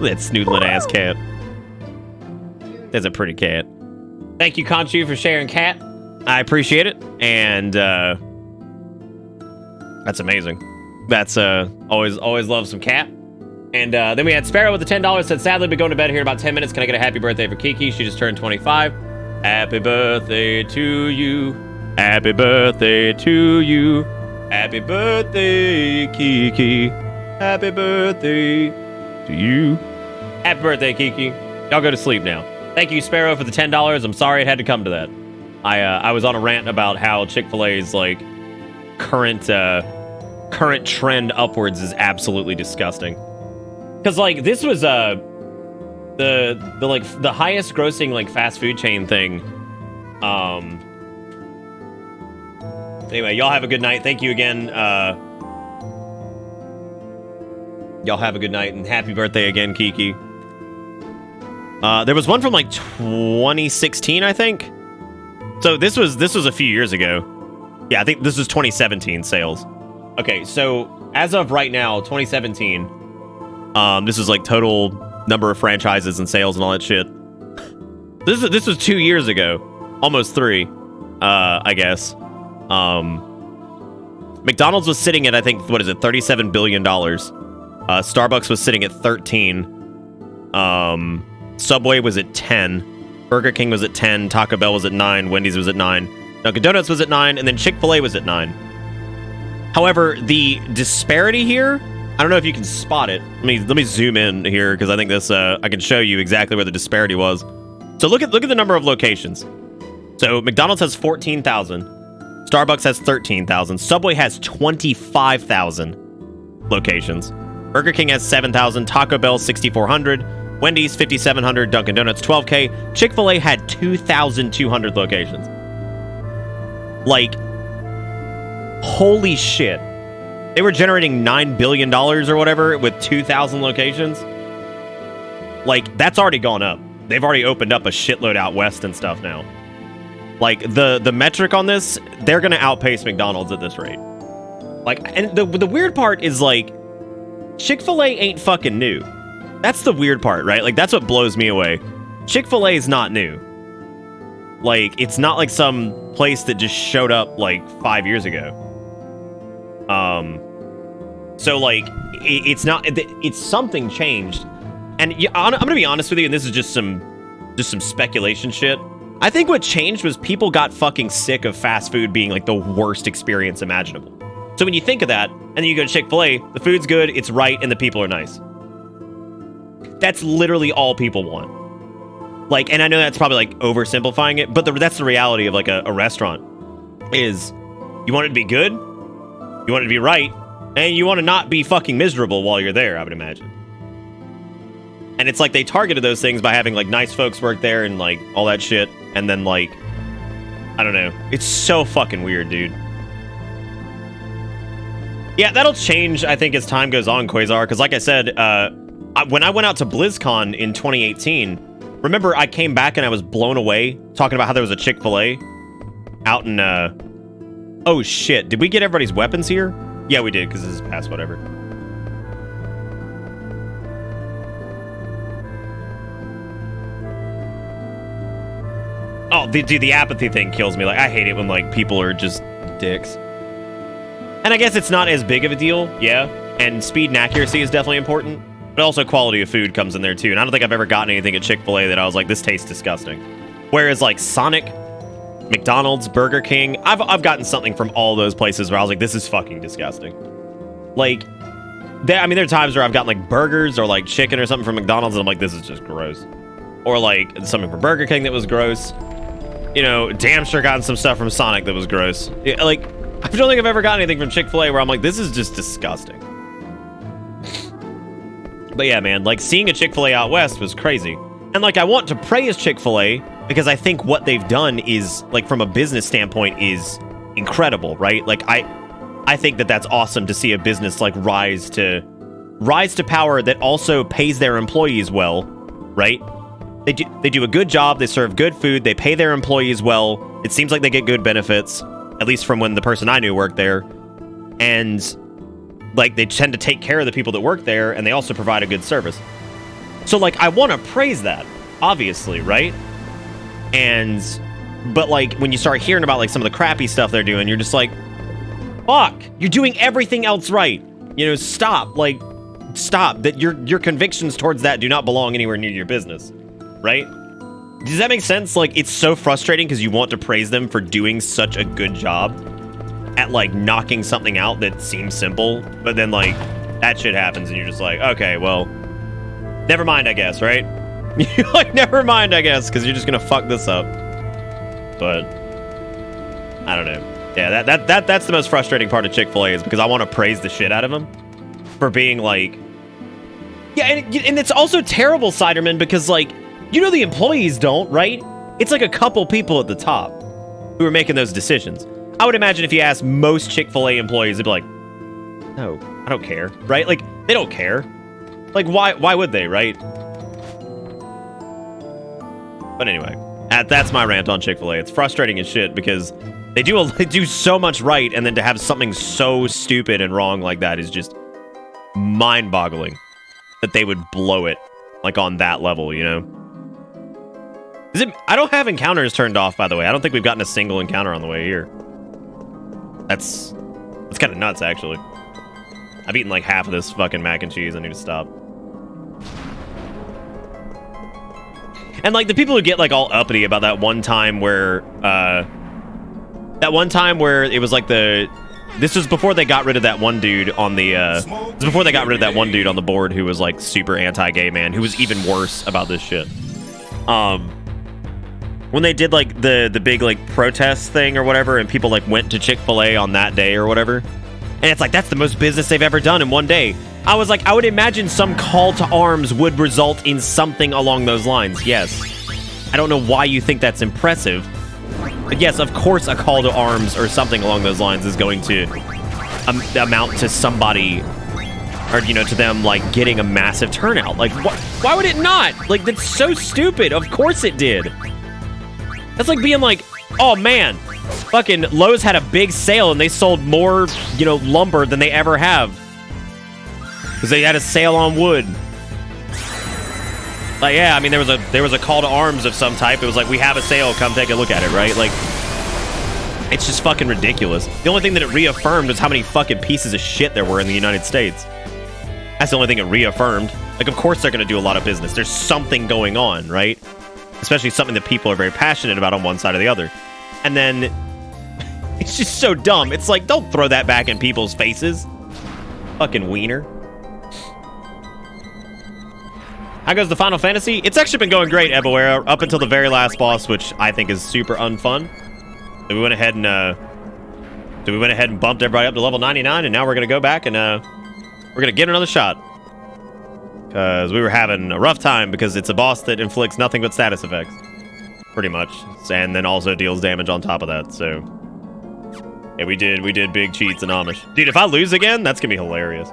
Look at that snoodling ass cat. That's a pretty cat. Thank you, Conchu, for sharing Cat. I appreciate it, and that's amazing. That's always love some Cat. And then we had Sparrow with the $10, said, sadly, be going to bed here in about 10 minutes. Can I get a happy birthday for Kiki? She just turned 25. Happy birthday to you. Happy birthday to you. Happy birthday, Kiki. Happy birthday to you. Happy birthday, Kiki. Y'all go to sleep now. Thank you, Sparrow, for the $10. I'm sorry it had to come to that. I was on a rant about how Chick-fil-A's like current trend upwards is absolutely disgusting. Because like this was the highest grossing like fast food chain thing. Anyway, y'all have a good night. Thank you again. Y'all have a good night and happy birthday again, Kiki. There was one from like 2016, I think. So this was a few years ago. Yeah, I think this is 2017 sales. Okay, so as of right now, 2017, this is like total number of franchises and sales and all that shit. This was 2 years ago, almost 3, I guess. McDonald's was sitting at, I think, what is it, $37 billion. Starbucks was sitting at 13. Subway was at 10. Burger King was at 10. Taco Bell was at 9. Wendy's was at 9. Dunkin' Donuts was at 9. And then Chick-fil-A was at 9. However, the disparity here, I don't know if you can spot it. Let me zoom in here because I think this I can show you exactly where the disparity was. So look at the number of locations. So McDonald's has 14,000. Starbucks has 13,000. Subway has 25,000 locations. Burger King has 7,000. Taco Bell 6,400. Wendy's 5,700. Dunkin' Donuts 12K. Chick-fil-A had 2,200 locations. Like, holy shit. They were generating $9 billion or whatever with 2,000 locations. Like, that's already gone up. They've already opened up a shitload out west and stuff now. Like, the metric on this, they're going to outpace McDonald's at this rate. Like, and the weird part is, like, Chick-fil-A ain't fucking new. That's the weird part, right? Like, that's what blows me away. Chick-fil-A is not new. Like, it's not like some place that just showed up, like, 5 years ago. So, like, it's not... It's something changed. And I'm gonna be honest with you, and this is just some speculation shit. I think what changed was people got fucking sick of fast food being, like, the worst experience imaginable. So when you think of that, and then you go to Chick-fil-A, the food's good, it's right, and the people are nice. That's literally all people want. Like, and I know that's probably, like, oversimplifying it, but that's the reality of, like, a restaurant. Is you want it to be good, you want it to be right, and you want to not be fucking miserable while you're there, I would imagine. And it's like they targeted those things by having, like, nice folks work there and, like, all that shit. And then, like, I don't know. It's so fucking weird, dude. Yeah, that'll change, I think, as time goes on, Quasar. Because, like I said, when I went out to BlizzCon in 2018, remember I came back and I was blown away talking about how there was a Chick-fil-A out in, oh, shit. Did we get everybody's weapons here? Yeah, we did, because this is past whatever. Oh, dude, the apathy thing kills me. Like, I hate it when, like, people are just dicks. And I guess it's not as big of a deal, yeah. And speed and accuracy is definitely important. But also quality of food comes in there, too. And I don't think I've ever gotten anything at Chick-fil-A that I was like, this tastes disgusting. Whereas, like, Sonic, McDonald's, Burger King, I've gotten something from all those places where I was like, this is fucking disgusting. Like, I mean, there are times where I've gotten, like, burgers or, like, chicken or something from McDonald's, and I'm like, this is just gross. Or, like, something from Burger King that was gross. You know, damn sure gotten some stuff from Sonic that was gross. Yeah, like, I don't think I've ever gotten anything from Chick-fil-A where I'm like, this is just disgusting. But yeah, man, like, seeing a Chick-fil-A out west was crazy. And, like, I want to praise Chick-fil-A because I think what they've done is, like, from a business standpoint is incredible, right? Like, I think that that's awesome to see a business, like, rise to power that also pays their employees well, right? They do a good job, they serve good food, they pay their employees well, it seems like they get good benefits, at least from when the person I knew worked there, and, like, they tend to take care of the people that work there, and they also provide a good service. So, like, I want to praise that, obviously, right? But, like, when you start hearing about, like, some of the crappy stuff they're doing, you're just like, fuck, you're doing everything else right. You know, stop, that your convictions towards that do not belong anywhere near your business. Right? Does that make sense? Like, it's so frustrating because you want to praise them for doing such a good job at, like, knocking something out that seems simple, but then, like, that shit happens and you're just like, okay, well, never mind, I guess, right? You're like, never mind, I guess, because you're just gonna fuck this up. But I don't know. Yeah, that's the most frustrating part of Chick-fil-A is because I want to praise the shit out of them for being like, yeah, and it's also terrible, Ciderman, because, like, you know the employees don't, right? It's like a couple people at the top who are making those decisions. I would imagine if you asked most Chick-fil-A employees, they'd be like, no, I don't care, right? Like, they don't care. Like, why would they, right? But anyway, that's my rant on Chick-fil-A. It's frustrating as shit because they do so much right, and then to have something so stupid and wrong like that is just mind-boggling that they would blow it, like, on that level, you know? I don't have encounters turned off, by the way. I don't think we've gotten a single encounter on the way here. That's kind of nuts, actually. I've eaten, like, half of this fucking mac and cheese. I need to stop. And like the people who get like all uppity about that one time where it was like this was before they got rid of that one dude on the it was before they got rid of that one dude on the board who was like super anti-gay man, who was even worse about this shit. When they did like the big like protest thing or whatever, and people like went to Chick-fil-A on that day or whatever, and it's like that's the most business they've ever done in one day. I was like, I would imagine some call to arms would result in something along those lines. Yes. I don't know why you think that's impressive. But yes, of course a call to arms or something along those lines is going to amount to somebody, or, you know, to them, like, getting a massive turnout. Like, why would it not? Like, that's so stupid. Of course it did. That's like being like, oh, man, fucking Lowe's had a big sale and they sold more, you know, lumber than they ever have. Because they had a sale on wood. Like, yeah, I mean, there was a call to arms of some type. It was like, we have a sale, come take a look at it, right? Like, it's just fucking ridiculous. The only thing that it reaffirmed was how many fucking pieces of shit there were in the United States. That's the only thing it reaffirmed. Like, of course they're going to do a lot of business. There's something going on, right? Especially something that people are very passionate about on one side or the other. And then, it's just so dumb. It's like, don't throw that back in people's faces. Fucking wiener. How goes the Final Fantasy? It's actually been going great, Eboera, up until the very last boss, which I think is super unfun. So we went ahead and bumped everybody up to level 99, and now we're gonna go back and we're gonna get another shot. Because we were having a rough time because it's a boss that inflicts nothing but status effects. Pretty much. And then also deals damage on top of that, so. Yeah, we did big cheats in Amish. Dude, if I lose again, that's gonna be hilarious.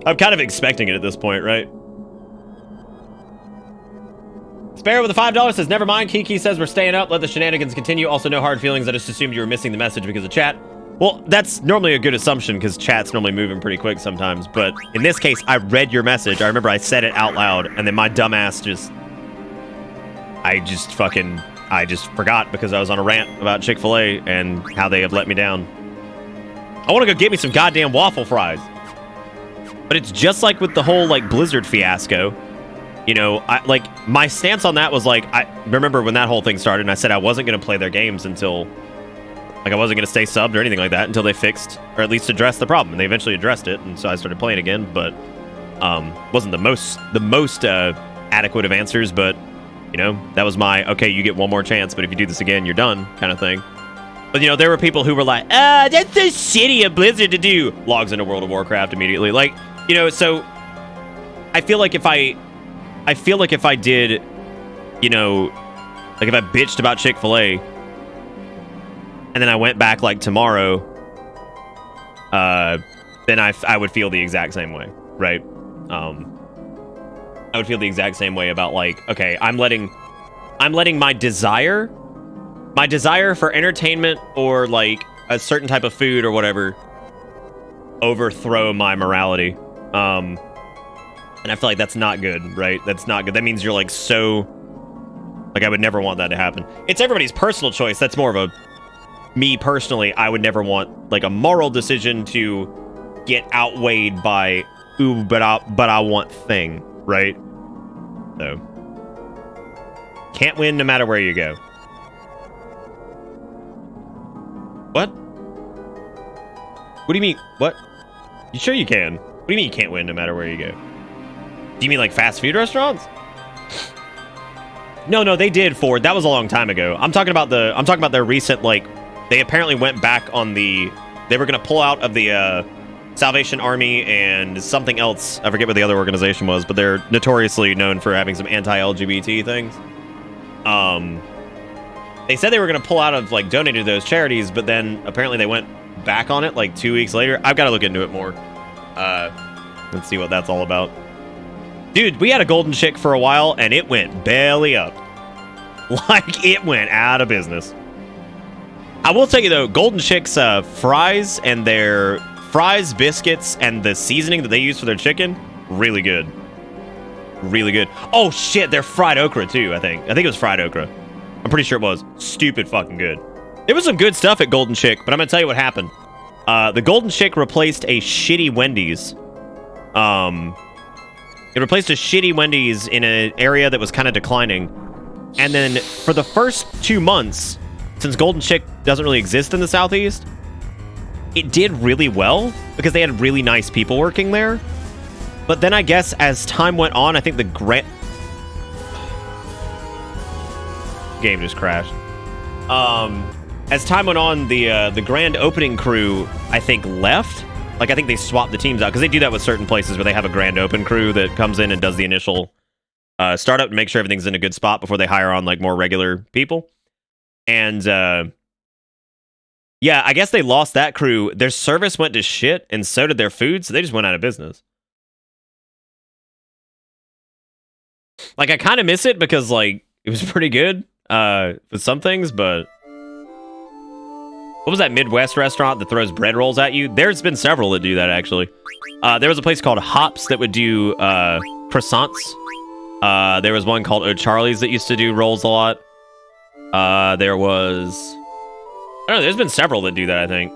I'm kind of expecting it at this point, right? Spare with the $5 says, never mind. Kiki says we're staying up. Let the shenanigans continue. Also, no hard feelings. I just assumed you were missing the message because of chat. Well, that's normally a good assumption because chat's normally moving pretty quick sometimes. But in this case, I read your message. I remember I said it out loud, and then my dumbass I just forgot because I was on a rant about Chick-fil-A and how they have let me down. I want to go get me some goddamn waffle fries. But it's just like with the whole, like, Blizzard fiasco. You know, my stance on that was, like, I remember when that whole thing started, and I said I wasn't going to play their games until, like, I wasn't going to stay subbed or anything like that until they fixed, or at least addressed the problem. And they eventually addressed it, and so I started playing again, but wasn't the most adequate of answers, but, you know, that was my, okay, you get one more chance, but if you do this again, you're done, kind of thing. But, you know, there were people who were like, that's so shitty of Blizzard to do. Logs into World of Warcraft immediately. Like, you know, so I feel like if I did, you know, like if I bitched about Chick-fil-A and then I went back like tomorrow, then I would feel the exact same way, right? I would feel the exact same way about like, okay, I'm letting my desire for entertainment or like a certain type of food or whatever overthrow my morality. And I feel like that's not good, right? That's not good. That means you're like so, like I would never want that to happen. It's everybody's personal choice. That's more of a, me personally, I would never want like a moral decision to get outweighed by, ooh, but I want thing, right? So, can't win no matter where you go. What? What do you mean? What? You sure you can? What do you mean you can't win no matter where you go? Do you mean like fast food restaurants? No, they did Ford. That was a long time ago. I'm talking about their recent, like, they apparently went back on they were going to pull out of the Salvation Army and something else. I forget what the other organization was, but they're notoriously known for having some anti-LGBT things. They said they were going to pull out of, like, donating to those charities, but then apparently they went back on it, like, 2 weeks later. I've got to look into it more. Let's see what that's all about. Dude, we had a Golden Chick for a while, and it went belly up. Like, it went out of business. I will tell you, though, Golden Chick's fries and their fries, biscuits, and the seasoning that they use for their chicken, really good. Really good. Oh, shit, they're fried okra, too, I think. I think it was fried okra. I'm pretty sure it was. Stupid fucking good. There was some good stuff at Golden Chick, but I'm going to tell you what happened. The Golden Chick replaced a shitty Wendy's. It replaced a shitty Wendy's in an area that was kind of declining. And then for the first 2 months, since Golden Chick doesn't really exist in the Southeast, it did really well because they had really nice people working there. But then I guess as time went on, I think the game just crashed. As time went on, the grand opening crew, I think, left. Like, I think they swapped the teams out because they do that with certain places where they have a grand open crew that comes in and does the initial startup to make sure everything's in a good spot before they hire on like more regular people. And yeah, I guess they lost that crew. Their service went to shit, and so did their food, so they just went out of business. Like, I kind of miss it because like it was pretty good with some things, but. What was that Midwest restaurant that throws bread rolls at you? There's been several that do that, actually. There was a place called Hops that would do croissants. There was one called O'Charlie's that used to do rolls a lot. There was... I don't know, there's been several that do that, I think.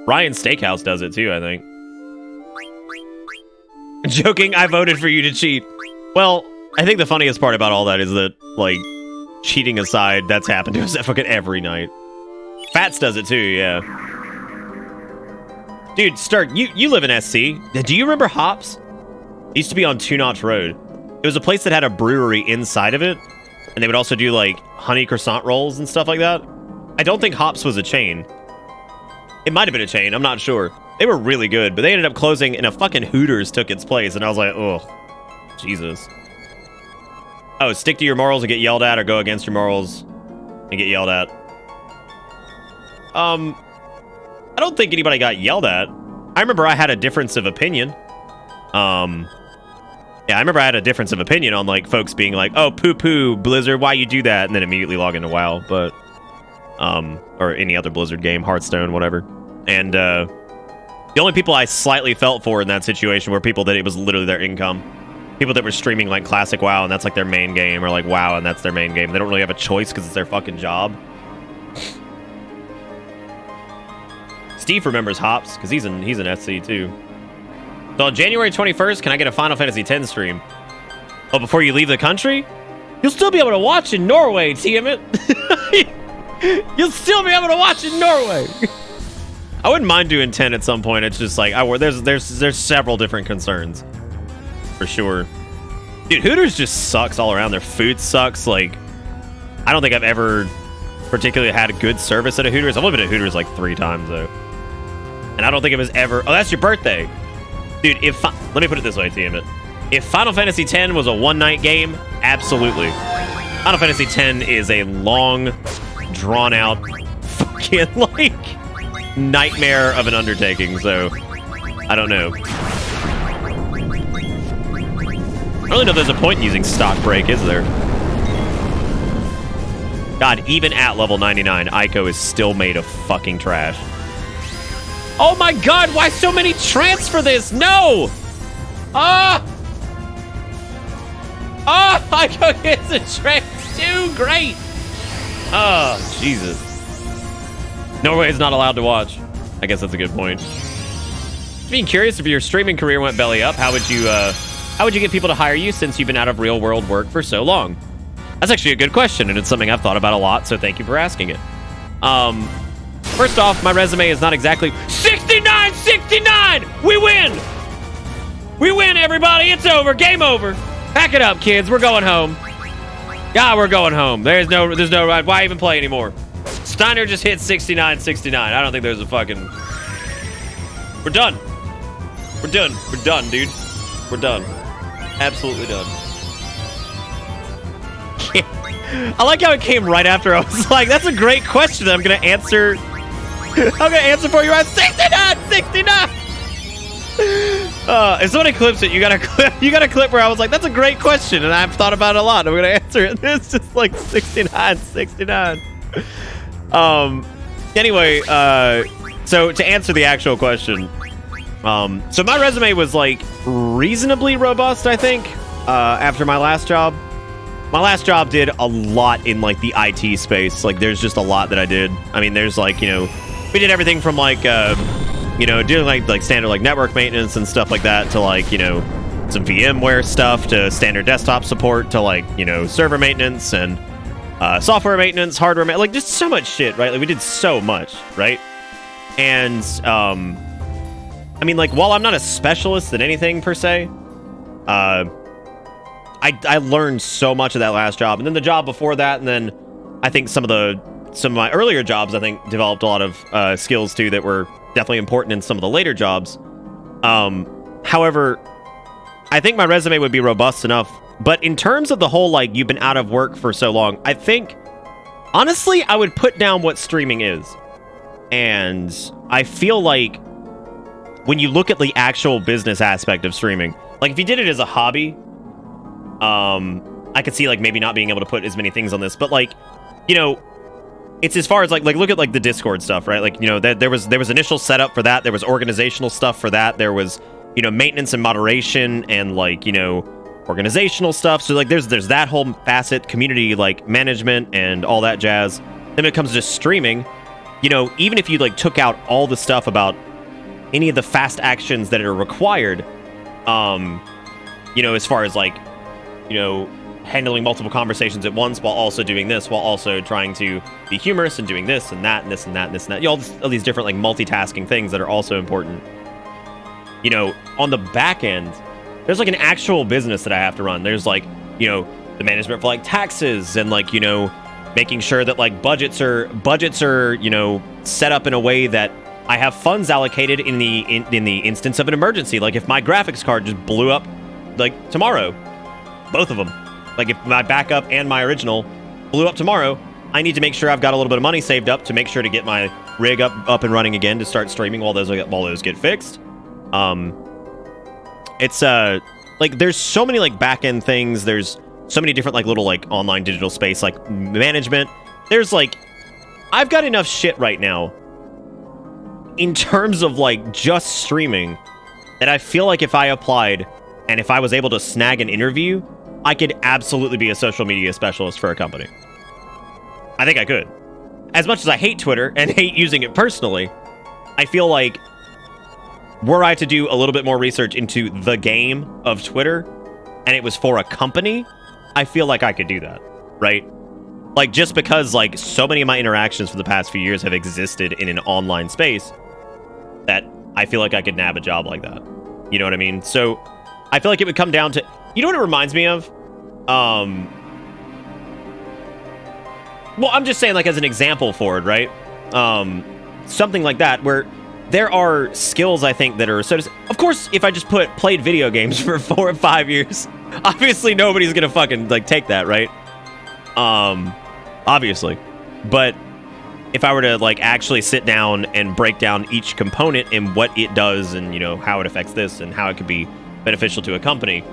Ryan's Steakhouse does it, too, I think. Joking, I voted for you to cheat. Well, I think the funniest part about all that is that, like, cheating aside, that's happened to us fucking every night. Fats does it too, yeah. Dude, Sturk, you live in SC. Do you remember Hops? It used to be on Two Notch Road. It was a place that had a brewery inside of it, and they would also do like honey croissant rolls and stuff like that. I don't think Hops was a chain. It might have been a chain, I'm not sure. They were really good, but they ended up closing and a fucking Hooters took its place, and I was like, oh, Jesus. Oh, stick to your morals and get yelled at, or go against your morals and get yelled at. I don't think anybody got yelled at. I remember I had a difference of opinion. Yeah, I remember I had a difference of opinion on, like, folks being like, oh, poo-poo, Blizzard, why you do that? And then immediately log into WoW, but, or any other Blizzard game, Hearthstone, whatever. And, the only people I slightly felt for in that situation were people that it was literally their income. People that were streaming, like, classic WoW, and that's, like, their main game, or, like, WoW, and that's their main game. They don't really have a choice because it's their fucking job. Steve remembers Hops, because he's an SC too. So on January 21st, can I get a Final Fantasy X stream? Oh, before you leave the country? You'll still be able to watch in Norway, Tiamat. You'll still be able to watch in Norway. I wouldn't mind doing 10 at some point. It's just like, there's several different concerns. For sure. Dude, Hooters just sucks all around. Their food sucks. Like, I don't think I've ever particularly had a good service at a Hooters. I've only been at Hooters like 3 times, though. And I don't think it was ever... Oh, that's your birthday. Dude, let me put it this way, Tiamat. If Final Fantasy X was a one-night game, absolutely. Final Fantasy X is a long, drawn-out, fucking, like, nightmare of an undertaking, so... I don't know. I don't really know if there's a point in using stock break, is there? God, even at level 99, Ico is still made of fucking trash. Oh my god, why so many trants for this? No! Ico gets a trance too! Great! Oh, Jesus. Norway is not allowed to watch. I guess that's a good point. Being curious, if your streaming career went belly up, how would you get people to hire you since you've been out of real world work for so long? That's actually a good question, and it's something I've thought about a lot, so thank you for asking it. First off, my resume is not exactly 69! We win! We win, everybody! It's over! Game over! Pack it up, kids. We're going home. Yeah, we're going home. There's no why even play anymore? Steiner just hit 69. I don't think there's a fucking... We're done. We're done, dude. We're done. Absolutely done. I like how it came right after I was like, that's a great question that I'm gonna answer. I'm gonna answer for you at 69. If somebody clips it, you got a clip where I was like, that's a great question, and I've thought about it a lot. I'm gonna answer it. It's just like 69. Anyway, so to answer the actual question, so my resume was like reasonably robust, I think, after my last job. My last job did a lot in like the IT space. Like there's just a lot that I did. I mean, there's like, you know, we did everything from like, you know, doing like standard like network maintenance and stuff like that to like, you know, some VMware stuff to standard desktop support to like, you know, server maintenance and software maintenance, hardware, like just so much shit, right? Like we did so much, right? And I mean, like, while I'm not a specialist in anything per se, I learned so much of that last job, and then the job before that, and then I think some of my earlier jobs, I think, developed a lot of skills too that were definitely important in some of the later jobs. However, I think my resume would be robust enough. But in terms of the whole, like, you've been out of work for so long, I think, honestly, I would put down what streaming is. And I feel like when you look at the actual business aspect of streaming, like, if you did it as a hobby, I could see, like, maybe not being able to put as many things on this. But, like, you know, it's as far as, like look at, like, the Discord stuff, right? Like, you know, there was initial setup for that. There was organizational stuff for that. There was, you know, maintenance and moderation and, like, you know, organizational stuff. So like there's that whole facet, community like management and all that jazz. Then when it comes to streaming, you know, even if you like took out all the stuff about any of the fast actions that are required, you know, as far as like, you know, handling multiple conversations at once while also doing this, while also trying to be humorous and doing this and that and this and that and this and that, you know, all these different like multitasking things that are also important. You know, on the back end, there's like an actual business that I have to run. There's like, you know, the management for like taxes and like, you know, making sure that like budgets are, you know, set up in a way that I have funds allocated in the instance of an emergency. Like if my graphics card just blew up like tomorrow, both of them. Like if my backup and my original blew up tomorrow, I need to make sure I've got a little bit of money saved up to make sure to get my rig up and running again to start streaming while those get fixed. It's like there's so many like back end things. There's so many different like little like online digital space like management. There's like I've got enough shit right now in terms of like just streaming that I feel like if I applied and if I was able to snag an interview, I could absolutely be a social media specialist for a company. I think I could. As much as I hate Twitter and hate using it personally, I feel like were I to do a little bit more research into the game of Twitter, and it was for a company, I feel like I could do that, right? Like, just because, like, so many of my interactions for the past few years have existed in an online space, that I feel like I could nab a job like that. You know what I mean? So, I feel like it would come down to... You know what it reminds me of? Well, I'm just saying, like, as an example for it, right? Something like that, where... There are skills, I think, that are... Of course, if I just played video games for 4 or 5 years, obviously nobody's gonna fucking, like, take that, right? Obviously. But if I were to, like, actually sit down and break down each component and what it does and, you know, how it affects this and how it could be beneficial to a company,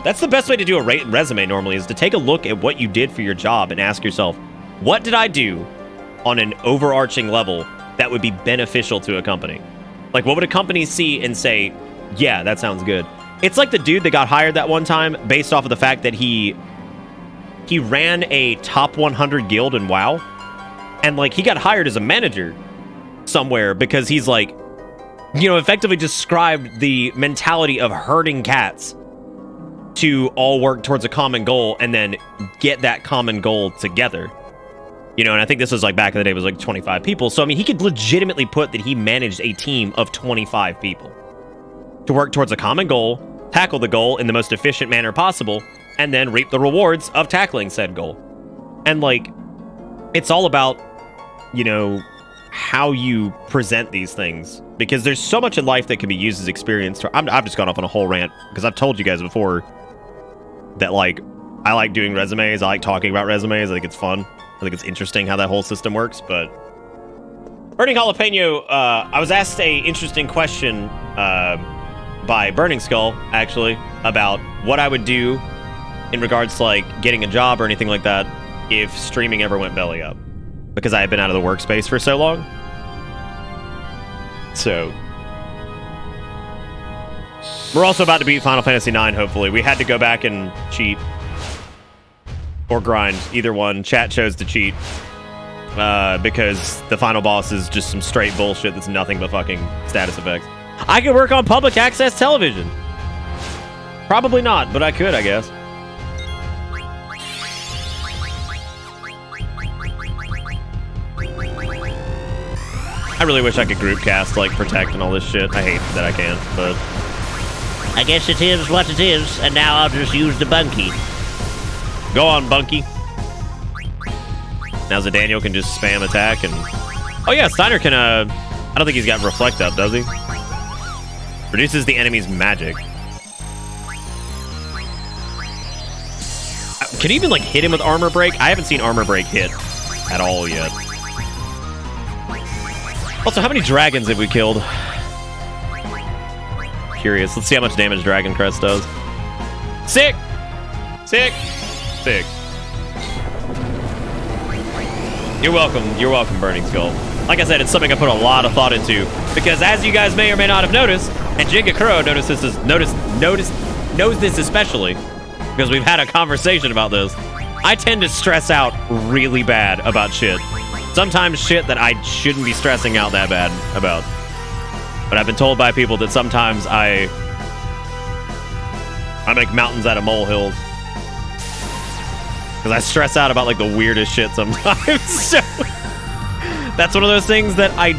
that's the best way to do a resume normally, is to take a look at what you did for your job and ask yourself, what did I do on an overarching level that would be beneficial to a company? Like, what would a company see and say, yeah, that sounds good? It's like the dude that got hired that one time based off of the fact that he ran a top 100 guild in WoW, and like he got hired as a manager somewhere because he's like, you know, effectively described the mentality of herding cats to all work towards a common goal and then get that common goal together. You know, and I think this was like back in the day, it was like 25 people. So, I mean, he could legitimately put that he managed a team of 25 people to work towards a common goal, tackle the goal in the most efficient manner possible, and then reap the rewards of tackling said goal. And, like, it's all about, you know, how you present these things. Because there's so much in life that can be used as experience. I've just gone off on a whole rant because I've told you guys before that, like, I like doing resumes. I like talking about resumes. I think it's fun. I think it's interesting how that whole system works, but... Burning Jalapeno, I was asked a interesting question by Burning Skull, actually, about what I would do in regards to, like, getting a job or anything like that if streaming ever went belly up. Because I had been out of the workspace for so long. So... We're also about to beat Final Fantasy IX, hopefully. We had to go back and cheat. Or grind, either one. Chat chose to cheat because the final boss is just some straight bullshit that's nothing but fucking status effects. I could work on public access television. Probably not, but I could, I guess. I really wish I could group cast, like, protect and all this shit. I hate that I can't, but... I guess it is what it is, and now I'll just use the bunkie. Go on, Bunky. Now Daniel can just spam attack and... Oh yeah, Steiner can, I don't think he's got Reflect up, does he? Reduces the enemy's magic. Can he even, like, hit him with Armor Break? I haven't seen Armor Break hit at all yet. Also, how many dragons have we killed? Curious. Let's see how much damage Dragon Crest does. Sick! Sick! Sick. You're welcome, Burning Skull. Like I said, it's something I put a lot of thought into, because as you guys may or may not have noticed, and Jingakuro knows this especially, because we've had a conversation about this, I tend to stress out really bad about shit. Sometimes shit that I shouldn't be stressing out that bad about. But I've been told by people that sometimes I make mountains out of molehills. Because I stress out about, like, the weirdest shit sometimes. So that's one of those things that I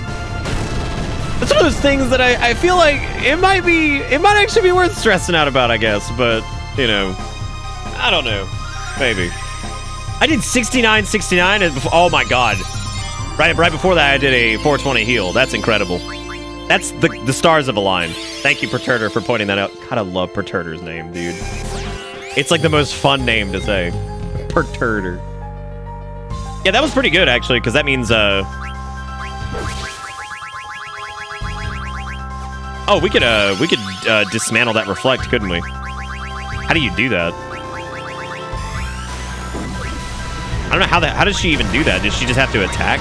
feel like it might actually be worth stressing out about, I guess. But, you know, I don't know. Maybe. I did 69 and oh my god. Right before that I did a 420 heal. That's incredible. That's the stars have aligned. Thank you, Perturter, for pointing that out. God, I love Perturter's name, dude. It's like the most fun name to say. Perturter. Yeah, that was pretty good, actually, because that means, oh, we could dismantle that Reflect, couldn't we? How do you do that? I don't know how does she even do that? Does she just have to attack?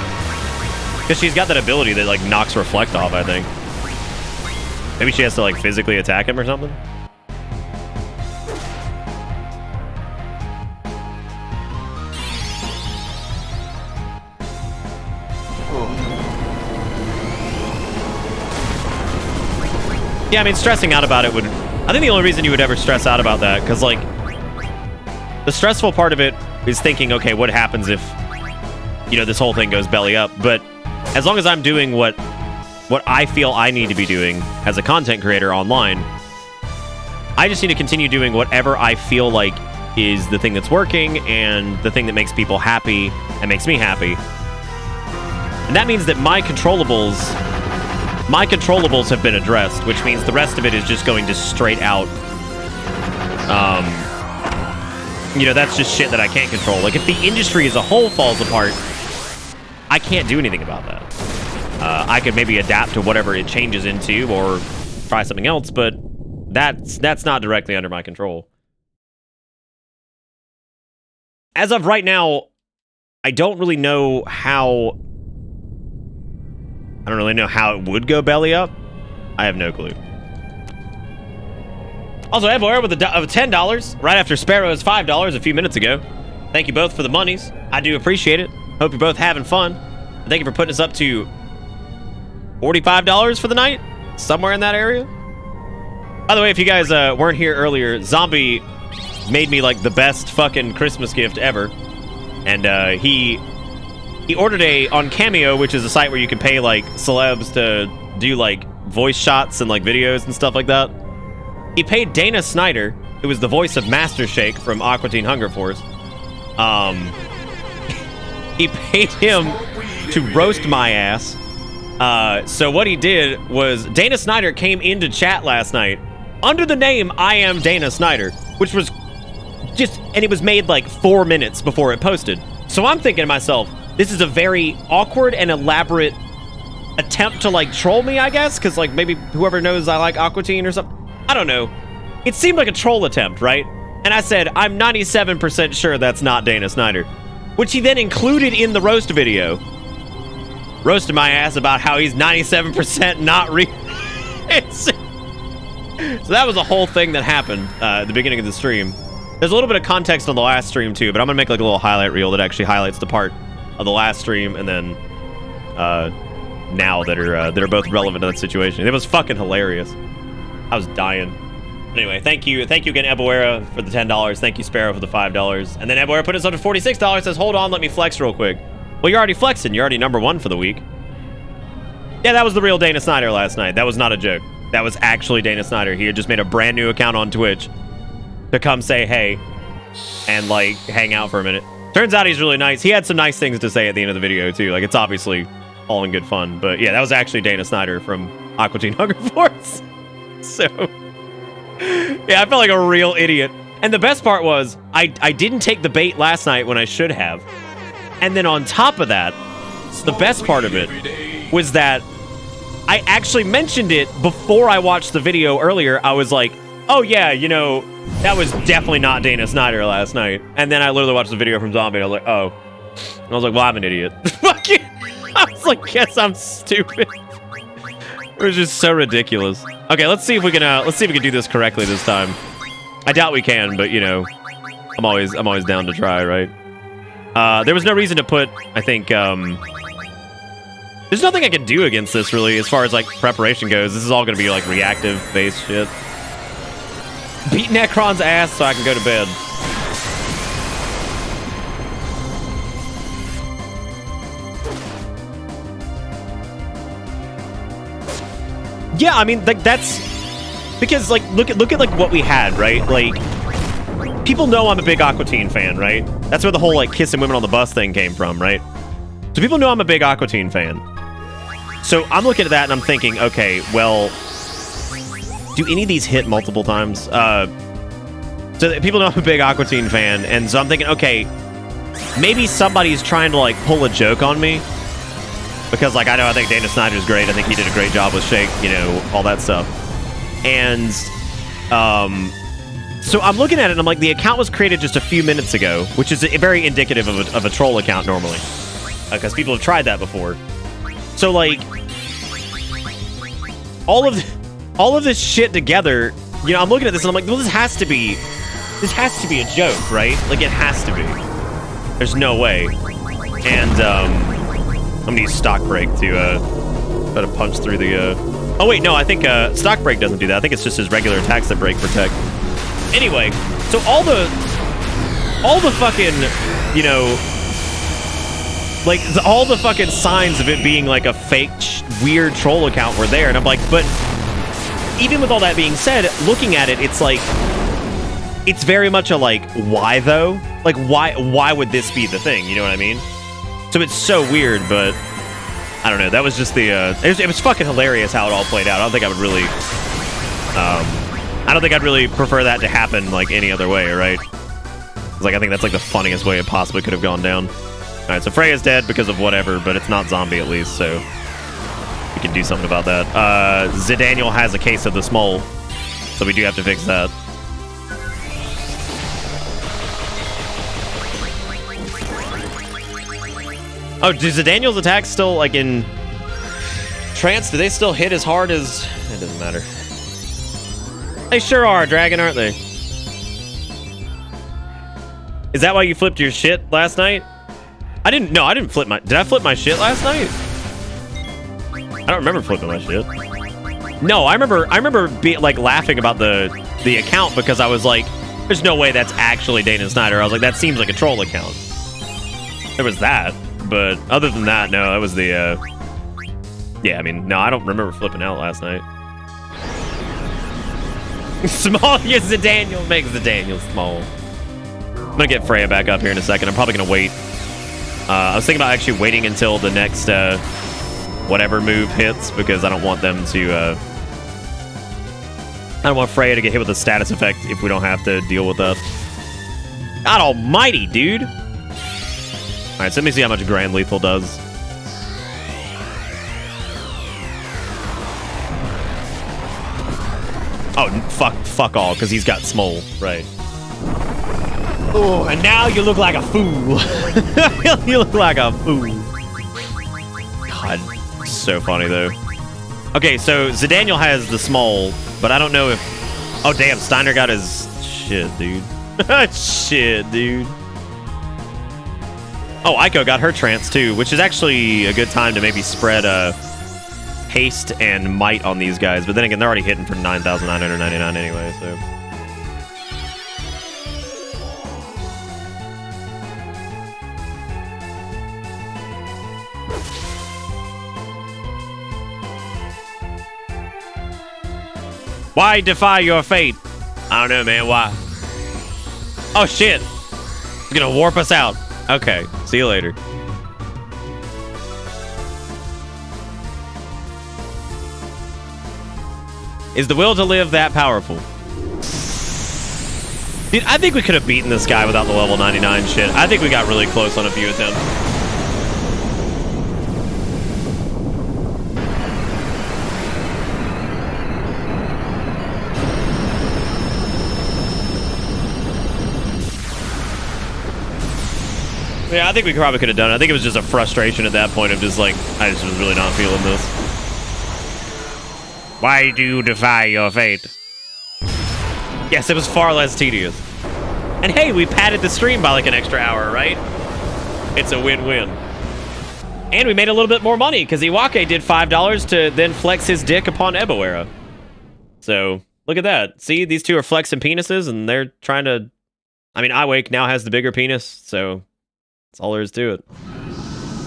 Because she's got that ability that, like, knocks Reflect off, I think. Maybe she has to, like, physically attack him or something? Yeah, I mean, stressing out about it would... I think the only reason you would ever stress out about that, because, like, the stressful part of it is thinking, okay, what happens if, you know, this whole thing goes belly up? But as long as I'm doing what I feel I need to be doing as a content creator online, I just need to continue doing whatever I feel like is the thing that's working and the thing that makes people happy and makes me happy. And that means that my controllables have been addressed, which means the rest of it is just going to straight out, you know, that's just shit that I can't control. Like, if the industry as a whole falls apart, I can't do anything about that. I could maybe adapt to whatever it changes into or try something else, but that's not directly under my control. As of right now, I don't really know how... I don't really know how it would go belly up. I have no clue. Also, Evor with $10 right after Sparrow's $5 a few minutes ago. Thank you both for the monies. I do appreciate it. Hope you're both having fun. And thank you for putting us up to $45 for the night. Somewhere in that area. By the way, if you guys weren't here earlier, Zombie made me, like, the best fucking Christmas gift ever. And he ordered on Cameo, which is a site where you can pay, like, celebs to do, like, voice shots and, like, videos and stuff like that. He paid Dana Snyder, who was the voice of Master Shake from Aqua Teen Hunger Force. He paid him to roast my ass. So what he did was Dana Snyder came into chat last night under the name I Am Dana Snyder, which was just, and it was made like 4 minutes before it posted. So I'm thinking to myself, this is a very awkward and elaborate attempt to, like, troll me, I guess, because, like, maybe whoever knows I like Aqua Teen or something. I don't know. It seemed like a troll attempt, right? And I said, I'm 97% sure that's not Dana Snyder, which he then included in the roast video. Roasted my ass about how he's 97% not real. So that was a whole thing that happened at the beginning of the stream. There's a little bit of context on the last stream, too, but I'm going to make, like, a little highlight reel that actually highlights the part of the last stream and then now that are both relevant to that situation. It was fucking hilarious. I was dying. Anyway, thank you again, Eboera, for the $10. Thank you, Sparrow, for the $5. And then Eboera put us up to $46, says, hold on, let me flex real quick. Well, you're already flexing. You're already #1 for the week. Yeah, that was the real Dana Snyder last night. That was not a joke. That was actually Dana Snyder. He had just made a brand new account on Twitch to come say hey and, like, hang out for a minute. Turns out he's really nice. He had some nice things to say at the end of the video, too. Like, it's obviously all in good fun. But, yeah, that was actually Dana Snyder from Aqua Teen Hunger Force. So, yeah, I felt like a real idiot. And the best part was, I didn't take the bait last night when I should have. And then on top of that, the best part of it was that I actually mentioned it before I watched the video earlier. I was like, oh, yeah, you know, that was definitely not Dana Snyder last night. And then I literally watched the video from Zombie, and I was like, oh. And I was like, well, I'm an idiot. I was like, guess I'm stupid. It was just so ridiculous. Okay, let's see if we can do this correctly this time. I doubt we can, but you know, I'm always down to try, right? There was no reason to put, I think, there's nothing I can do against this really as far as like preparation goes. This is all gonna be like reactive based shit. Beat Necron's ass so I can go to bed. Yeah, I mean, like, that's because, like, look at like what we had, right? Like, people know I'm a big Aqua Teen fan, right? That's where the whole like kissing women on the bus thing came from, right? So people know I'm a big Aqua Teen fan. So I'm looking at that and I'm thinking, okay, well, do any of these hit multiple times? So people know I'm a big Aqua Teen fan, and so I'm thinking, okay, maybe somebody's trying to like pull a joke on me. Because, like, I think Dana Snyder's great. I think he did a great job with Shake, you know, all that stuff. And, so I'm looking at it, and I'm like, the account was created just a few minutes ago, which is very indicative of a troll account normally. Because people have tried that before. So, like, all of this shit together, you know, I'm looking at this, and I'm like, well, this has to be a joke, right? Like, it has to be. There's no way. And, I'm gonna use stock break to try to punch through the oh wait, no, I think stock break doesn't do that. I think it's just his regular attacks that break protect. Anyway, so all the fucking, you know, like all the fucking signs of it being like a fake weird troll account were there, and I'm like, but even with all that being said, looking at it, it's like it's very much a like, why though? Like why would this be the thing? You know what I mean? So it's so weird, but I don't know. That was just the it was fucking hilarious how it all played out. I don't think I would really I don't think I'd really prefer that to happen like any other way, right? It's like I think that's like the funniest way it possibly could have gone down. All right, so Freya's dead because of whatever, but it's not zombie at least, so we can do something about that. Zidaniel has a case of the smole, so we do have to fix that. Oh, do Zidaniel's attacks still, like, in trance? Do they still hit as hard as... It doesn't matter. They sure are, Dragon, aren't they? Is that why you flipped your shit last night? I didn't flip my... Did I flip my shit last night? I don't remember flipping my shit. No, I remember like, laughing about the account because I was like, there's no way that's actually Dana Snyder. I was like, that seems like a troll account. There was that. But other than that, no, that was the, yeah, I mean, no, I don't remember flipping out last night. Small, yes, Zidaniel makes Zidaniel small. I'm gonna get Freya back up here in a second. I'm probably gonna wait. I was thinking about actually waiting until the next, whatever move hits, because I don't want them to, I don't want Freya to get hit with a status effect if we don't have to deal with that. God almighty, dude! Alright, so let me see how much Grand Lethal does. Oh, fuck all, because he's got Smole, right. Oh, and now you look like a fool. You look like a fool. God, so funny, though. Okay, so Zidaniel has the Smole, but I don't know if... Oh, damn, Steiner got his... Shit, dude. Shit, dude. Oh, Aiko got her trance too, which is actually a good time to maybe spread haste and might on these guys, but then again, they're already hitting for 9,999 anyway, so. Why defy your fate? I don't know, man. Why? Oh, shit. It's gonna warp us out. Okay. See you later. Is the will to live that powerful? Dude, I think we could have beaten this guy without the level 99 shit. I think we got really close on a few attempts. Yeah, I think we probably could have done it. I think it was just a frustration at that point of just like, I just was really not feeling this. Why do you defy your fate? Yes, it was far less tedious. And hey, we padded the stream by like an extra hour, right? It's a win-win. And we made a little bit more money because Iwake did $5 to then flex his dick upon Eboera. So, look at that. See, these two are flexing penises and they're trying to... I mean, Iwake now has the bigger penis, so... That's all there is to it.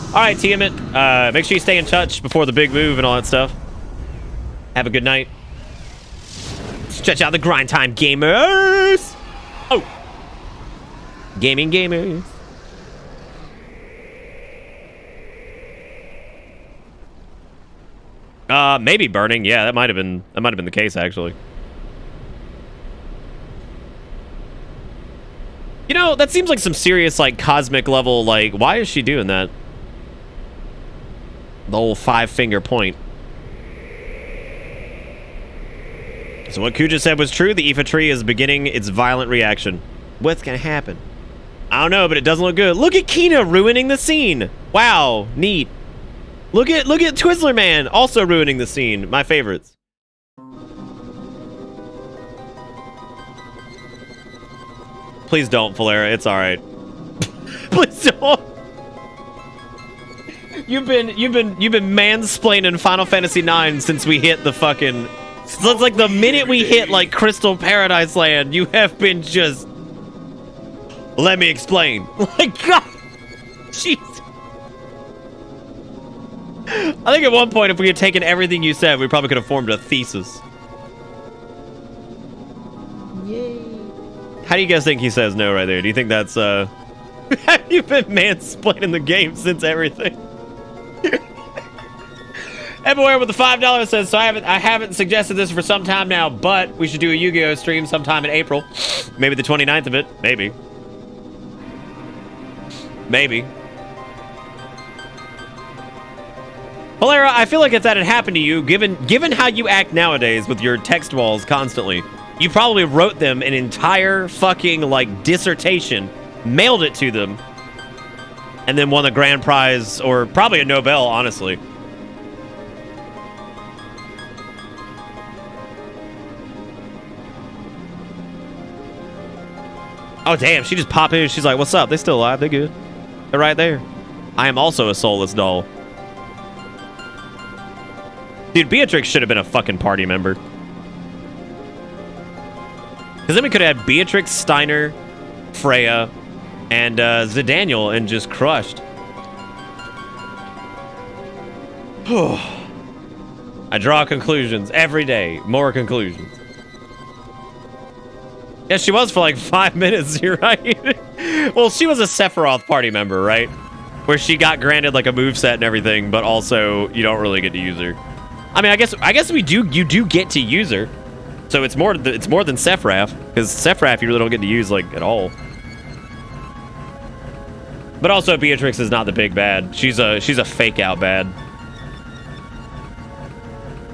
All right, Tiamat. Make sure you stay in touch before the big move and all that stuff. Have a good night. Stretch out the grind time, gamers. Oh. Gaming gamers. Maybe burning. Yeah, that might have been the case actually. You know, that seems like some serious, like, cosmic level, like, why is she doing that? The whole 5-finger point. So what Kuja said was true. The Aoife tree is beginning its violent reaction. What's gonna happen? I don't know, but it doesn't look good. Look at Kina ruining the scene. Wow, neat. Look at Twizzler Man also ruining the scene. My favorites. Please don't, Valera. It's all right. Please don't. You've been mansplaining Final Fantasy IX since we hit the fucking. So it's like the minute we hit like Crystal Paradise Land, you have been just. Let me explain. Like God, jeez. I think at one point, if we had taken everything you said, we probably could have formed a thesis. Yay. How do you guys think he says no right there? Do you think that's, have you been mansplaining the game since everything? Everywhere with the $5 says, so I haven't suggested this for some time now, but we should do a Yu-Gi-Oh! Stream sometime in April. Maybe the 29th of it. Maybe. Maybe. Valera, I feel like if that had happened to you, given how you act nowadays with your text walls constantly, you probably wrote them an entire fucking, like, dissertation, mailed it to them, and then won a grand prize, or probably a Nobel, honestly. Oh, damn, she just popped in, she's like, what's up? They still alive, they're good. They're right there. I am also a soulless doll. Dude, Beatrix should have been a fucking party member. Because then we could have had Beatrix, Steiner, Freya, and Zidaniel and just crushed. I draw conclusions every day. More conclusions. Yeah, she was for like 5 minutes, you're right. Well, she was a Sephiroth party member, right? Where she got granted like a moveset and everything, but also you don't really get to use her. I mean, I guess you do get to use her. So it's more than Sephiroth, because Sephiroth you really don't get to use like at all. But also Beatrix is not the big bad. She's a fake out bad.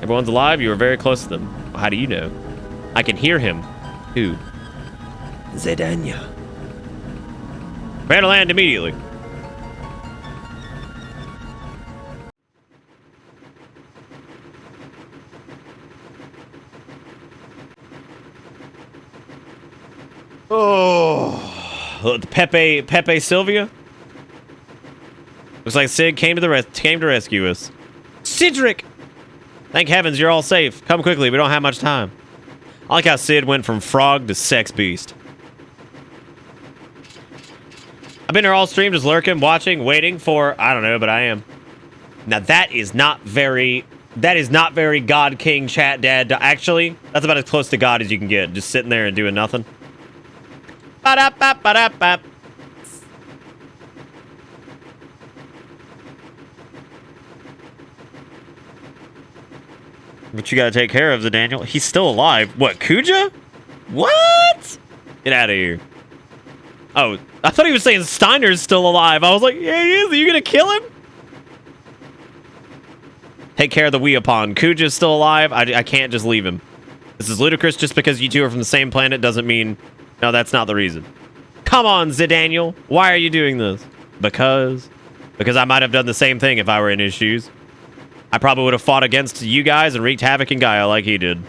Everyone's alive. You were very close to them. How do you know? I can hear him. Who? Zidania. Prepare to land immediately. Oh, Pepe Sylvia. Looks like Sid came to rescue us. Cedric. Thank heavens you're all safe. Come quickly, we don't have much time. I like how Sid went from frog to sex beast. I've been here all stream just lurking, watching, waiting for, I don't know, but I am. Now that is not very God King chat dad. Actually, that's about as close to God as you can get. Just sitting there and doing nothing. Ba-da-ba, ba-da-ba. But you gotta take care of the Daniel. He's still alive. What, Kuja? What? Get out of here. Oh, I thought he was saying Steiner's still alive. I was like, yeah, he is. Are you gonna kill him? Take care of the Weapon. Kuja's still alive. I can't just leave him. This is ludicrous. Just because you two are from the same planet doesn't mean... No, that's not the reason. Come on, Zidaniel. Why are you doing this? Because I might have done the same thing if I were in his shoes. I probably would have fought against you guys and wreaked havoc in Gaia like he did.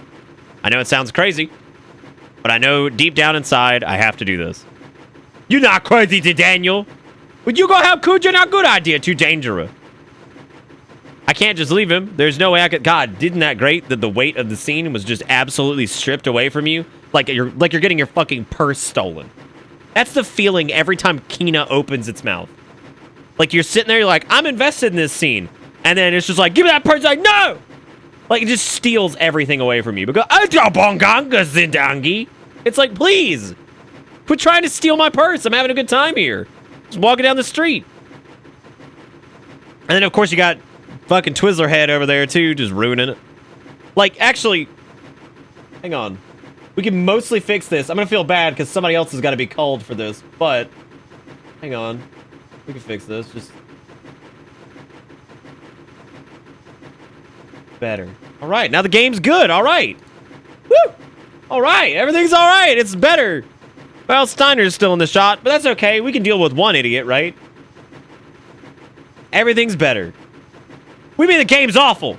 I know it sounds crazy, but I know deep down inside I have to do this. You're not crazy, Daniel. Would you go help Kuja? Not good idea. Too dangerous. I can't just leave him. There's no way I could. God, isn't that great that the weight of the scene was just absolutely stripped away from you? Like you're getting your fucking purse stolen. That's the feeling every time Kina opens its mouth. Like you're sitting there, you're like, I'm invested in this scene. And then it's just like, give me that purse. Like, no! Like, it just steals everything away from you. Because, it's like, please. Quit trying to steal my purse. I'm having a good time here. Just walking down the street. And then, of course, you got fucking Twizzler Head over there, too, just ruining it. Like, actually, hang on. We can mostly fix this. I'm going to feel bad because somebody else has got to be called for this. But, hang on. We can fix this. Just... better. All right, now the game's good. All right. Woo! All right, everything's all right. It's better. Well, Steiner's still in the shot, but that's okay. We can deal with one idiot, right? Everything's better. We mean the game's awful.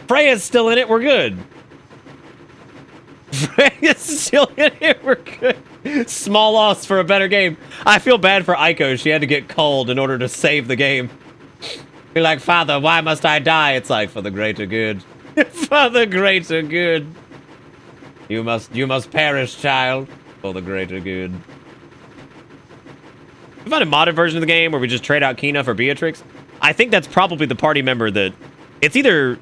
Freya's still in it. We're good. Freya's still in it. We're good. Small loss for a better game. I feel bad for Aiko. She had to get called in order to save the game. You're like, Father, why must I die? It's like, for the greater good. For the greater good. You must perish, child. For the greater good. We find a modded version of the game where we just trade out Kina for Beatrix. I think that's probably the party member that... It's either...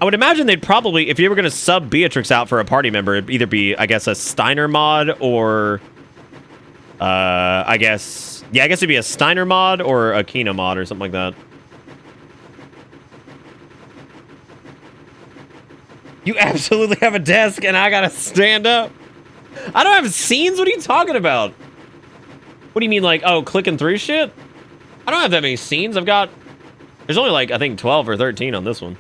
I would imagine they'd probably... If you were going to sub Beatrix out for a party member, it'd either be, I guess, a Steiner mod or... I guess... Yeah, I guess it'd be a Steiner mod or a Kina mod or something like that. You absolutely have a desk and I gotta stand up. I don't have scenes? What are you talking about? What do you mean, like, oh, clicking through shit? I don't have that many scenes. I've got... There's only, like, I think 12 or 13 on this one.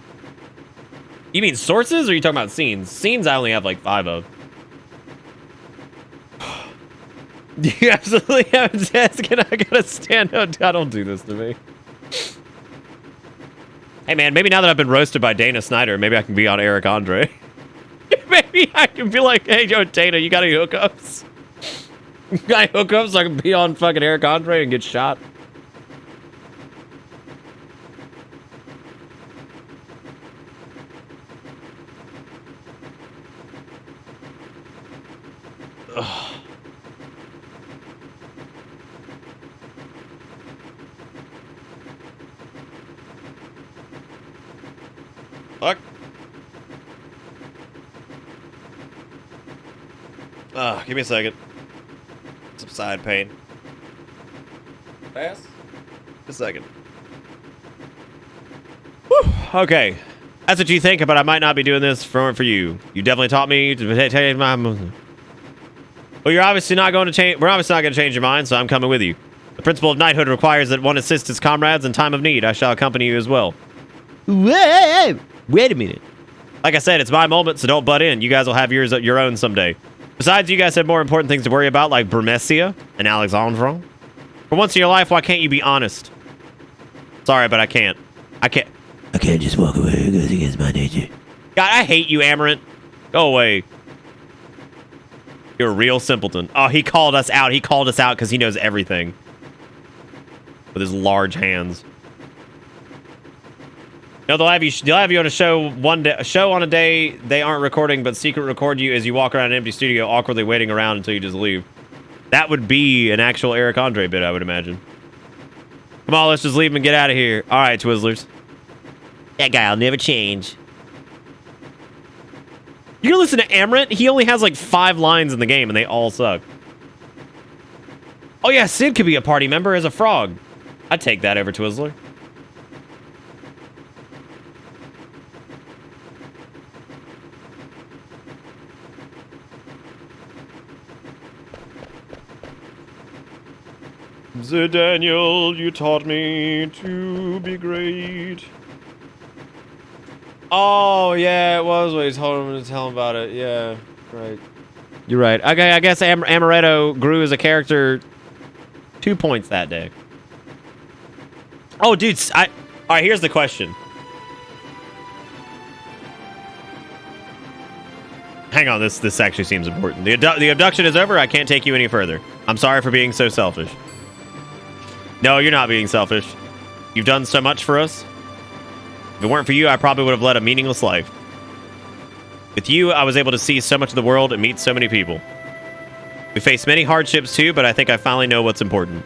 You mean sources or are you talking about scenes? Scenes I only have, like, 5 of. You absolutely have a desk and I gotta stand up. God, don't do this to me. Hey, man, maybe now that I've been roasted by Dana Snyder, maybe I can be on Eric Andre. Maybe I can be like, hey, yo, Dana, you got any hookups? You got any hookups so I can be on fucking Eric Andre and get shot? Ugh. Fuck. Give me a second. Some side pain. Pass? A second. Whew. Okay. That's what you think, but I might not be doing this for you. You definitely taught me to take my... Well, you're obviously not going to change... We're obviously not going to change your mind, so I'm coming with you. The principle of knighthood requires that one assist his comrades in time of need. I shall accompany you as well. Whoa! Wait a minute. Like I said, it's my moment, so don't butt in. You guys will have your own someday. Besides, you guys have more important things to worry about, like Burmesia and Alexandra. For once in your life, why can't you be honest? Sorry, but I can't. I can't just walk away. It goes against my nature. God, I hate you, Amarant. Go away. You're a real simpleton. Oh, he called us out. He called us out because he knows everything. With his large hands. No, they'll have you on a show on a day they aren't recording, but secret record you as you walk around an empty studio, awkwardly waiting around until you just leave. That would be an actual Eric Andre bit, I would imagine. Come on, let's just leave him and get out of here. All right, Twizzlers. That guy'll never change. You're gonna listen to Amaranth? He only has like 5 lines in the game, and they all suck. Oh yeah, Sid could be a party member as a frog. I'd take that over Twizzler. Daniel, you taught me to be great. Oh, yeah, it was what he told him to tell him about it. Yeah, right. You're right. Okay, I guess Amaretto grew as a character 2 points that day. Oh, dude, all right, here's the question. Hang on, this actually seems important. The abduction is over. I can't take you any further. I'm sorry for being so selfish. No, you're not being selfish. You've done so much for us. If it weren't for you, I probably would have led a meaningless life. With you, I was able to see so much of the world and meet so many people. We faced many hardships too, but I think I finally know what's important.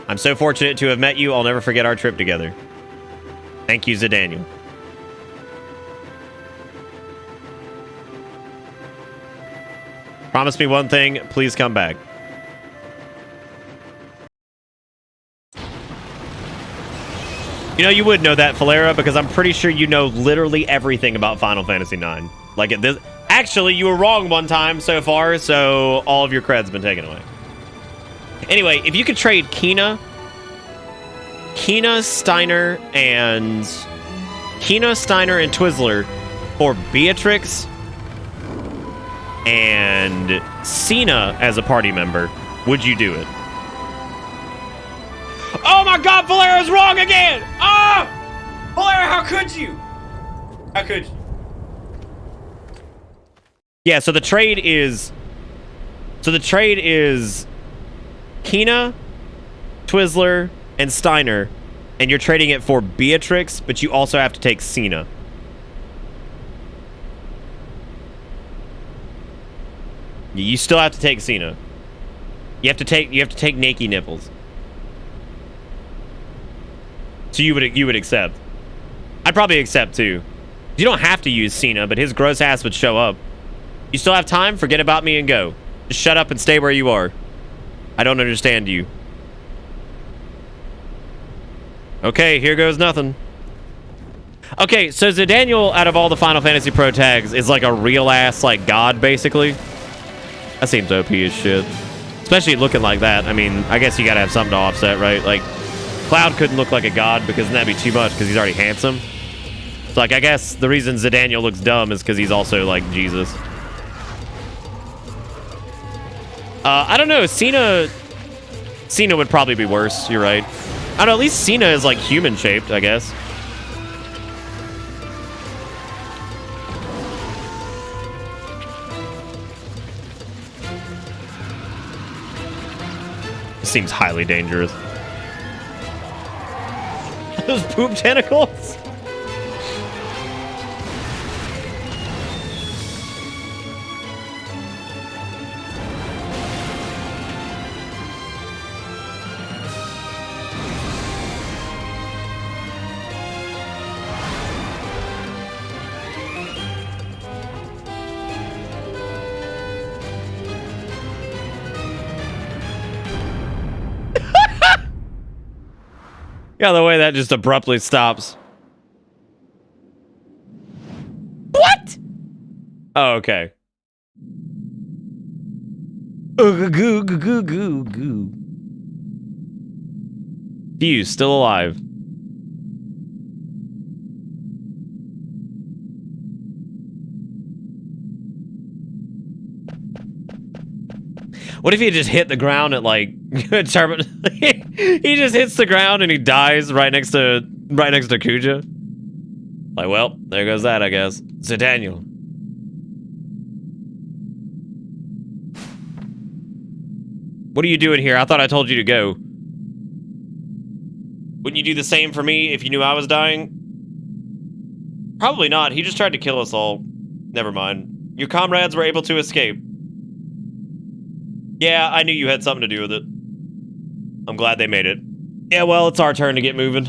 I'm so fortunate to have met you. I'll never forget our trip together. Thank you, Daniel. Promise me one thing. Please come back. You know, you would know that, Falera, because I'm pretty sure you know literally everything about Final Fantasy IX. Like, actually, you were wrong one time so far, so all of your cred's been taken away. Anyway, if you could trade Kina, Steiner, and Twizzler for Beatrix and Cena as a party member, would you do it? Oh my god, Valera's wrong again! Ah! Valera, how could you? How could you? Yeah, so the trade is Kina, Twizzler, and Steiner, and you're trading it for Beatrix, but you also have to take Cena. You still have to take Cena. You have to take Nakey Nipples. So you would accept. I'd probably accept too. You don't have to use Cena, but his gross ass would show up. You still have time? Forget about me and go. Just shut up and stay where you are. I don't understand you. Okay, here goes nothing. Okay, so Daniel, out of all the Final Fantasy Pro tags, is like a real ass like god, basically. That seems OP as shit. Especially looking like that. I mean, I guess you gotta have something to offset, right? Like, Cloud couldn't look like a god because then that'd be too much because he's already handsome. So, like, I guess the reason Daniel looks dumb is because he's also, like, Jesus. I don't know. Cena would probably be worse. You're right. I don't know. At least Cena is, like, human-shaped, I guess. Seems highly dangerous. Those poop tentacles? Yeah, the way that just abruptly stops. What? Oh, okay. Fuse, still alive. What if he just hit the ground at like he just hits the ground and he dies right next to Kuja? Like, well, there goes that, I guess. So Daniel. What are you doing here? I thought I told you to go. Wouldn't you do the same for me if you knew I was dying? Probably not. He just tried to kill us all. Never mind. Your comrades were able to escape. Yeah, I knew you had something to do with it. I'm glad they made it. Yeah, well, it's our turn to get moving.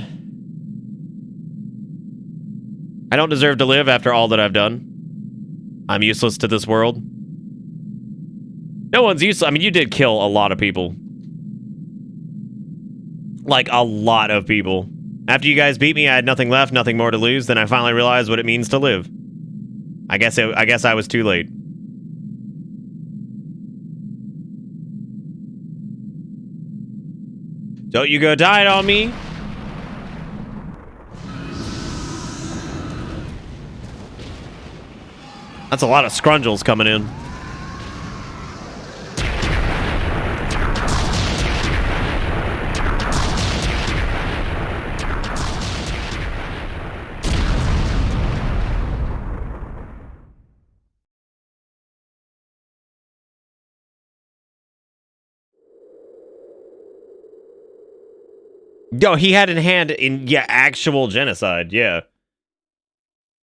I don't deserve to live after all that I've done. I'm useless to this world. No one's useless. I mean, you did kill a lot of people. Like, a lot of people. After you guys beat me, I had nothing left, nothing more to lose. Then I finally realized what it means to live. I guess I was too late. Don't you go dying on me. That's a lot of scrungles coming in. Yo, he had in hand in, yeah, actual genocide, yeah.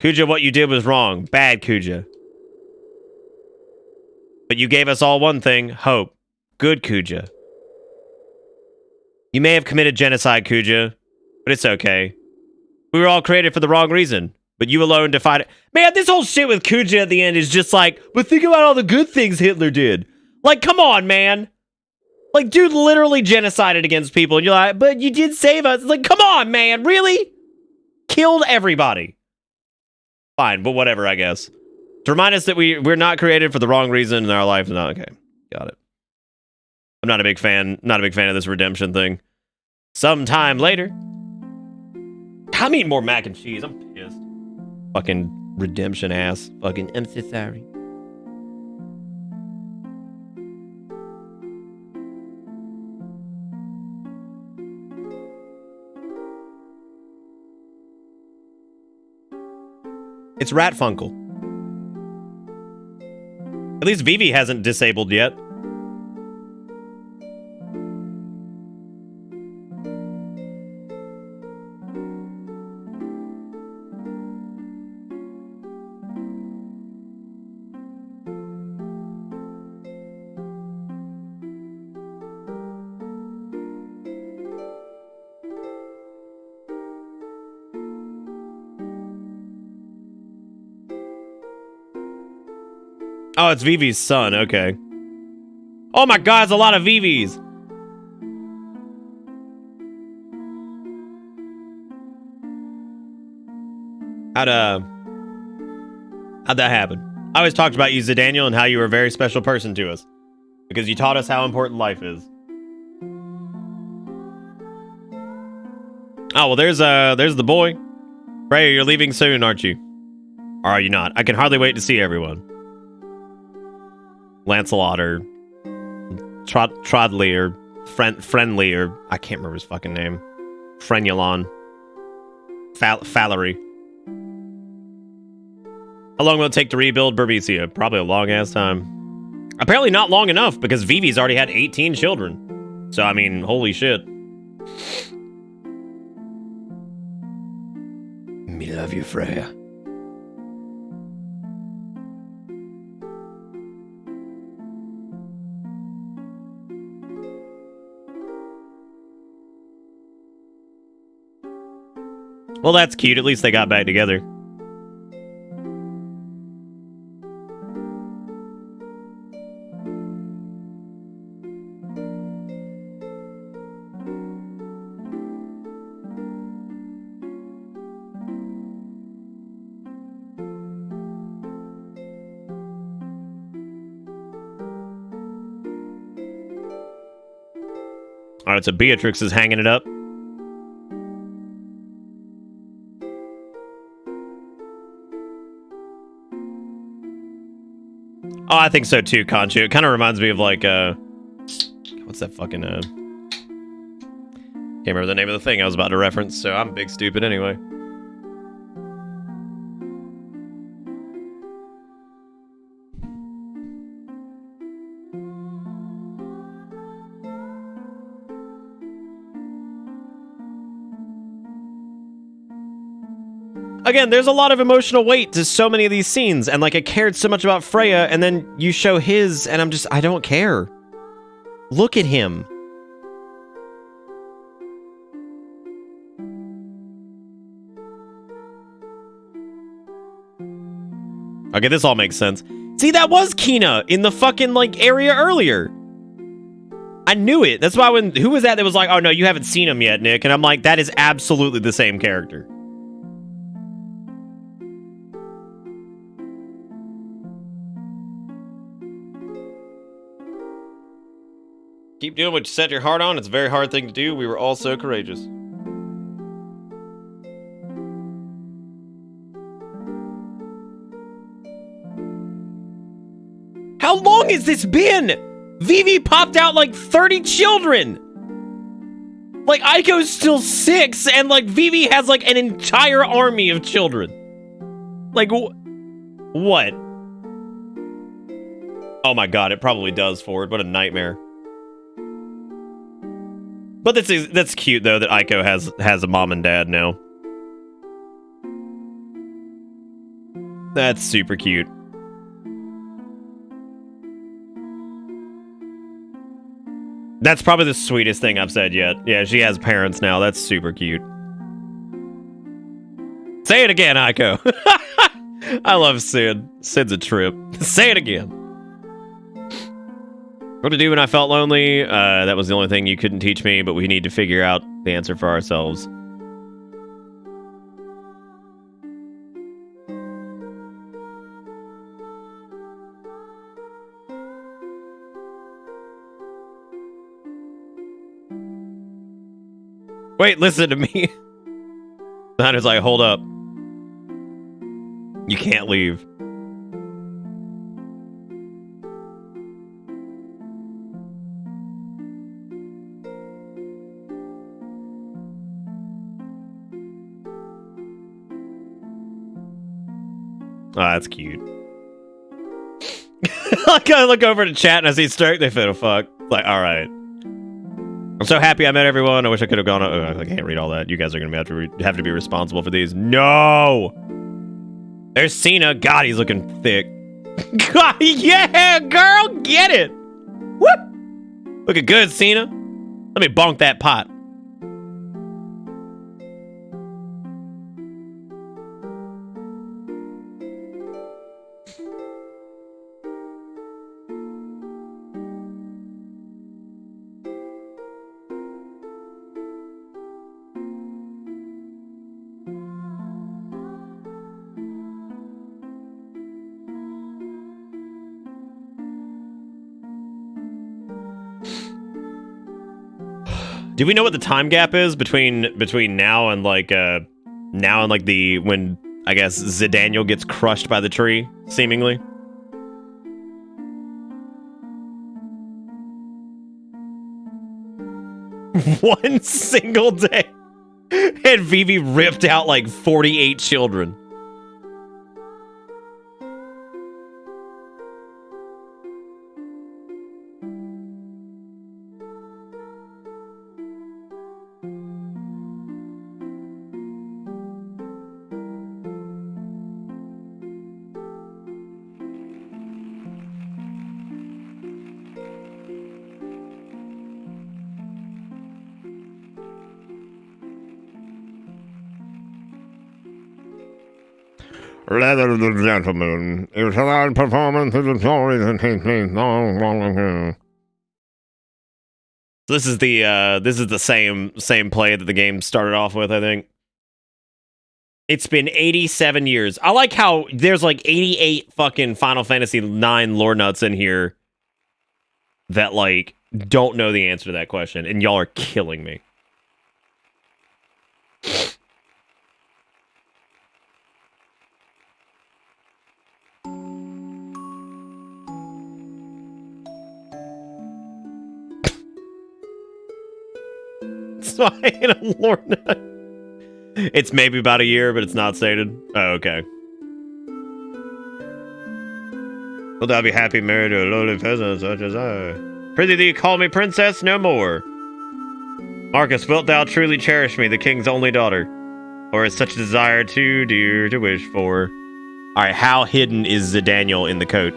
Kuja, what you did was wrong. Bad, Kuja. But you gave us all one thing, hope. Good, Kuja. You may have committed genocide, Kuja, but it's okay. We were all created for the wrong reason, but you alone defied it. Man, this whole shit with Kuja at the end is just like, but think about all the good things Hitler did. Like, come on, man. Like, dude literally genocided against people, and you're like, but you did save us. It's like, come on, man, really? Killed everybody. Fine, but whatever, I guess. To remind us that we're not created for the wrong reason in our life. No, okay, got it. I'm not a big fan of this redemption thing. Sometime later. I mean more mac and cheese. I'm pissed. Fucking redemption ass. Fucking, I'm so sorry. It's Ratfunkel. At least Vivi hasn't disabled yet. Oh, it's Vivi's son. Okay. Oh my God, it's a lot of Vivis. How'd that happen? I always talked about you, Daniel, and how you were a very special person to us because you taught us how important life is. Oh well, there's the boy. Freya, you're leaving soon, aren't you? Or are you not? I can hardly wait to see everyone. Lancelot or Trodley or Friendly or I can't remember his fucking name. Frenulon. Fallery. How long will it take to rebuild Berbicia? Probably a long ass time. Apparently not long enough because Vivi's already had 18 children. So I mean, holy shit. Me love you, Freya. Well, that's cute. At least they got back together. All right, so Beatrix is hanging it up. Oh, I think so too, Conchu. It kind of reminds me of like, what's that fucking, can't remember the name of the thing I was about to reference, so I'm big stupid anyway. Oh Again, there's a lot of emotional weight to so many of these scenes, and like I cared so much about Freya, and then you show his, and I don't care. Look at him. Okay, this all makes sense. See, that was Kina in the fucking, like, area earlier. I knew it. That's why who was that was like, oh no, you haven't seen him yet, Nick? And I'm like, that is absolutely the same character. Keep doing what you set your heart on. It's a very hard thing to do. We were all so courageous. How long has this been? Vivi popped out like 30 children. Like, Aiko's still 6, and like Vivi has like an entire army of children. Like, what? Oh my god, it probably does, Ford. What a nightmare. But that's cute though that Aiko has a mom and dad now. That's super cute. That's probably the sweetest thing I've said yet. Yeah, she has parents now. That's super cute. Say it again, Aiko. I love Sid. Sid's a trip. Say it again. What to do when I felt lonely? That was the only thing you couldn't teach me, but we need to figure out the answer for ourselves. Wait, listen to me. Hunter's like, hold up. You can't leave. Oh, that's cute. I look over to chat and I see Sturk, they fit a fuck. Like, alright. I'm so happy I met everyone. I wish I could have gone. I can't read all that. You guys are going to have to be responsible for these. No! There's Cena. God, he's looking thick. God, yeah, girl, get it! Whoop! Looking good, Cena. Let me bonk that pot. Do we know what the time gap is between now and like the when I guess Zidaniel gets crushed by the tree, seemingly? One single day, and Vivi ripped out like 48 children. Ladies and gentlemen, it was a live performance of the story that takes place long ago. This is the same play that the game started off with, I think. It's been 87 years. I like how there's like 88 fucking Final Fantasy IX lore nuts in here that like don't know the answer to that question, and y'all are killing me. So I hit a lore nut. It's maybe about a year, but it's not stated. Oh, okay. Will I be happy married to a lowly peasant such as I? Prithee thee, call me princess no more. Marcus, wilt thou truly cherish me, the king's only daughter? Or is such a desire too dear to wish for? Alright, how hidden is the Daniel in the coat?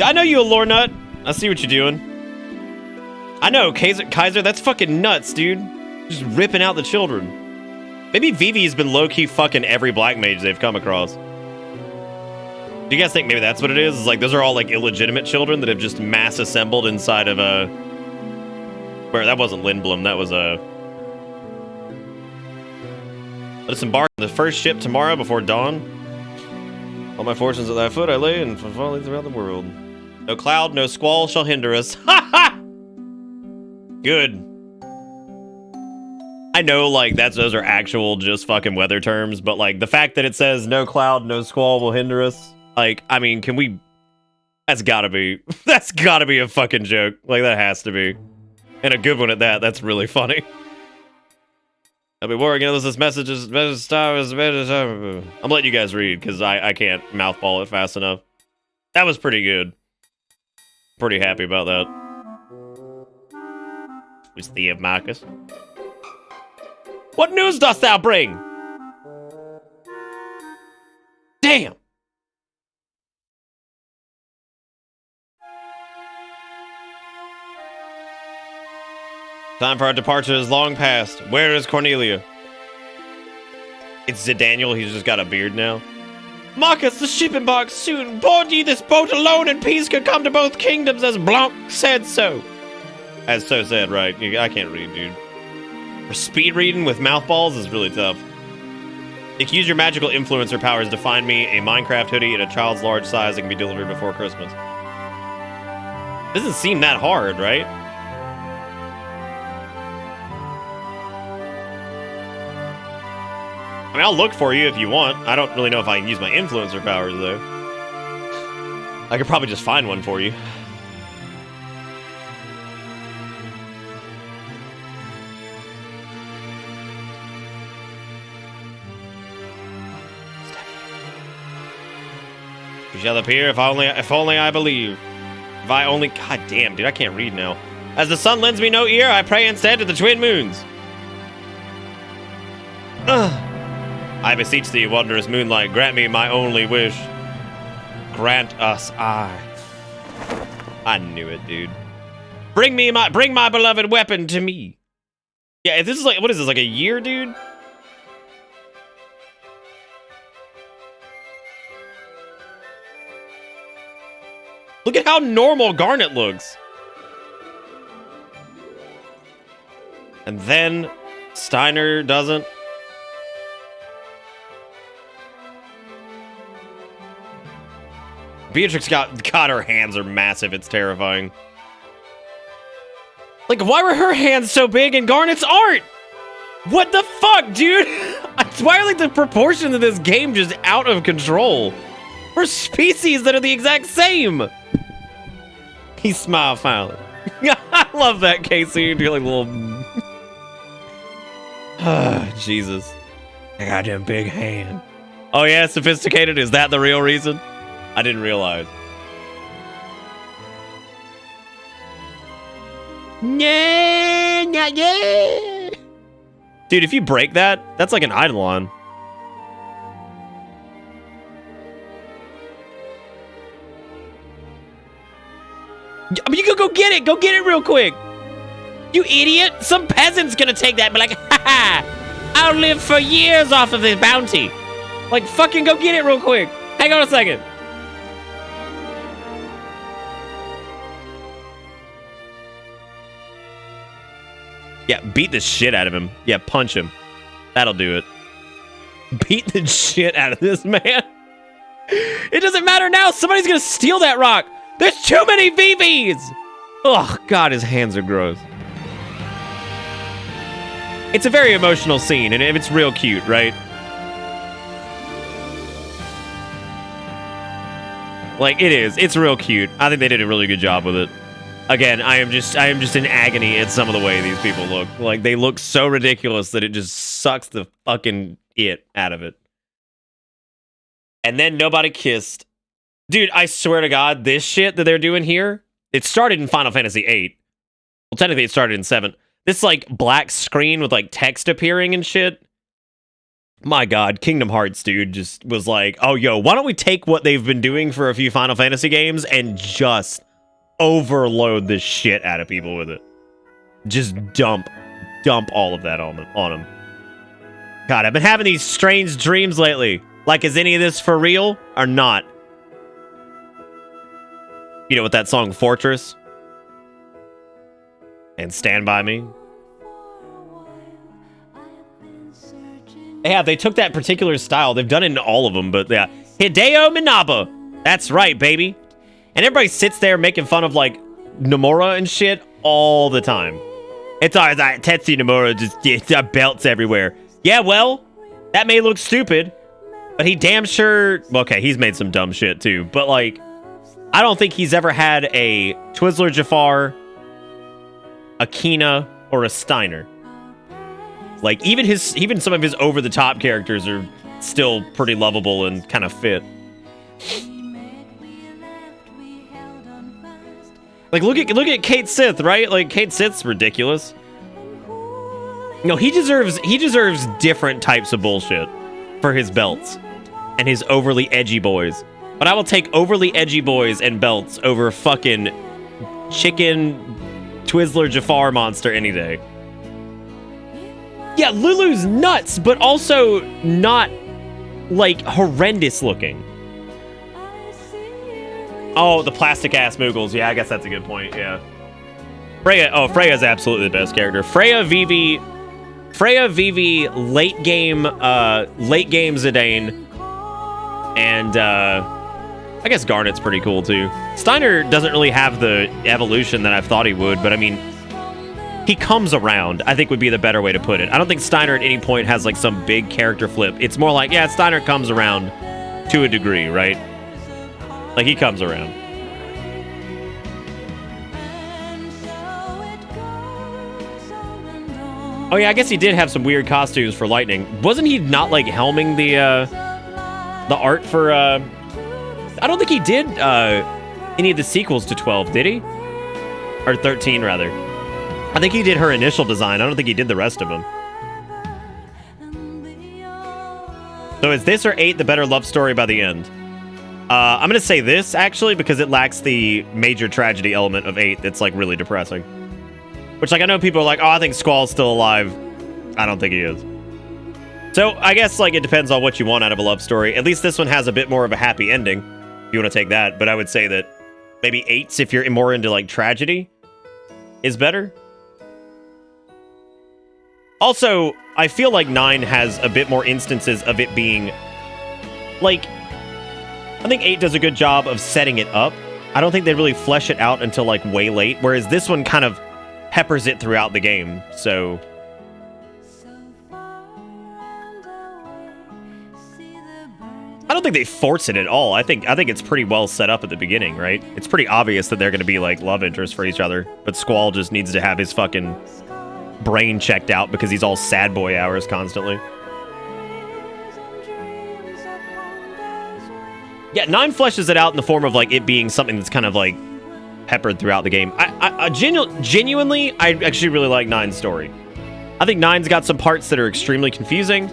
I know you a lore nut. I see what you're doing. I know, Kaiser, that's fucking nuts, dude. Just ripping out the children. Maybe Vivi's been low-key fucking every black mage they've come across. Do you guys think maybe that's what it is? It's like those are all like illegitimate children that have just mass assembled inside of a... Where that wasn't Lindblom, that was a... Let us embark on the first ship tomorrow before dawn. All my fortunes at thy foot I lay and falling throughout the world. No cloud, no squall shall hinder us. Ha ha! Good. I know, like, those are actual just fucking weather terms, but, like, the fact that it says no cloud, no squall will hinder us, like, I mean, can we... That's gotta be a fucking joke. Like, that has to be. And a good one at that. That's really funny. I'll be working on this message is... I'm letting you guys read, because I can't mouthball it fast enough. That was pretty good. Pretty happy about that. Who's the Marcus? What news dost thou bring? Damn! Time for our departure is long past. Where is Cornelia? It's Daniel, he's just got a beard now. Marcus, the ship embarks soon. Board ye this boat alone, and peace could come to both kingdoms, as Blanc said so. As so said, right? I can't read, dude. For speed reading with mouthballs is really tough. You can use your magical influencer powers to find me a Minecraft hoodie at a child's large size that can be delivered before Christmas. Doesn't seem that hard, right? I mean, I'll look for you if you want. I don't really know if I can use my influencer powers, though. I could probably just find one for you. You shall appear if only I believe. If I only... God damn, dude, I can't read now. As the sun lends me no ear, I pray instead to the twin moons. Ugh. I beseech thee, wondrous moonlight, grant me my only wish. Grant us I knew it, dude. Bring my beloved weapon to me. Yeah, this is like, what is this, like a year, dude? Look at how normal Garnet looks. And then Steiner doesn't. Beatrix God, her hands are massive. It's terrifying. Like, why were her hands so big and Garnet's aren't? What the fuck, dude? Why are, like, the proportions of this game just out of control? We're species that are the exact same. He smiled finally. I love that, Casey. Do like little... Jesus. I got them big hand. Oh yeah, sophisticated? Is that the real reason? I didn't realize. Yeah, yeah. Dude, if you break that, that's like an Eidolon. I mean, you could go get it. Go get it real quick. You idiot. Some peasant's gonna take that and be like, ha ha, I'll live for years off of this bounty. Like, fucking go get it real quick. Hang on a second. Yeah, beat the shit out of him. Yeah, punch him. That'll do it. Beat the shit out of this man. It doesn't matter now. Somebody's gonna steal that rock. There's too many VVs! Oh, God, his hands are gross. It's a very emotional scene, and it's real cute, right? Like, it is. It's real cute. I think they did a really good job with it. Again, I am just in agony at some of the way these people look. Like, they look so ridiculous that it just sucks the fucking it out of it. And then nobody kissed. Dude, I swear to God, this shit that they're doing here, it started in Final Fantasy VIII. Well, technically it started in 7. This, like, black screen with, like, text appearing and shit. My God, Kingdom Hearts, dude, just was like, oh, yo, why don't we take what they've been doing for a few Final Fantasy games and just overload the shit out of people with it. Just dump all of that on them. God, I've been having these strange dreams lately. Like, is any of this for real or not? You know, with that song Fortress and Stand By Me. Yeah, they took that particular style. They've done it in all of them, but yeah. Hideo Minaba. That's right, baby. And everybody sits there making fun of, like, Nomura and shit all the time. It's always like, Tetsuya Nomura just belts everywhere. Yeah, well, that may look stupid, but he damn sure... Okay, he's made some dumb shit, too. But, like, I don't think he's ever had a Twizzler Jafar, a Kina, or a Steiner. Like, even some of his over-the-top characters are still pretty lovable and kind of fit. Like, look at Kate Sith, right? Like, Kate Sith's ridiculous. No, he deserves different types of bullshit for his belts and his overly edgy boys. But I will take overly edgy boys and belts over fucking chicken Twizzler Jafar monster any day. Yeah, Lulu's nuts, but also not, like, horrendous looking. Oh, the plastic-ass Moogles. Yeah, I guess that's a good point, yeah. Freya's absolutely the best character. Freya, Vivi, late game Zidane, and, I guess Garnet's pretty cool, too. Steiner doesn't really have the evolution that I thought he would, but, I mean, he comes around, I think would be the better way to put it. I don't think Steiner at any point has, like, some big character flip. It's more like, yeah, Steiner comes around to a degree, right? Like, he comes around. Oh, yeah, I guess he did have some weird costumes for Lightning. Wasn't he not, like, helming the art for, I don't think he did, any of the sequels to 12, did he? Or 13, rather. I think he did her initial design. I don't think he did the rest of them. So is this or 8 the better love story by the end? I'm going to say this, actually, because it lacks the major tragedy element of 8 that's, like, really depressing. Which, like, I know people are like, oh, I think Squall's still alive. I don't think he is. So, I guess, like, it depends on what you want out of a love story. At least this one has a bit more of a happy ending, if you want to take that. But I would say that maybe 8's, if you're more into, like, tragedy, is better. Also, I feel like 9 has a bit more instances of it being, like... I think 8 does a good job of setting it up. I don't think they really flesh it out until, like, way late, whereas this one kind of peppers it throughout the game, so... I don't think they force it at all. I think it's pretty well set up at the beginning, right? It's pretty obvious that they're going to be, like, love interests for each other, but Squall just needs to have his fucking brain checked out because he's all sad boy hours constantly. Yeah, 9 fleshes it out in the form of, like, it being something that's kind of, like, peppered throughout the game. I genuinely, I actually really like 9's story. I think 9's got some parts that are extremely confusing,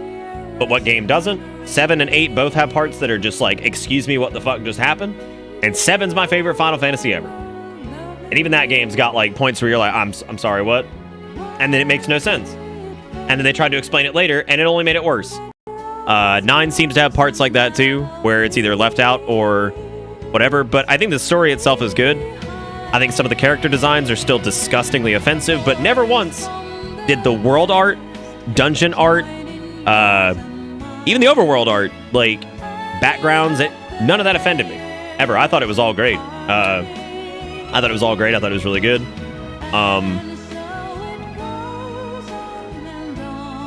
but what game doesn't? 7 and 8 both have parts that are just like, excuse me, what the fuck just happened? And 7's my favorite Final Fantasy ever. And even that game's got, like, points where you're like, I'm sorry, what? And then it makes no sense. And then they tried to explain it later, and it only made it worse. 9 seems to have parts like that too, where it's either left out or whatever, but I think the story itself is good. I think some of the character designs are still disgustingly offensive, but never once did the world art, dungeon art, even the overworld art, like, backgrounds, none of that offended me, ever. I thought it was all great. I thought it was really good.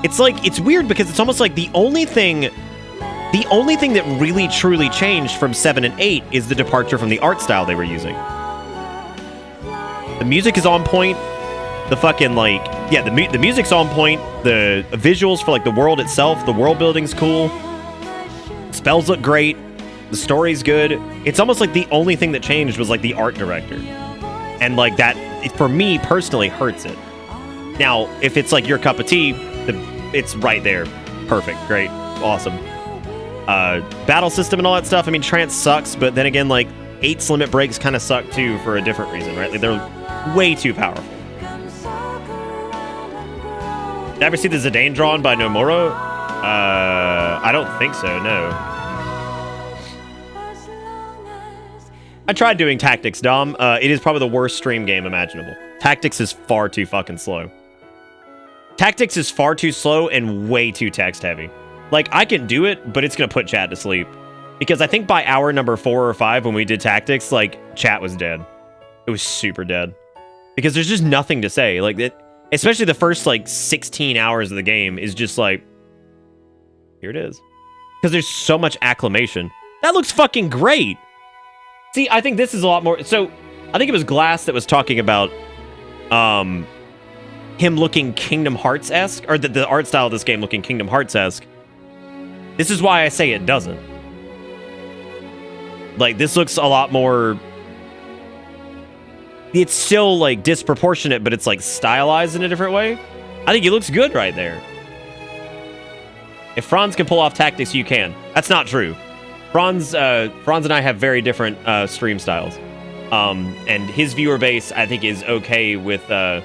It's like, it's weird because it's almost like the only thing that really truly changed from 7 and 8 is the departure from the art style they were using. The music is on point. The fucking, like, yeah, the music's on point. The visuals for, like, the world itself, the world building's cool. Spells look great. The story's good. It's almost like the only thing that changed was like the art director. And like that, for me personally, hurts it. Now, if it's like your cup of tea, it's right there. Perfect, great, awesome. Battle system and all that stuff, I mean, Trance sucks, but then again, like, 8's limit breaks kind of suck too for a different reason, right? Like, they're way too powerful. Did you ever see the Zidane drawn by Nomura? I don't think so, no. I tried doing Tactics, Dom. It is probably the worst stream game imaginable. Tactics is far too fucking slow. Tactics is far too slow and way too text heavy. Like, I can do it, but it's gonna put chat to sleep. Because I think by hour number 4 or 5 when we did Tactics, like, chat was dead. It was super dead. Because there's just nothing to say. Like, especially the first, like, 16 hours of the game is just like, here it is. Because there's so much acclamation. That looks fucking great! See, I think this is a lot more... So, I think it was Glass that was talking about, him looking Kingdom Hearts-esque, or the art style of this game looking Kingdom Hearts-esque. This is why I say it doesn't. Like, this looks a lot more... It's still, like, disproportionate, but it's, like, stylized in a different way. I think it looks good right there. If Franz can pull off Tactics, you can. That's not true. Franz and I have very different stream styles. And his viewer base, I think, is okay with... I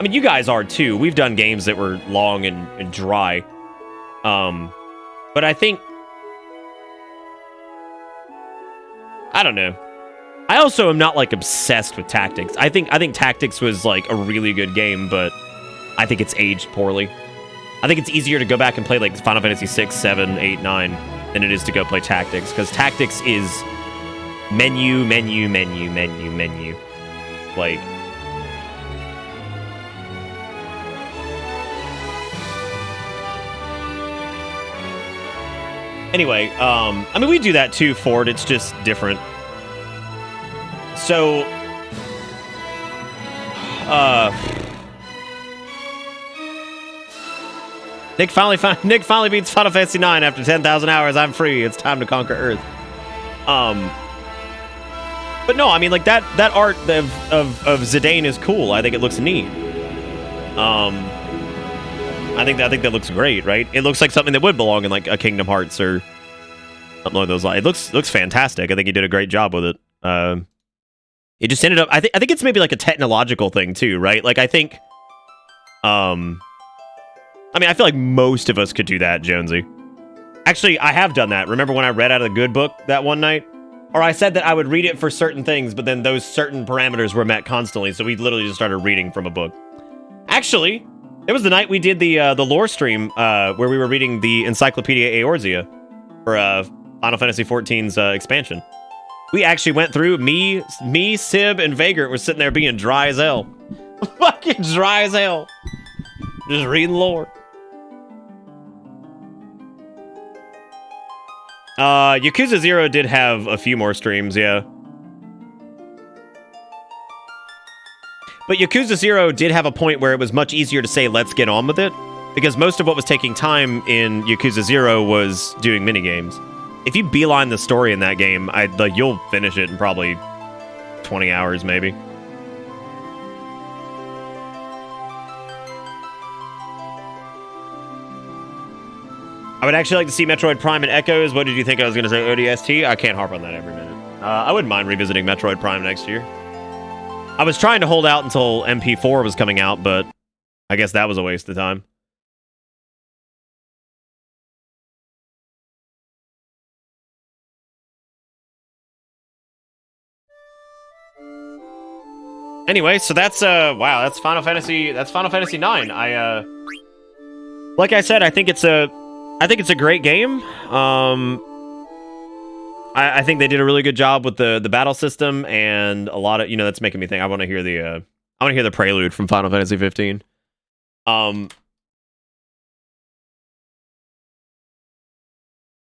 mean, you guys are, too. We've done games that were long and dry. But I think... I don't know. I also am not, like, obsessed with Tactics. I think Tactics was, like, a really good game, but I think it's aged poorly. I think it's easier to go back and play, like, Final Fantasy 6, 7, 8, 9 than it is to go play Tactics, because Tactics is menu, menu, menu, menu, menu. Like... Anyway, I mean, we do that too, Ford. It's just different. So, Nick finally beats Final Fantasy 9 after 10,000 hours. I'm free. It's time to conquer Earth. But no, I mean, like that art of Zidane is cool. I think it looks neat. I think that looks great, right? It looks like something that would belong in like a Kingdom Hearts or something along those lines. It looks fantastic. I think he did a great job with it. It just ended up. I think it's maybe like a technological thing too, right? Like I think. I mean, I feel like most of us could do that, Jonesy. Actually, I have done that. Remember when I read out of the good book that one night? Or I said that I would read it for certain things, but then those certain parameters were met constantly, so we literally just started reading from a book. Actually, it was the night we did the lore stream where we were reading the Encyclopedia Eorzea for Final Fantasy XIV's expansion. We actually went through, me, Sib, and Vagrant were sitting there being dry as hell. Fucking dry as hell. Just reading lore. Yakuza 0 did have a few more streams, yeah. But Yakuza 0 did have a point where it was much easier to say, let's get on with it, because most of what was taking time in Yakuza 0 was doing minigames. If you beeline the story in that game, you'll finish it in probably 20 hours, maybe. I would actually like to see Metroid Prime and Echoes. What did you think I was going to say? ODST? I can't harp on that every minute. I wouldn't mind revisiting Metroid Prime next year. I was trying to hold out until MP4 was coming out, but I guess that was a waste of time. Anyway, so that's wow, that's Final Fantasy 9. Like I said, I think it's a great game. I think they did a really good job with the battle system and a lot of, that's making me think I want to hear the prelude from Final Fantasy 15.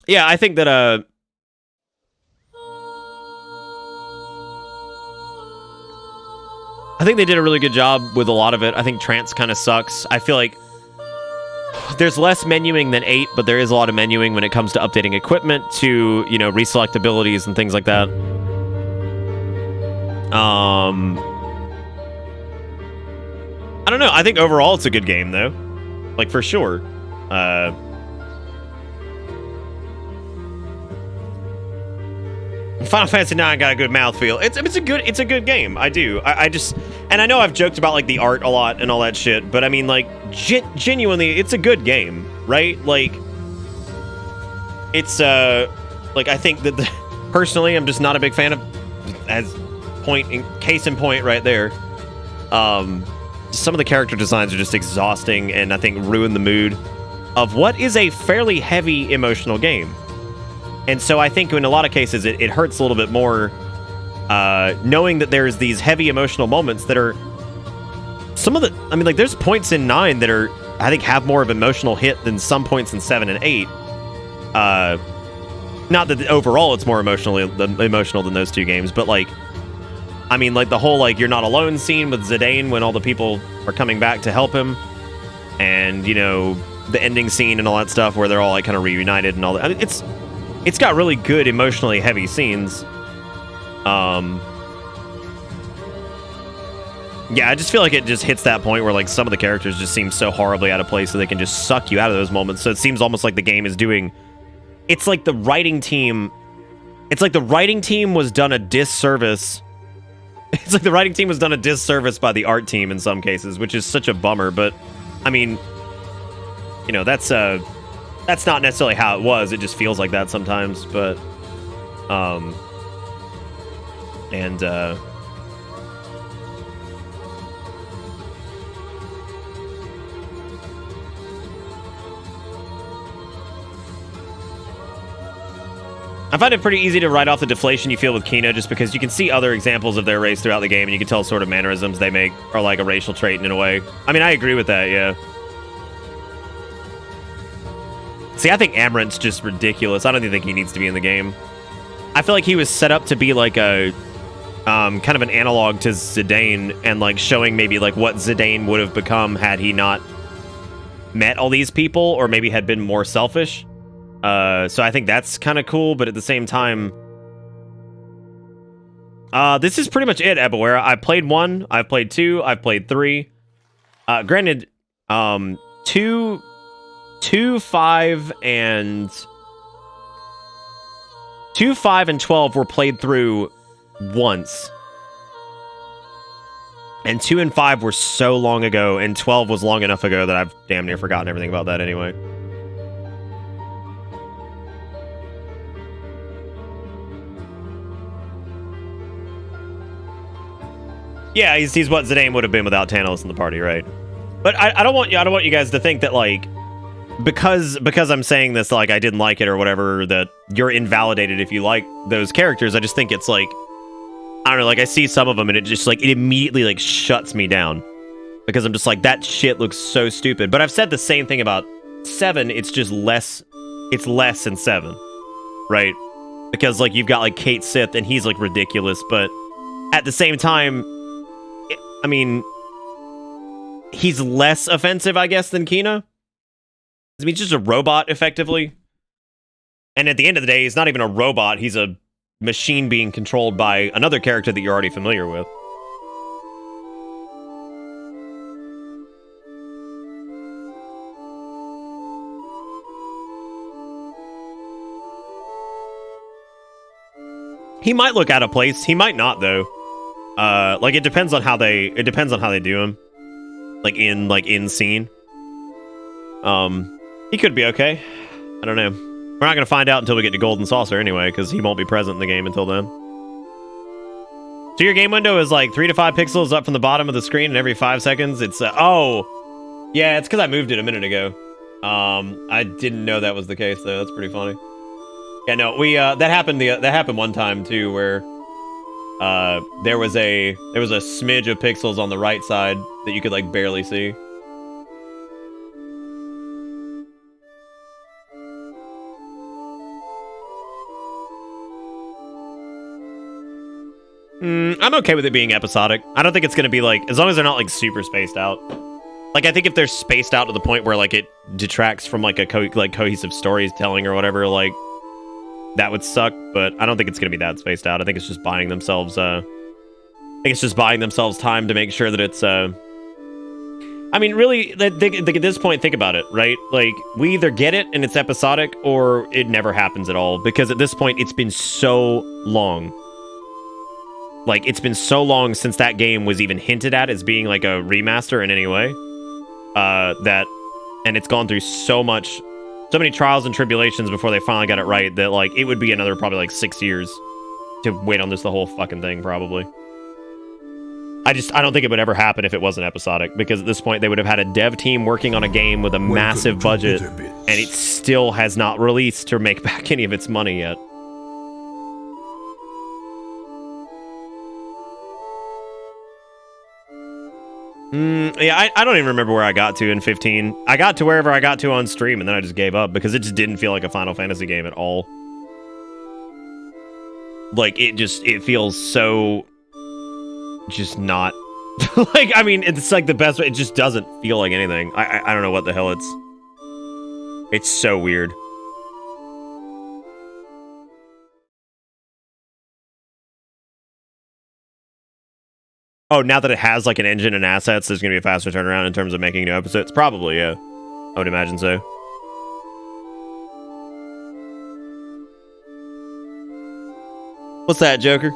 Yeah, I think that I think they did a really good job with a lot of it. I think Trance kind of sucks. I feel like There's less menuing than 8, but there is a lot of menuing when it comes to updating equipment to, you know, reselect abilities and things like that. I don't know. I think overall it's a good game, though. Like, for sure. Final Fantasy IX got a good mouthfeel. It's a good game. I do. I just, and I know I've joked about like the art a lot and all that shit, but I mean like genuinely, it's a good game, right? Like, it's like I think that personally, I'm just not a big fan of, as case in point right there. Some of the character designs are just exhausting, and I think ruin the mood of what is a fairly heavy emotional game. And so I think in a lot of cases, it hurts a little bit more knowing that there's these heavy emotional moments that are some of the, I mean, like there's points in 9 that are, I think, have more of emotional hit than some points in 7 and 8. Not that overall it's more emotional than those two games, but like, I mean, like the whole like you're not alone scene with Zidane when all the people are coming back to help him, and you know the ending scene and all that stuff where they're all like kind of reunited and all that. I mean, it's got really good emotionally heavy scenes. Yeah, I just feel like it just hits that point where like some of the characters just seem so horribly out of place, so they can just suck you out of those moments. So it seems almost like the game is doing. It's like the writing team. It's like the writing team was done a disservice. It's like the writing team was done a disservice by the art team in some cases, which is such a bummer. But I mean, you know, that's not necessarily how it was. It just feels like that sometimes. But I find it pretty easy to write off the deflation you feel with Kina, just because you can see other examples of their race throughout the game, and you can tell sort of mannerisms they make are like a racial trait in a way. I mean, I agree with that, yeah. See, I think Amarant's just ridiculous. I don't even think he needs to be in the game. I feel like he was set up to be like a kind of an analog to Zidane, and like showing maybe like what Zidane would have become had he not met all these people, or maybe had been more selfish. So I think that's kind of cool, but at the same time, this is pretty much it, Ebaware. I played 1, I've played 2, I've played 3. Granted, 2, 5, and 12 were played through once. And 2 and 5 were so long ago, and 12 was long enough ago that I've damn near forgotten everything about that anyway. Yeah, he's what Zidane would have been without Tantalus in the party, right? But I don't want you guys to think that like because I'm saying this like I didn't like it or whatever, that you're invalidated if you like those characters. I just think it's like, I don't know, like I see some of them and it just like it immediately like shuts me down because I'm just like, that shit looks so stupid. But I've said the same thing about 7. It's just less. It's less in 7, right? Because like you've got like Kate Sith and he's like ridiculous, but at the same time, I mean, he's less offensive, I guess, than Kina. I mean, he's just a robot, effectively. And at the end of the day, he's not even a robot. He's a machine being controlled by another character that you're already familiar with. He might look out of place. He might not, though. Like it depends on how they do him. Like in scene. He could be okay. I don't know. We're not gonna find out until we get to Golden Saucer anyway, because he won't be present in the game until then. So your game window is like 3 to 5 pixels up from the bottom of the screen, and every 5 seconds it's oh, yeah, it's because I moved it a minute ago. I didn't know that was the case though. That's pretty funny. Yeah, no, we that happened one time too, where there was a smidge of pixels on the right side that you could like barely see. I'm okay with it being episodic. I don't think it's gonna be like, as long as they're not like super spaced out. Like, I think if they're spaced out to the point where, like, it detracts from, like, a cohesive storytelling or whatever, like, that would suck, but I don't think it's going to be that spaced out. I think it's just buying themselves, time to make sure that it's, I mean, really, at this point, think about it, right? Like, we either get it and it's episodic, or it never happens at all, because at this point, it's been so long. Like, it's been so long since that game was even hinted at as being, like, a remaster in any way. And it's gone through so many trials and tribulations before they finally got it right that, like, it would be another probably, like, 6 years to wait on this the whole fucking thing, probably. I don't think it would ever happen if it wasn't episodic, because at this point they would have had a dev team working on a game with a massive budget, and it still has not released to make back any of its money yet. Yeah, I don't even remember where I got to in 15. I got to wherever I got to on stream, and then I just gave up because it just didn't feel like a Final Fantasy game at all. Like, it feels so just not like, I mean, it's like the best way. It just doesn't feel like anything. I don't know what the hell it's so weird. Oh, now that it has, like, an engine and assets, there's going to be a faster turnaround in terms of making new episodes? Probably, yeah. I would imagine so. What's that, Joker?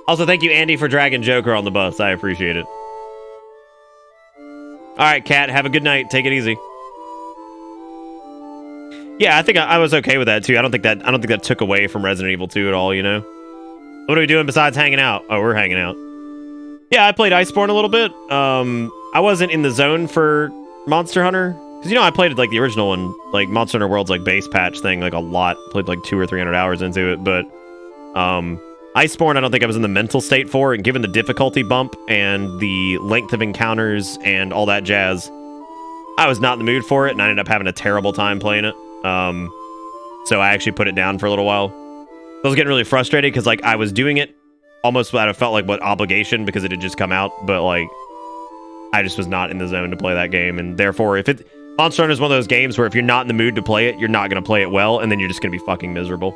Also, thank you, Andy, for dragging Joker on the bus. I appreciate it. Alright, Kat, have a good night. Take it easy. Yeah, I think I was okay with that, too. I don't think that took away from Resident Evil 2 at all, you know? What are we doing besides hanging out? Oh, we're hanging out. Yeah, I played Iceborne a little bit. I wasn't in the zone for Monster Hunter. Because, you know, I played, like, the original one, like, Monster Hunter World's, like, base patch thing, like, a lot. Played, like, 200 or 300 hours into it, but, Iceborne, I don't think I was in the mental state for, and given the difficulty bump and the length of encounters and all that jazz, I was not in the mood for it, and I ended up having a terrible time playing it. So I actually put it down for a little while. I was getting really frustrated, because, like, I was doing it almost out of felt like what obligation, because it had just come out, but, like, I just was not in the zone to play that game, and therefore, Monster Hunter is one of those games where if you're not in the mood to play it, you're not going to play it well, and then you're just going to be fucking miserable.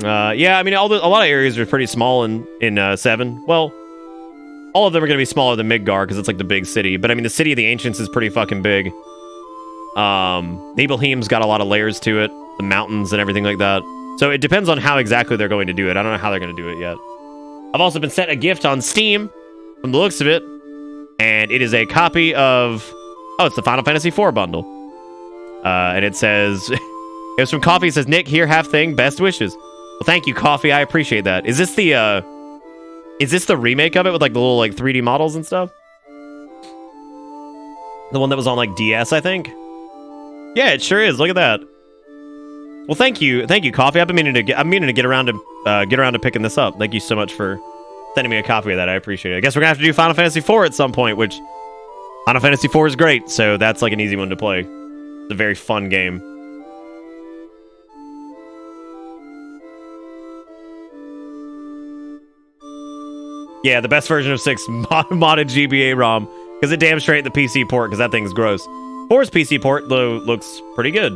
Yeah, I mean, a lot of areas are pretty small in 7. Well, all of them are going to be smaller than Midgar, because it's like the big city, but I mean, the City of the Ancients is pretty fucking big. Nibelheim's got a lot of layers to it, the mountains and everything like that. So it depends on how exactly they're going to do it. I don't know how they're going to do it yet. I've also been sent a gift on Steam, from the looks of it, and it is a copy of... Oh, it's the Final Fantasy IV bundle. And it says... It was from Coffee. It says, Nick, here, have thing, best wishes. Well, thank you, Coffee. I appreciate that. Is this the remake of it with, like, the little, like, 3D models and stuff? The one that was on, like, DS, I think? Yeah, it sure is. Look at that. Well, thank you, Coffee. I'm meaning to get around to picking this up. Thank you so much for sending me a copy of that. I appreciate it. I guess we're gonna have to do Final Fantasy IV at some point, which Final Fantasy IV is great, so that's like an easy one to play. It's a very fun game. Yeah, the best version of 6 modded GBA ROM, because it damn straight the PC port, because that thing's gross. 4's PC port, though, looks pretty good.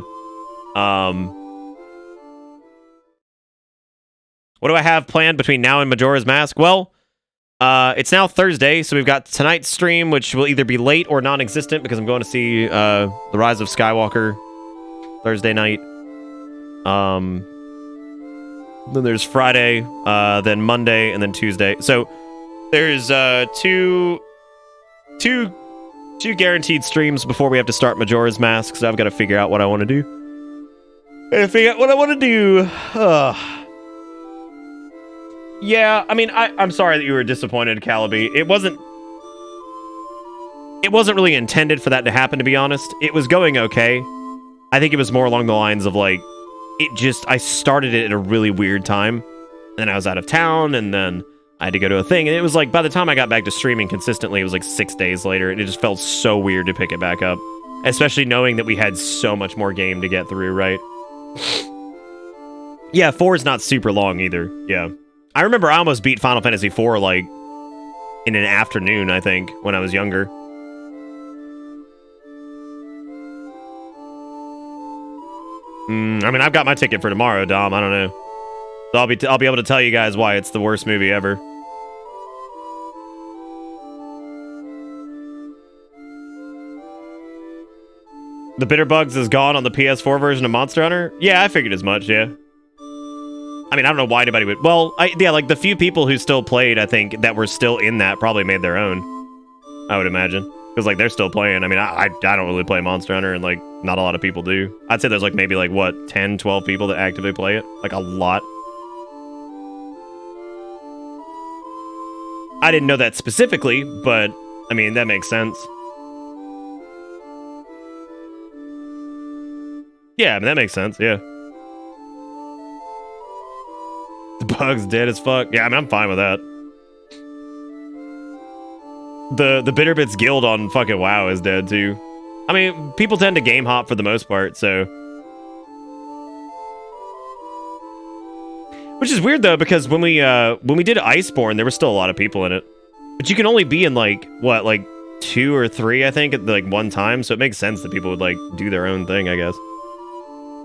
What do I have planned between now and Majora's Mask? Well, it's now Thursday, so we've got tonight's stream, which will either be late or non-existent, because I'm going to see The Rise of Skywalker Thursday night. Then there's Friday, then Monday, and then Tuesday. So there's two guaranteed streams before we have to start Majora's Mask, so I've got to figure out what I want to do. Yeah, I mean, I'm sorry that you were disappointed, Calabi. It wasn't really intended for that to happen, to be honest. It was going okay. I think it was more along the lines of, like, I started it at a really weird time, and then I was out of town, and then I had to go to a thing, and it was like, by the time I got back to streaming consistently, it was like 6 days later, and it just felt so weird to pick it back up. Especially knowing that we had so much more game to get through, right? Yeah, 4 is not super long either. Yeah. I remember I almost beat Final Fantasy 4 like in an afternoon, I think, when I was younger. I mean, I've got my ticket for tomorrow, Dom. I don't know. So I'll be able to tell you guys why it's the worst movie ever. The Bitter Bugs is gone on the PS4 version of Monster Hunter? Yeah, I figured as much, yeah. I mean, I don't know why anybody would... Well, yeah, like, the few people who still played, I think, that were still in that probably made their own. I would imagine. Because, like, they're still playing. I mean, I don't really play Monster Hunter, and, like, not a lot of people do. I'd say there's, like, maybe, like, what, 10, 12 people that actively play it? Like, a lot. I didn't know that specifically, but, I mean, that makes sense. Yeah, I mean, that makes sense, yeah. The bug's dead as fuck. Yeah, I mean, I'm fine with that. The Bitter Bits Guild on fucking WoW is dead, too. I mean, people tend to game hop for the most part, so... Which is weird, though, because when we did Iceborne, there were still a lot of people in it. But you can only be in, like, what, like, 2 or 3, I think, at, like, one time, so it makes sense that people would, like, do their own thing, I guess.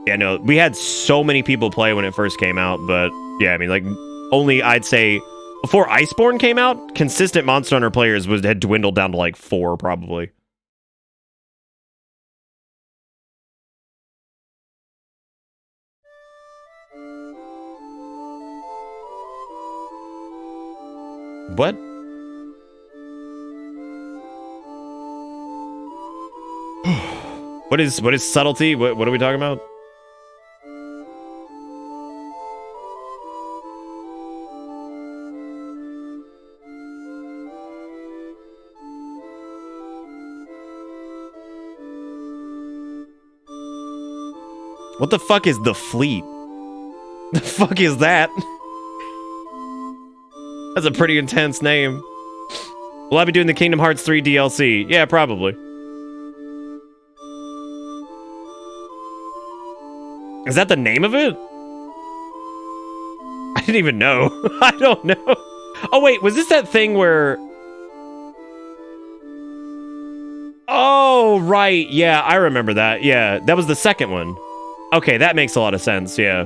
Yeah, no, we had so many people play when it first came out, but yeah, I mean, like, only, I'd say, before Iceborne came out, consistent Monster Hunter players had dwindled down to, like, 4, probably. What? What is subtlety? What are we talking about? What the fuck is the Fleet? The fuck is that? That's a pretty intense name. Will I be doing the Kingdom Hearts 3 DLC? Yeah, probably. Is that the name of it? I didn't even know. I don't know. Oh, wait, was this that thing where... Oh, right. Yeah, I remember that. Yeah, that was the second one. Okay, that makes a lot of sense, yeah.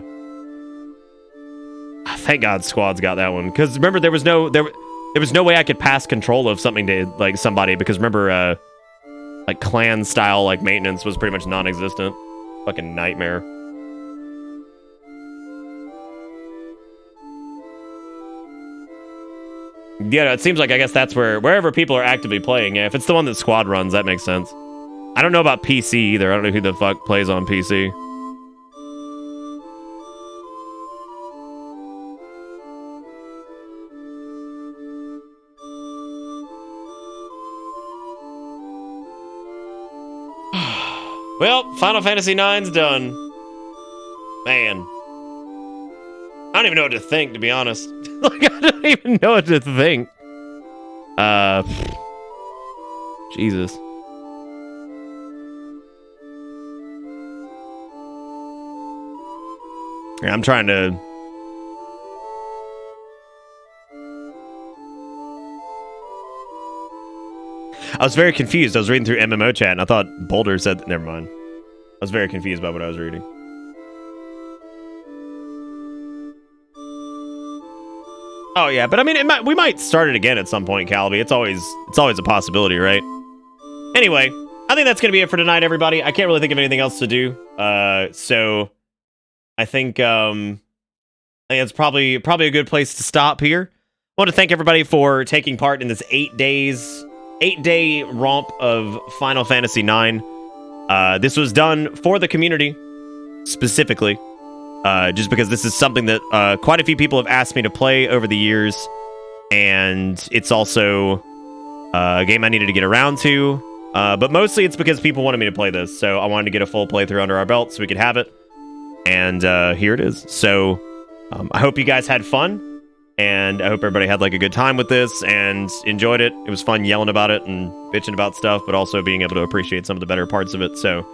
Thank God Squad's got that one. Because remember, there was no way I could pass control of something to, like, somebody. Because remember, like, clan-style, like, maintenance was pretty much non-existent. Fucking nightmare. Yeah, no, it seems like, I guess that's wherever people are actively playing. Yeah, if it's the one that Squad runs, that makes sense. I don't know about PC either. I don't know who the fuck plays on PC. Well, Final Fantasy IX's done. Man. I don't even know what to think, to be honest. Like, I don't even know what to think. Jesus. Yeah, I'm trying to... I was very confused. I was reading through MMO chat, and I thought Boulder said... Never mind. I was very confused by what I was reading. Oh, yeah, but I mean, we might start it again at some point, Calaby. It's always a possibility, right? Anyway, I think that's going to be it for tonight, everybody. I can't really think of anything else to do. So I think it's probably a good place to stop here. I want to thank everybody for taking part in this 8-day romp of Final Fantasy IX. This was done for the community, specifically. Just because this is something that quite a few people have asked me to play over the years, and it's also a game I needed to get around to, but mostly it's because people wanted me to play this, so I wanted to get a full playthrough under our belt so we could have it, and here it is. So I hope you guys had fun, and I hope everybody had like a good time with this and enjoyed it. It was fun yelling about it and bitching about stuff, but also being able to appreciate some of the better parts of it. So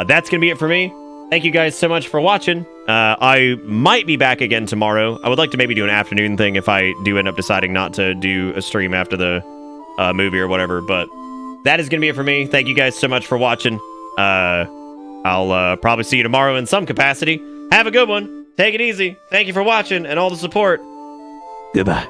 that's gonna be it for me. Thank you guys so much for watching. I might be back again tomorrow. I would like to maybe do an afternoon thing if I do end up deciding not to do a stream after the movie or whatever. But that is going to be it for me. Thank you guys so much for watching. I'll probably see you tomorrow in some capacity. Have a good one. Take it easy. Thank you for watching and all the support. Goodbye.